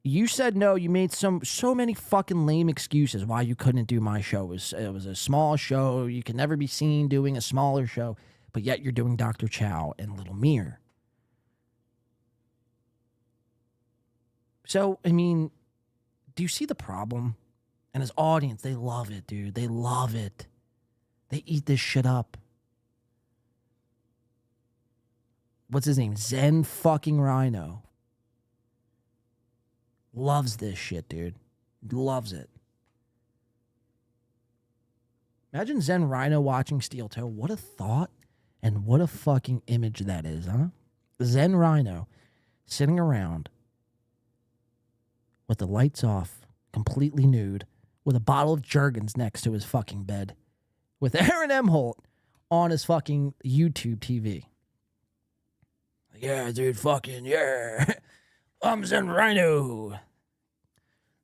You said no. You made so many fucking lame excuses why you couldn't do my show. It was a small show. You can never be seen doing a smaller show. But yet you're doing Dr. Chow and Little Mir. So, I mean, do you see the problem? And his audience, they love it, dude. They love it. They eat this shit up. What's his name? Zen fucking Rhino. Loves this shit, dude. Loves it. Imagine Zen Rhino watching Steel Toe. What a thought. And what a fucking image that is, huh? Zen Rhino sitting around with the lights off, completely nude, with a bottle of Jergens next to his fucking bed, with Aaron Emholt on his fucking YouTube TV. Yeah, dude, fucking, yeah. I'm Zen Rhino.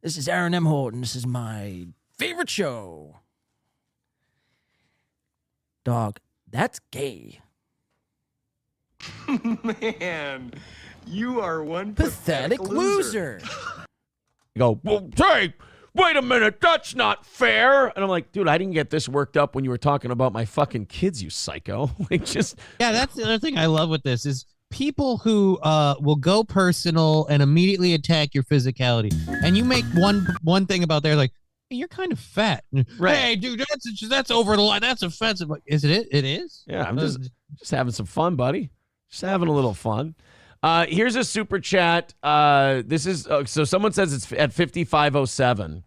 This is Aaron Emholt, and this is my favorite show. Dog. That's gay. Man, you are one pathetic loser. You go, well, hey, wait a minute, that's not fair. And I'm like, dude, I didn't get this worked up when you were talking about my fucking kids, you psycho. Like, just. Yeah, that's the other thing I love with this is people who will go personal and immediately attack your physicality. And you make one thing about there, like, you're kind of fat. Right. Hey, dude, that's over the line. That's offensive. Like, is it? It is? Yeah, I'm just having some fun, buddy. Just having a little fun. Here's a super chat. This is so someone says it's at 5507.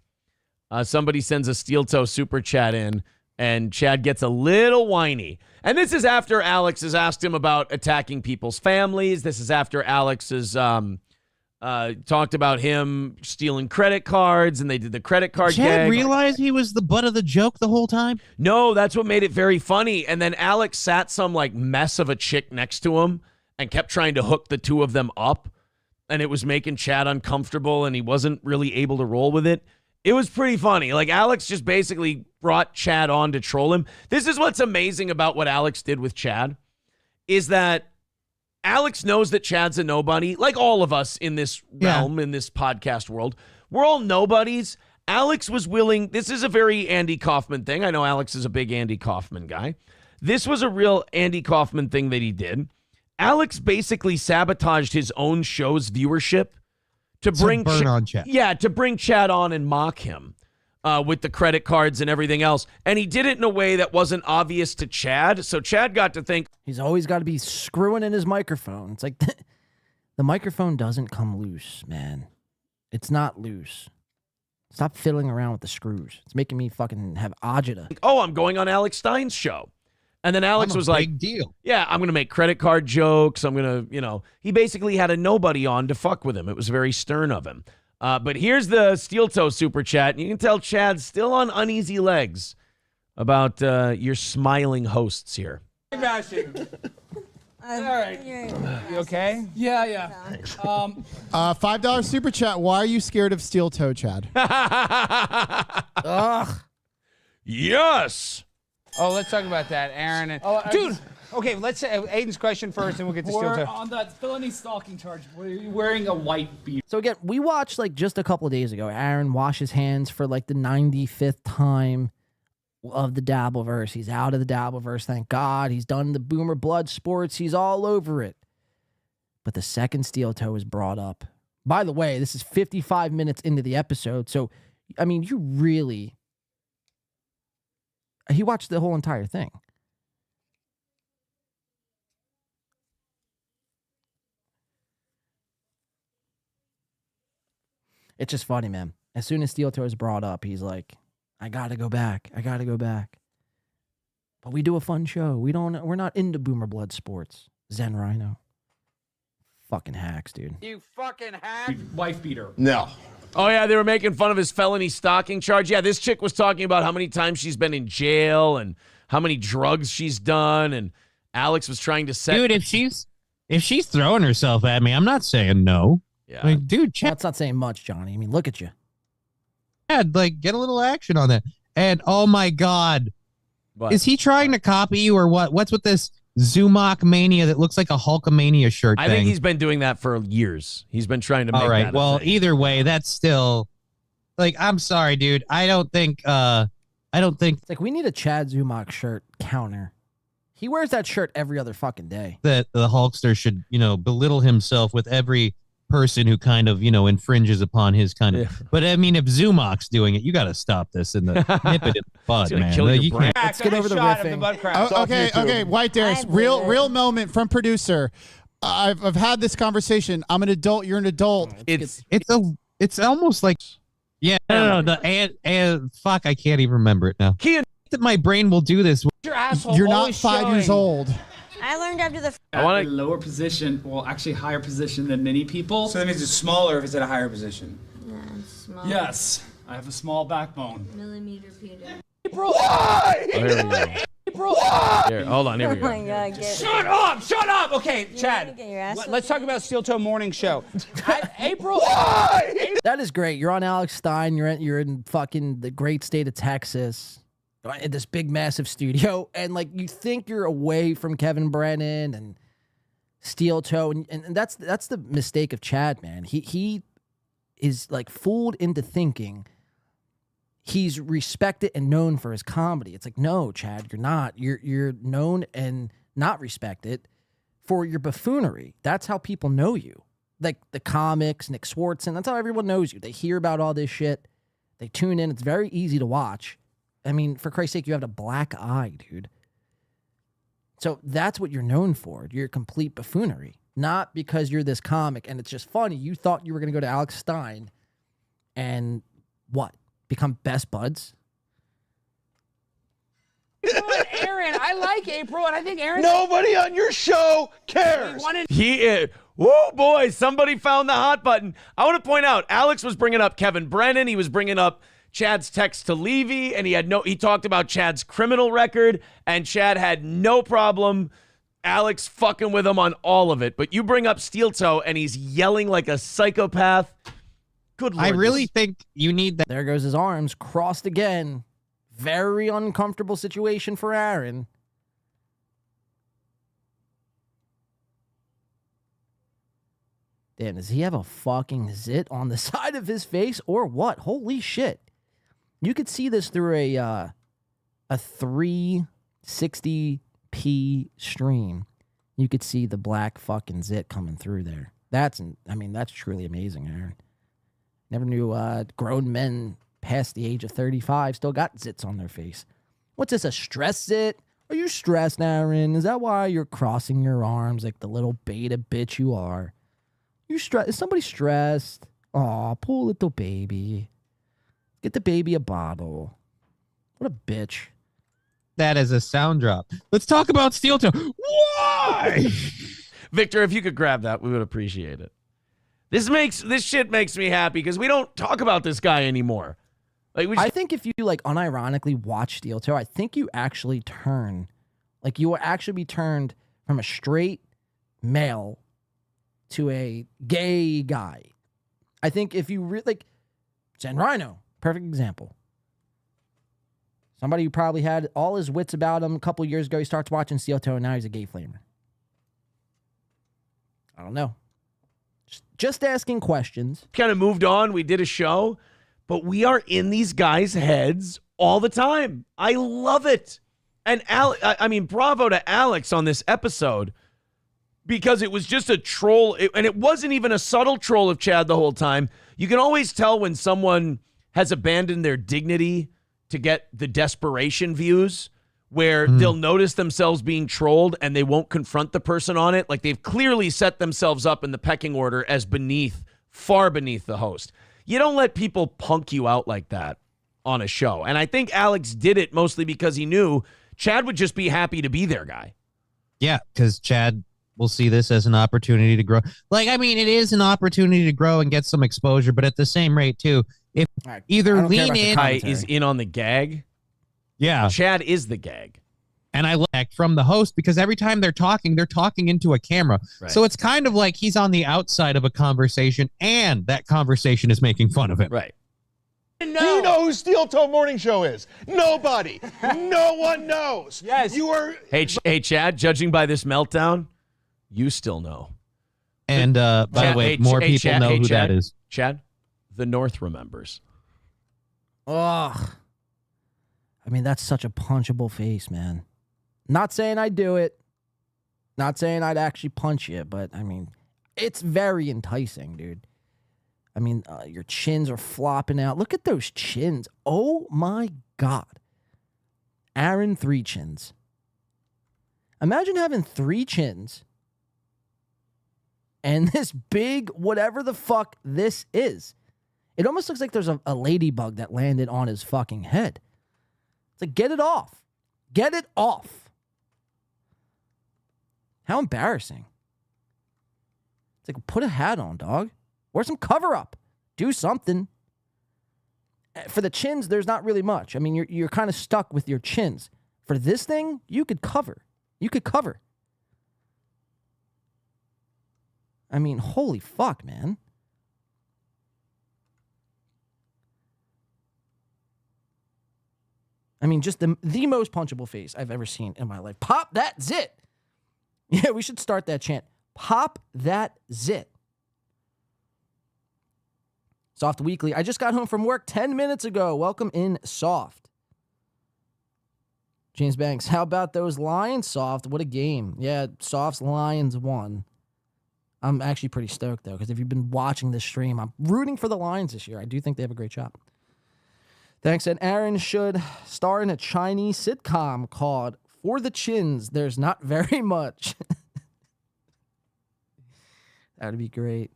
Somebody sends a Steel Toe super chat in, and Chad gets a little whiny. And this is after Alex has asked him about attacking people's families. This is after Alex has talked about him stealing credit cards, and they did the credit card Chad gag. realized he was the butt of the joke the whole time? No, that's what made it very funny. And then Alex sat some like mess of a chick next to him and kept trying to hook the two of them up, and it was making Chad uncomfortable, and he wasn't really able to roll with it. It was pretty funny. Like, Alex just basically brought Chad on to troll him. This is what's amazing about what Alex did with Chad, is that Alex knows that Chad's a nobody, like all of us in this realm, in this podcast world. We're all nobodies. Alex was willing. This is a very Andy Kaufman thing. I know Alex is a big Andy Kaufman guy. This was a real Andy Kaufman thing that he did. Alex basically sabotaged his own show's viewership to bring on Chad. Yeah, to bring Chad on and mock him with the credit cards and everything else. And he did it in a way that wasn't obvious to Chad. So Chad got to think. He's always got to be screwing in his microphone. It's like the microphone doesn't come loose, man. It's not loose. Stop fiddling around with the screws. It's making me fucking have agita. Oh, I'm going on Alex Stein's show. And then Alex was like, big deal. Yeah, I'm going to make credit card jokes. I'm going to, he basically had a nobody on to fuck with him. It was very stern of him. But here's the Steel Toe super chat. And you can tell Chad's still on uneasy legs about your smiling hosts here. Bashing. All right. You okay? Yeah. $5 super chat. Why are you scared of Steel Toe, Chad? Ugh. Yes. Oh, let's talk about that, Aaron. And, dude, okay, let's say Aiden's question first, and we'll get to Steel Toe. On that felony stalking charge, were you wearing a white beard? So again, we watched like just a couple of days ago, Aaron wash his hands for like the 95th time of the Dabbleverse. He's out of the Dabbleverse, thank God. He's done the Boomer Blood sports. He's all over it. But the second Steel Toe is brought up. By the way, this is 55 minutes into the episode. So, I mean, you really... He watched the whole entire thing. It's just funny, man. As soon as Steel Toe is brought up, he's like, I gotta go back. I gotta go back. But we do a fun show. We're not into Boomer Blood sports. Zen Rhino. Fucking hacks, dude. You fucking hack. Wife beater. No. Oh, yeah, they were making fun of his felony stalking charge. Yeah, this chick was talking about how many times she's been in jail and how many drugs she's done, and Alex was trying to set... Dude, if she's throwing herself at me, I'm not saying no. Yeah. Like, dude, Chad... That's not saying much, Johnny. I mean, look at you. Chad, like, get a little action on that. And, oh, my God. What? Is he trying to copy you or what? What's with this Zumach mania that looks like a Hulkamania shirt I thing? think he's been doing that for years. He's been trying to make All right, that a well, thing. either way, that's still... Like, I'm sorry, dude. I don't think... It's like, we need a Chad Zumach shirt counter. He wears that shirt every other fucking day. that the Hulkster should, belittle himself with every person who kind of, infringes upon his kind of. But I mean, if Zumach's doing it, you got to stop this and nip it in the bud, man. kill your You brain. can't- Let's get over the riffing. Okay, White Darius, real moment from producer. I've had this conversation. I'm an adult. You're an adult. It's almost like, yeah, no, the fuck, I can't even remember it now. That my brain will do this. Your asshole. You're not always 5 years showing. old. I learned after the. I want a lower position, well, actually higher position than many people. So that means it's smaller if it's at a higher position. Small. Yes, I have a small backbone. Millimeter Peter. Oh, here we go. Here, hold on, here we Oh go. my God! Get Shut up! Okay, Chad. get your ass Let's talk about Steel Toe Morning Show. April. That is great. You're on Alex Stein. You're in fucking the great state of Texas, in this big massive studio, and like you think you're away from Kevin Brennan and Steel Toe, and that's the mistake of Chad, man. He is like fooled into thinking he's respected and known for his comedy. It's like, no, Chad, you're not. You're known and not respected for your buffoonery. That's how people know you. Like the comics, Nick Swartzen, that's how everyone knows you. They hear about all this shit. They tune in. It's very easy to watch. I mean, for Christ's sake, you have a black eye, dude. So that's what you're known for. Your complete buffoonery. Not because you're this comic and it's just funny. You thought you were going to go to Alex Stein and what? Become best buds? Aaron, I like April, and I think Aaron. Nobody on your show cares. He is. Whoa, boy, somebody found the hot button. I want to point out, Alex was bringing up Kevin Brennan. He was bringing up Chad's text to Levy, and he talked about Chad's criminal record, and Chad had no problem Alex fucking with him on all of it. But you bring up Steel Toe, and he's yelling like a psychopath. Good Lord. I really think you need that. There goes his arms crossed again. Very uncomfortable situation for Aaron. Damn, does he have a fucking zit on the side of his face or what? Holy shit. You could see this through a 360p stream. You could see the black fucking zit coming through there. That's truly amazing, Aaron. Never knew grown men past the age of 35 still got zits on their face. What's this, a stress zit? Are you stressed, Aaron? Is that why you're crossing your arms like the little beta bitch you are? You stressed? Is somebody stressed? Aw, poor little baby. Get the baby a bottle. What a bitch. That is a sound drop. Let's talk about Steel Toe. Why? Victor, if you could grab that, we would appreciate it. This shit makes me happy because we don't talk about this guy anymore. Like I think if you like unironically watch Steel Toe, I think you actually turn, like you will actually be turned from a straight male to a gay guy. I think if you really like Zen Rhino, perfect example. Somebody who probably had all his wits about him a couple years ago, he starts watching Steel Toe and now he's a gay flamer. I don't know. Just asking questions. Kind of moved on. We did a show, but we are in these guys' heads all the time. I love it. And bravo to Alex on this episode because it was just a troll. And it wasn't even a subtle troll of Chad the whole time. You can always tell when someone has abandoned their dignity to get the desperation views where they'll notice themselves being trolled and they won't confront the person on it. Like they've clearly set themselves up in the pecking order as far beneath the host. You don't let people punk you out like that on a show. And I think Alex did it mostly because he knew Chad would just be happy to be their guy. Yeah, because Chad will see this as an opportunity to grow. Like, I mean, it is an opportunity to grow and get some exposure, but at the same rate, too, if either lean in... is in on the gag. Yeah. Chad is the gag. And I like from the host because every time they're talking into a camera. Right. So it's kind of like he's on the outside of a conversation and that conversation is making fun of him. Right. Do you know who Steel Toe Morning Show is? Nobody. No one knows. Yes. You are. Hey, Chad, judging by this meltdown, you still know. And by the way, more people know who that is. Chad, the North remembers. Ugh. I mean, that's such a punchable face, man. Not saying I'd do it. Not saying I'd actually punch you, but I mean, it's very enticing, dude. I mean, your chins are flopping out. Look at those chins. Oh my God. Aaron, 3 chins. Imagine having 3 chins and this big, whatever the fuck this is. It almost looks like there's a ladybug that landed on his fucking head. It's like, get it off. Get it off. How embarrassing. It's like, put a hat on, dog. Wear some cover up. Do something. For the chins, there's not really much. I mean, you're kind of stuck with your chins. For this thing, you could cover. You could cover. I mean, holy fuck, man. I mean, just the most punchable face I've ever seen in my life. Pop that zit. Yeah, we should start that chant. Pop that zit. Soft Weekly. I just got home from work 10 minutes ago. Welcome in, Soft. James Banks. How about those Lions, Soft? What a game. Yeah, Soft's Lions won. I'm actually pretty stoked, though, because if you've been watching this stream, I'm rooting for the Lions this year. I do think they have a great shot. Thanks. And Aaron should star in a Chinese sitcom called For the Chins. There's not very much. That would be great.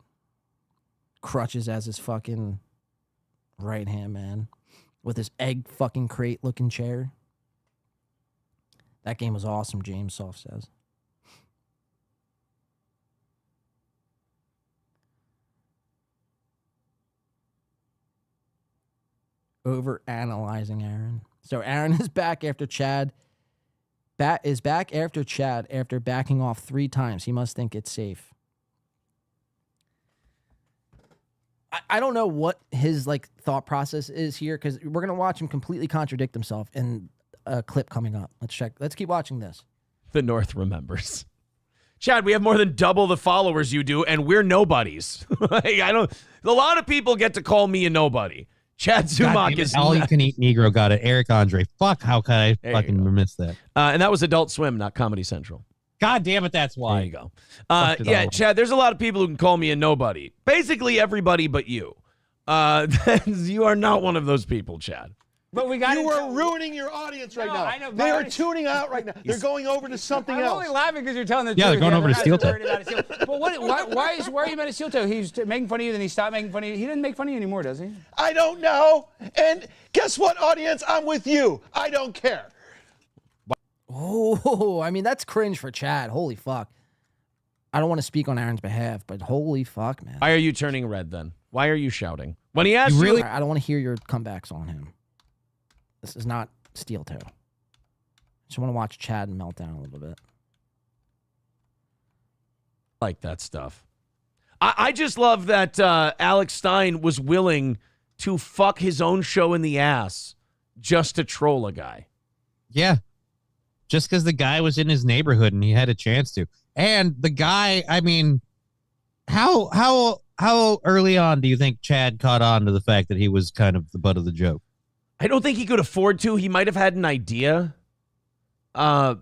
Crutches as his fucking right hand man with his egg fucking crate looking chair. That game was awesome, James Soft says. Over analyzing Aaron. So Aaron is back after Chad. Is back after Chad after backing off 3 times. He must think it's safe. I don't know what his thought process is here because we're gonna watch him completely contradict himself in a clip coming up. Let's check. Let's keep watching this. The North remembers. Chad, we have more than double the followers you do, and we're nobodies. Like, a lot of people get to call me a nobody. Chad Zumock is all you can eat Negro got it. Eric Andre. Fuck, how could I fucking miss that? And that was Adult Swim, not Comedy Central. God damn it, that's why. There you go. Yeah, Chad, there's a lot of people who can call me a nobody. Basically everybody but you. You are not one of those people, Chad. But we got you are ruining your audience right now. I know, they are tuning out right now. They're going over to something else. I'm only laughing because you're telling the truth. Yeah, they're going over to Steel Toe. But why are you mad at Steel Toe? He's making fun of you, then he stopped making fun of you. He doesn't make fun of you anymore, does he? I don't know. And guess what, audience? I'm with you. I don't care. Oh, I mean, that's cringe for Chad. Holy fuck. I don't want to speak on Aaron's behalf, but holy fuck, man. Why are you turning red then? Why are you shouting? When he asked you... I don't want to hear your comebacks on him. This is not Steel Toe. Just want to watch Chad melt down a little bit. Like that stuff. I just love that Alex Stein was willing to fuck his own show in the ass just to troll a guy. Yeah. Just because the guy was in his neighborhood and he had a chance to. And the guy, I mean, how early on do you think Chad caught on to the fact that he was kind of the butt of the joke? I don't think he could afford to. He might have had an idea. But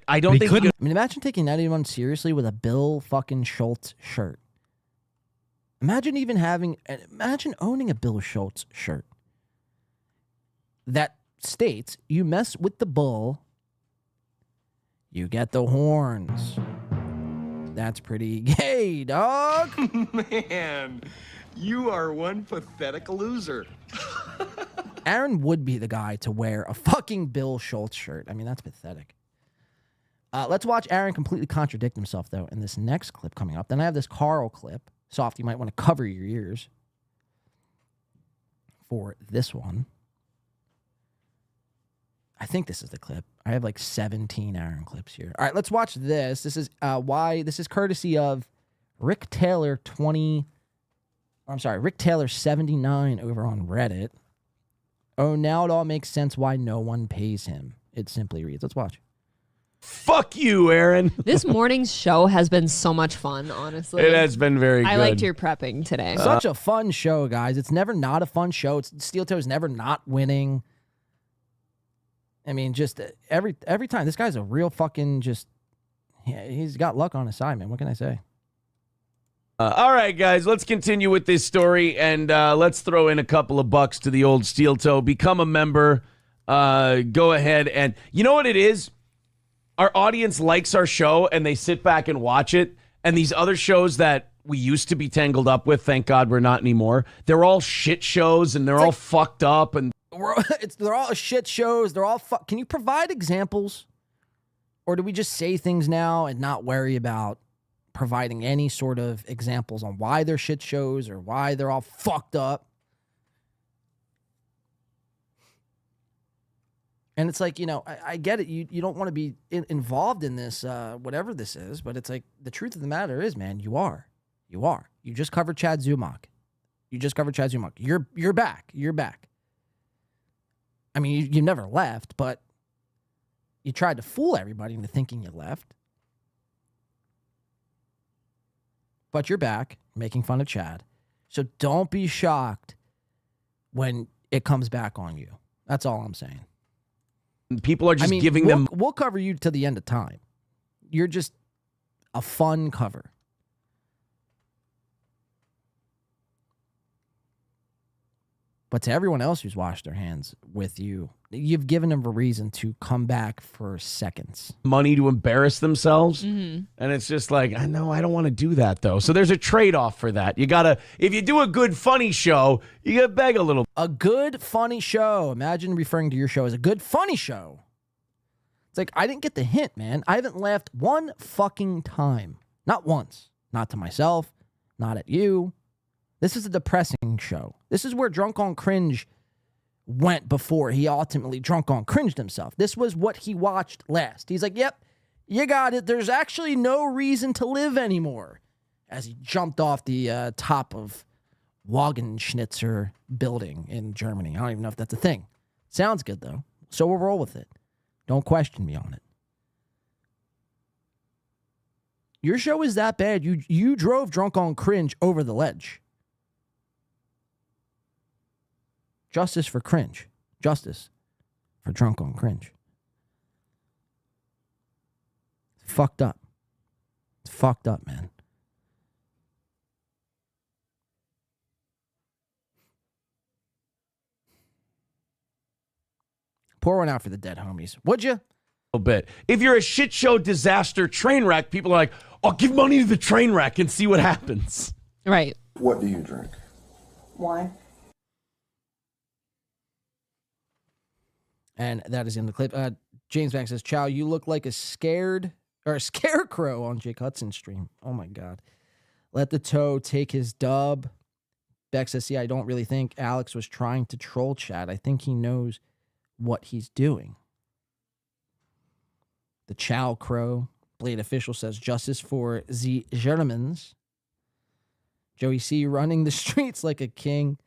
I don't think he could. I mean, imagine taking anyone seriously with a Bill fucking Schultz shirt. Imagine owning a Bill Schultz shirt that states you mess with the bull, you get the horns. That's pretty gay, dog. Man, you are one pathetic loser. Aaron would be the guy to wear a fucking Bill Schultz shirt. I mean, that's pathetic. Let's watch Aaron completely contradict himself, though, in this next clip coming up. Then I have this Carl clip. Soft, you might want to cover your ears for this one. I think this is the clip. I have like 17 Aaron clips here. All right, let's watch this. This is this is courtesy of Rick Taylor 79 over on Reddit. Oh, now it all makes sense why no one pays him. It simply reads. Let's watch. Fuck you, Aaron. This morning's show has been so much fun, honestly. It has been very good. I liked your prepping today. Such a fun show, guys. It's never not a fun show. Steel Toe is never not winning. I mean, just every time. This guy's a real fucking he's got luck on his side, man. What can I say? All right, guys, let's continue with this story, and let's throw in a couple of bucks to the old Steel Toe. Become a member. Go ahead, and you know what it is? Our audience likes our show, and they sit back and watch it, and these other shows that we used to be tangled up with, thank God we're not anymore, they're all shit shows, and they're all fucked up, and... They're all shit shows. They're all Can you provide examples? Or do we just say things now and not worry about providing any sort of examples on why they're shit shows or why they're all fucked up? And it's like, I get it. You don't want to be involved in this, whatever this is, but it's like the truth of the matter is, man, you are. You are. You just covered Chad Zumock. You're back. You're back. I mean, you never left, but you tried to fool everybody into thinking you left. But you're back, making fun of Chad. So don't be shocked when it comes back on you. That's all I'm saying. People are just giving them... We'll cover you to the end of time. You're just a fun cover. But to everyone else who's washed their hands with you, you've given them a reason to come back for seconds. Money to embarrass themselves. Mm-hmm. And it's just like, I know I don't want to do that, though. So there's a trade-off for that. You got to, if you do a good, funny show, you got to beg a little. A good, funny show. Imagine referring to your show as a good, funny show. It's like, I didn't get the hint, man. I haven't laughed one fucking time. Not once. Not to myself. Not at you. This is a depressing show. This is where Drunk on Cringe went before he ultimately drunk on cringed himself. This was what he watched last. He's like, yep, you got it. There's actually no reason to live anymore. As he jumped off the top of Wagenschnitzer building in Germany. I don't even know if that's a thing. Sounds good, though. So we'll roll with it. Don't question me on it. Your show is that bad. You drove Drunk on Cringe over the ledge. Justice for cringe. Justice for Drunk on Cringe. It's fucked up. It's fucked up, man. Pour one out for the dead homies. Would you? A bit. If you're a shit show disaster train wreck, people are like, "Oh, give money to the train wreck and see what happens." Right. What do you drink? Wine. And that is in the clip. James Banks says, "Chow, you look like a scarecrow on Jake Hudson's stream." Oh my God. Let the toe take his dub. Beck says, "See, I don't really think Alex was trying to troll chat. I think he knows what he's doing." The Chow Crow. Blade Official says, "Justice for the Germans." Joey C running the streets like a king.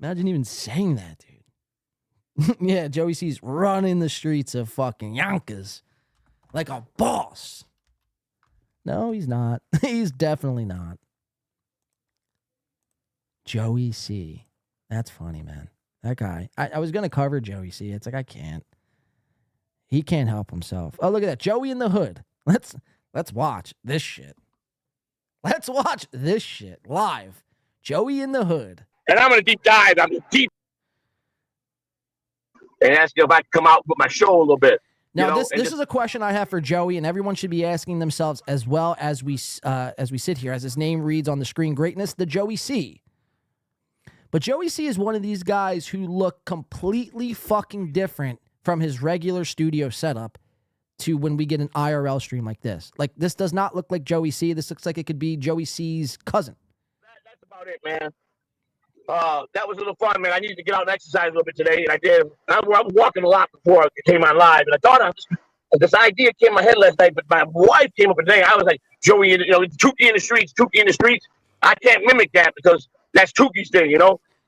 Imagine even saying that, dude. Yeah, Joey C's running the streets of fucking Yonkers like a boss. No, he's not. He's definitely not. Joey C. That's funny, man. That guy. I was going to cover Joey C. It's like, I can't. He can't help himself. Oh, look at that. Joey in the Hood. Let's watch this shit. Let's watch this shit live. Joey in the Hood. And I'm going to deep dive. I'm going to deep and ask you if I can come out with my show a little bit. Now, this is a question I have for Joey, and everyone should be asking themselves as well as we sit here, as his name reads on the screen. Greatness, the Joey C. But Joey C is one of these guys who look completely fucking different from his regular studio setup to when we get an IRL stream like this. Like, this does not look like Joey C. This looks like it could be Joey C's cousin. That's about it, man. That was a little fun, man. I needed to get out and exercise a little bit today, and I did. I was walking a lot before I came on live, and I thought this idea came in my head last night, but my wife came up today. I was like, Joey, Tukey in the streets, Tukey in the streets. I can't mimic that because that's Tukey's thing,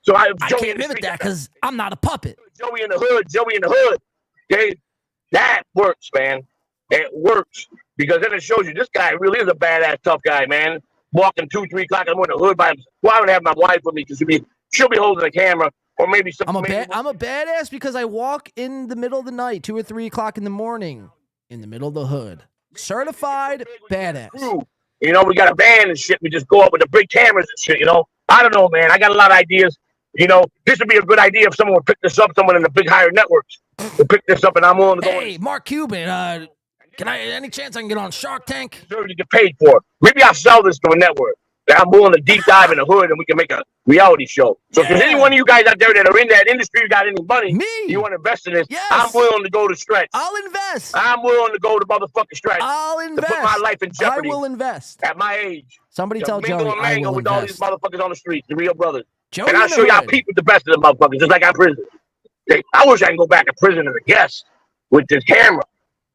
So I can't mimic that because I'm not a puppet. Joey in the hood. Okay, that works, man. It works because then it shows you this guy really is a badass, tough guy, man. Walking 2, 3 o'clock in the morning in the hood by himself. Well, I would have my wife with me because she'll be holding the camera, or maybe some. I'm a badass because I walk in the middle of the night, 2 or 3 o'clock in the morning, in the middle of the hood. Certified badass. We got a van and shit. We just go up with the big cameras and shit. I don't know, man. I got a lot of ideas. This would be a good idea if someone would pick this up. Someone in the big higher networks would pick this up, and I'm willing to go. Hey, Mark Cuban, any chance I can get on Shark Tank? Deserve to get paid for it. Maybe I'll sell this to a network. I'm willing to deep dive in the hood, and we can make a reality show. So if there's any one of you guys out there that are in that industry, you got any money, you want to invest in this, I'm willing to go to stretch. I'll invest. I'm willing to go to motherfucking stretch. I'll invest. To put my life in jeopardy. I will invest. At my age. Somebody tell Joey I will with invest. all these motherfuckers on the streets, the real brothers. Joey and I'll show y'all people the best of the motherfuckers, just like I'm prison. I wish I can go back to prison as a guest with this camera.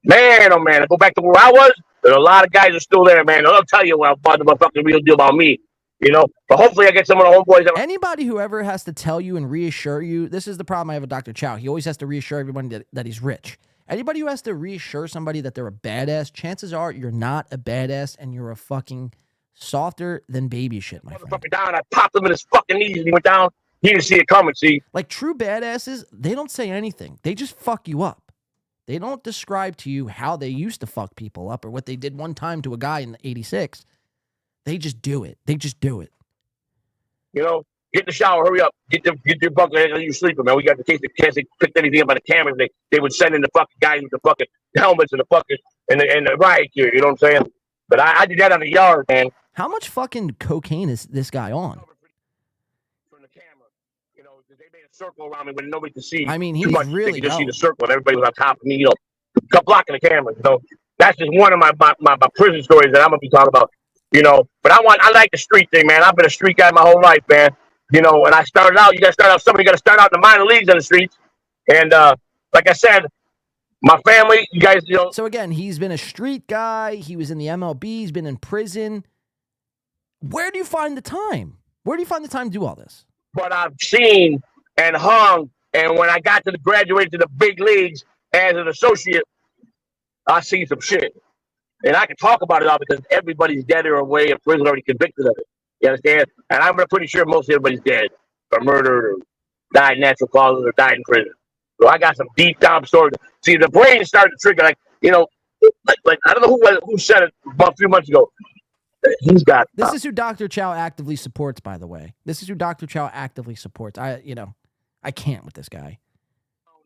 Man, oh man, I go back to where I was. There's a lot of guys are still there, man. They'll tell you about the fucking real deal about me, But hopefully I get some of the homeboys. Anybody who ever has to tell you and reassure you, this is the problem I have with Dr. Chow. He always has to reassure everybody that he's rich. Anybody who has to reassure somebody that they're a badass, chances are you're not a badass and you're a fucking softer than baby shit, my friend. Down, I popped him in his fucking knees and he went down. He didn't see it coming, see? Like true badasses, they don't say anything. They just fuck you up. They don't describe to you how they used to fuck people up or what they did one time to a guy in '86. They just do it. Get in the shower, hurry up. Get your bucket, you sleeping, man. We got the case they picked anything up by the cameras. They would send in the fucking guys with the fucking helmets and the fucking and the riot gear, you know what I'm saying? But I did that on the yard, man. How much fucking cocaine is this guy on? From the camera, they made a circle around me when nobody could see. I mean, he's really you just see the circle and everybody was on top of me, blocking the camera. That's just one of my prison stories that I'm gonna be talking about. But I like the street thing, man. I've been a street guy my whole life, man. And I started out. You got to start out. Somebody got to start out in the minor leagues on the streets. And like I said, my family, you guys, So again, he's been a street guy. He was in the MLB. He's been in prison. Where do you find the time? Where do you find the time to do all this? But I've seen and hung, and when I got to graduate to the big leagues as an associate, I seen some shit. And I can talk about it all because everybody's dead or away in prison already convicted of it. You understand? And I'm pretty sure most everybody's dead or murdered or died natural causes or died in prison. So I got some deep down stories. See, the brain started to trigger, like, you know, like I don't know who said it about a few months ago. He's got. This is who Dr. Chow actively supports, by the way. This is who Dr. Chow actively supports. I can't with this guy.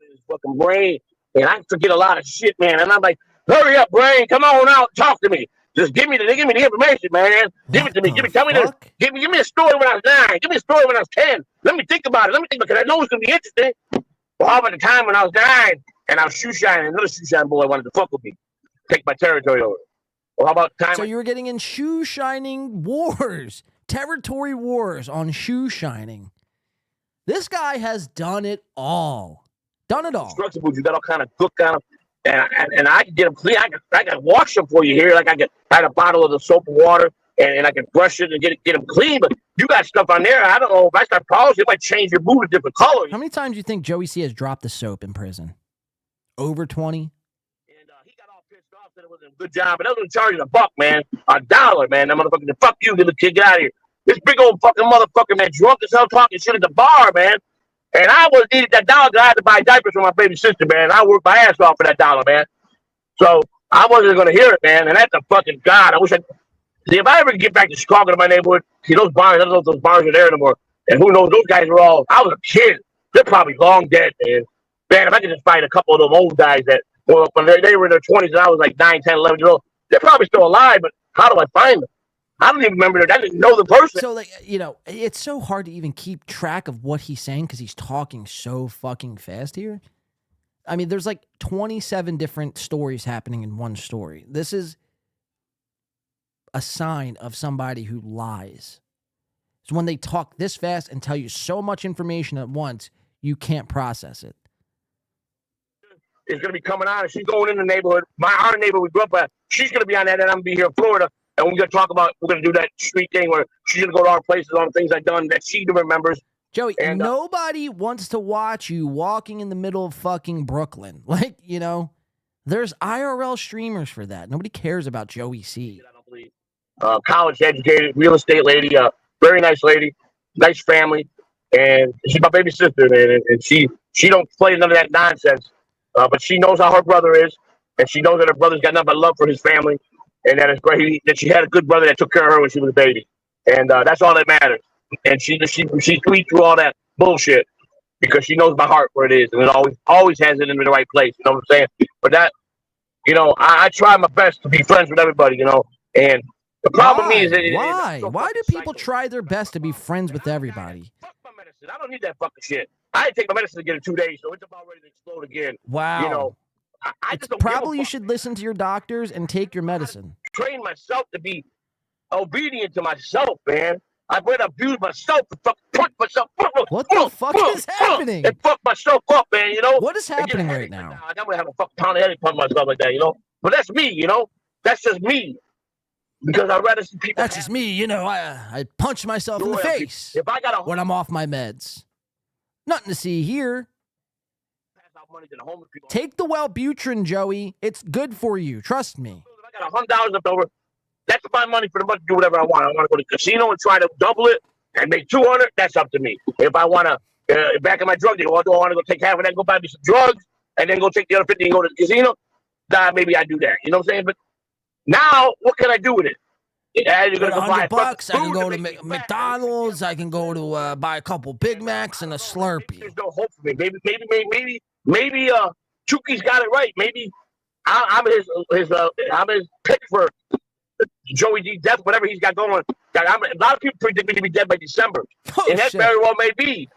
His fucking brain, and I forget a lot of shit, man. And I'm like, hurry up, brain, come on out, talk to me. Just give me the information, man. Give it to me. Tell me give me a story when I was 9. Give me a story when I was 10. Let me think about it. Because I know it's gonna be interesting. Well, how about the time when I was 9 and I was shoe shining, another shoe shine boy wanted to fuck with me, take my territory over. Well, how about the time? So you were getting in shoe shining wars, territory wars on shoe shining. This guy has done it all. Done it all. Structure boots, you got all kind of cook on them, and I can get them clean. I can wash them for you here. Like I had a bottle of the soap and water, and I can brush it and get them clean. But you got stuff on there. I don't know if I start polishing, it might change your mood to different colors. How many times do you think Joey C has dropped the soap in prison? Over 20. It was a good job, but I was charging $1, man. $1, man. That motherfucker, fuck you, little kid, get out of here. This big old fucking motherfucker, man, drunk as hell, talking shit at the bar, man. And I was needed that $1 because I had to buy diapers for my baby sister, man. I worked my ass off for that $1, man. So I wasn't gonna hear it, man. And that's a fucking God. I wish if I ever get back to Chicago to my neighborhood, see those bars. I don't know if those bars are there anymore. And who knows? Those guys were all. I was a kid. They're probably long dead, man. Man, if I could just find a couple of them old guys that. Well, when they were in their 20s and I was like 9, 10, 11 years old, they're probably still alive, but how do I find them? I don't even remember I didn't know the person. So, like, it's so hard to even keep track of what he's saying because he's talking so fucking fast here. I mean, there's like 27 different stories happening in one story. This is a sign of somebody who lies. It's when they talk this fast and tell you so much information at once, you can't process it. Is going to be coming on, and she's going in the neighborhood. Our neighborhood we grew up at, she's going to be on that, and I'm going to be here in Florida, and we're going to talk about, we're going to do that street thing where she's going to go to our places on things I've done that she remembers. Joey, and nobody wants to watch you walking in the middle of fucking Brooklyn. Like, there's IRL streamers for that. Nobody cares about Joey C. I don't believe. College educated, real estate lady, very nice lady, nice family, and she's my baby sister, man, and she don't play none of that nonsense. But she knows how her brother is, and she knows that her brother's got nothing but love for his family, and that it's great that she had a good brother that took care of her when she was a baby, and that's all that matters. And she sweet through all that bullshit because she knows my heart where it is, and it always has it in the right place. You know what I'm saying? But that, I try my best to be friends with everybody, and the problem is why do people try their best to be friends with everybody? I don't need that fucking shit. I had to take my medicine again in 2 days, so it's about ready to explode again. Wow. I just don't probably you should listen to your doctors and take your medicine. Train myself to be obedient to myself, man. I've been abused myself to fucking put myself. What the fuck is happening? And fuck myself up, man. What is happening right now? I'm gonna have a fucking pound of headache pump myself like that, But that's me, That's just me. Because I'd rather see people. That's just me, I punch myself in the face when I'm off my meds. Nothing to see here. Take the Wellbutrin, Joey. It's good for you. Trust me. If I got $100 left over, that's my money for the month to do whatever I want. I want to go to the casino and try to double it and make 200. That's up to me. If I want to, back in my drug deal, do I want to go take half of that and go buy me some drugs and then go take the other 50 and go to the casino? Maybe I do that. You know what I'm saying? But now, what can I do with it? Yeah, you're gonna go buy $100. I can go to McDonald's. I can go to buy a couple Big Macs and a Slurpee. There's no hope for me. Maybe Chuki's got it right. Maybe I'm his pick for Joey D death, whatever he's got going. A lot of people predict me to be dead by December, and that very well may be.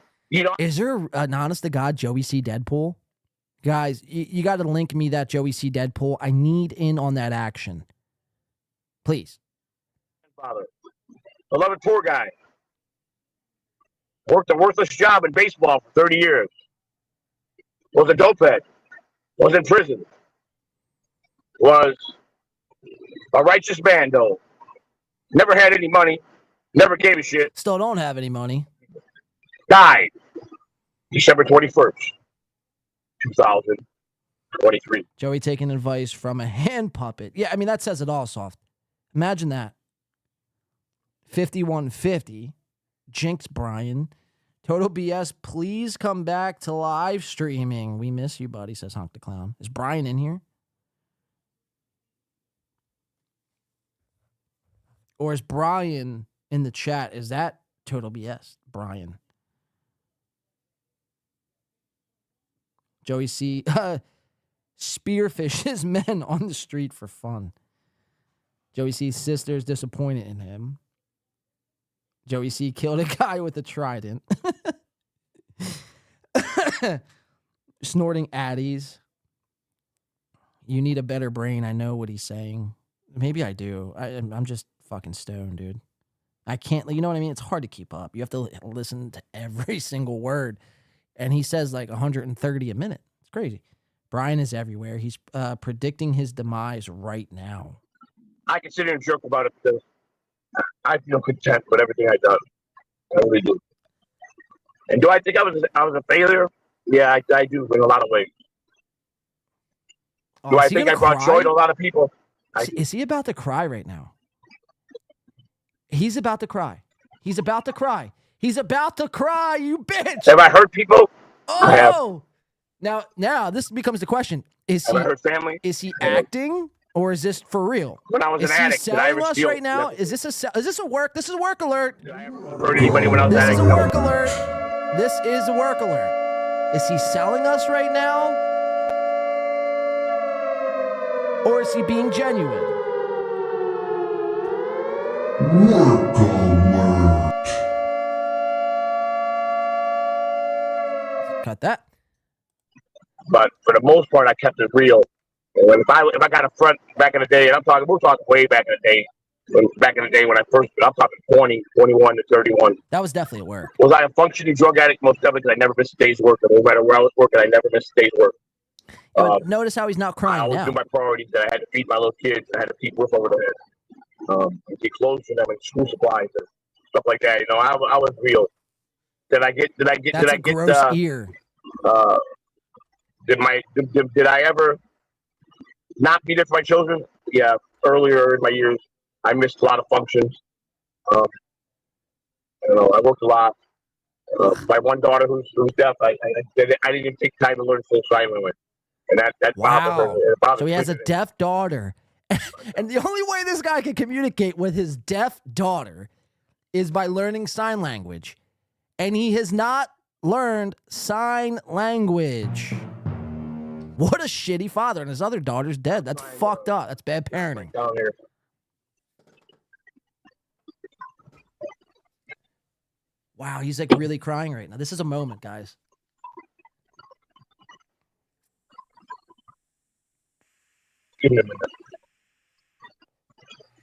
Is there an honest to God Joey C Deadpool? Guys, you got to link me that Joey C Deadpool. I need in on that action, please. Father, beloved poor guy, worked a worthless job in baseball for 30 years. Was a dope head. Was in prison. Was a righteous man, though. Never had any money. Never gave a shit. Still don't have any money. Died December 21st, 2000. 23. Joey taking advice from a hand puppet. Yeah, I mean, that says it all, Soft. Imagine that. 5150. Jinx Brian. Total BS, please come back to live streaming. We miss you, buddy, says Honk the Clown. Is Brian in here? Or is Brian in the chat? Is that Total BS? Brian. Joey C. Spearfishes men on the street for fun. Joey C.'s sister is disappointed in him. Joey C. killed a guy with a trident. Snorting addies. You need a better brain. I know what he's saying. Maybe I do. I'm just fucking stoned, dude. I can't, you know what I mean? It's hard to keep up. You have to listen to every single word. And he says like 130 a minute. It's crazy. Brian is everywhere. He's predicting his demise right now. I can sit here and joke about it because I feel content with everything I've done. I really do. And do I think I was a failure? Yeah, I do in a lot of ways. Do I think I brought joy to a lot of people? Is he about to cry right now? He's about to cry. He's about to cry. He's about to cry, you bitch. Have I hurt people? I have. Oh! Now this becomes the question. Is Have I hurt family? Is he acting or is this for real? When I was is an addict, he did I selling ever us steal? right now? Is this a work? This is a work alert. Hurt anybody when I was an This is addict? a work alert. This is a work alert. Is he selling us right now? Or is he being genuine? Work alert. Cut that. But for the most part, I kept it real. And if I got a front back in the day, and we're talking way back in the day, when I first, I'm talking 20, 21 to 31. That was definitely a work. Was I a functioning drug addict? Most definitely, because I never missed a day's work. And no matter where I was working, I never missed a day's work. But notice how he's not I crying always now. knew my priorities, that I had to feed my little kids, and I had to keep roof over their head, and get clothes for them, and school supplies, and stuff like that. You know, I was real. Did I get? That's a gross ear. Did I ever not be there for my children? Yeah, earlier in my years, I missed a lot of functions. You know, I worked a lot. My one daughter who's deaf, I didn't even take time to learn full sign language, and that bothered her. It bothered So he has me. a deaf daughter. And the only way this guy can communicate with his deaf daughter is by learning sign language. And he has not learned sign language. What a shitty father. And his other daughter's dead. That's fucked up. That's bad parenting. Down here. Wow, he's like really crying right now. This is a moment, guys. Give me a minute.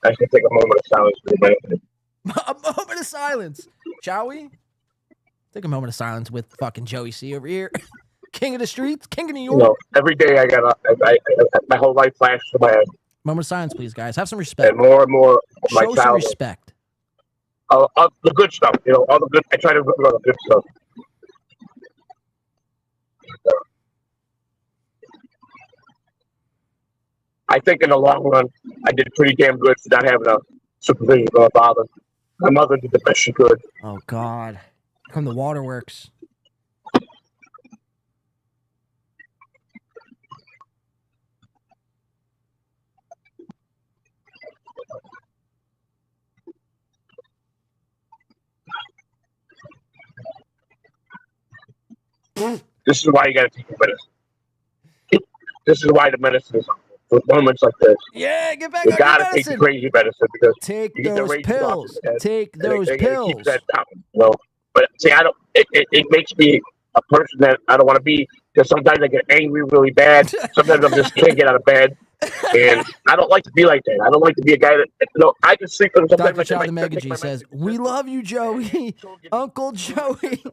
I should take a moment of silence for a minute. A moment of silence. Shall we? Take a moment of silence with fucking Joey C over here. King of the streets, king of New You York. know, every day I got my whole life flashes to my head. Moment of silence, please, guys. Have some respect. And more of my Show some childhood. respect. The good stuff, you know, all the good. I try to remember the good stuff. I think in the long run, I did pretty damn good for not having a supervision from my father. My mother did the best she could. Oh, God. From the waterworks. This is why you got to take your medicine. This is why the medicine is for moments like this. Yeah, get back You on got your to take the medicine. crazy medicine because Take you get the those rage pills. off your head, Take and it- those and it pills. keeps that down, you know? But see, I don't. It makes me a person that I don't want to be because sometimes I get angry really bad. Sometimes I just can't get out of bed, and I don't like to be like that. I don't like to be a guy that I can sleep and sometimes Dr. I Chow the can Mega G says, "We love you, Joey, Uncle Joey,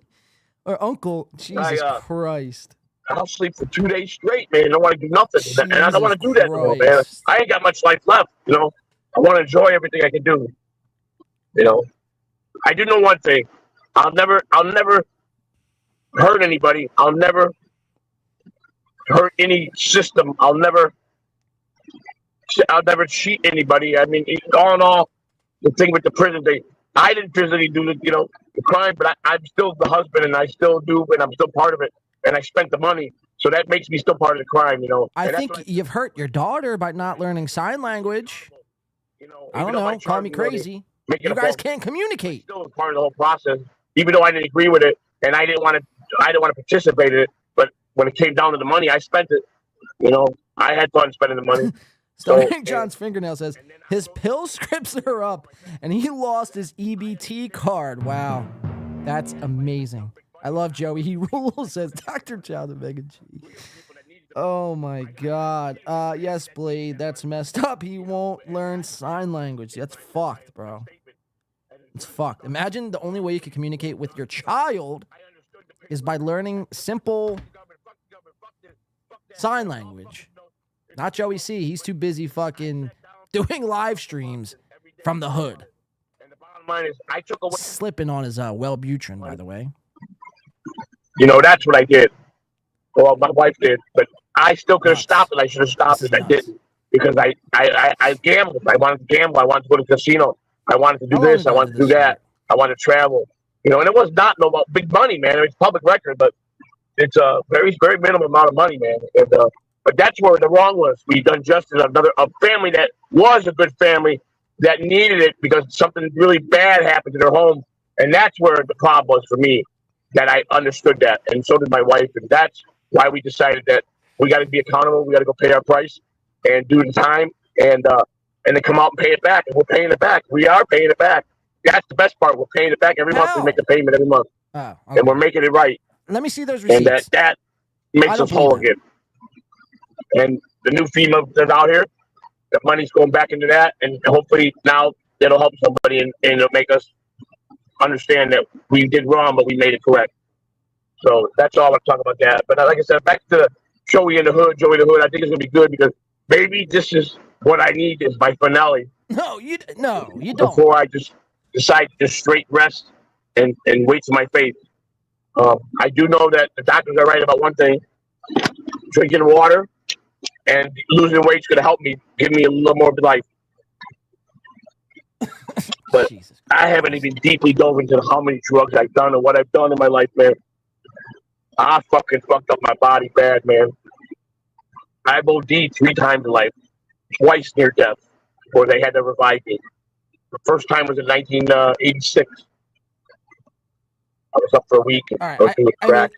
or Uncle Jesus Christ." I'll sleep for 2 days straight, man. I don't want to do nothing, and I don't want to do that anymore, man. Christ. I ain't got much life left, you know. I want to enjoy everything I can do, you know. I do know one thing: I'll never hurt anybody. I'll never hurt any system. I'll never cheat anybody. I mean, all in all, the thing with the prison thing, I didn't physically do the crime, but I'm still the husband, and I still do, and I'm still part of it, and I spent the money, so that makes me still part of the crime. I And that's think what you've hurt your daughter by not learning sign language. I don't even though my know. Call me charge, crazy. make it You a guys fault, can't communicate. still part of the whole process, even though I didn't agree with it, and I didn't want to participate in it. But when it came down to the money, I spent it. I had fun spending the money. Starring John's fingernail says his pill scripts are up, and he lost his EBT card. Wow, that's amazing. I love Joey. He rules, says Dr. Chow the Vegan G. Oh my God. Yes, Blade. That's messed up. He won't learn sign language. That's fucked, bro. It's fucked. Imagine the only way you can communicate with your child is by learning simple sign language. Not Joey C. He's too busy fucking doing live streams from the hood. Bottom line is, I took away. Slipping on his Wellbutrin, by the way. That's what I did. Well, my wife did, but I still could have stopped it. I should have stopped it. I didn't, because I gambled. I wanted to gamble. I wanted to go to the casino. I wanted to do this. I wanted to do that. I wanted to travel. And it was not no big money, man. It's public record, but it's a very, very minimal amount of money, man. And, but that's where the wrong was. We done justice. A family that was a good family that needed it because something really bad happened to their home, and that's where the problem was for me. That I understood that, and so did my wife, and that's why we decided that we got to be accountable. We got to go pay our price and do the time, and then come out and pay it back. And we're paying it back. We are paying it back. That's the best part. We're paying it back every month. We make a payment every month, and we're making it right. Let me see those receipts. And that makes us whole again. And the new FEMA that's out here, the money's going back into that, and hopefully now it'll help somebody and it'll make us understand that we did wrong, but we made it correct. So that's all I'm talking about that. But like I said, back to Joey in the Hood, I think it's gonna be good because maybe this is what I need is my finale. No, you don't. Before I just decide to just straight rest and wait for my fate. I do know that the doctors are right about one thing: drinking water and losing weight is gonna help me, give me a little more life. But I haven't even deeply dove into how many drugs I've done and what I've done in my life, man. I fucking fucked up my body bad, man. I've OD'd 3 times in life, twice near death, before they had to revive me. The first time was in 1986. I was up for a week. All right, I was doing crack.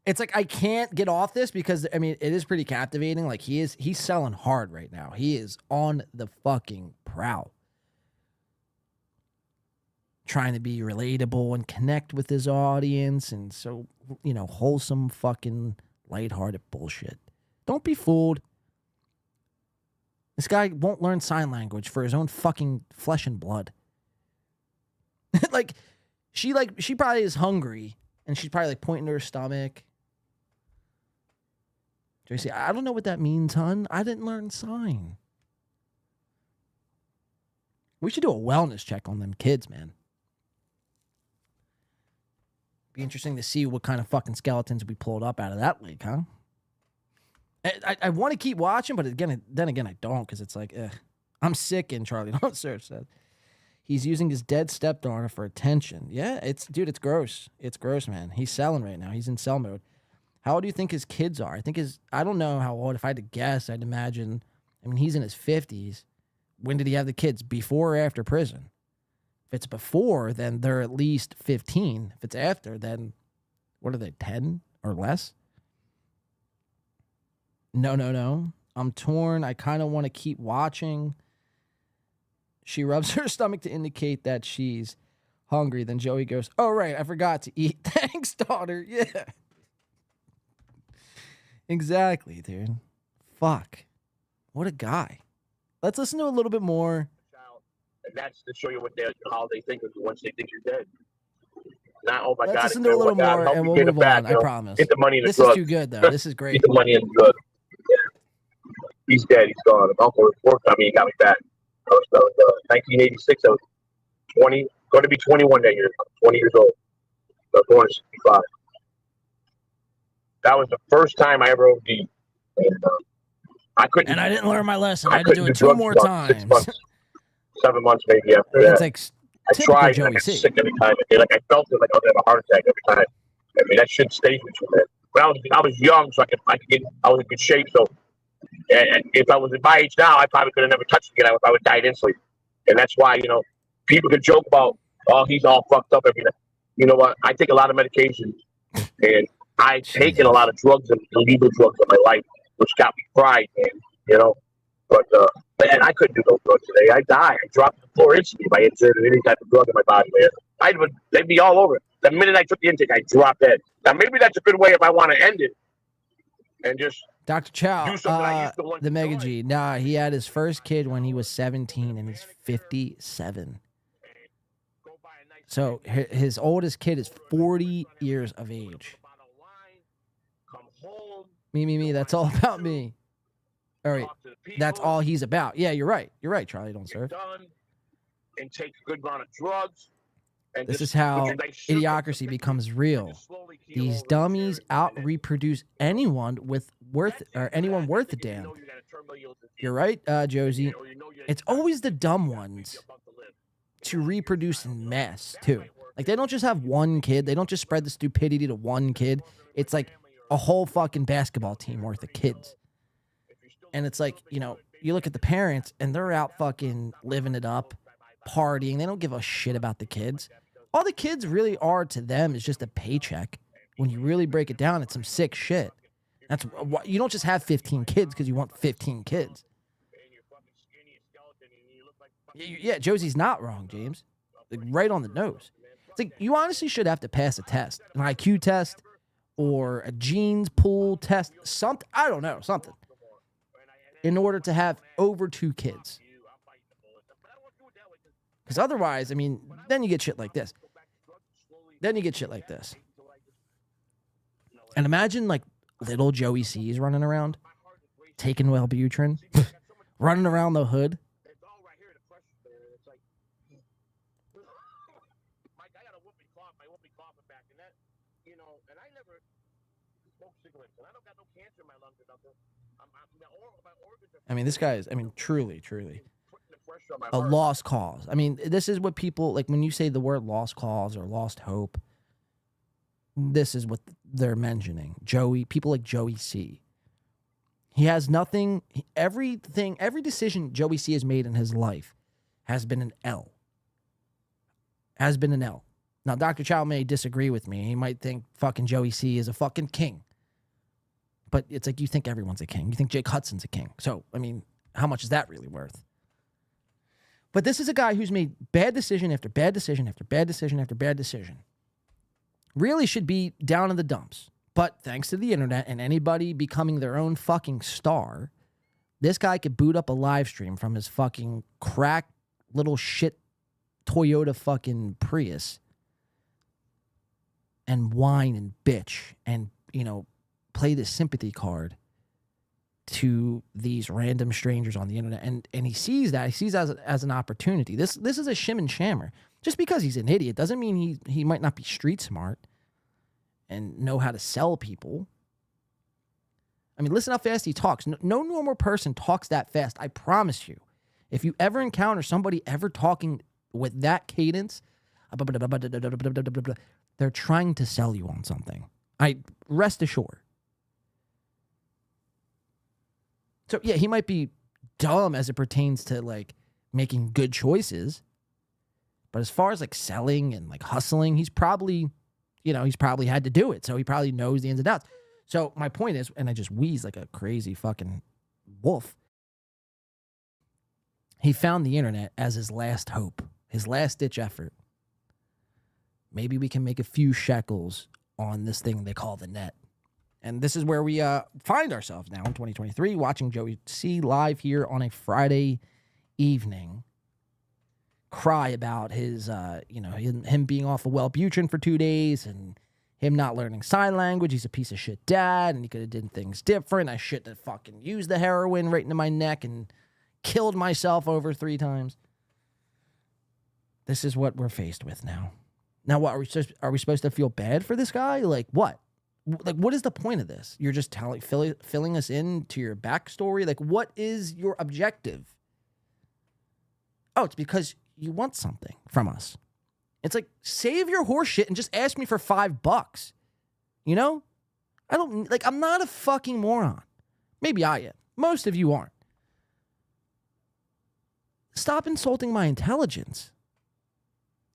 It's like I can't get off this because it is pretty captivating. Like he's selling hard right now. He is on the fucking prowl. Trying to be relatable and connect with his audience and so, wholesome fucking lighthearted bullshit. Don't be fooled. This guy won't learn sign language for his own fucking flesh and blood. She probably is hungry and she's probably pointing to her stomach. Tracy, I don't know what that means, hon. I didn't learn sign. We should do a wellness check on them kids, man. Be interesting to see what kind of fucking skeletons we pulled up out of that lake, huh? I want to keep watching, but then again, I don't because it's like, I'm sick. And Charlie Don't Search said he's using his dead stepdaughter for attention. Yeah, it's gross. It's gross, man. He's selling right now. He's in sell mode. How old do you think his kids are? I don't know how old. If I had to guess, I'd imagine. He's in his 50s. When did he have the kids? Before or after prison? If it's before, then they're at least 15. If it's after, then what are they, 10 or less? No. I'm torn. I kind of want to keep watching. She rubs her stomach to indicate that she's hungry. Then Joey goes, oh, right, I forgot to eat. Thanks, daughter. Yeah. Exactly, dude. Fuck. What a guy. Let's listen to a little bit more. And that's to show you how they think of you once they think you're dead. Not, oh my God. Let's listen to a little more and we'll move on. I promise. Get the money in the This drugs. is too good, though. This is great. Get the money in the drugs. He's dead. He's gone. My uncle worked on me. He got me back. I was 1986. I was 20, going to be 21 that year. 20 years old. I was born in 65. That was the first time I ever OD'd. And, I couldn't. And I didn't learn my lesson. I had to couldn't do it two drugs more for about 6 times. months, 7 months maybe after It's that. like I typical tried, Joey and I got C. sick every time. Like I felt it, like I was gonna have a heart attack every time. I mean, that shit stays with you, man. But I was young, so I was in good shape. So, and if I was at my age now, I probably could have never touched it again. I would died instantly. And that's why, people could joke about, oh, he's all fucked up every day. You know what? I take a lot of medication, and I've taken a lot of drugs and illegal drugs in my life, which got me fried, man. But man, I couldn't do those drugs today. I die. I dropped to the floor instantly if I inserted any type of drug in my body, man. They'd be all over it. The minute I took the intake, I dropped dead. Now maybe that's a good way if I want to end it, and just Dr. Chow, do something I used to want the to Mega enjoy. G. Nah, he had his first kid when he was 17 and he's 57. So his oldest kid is 40 years of age. Me. That's all about me. All right. That's all he's about. Yeah, you're right. You're right, Charlie. Don't serve. Done and take a good amount of drugs. And This just is how put your nice suit on. idiocracy becomes real. These dummies out reproduce anyone worth a damn. You're right, Josie. It's always the dumb ones to reproduce in mass too. Like they don't just have one kid. They don't just spread the stupidity to one kid. It's like a whole fucking basketball team worth of kids. And it's like, you look at the parents and they're out fucking living it up, partying. They don't give a shit about the kids. All the kids really are to them is just a paycheck. When you really break it down, it's some sick shit. That's why you don't just have 15 kids because you want 15 kids. Yeah, Josie's not wrong, James. Like, right on the nose. It's like you honestly should have to pass a test, an IQ test or a genes pool test, something. I don't know, something. In order to have over 2 kids. Because otherwise, I mean, then you get shit like this. And imagine like little Joey C's running around, taking Wellbutrin, running around the hood. I mean, this guy is, truly a lost cause. I mean, this is what people, like when you say the word lost cause or lost hope, this is what they're mentioning. People like Joey C. He has nothing, every decision Joey C has made in his life has been an L. Now, Dr. Chow may disagree with me. He might think fucking Joey C is a fucking king. But it's like you think everyone's a king. You think Jake Hudson's a king. So, I mean, how much is that really worth? But this is a guy who's made bad decision after bad decision after bad decision after bad decision. Really should be down in the dumps. But thanks to the internet and anybody becoming their own fucking star, this guy could boot up a live stream from his fucking crack little shit Toyota fucking Prius and whine and bitch and, play this sympathy card to these random strangers on the internet. And he sees that. He sees that as an opportunity. This is a shim and shammer. Just because he's an idiot doesn't mean he might not be street smart and know how to sell people. I mean, listen how fast he talks. No normal person talks that fast. I promise you. If you ever encounter somebody ever talking with that cadence, they're trying to sell you on something. Rest assured. So, yeah, he might be dumb as it pertains to, like, making good choices. But as far as, like, selling and, like, hustling, he's probably had to do it. So he probably knows the ins and outs. So my point is, and I just wheeze like a crazy fucking wolf, he found the internet as his last hope, his last-ditch effort. Maybe we can make a few shekels on this thing they call the net. And this is where we find ourselves now in 2023, watching Joey C live here on a Friday evening cry about his, him being off of Wellbutrin for 2 days and him not learning sign language. He's a piece of shit dad, and he could have done things different. I shouldn't have fucking used the heroin right into my neck and killed myself over 3 times. This is what we're faced with now. Now, what are we supposed to feel bad for this guy? Like, what? Like, what is the point of this? You're just filling us into your backstory? Like, what is your objective? Oh, it's because you want something from us. It's like, save your horse shit and just ask me for $5. You know? I'm not a fucking moron. Maybe I am. Most of you aren't. Stop insulting my intelligence.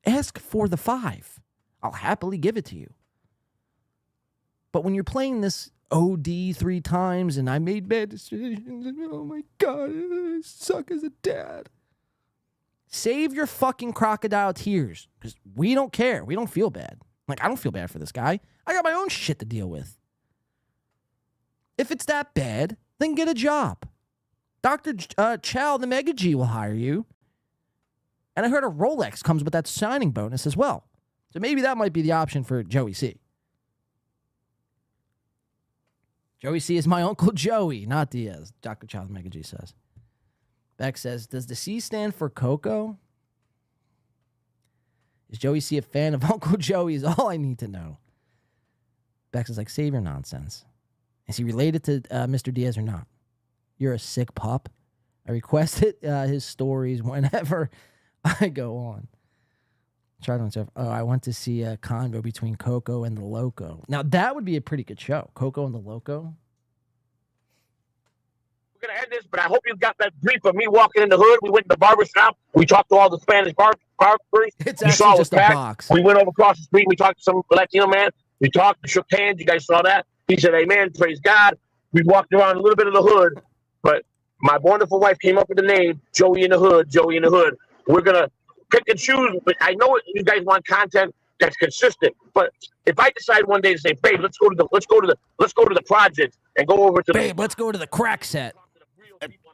Ask for the 5. I'll happily give it to you. But when you're playing this OD 3 times and I made bad decisions and oh my God, I suck as a dad. Save your fucking crocodile tears because we don't care. We don't feel bad. Like, I don't feel bad for this guy. I got my own shit to deal with. If it's that bad, then get a job. Dr. Chow, the Mega G, will hire you. And I heard a Rolex comes with that signing bonus as well. So maybe that might be the option for Joey C. Joey C is my Uncle Joey, not Diaz, Dr. Chow, the Mega G says. Beck says, does the C stand for Coco? Is Joey C a fan of Uncle Joey is all I need to know. Bex is like, save your nonsense. Is he related to Mr. Diaz or not? You're a sick pup. I requested his stories whenever I go on. I went to see a convo between Coco and the Loco. Now, that would be a pretty good show. Coco and the Loco. We're going to end this, but I hope you got that brief of me walking in the hood. We went to the barber shop. We talked to all the Spanish barbers. It's you saw actually just a packed. box. We went over across the street. We talked to some Latino man. We talked, shook hands. You guys saw that. He said, amen, praise God. We walked around a little bit of the hood, but my wonderful wife came up with the name, Joey in the Hood, Joey in the Hood. We're going to pick and choose, but I know you guys want content that's consistent. But if I decide one day to say, babe, let's go to the project and go over to let's go to the crack set.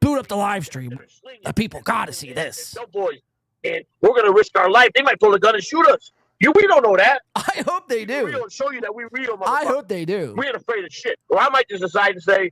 Boot up the live stream. The people got to see this. Boys, and we're going to risk our life. They might pull a gun and shoot us. We don't know that. I hope they do. We'll show you that we real. I hope they do. We ain't afraid of shit. Or I might just decide to say,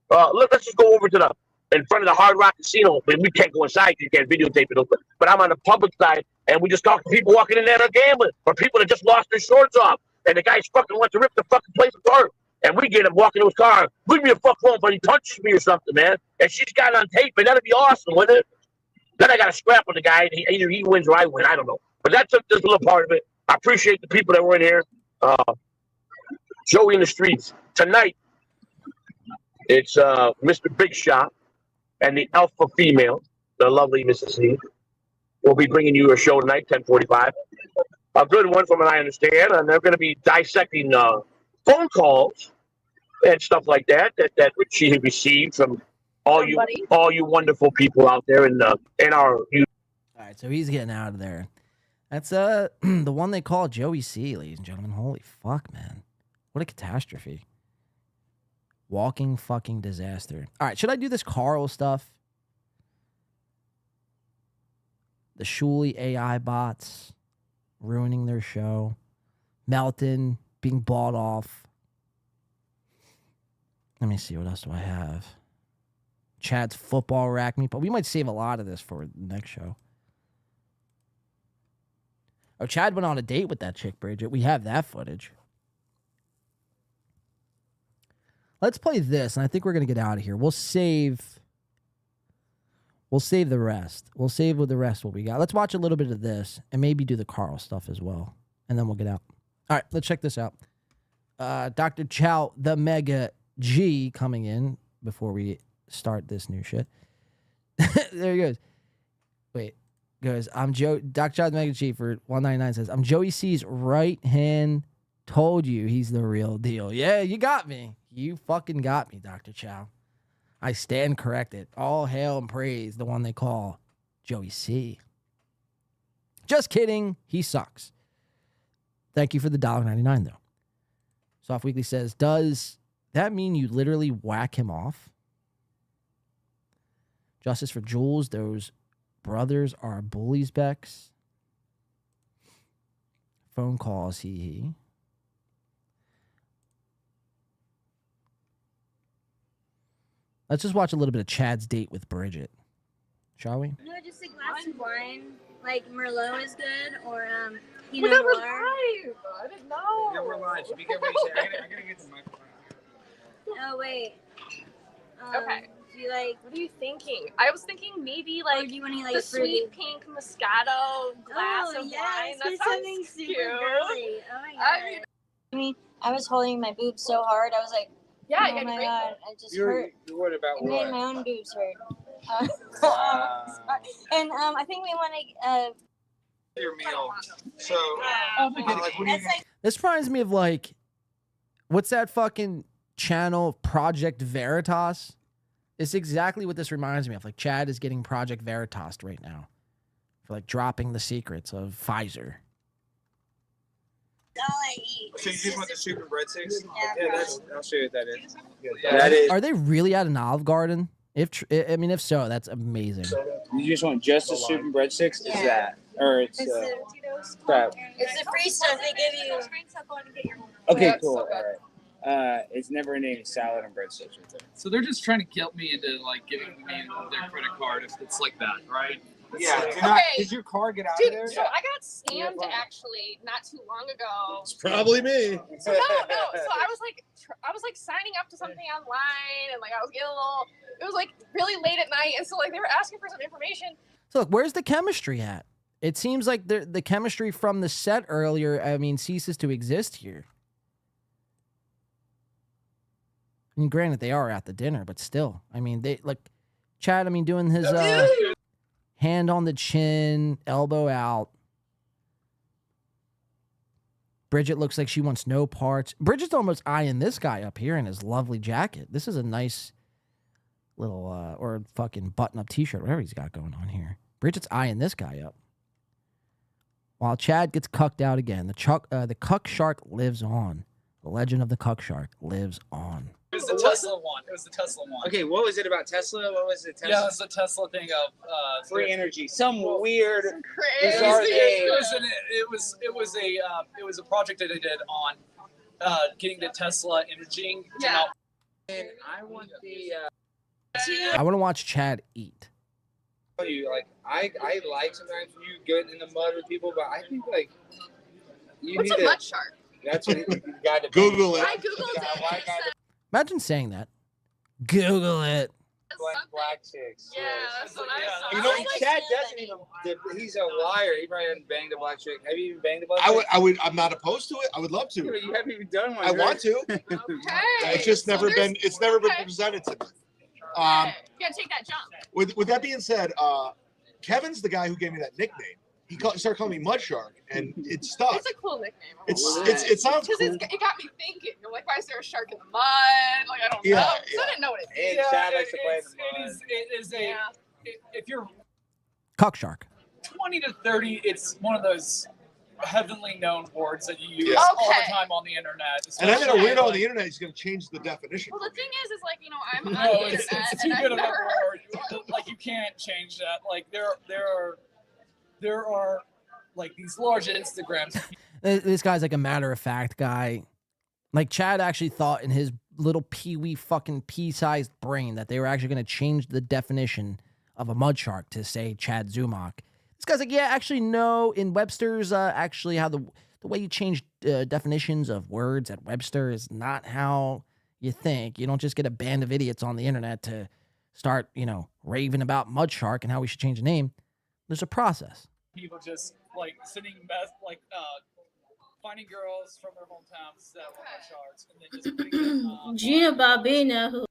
let's just go over to in front of the Hard Rock Casino. We can't go inside. You can't videotape it open. But I'm on the public side, and we just talk to people walking in there that are gambling, or people that just lost their shorts off, and the guy's fucking wants to rip the fucking place apart. And we get him walking to his car. Leave me a fuck alone, but he punches me or something, man. And she's got it on tape, and that'd be awesome, wouldn't it? Then I got to scrap with the guy, and either he wins or I win. I don't know. But that's just a little part of it. I appreciate the people that were in here. Joey in the streets. Tonight, it's Mr. Big Shot and the alpha female, the lovely Mrs. C. We'll be bringing you a show tonight, 10:45. A good one from what I understand. And they're going to be dissecting phone calls and stuff like that she had received from all you wonderful people out there in our All right, so he's getting out of there. That's the one they call Joey C, ladies and gentlemen. Holy fuck, man. What a catastrophe. Walking fucking disaster. All right, should I do this Carl stuff? The Shuli AI bots ruining their show. Melton being bought off. Let me see, what else do I have? Chad's football rack me, but we might save a lot of this for the next show. Oh, Chad went on a date with that chick, Bridget. We have that footage. Let's play this, and I think we're going to get out of here. We'll save the rest. We'll save with the rest what we got. Let's watch a little bit of this and maybe do the Carl stuff as well, and then we'll get out. All right, let's check this out. Dr. Chow, the Mega G, coming in before we start this new shit. There he goes. Wait. Goes, I'm Joe. Dr. Chow, the Mega G for 199 says, I'm Joey C's right hand. Told you he's the real deal. Yeah, you got me. You fucking got me, Dr. Chow. I stand corrected. All hail and praise the one they call Joey C. Just kidding. He sucks. Thank you for the $1.99, though. Soft Weekly says, does that mean you literally whack him off? Justice for Jules, those brothers are bullies, Bex. Phone calls, he. Let's just watch a little bit of Chad's date with Bridget, shall we? No, just a glass of wine. Like Merlot is good, or We Pinot never Noir. live. I didn't know. Yeah, we're live. So be careful what you say. I gotta get the microphone. Oh wait. Okay. Do you like? What are you thinking? I was thinking maybe like do you want any, like, the fruity? sweet pink Moscato glass Oh, of yes, wine. That get sounds something cute. super girly. Oh my god. I mean, I was holding my boobs so hard. I was like, yeah, oh you my great god, I just You're hurt. worried about It made what? my own boobs hurt. Wow. And I think we want to. Your meal. So, Like, what do you This reminds me of like, what's that fucking channel, Project Veritas? It's exactly what this reminds me of. Like, Chad is getting Project Veritas right now for like dropping the secrets of Pfizer. all I eat. So you just want the soup and breadsticks? Yeah, I'll show you what that is. Are they really at an Olive Garden? I mean, if so, that's amazing. You just want just the soup and breadsticks? Yeah. Is that? Or it's crap. It's the free stuff they give you. Okay, cool. All right. It's never ending salad and breadsticks right there. So they're just trying to guilt me into like giving me their credit card if it's like that, right? Yeah. Okay. Did your car get out dude, of there? so I got scammed actually not too long ago. It's probably me. So no. So I was like signing up to something online, and like I was getting a little. It was like really late at night, and so like they were asking for some information. So look, where's the chemistry at? It seems like the chemistry from the set earlier, I mean, ceases to exist here. I mean, granted, they are at the dinner, but still. I mean, they like Chad, I mean, doing his hand on the chin, elbow out. Bridget looks like she wants no parts. Bridget's almost eyeing this guy up here in his lovely jacket. This is a nice little, or fucking button-up t-shirt, whatever he's got going on here. Bridget's eyeing this guy up. While Chad gets cucked out again, the cuck shark lives on. The legend of the cuck shark lives on. It was the Tesla one. It was the Tesla one. Okay, what was it about Tesla? What was it? Tesla? Yeah, it was the Tesla thing of free energy. Some weird, Crazy. bizarre thing. It was a project that I did on getting the Tesla imaging. Yeah. And I want the. I want to watch Chad eat. You like I like sometimes you get in the mud with people, but I think like you What's need a to. mud shark? That's what you got to Google it. I googled it. Imagine saying that. Google it. Black chicks. Yeah, that's what I saw. You know, I was like, Chad doesn't even. He's a liar. He probably hasn't banged a black chick. Have you even banged a black chick? I'm not opposed to it. I would love to. Yeah, but you haven't even done one. I want to. Okay. It's just never been. It's never been presented to me. You gotta take that jump. With that being said, Kevin's the guy who gave me that nickname. He started calling me Mud Shark, and it stuck. It's a cool nickname. It sounds cool. Because it got me thinking. I'm like, why is there a shark in the mud? Like, I don't know. Yeah, So yeah. I didn't know what it And is. Chad likes to play in the mud. It is a. If you're Cuck shark. 20 to 30, it's one of those heavenly known words that you use Yeah. all Okay. the time on the internet. And I'm gonna especially, weirdo on like- the internet. He's gonna change the definition. Well, the thing is like, you know, I'm on No, the it's internet too and I've good of a never word. Like you can't change that. Like there are like these large Instagrams. This guy's like a matter-of-fact guy. Like, Chad actually thought in his little pee-wee fucking pea-sized brain that they were actually going to change the definition of a mud shark to say Chad Zumach. This guy's like, yeah, actually, no. In Webster's, actually, how the way you change definitions of words at Webster is not how you think. You don't just get a band of idiots on the internet to start, raving about mud shark and how we should change the name. There's a process. People just like sending finding girls from their hometowns that were mud sharks and then just putting them Gina Bobina, who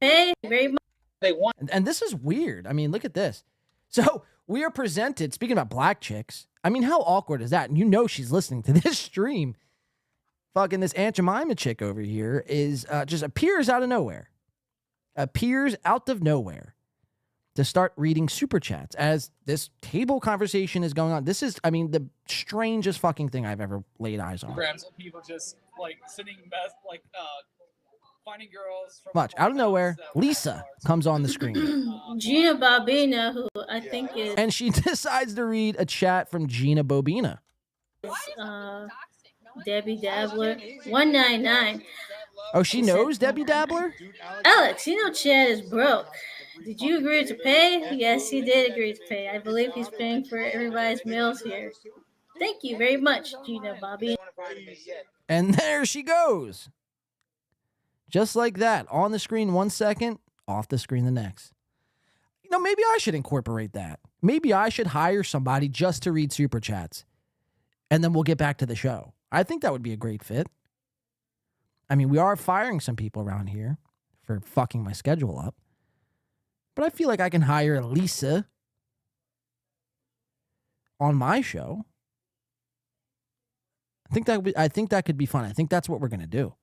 hey, very much. They want. And this is weird. I mean, look at this. So we are presented, speaking about black chicks, I mean, how awkward is that? And you know she's listening to this stream. Fucking this Aunt Jemima chick over here is just appears out of nowhere. Appears out of nowhere to start reading super chats as this table conversation is going on. This is, I mean, the strangest fucking thing I've ever laid eyes on. Instagrams of people just like sending finding girls from Much out of nowhere, Lisa comes on the screen. Gina Bobina, who I think is And she decides to read a chat from Gina Bobina. Debbie Dabbler 199. Oh, she knows Debbie Dabbler? Alex, you know Chad is broke. Did you agree to pay? Yes, he did agree to pay. I believe he's paying for everybody's meals here. Thank you very much, Gina Bobby. And there she goes. Just like that. On the screen 1 second, off the screen the next. You know, maybe I should incorporate that. Maybe I should hire somebody just to read super chats. And then we'll get back to the show. I think that would be a great fit. I mean, we are firing some people around here for fucking my schedule up. But I feel like I can hire Lisa on my show. I think that could be fun. I think that's what we're going to do.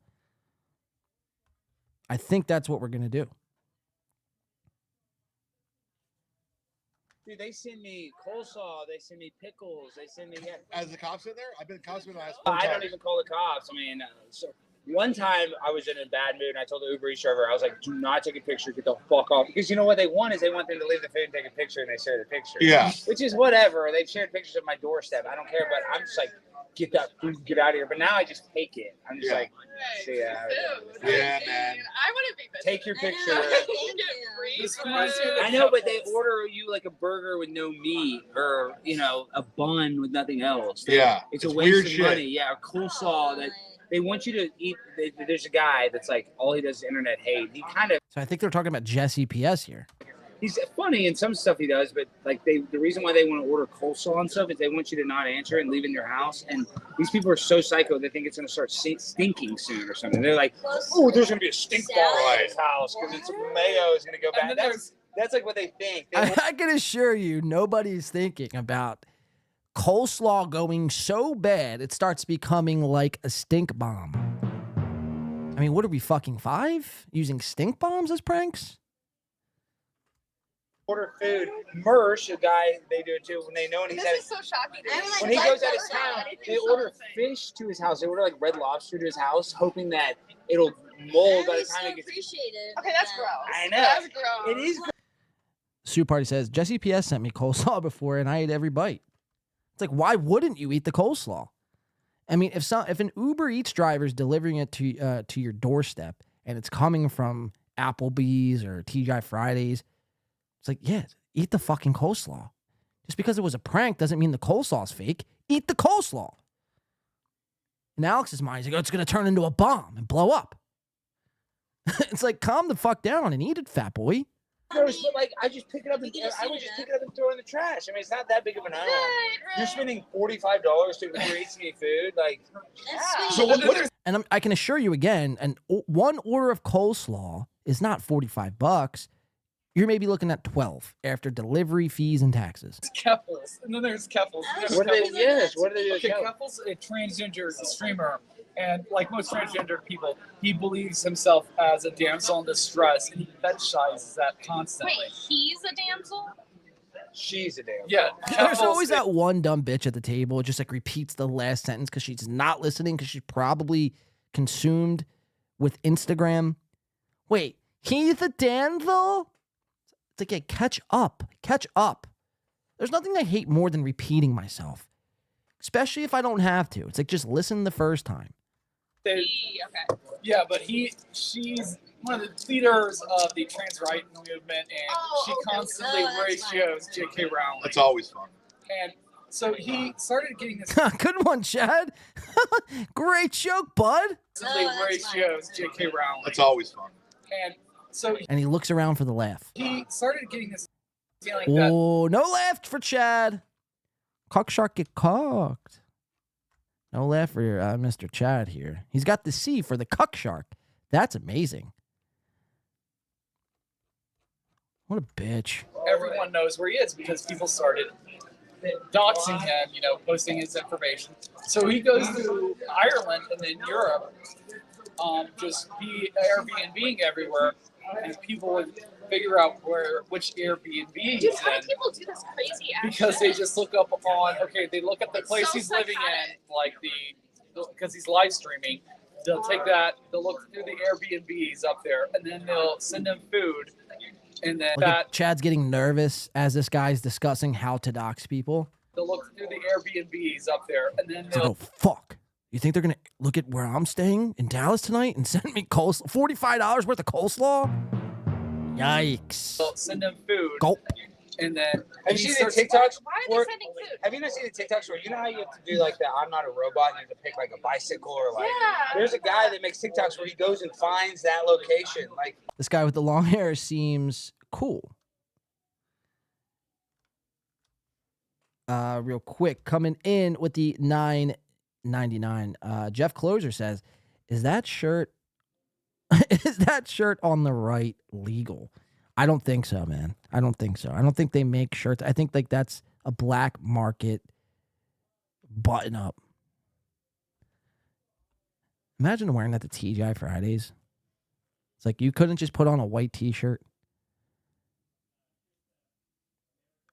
Dude, they send me coleslaw. They send me pickles. They send me As the cops in there, I've been cops in the last. I don't even call the cops. I mean, so one time I was in a bad mood and I told the Uber Eats driver, I was like, do not take a picture. Get the fuck off. Because you know what they want is they want them to leave the food and take a picture, and they share the picture. Yeah. Which is whatever. They've shared pictures of my doorstep. I don't care, but I'm just like, get that food, get out of here. But now I just take it. I'm just like, see ya. Yeah, man. I wouldn't be missing. Take your picture. I I know, but they order you like a burger with no meat, or a bun with nothing else. Yeah, it's a it's waste weird of shit. money. Yeah, a coleslaw that they want you to eat. There's a guy that's like all he does is internet hate. He kind of So I think they're talking about Jesse PS here. he's funny in some stuff he does, but like the reason why they want to order coleslaw and stuff is they want you to not answer it and leave it in your house. And these people are so psycho they think it's going to start stinking soon or something. They're like, oh, there's going to be a stink ball in his house because it's mayo is going to go bad. That's like what they think. I can assure you, nobody's thinking about coleslaw going so bad it starts becoming like a stink bomb. I mean, what are we, fucking 5? Using stink bombs as pranks? Order food. Mersh, a guy, they do it too when they know and he's This at is so shocking. when he goes out of town, they order fish to his house. They order like Red Lobster to his house, hoping that it'll mold by the time it gets. Okay, that's gross. I know. That's gross. It is gross. Sue Party says, Jesse PS sent me coleslaw before and I ate every bite. It's like, why wouldn't you eat the coleslaw? I mean, if an Uber Eats driver is delivering it to your doorstep and it's coming from Applebee's or TGI Fridays, it's like, yeah, eat the fucking coleslaw. Just because it was a prank doesn't mean the coleslaw's fake. Eat the coleslaw. In Alex's mind, he's like, oh, it's going to turn into a bomb and blow up. It's like, calm the fuck down and eat it, fat boy. Gross, but like I just pick it up and I would just pick it up and throw it in the trash. I mean, it's not that big of an item. You're spending $45 to Uber Eats me food, like. Yeah. So what is? And I can assure you again, one order of coleslaw is not $45. You're maybe looking at 12 after delivery fees and taxes. Keffels, and then there's Keffels. What do they do? Okay, Keffels, a transgender streamer, and like most transgender people, he believes himself as a damsel in distress, and he fetishizes that constantly. Wait, he's a damsel? She's a damsel. Yeah. There's always that one dumb bitch at the table. It just like repeats the last sentence because she's not listening because she's probably consumed with Instagram. Wait, he's a damsel? It's like, yeah, catch up. Catch up. There's nothing I hate more than repeating myself, especially if I don't have to. It's like, just listen the first time. Okay. Yeah, but she's one of the leaders of the trans rights movement, and she constantly ratios J.K. Rowling. That's always fun. And so he started getting this. Good one, Chad. Great joke, bud. Constantly ratios J.K. Rowling. That's always fun. And so And he looks around for the laugh. he started getting this feeling that Oh, no laugh for Chad. Cock shark get cocked. No laugh for Mr. Chad here. He's got the C for the cuck shark. That's amazing. What a bitch. everyone knows where he is because people started doxing him, posting his information. So he goes to Ireland and then Europe, just be Airbnb-ing everywhere, and people would figure out which Airbnb he's Dude, how in. do people do this crazy action? Because they just look up on, they look at the place he's living in, like because he's live streaming. They'll take that, they'll look through the Airbnbs up there, and then they'll send him food. And then Look at Chad's getting nervous as this guy's discussing how to dox people. they'll look through the Airbnbs up there, and then It's like, they'll oh, fuck. You think they're going to look at where I'm staying in Dallas tonight and send me $45 worth of coleslaw? Yikes. They'll send him food. Gulp. And then Have he you seen the starts- TikToks? Why are where- they sending food? Have you not seen the TikToks where you know how you have to do like the I'm not a robot and you have to pick like a bicycle or like Yeah. there's a guy that makes TikToks where he goes and finds that location. Like This guy with the long hair seems cool. Real quick, coming in with the $9.99. Jeff Closer says, "Is that shirt on the right legal?" I don't think so, man. I don't think so. I don't think they make shirts. I think like that's a black market button up. Imagine wearing that to TGI Fridays. It's like you couldn't just put on a white t-shirt.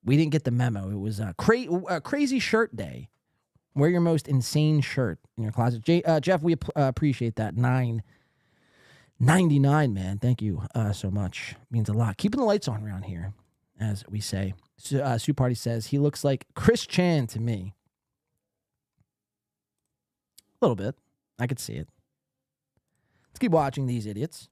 We didn't get the memo. It was crazy shirt day. Wear your most insane shirt in your closet. Jeff, we appreciate that. $9.99, man. Thank you so much. Means a lot. Keeping the lights on around here, as we say. Sue Party says, he looks like Chris Chan to me. A little bit. I could see it. Let's keep watching these idiots.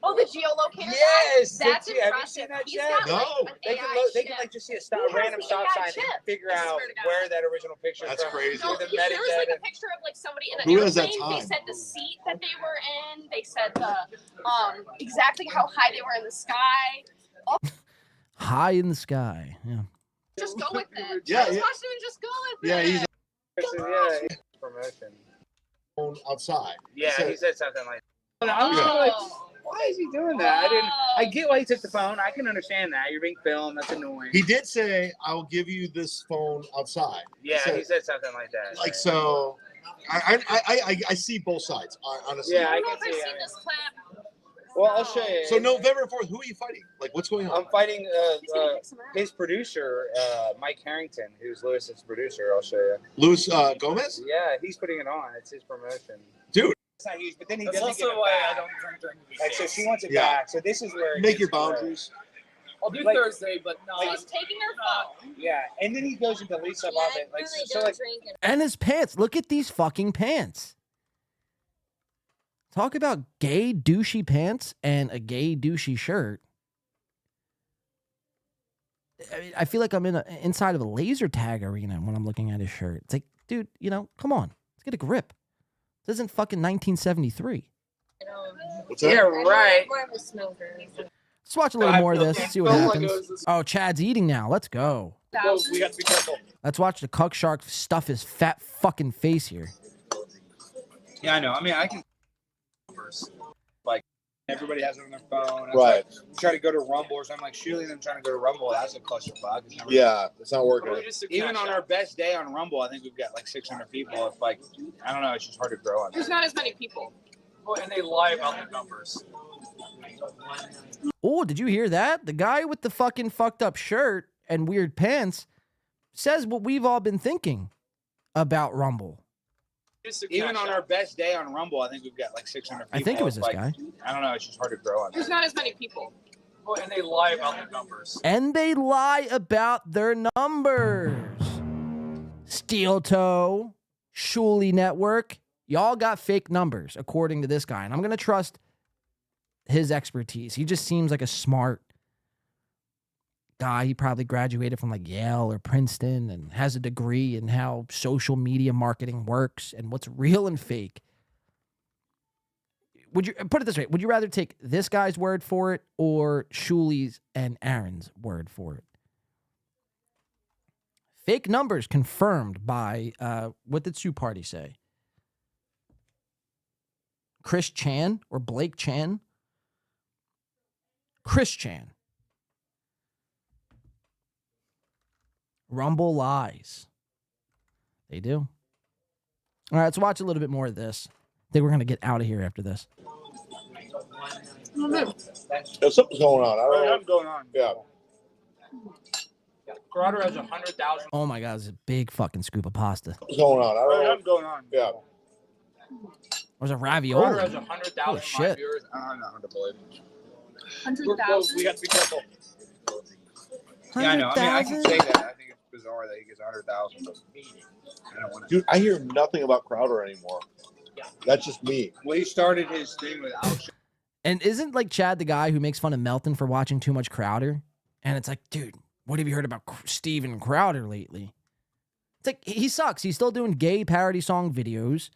Oh, the geolocator. yes, That's have you impressive. seen that He's yet? got, like, they an can AI look, they chip. can like just see a He has random the stop AI sign chip. and figure I out swear to God. where that original picture That's is from. crazy. No, The there's like metadata. a picture of like somebody in an Who has that airplane. They time? said the seat that they were in. They said the exactly how high they were in the sky. Oh, High in the sky. Yeah. just go with it. Yeah, just yeah. watch them and just go with Yeah, it. he's Yeah, promotion. outside. Yeah, So- he said something like that. I was kinda like, why is he doing that? I get why he took the phone. I can understand that. You're being filmed. That's annoying. He did say, "I will give you this phone outside." Yeah, So- he said something like that. Like so. I see both sides. Honestly. Yeah, I don't know can if I've see. seen this clip. Well, I'll show you. So November 4th, who are you fighting? Like, what's going on? I'm fighting his producer, Mike Harrington, who's Lewis's producer. I'll show you. Luis Gomez? Yeah, he's putting it on. It's his promotion. Dude. It's not huge, but then he That's doesn't give also it why back. I don't drink during the Like, so weekdays. she wants it Yeah. back. So this is where it Make your gets gross. boundaries. I'll do Like- Thursday, but not. He's taking their phone. Yeah, and then he goes and deletes stuff off it. Like, so like, And his pants. Look at these fucking pants. Talk about gay douchey pants and a gay douchey shirt. I mean, I feel like I'm inside of a laser tag arena when I'm looking at his shirt. It's like, dude, come on. Let's get a grip. This isn't fucking 1973. What's that? yeah, right. More of a smoker. Let's watch a little more of this. See what happens. Oh, Chad's eating now. Let's go. Well, we got to be careful. Let's watch the cuck shark stuff his fat fucking face here. Yeah, I know. I mean, I can. Like, everybody has it on their phone. It's Right. Like, you try to go to Rumble or something like shooting them trying to go to Rumble. That's a clusterfuck. It's never- Yeah, it's not working. Even on our best day on Rumble, I think we've got like 600 people. It's like, I don't know. It's just hard to grow on. There's not as many people. Oh, and they lie about the numbers. Oh, did you hear that? The guy with the fucking fucked up shirt and weird pants says what we've all been thinking about Rumble. Even on our best day on Rumble, I think we've got like 600 people. I think it was It's this like, guy. I don't know. It's just hard to grow on. There's not as many people. Oh, and they lie about the numbers. And they lie about their numbers. Steel Toe, Shuley Network, y'all got fake numbers, according to this guy. And I'm going to trust his expertise. He just seems like a smart guy. He probably graduated from like Yale or Princeton and has a degree in how social media marketing works and what's real and fake. Would you put it this way? Would you rather take this guy's word for it or Shuley's and Aaron's word for it? Fake numbers confirmed by, what did Sue Party say? Chris Chan or Blake Chan? Chris Chan. Rumble lies. They do. All right, let's watch a little bit more of this. I think we're going to get out of here after this. There's something's going on. I don't know. Something's going on. Yeah. Corrado has 100,000. Oh my God, this is a big fucking scoop of pasta. What's going on? I don't know. Something's going on. Yeah. There's a Corado ravioli. has 100,000 Holy live shit. viewers. I don't know how to believe it. 100,000. We got to be careful. Yeah, I know. I mean, I can say that. I think it's bizarre that he gets 100,000, but I don't want to. Dude, I hear nothing about Crowder anymore. That's just me. Well, he started his thing with Al. And isn't like Chad the guy who makes fun of Melton for watching too much Crowder? And it's like, dude, what have you heard about Steven Crowder lately? It's like, he sucks. He's still doing gay parody song videos.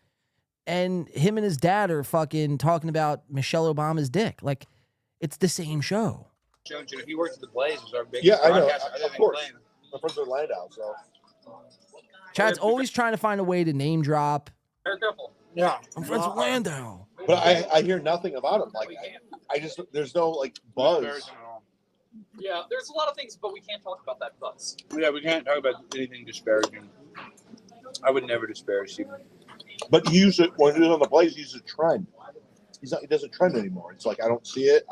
And him and his dad are fucking talking about Michelle Obama's dick. Like, it's the same show. Jones, you know, he worked at the Blaze. Was our big Yeah, I know. broadcaster other Of than course. Glenn. My friends are Landau, so. Chad's always trying to find a way to name drop. They're a couple. Yeah. I'm friends with Landau. But I hear nothing about him. Like, I just, there's no, like, buzz. Yeah, there's a lot of things, but we can't talk about that buzz. Yeah, we can't talk about anything disparaging. I would never disparage Steven. But he used it, when he was on the Blaze, he used a trend. He doesn't trend anymore. It's like, I don't see it.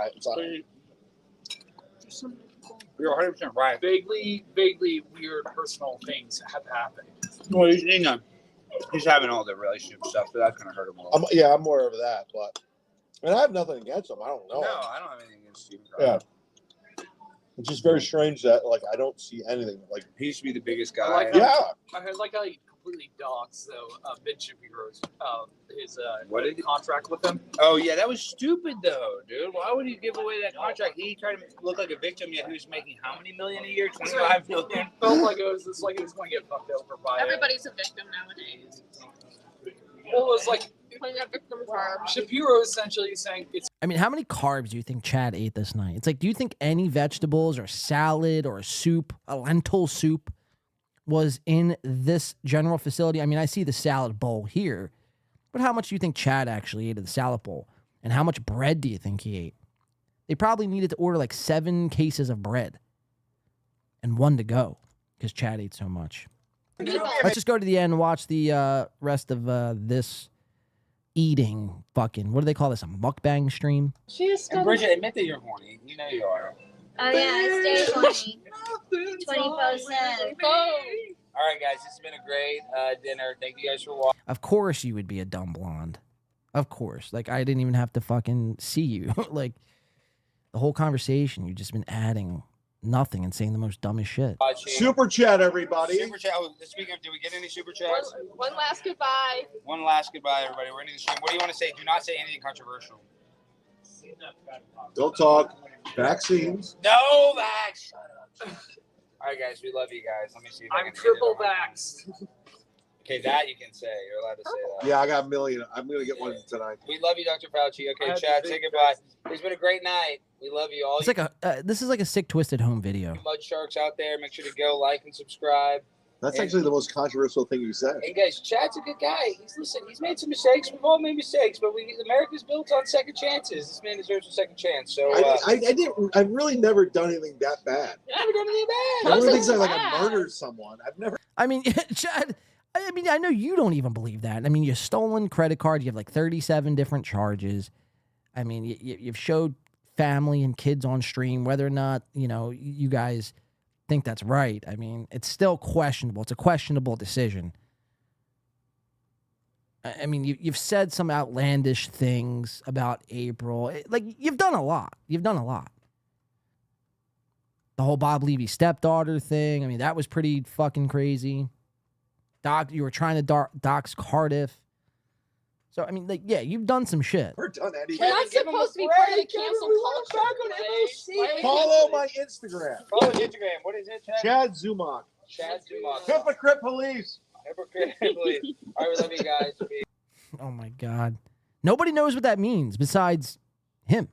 You're 100% right. Vaguely weird personal things have happened. Well, he's having all the relationship stuff, so that's going to hurt him a little. I'm more of that, but. And I have nothing against him. I don't know. No, I don't have anything against Steven. Yeah. It's just very strange that, like, I don't see anything. Like, he used to be the biggest guy. I like how he completely dogs though Ben Shapiro's his contract with him. Oh yeah, that was stupid though, dude. Why would he give away that contract? He tried to look like a victim, yet he was making how many million a year? 25 million. Felt like it was just like he was going to get fucked over by Everybody's a victim nowadays. Well, it was like Playing that victim card. Shapiro essentially saying it's. I mean, how many carbs do you think Chad ate this night? It's like, do you think any vegetables or salad or a soup, a lentil soup, was in this general facility? I mean, I see the salad bowl here, but how much do you think Chad actually ate of the salad bowl? And how much bread do you think he ate? They probably needed to order like 7 cases of bread and 1 to go because Chad ate so much. Let's just go to the end and watch the rest of this eating fucking, what do they call this, a mukbang stream? And Bridget, admit that you're horny. You know you are. Oh yeah, I stay 20. 24/7. All right, guys, this has been a great dinner. Thank you guys for watching. Of course you would be a dumb blonde. Of course. Like, I didn't even have to fucking see you. Like, the whole conversation, you've just been adding nothing and saying the most dumbest shit. Super chat, everybody. Super chat. Oh, speaking of, did we get any super chats? One last goodbye. One last goodbye, everybody. We're ending the stream. What do you want to say? Do not say anything controversial. Don't talk. Vaccines. No vax. All right, guys. We love you guys. Let me see if I I'm can hit it triple on my- vaxxed. Okay, that you can say. You're allowed to say that. Yeah, I got a million. I'm going to get one tonight. We love you, Dr. Fauci. Okay, Chad, say goodbye. It's been a great night. We love you all. It's like this is like a sick, twisted home video. You mud sharks out there, make sure to go like and subscribe. That's And- actually the most controversial thing you said. Hey guys, Chad's a good guy. He's made some mistakes. We've all made mistakes, but America's built on second chances. This man deserves a second chance. So I've really never done anything that bad. never done anything bad. The only things I I murdered someone. I've never. I mean, Chad, I mean, I know you don't even believe that. I mean, you stolen credit card. You have like 37 different charges. I mean, you've showed family and kids on stream, whether or not, you know, you guys think that's right. I mean, it's still questionable. It's a questionable decision. I mean, you've said some outlandish things about April. Like, you've done a lot. You've done a lot. The whole Bob Levy stepdaughter thing. I mean, that was pretty fucking crazy. You were trying to dox Cardiff. So, I mean, like, yeah, you've done some shit. We're done, Eddie. We're not supposed to be part of the cancel culture. Follow my Instagram. Follow Instagram. What is it, Chad? Chad Zumach. Chad Zumach. Hypocrite police. Hypocrite police. All right, we love you guys. Oh, my God. Nobody knows what that means besides him.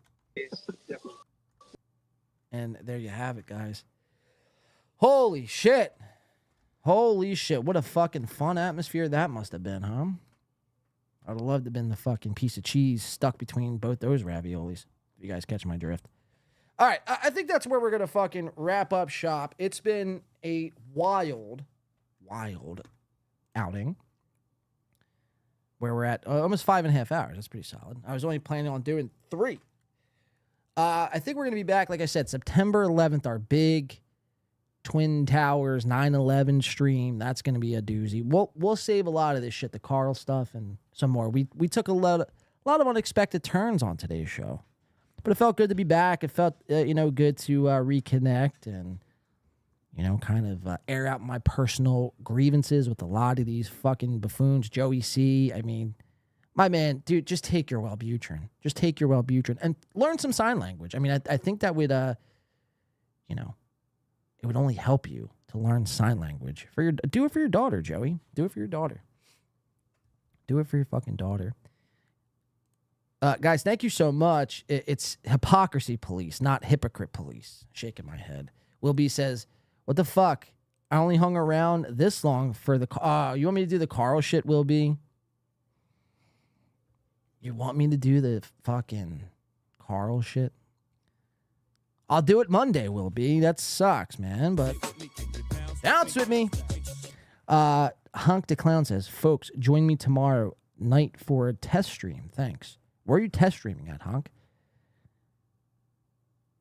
And there you have it, guys. Holy shit. Holy shit. What a fucking fun atmosphere that must have been, huh? I'd have loved to have been the fucking piece of cheese stuck between both those raviolis. If you guys catch my drift. All right. I think that's where we're going to fucking wrap up shop. It's been a wild outing. Where we're at almost 5.5 hours. That's pretty solid. I was only planning on doing 3. I think we're going to be back, like I said, September 11th, our big Twin Towers 9/11 stream. That's going to be a doozy. We'll save a lot of this shit, the Carl stuff and some more. We took a lot of unexpected turns on today's show, but it felt good to be back. It felt good to reconnect and kind of air out my personal grievances with a lot of these fucking buffoons. Joey C. I mean, My man, dude, just take your Wellbutrin. Just take your Wellbutrin and learn some sign language. I mean, I think that would, you know, it would only help you to learn sign language. Do it for your daughter, Joey. Do it for your daughter. Do it for your fucking daughter. Guys, thank you so much. It's hypocrisy police, not hypocrite police. Shaking my head. Will B says, what the fuck? I only hung around this long for the... you want me to do the Carl shit, Will B? You want me to do the fucking Carl shit? I'll do it Monday, Will B. That sucks, man, but bounce with me. Hunk the Clown says, folks, join me tomorrow night for a test stream. Thanks. Where are you test streaming at, Hunk?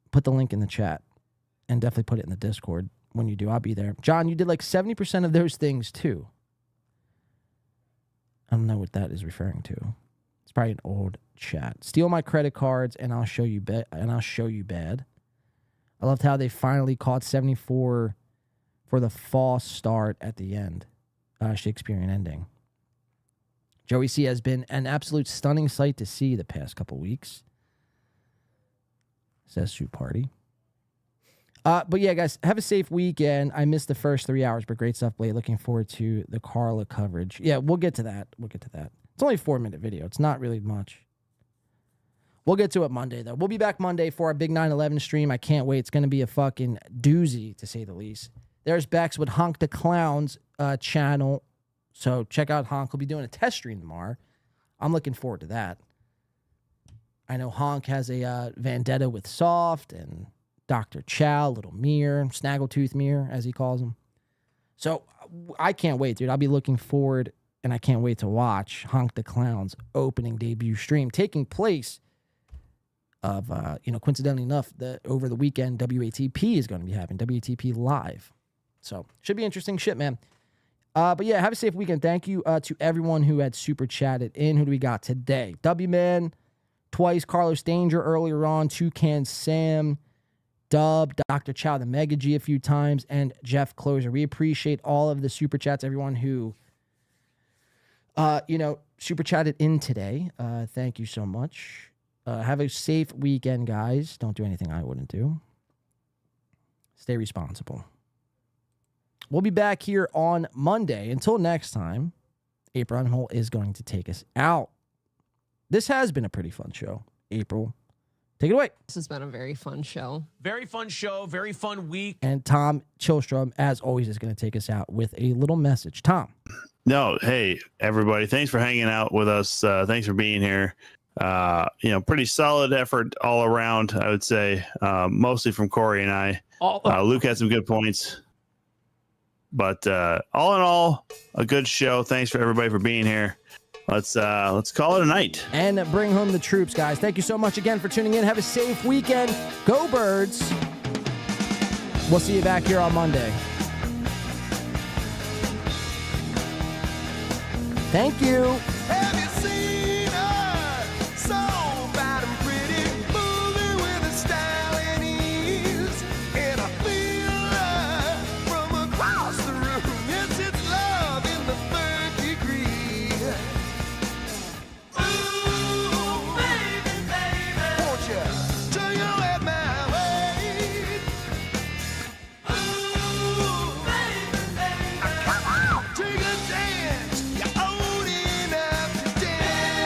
Put the link in the chat and definitely put it in the Discord. When you do, I'll be there. John, you did like 70% of those things too. I don't know what that is referring to. It's probably an old chat. Steal my credit cards and I'll show you bad. I loved how they finally caught 74 for the false start at the end. Shakespearean ending. Joey C has been an absolute stunning sight to see the past couple weeks. Says Shoot Party. But yeah, guys, have a safe weekend. I missed the first 3 hours, but great stuff, Blade. Looking forward to the Carla coverage. Yeah, we'll get to that. It's only a 4-minute video. It's not really much. We'll get to it Monday, though. We'll be back Monday for our big 9/11 stream. I can't wait. It's going to be a fucking doozy, to say the least. There's Bex with Honk the Clown's channel. So check out Honk. He'll be doing a test stream tomorrow. I'm looking forward to that. I know Honk has a vendetta with Soft and Dr. Chow, Little Mirror, Snaggletooth Mirror, as he calls him. So I can't wait, dude. I'll be looking forward, and I can't wait to watch Honk the Clown's opening debut stream taking place of, coincidentally enough, over the weekend, WATP is going to be having WATP Live. So should be interesting shit, man. But yeah, have a safe weekend. Thank you to everyone who had super chatted in. Who do we got today? W-Man, twice, Carlos Danger earlier on, Toucan Sam, Dub, Dr. Chow, the Mega G a few times, and Jeff Closer. We appreciate all of the super chats, everyone who, super chatted in today. Thank you so much. Have a safe weekend, guys. Don't do anything I wouldn't do. Stay responsible. We'll be back here on Monday. Until next time, April Unhole is going to take us out. This has been a pretty fun show. April, take it away. This has been a very fun show. Very fun show. Very fun week. And Tom Chilstrom, as always, is going to take us out with a little message. Tom. No, hey, everybody. Thanks for hanging out with us. Thanks for being here. Pretty solid effort all around, I would say, mostly from Corey and I. Luke had some good points. But all in all, a good show. Thanks for everybody for being here. Let's call it a night. And bring home the troops, guys. Thank you so much again for tuning in. Have a safe weekend. Go Birds. We'll see you back here on Monday. Thank you. Have you seen her? So bad and pretty, moving with a style and ease. And I feel her from across the room. Yes, it's love in the third degree. Ooh, baby, baby, won't you turn your head my way? Ooh, baby, baby, come on, take a dance. You're old enough to dance.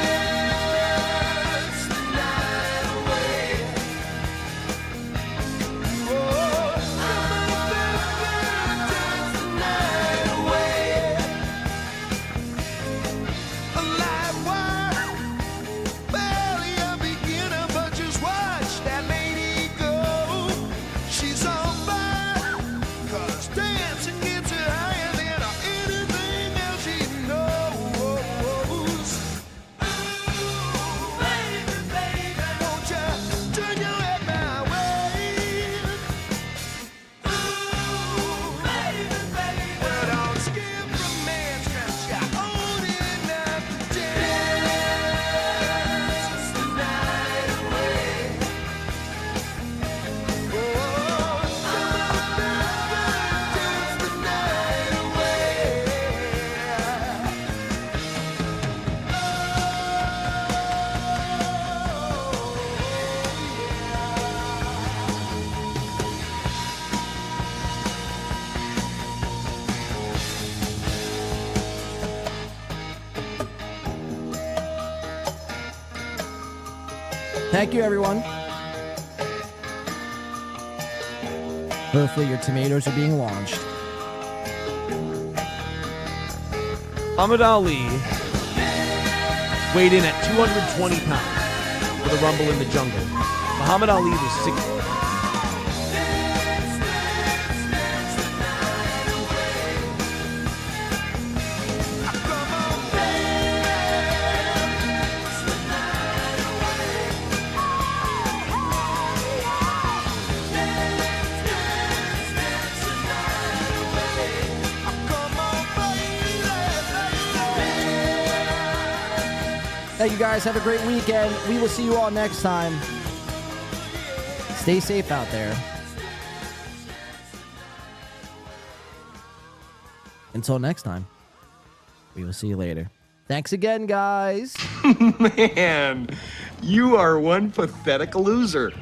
Thank you, everyone. Hopefully your tomatoes are being launched. Muhammad Ali weighed in at 220 pounds for the Rumble in the Jungle. Muhammad Ali was 60. Thank you guys. Have a great weekend. We will see you all next time. Stay safe out there. Until next time, we will see you later. Thanks again, guys. Man, you are one pathetic loser.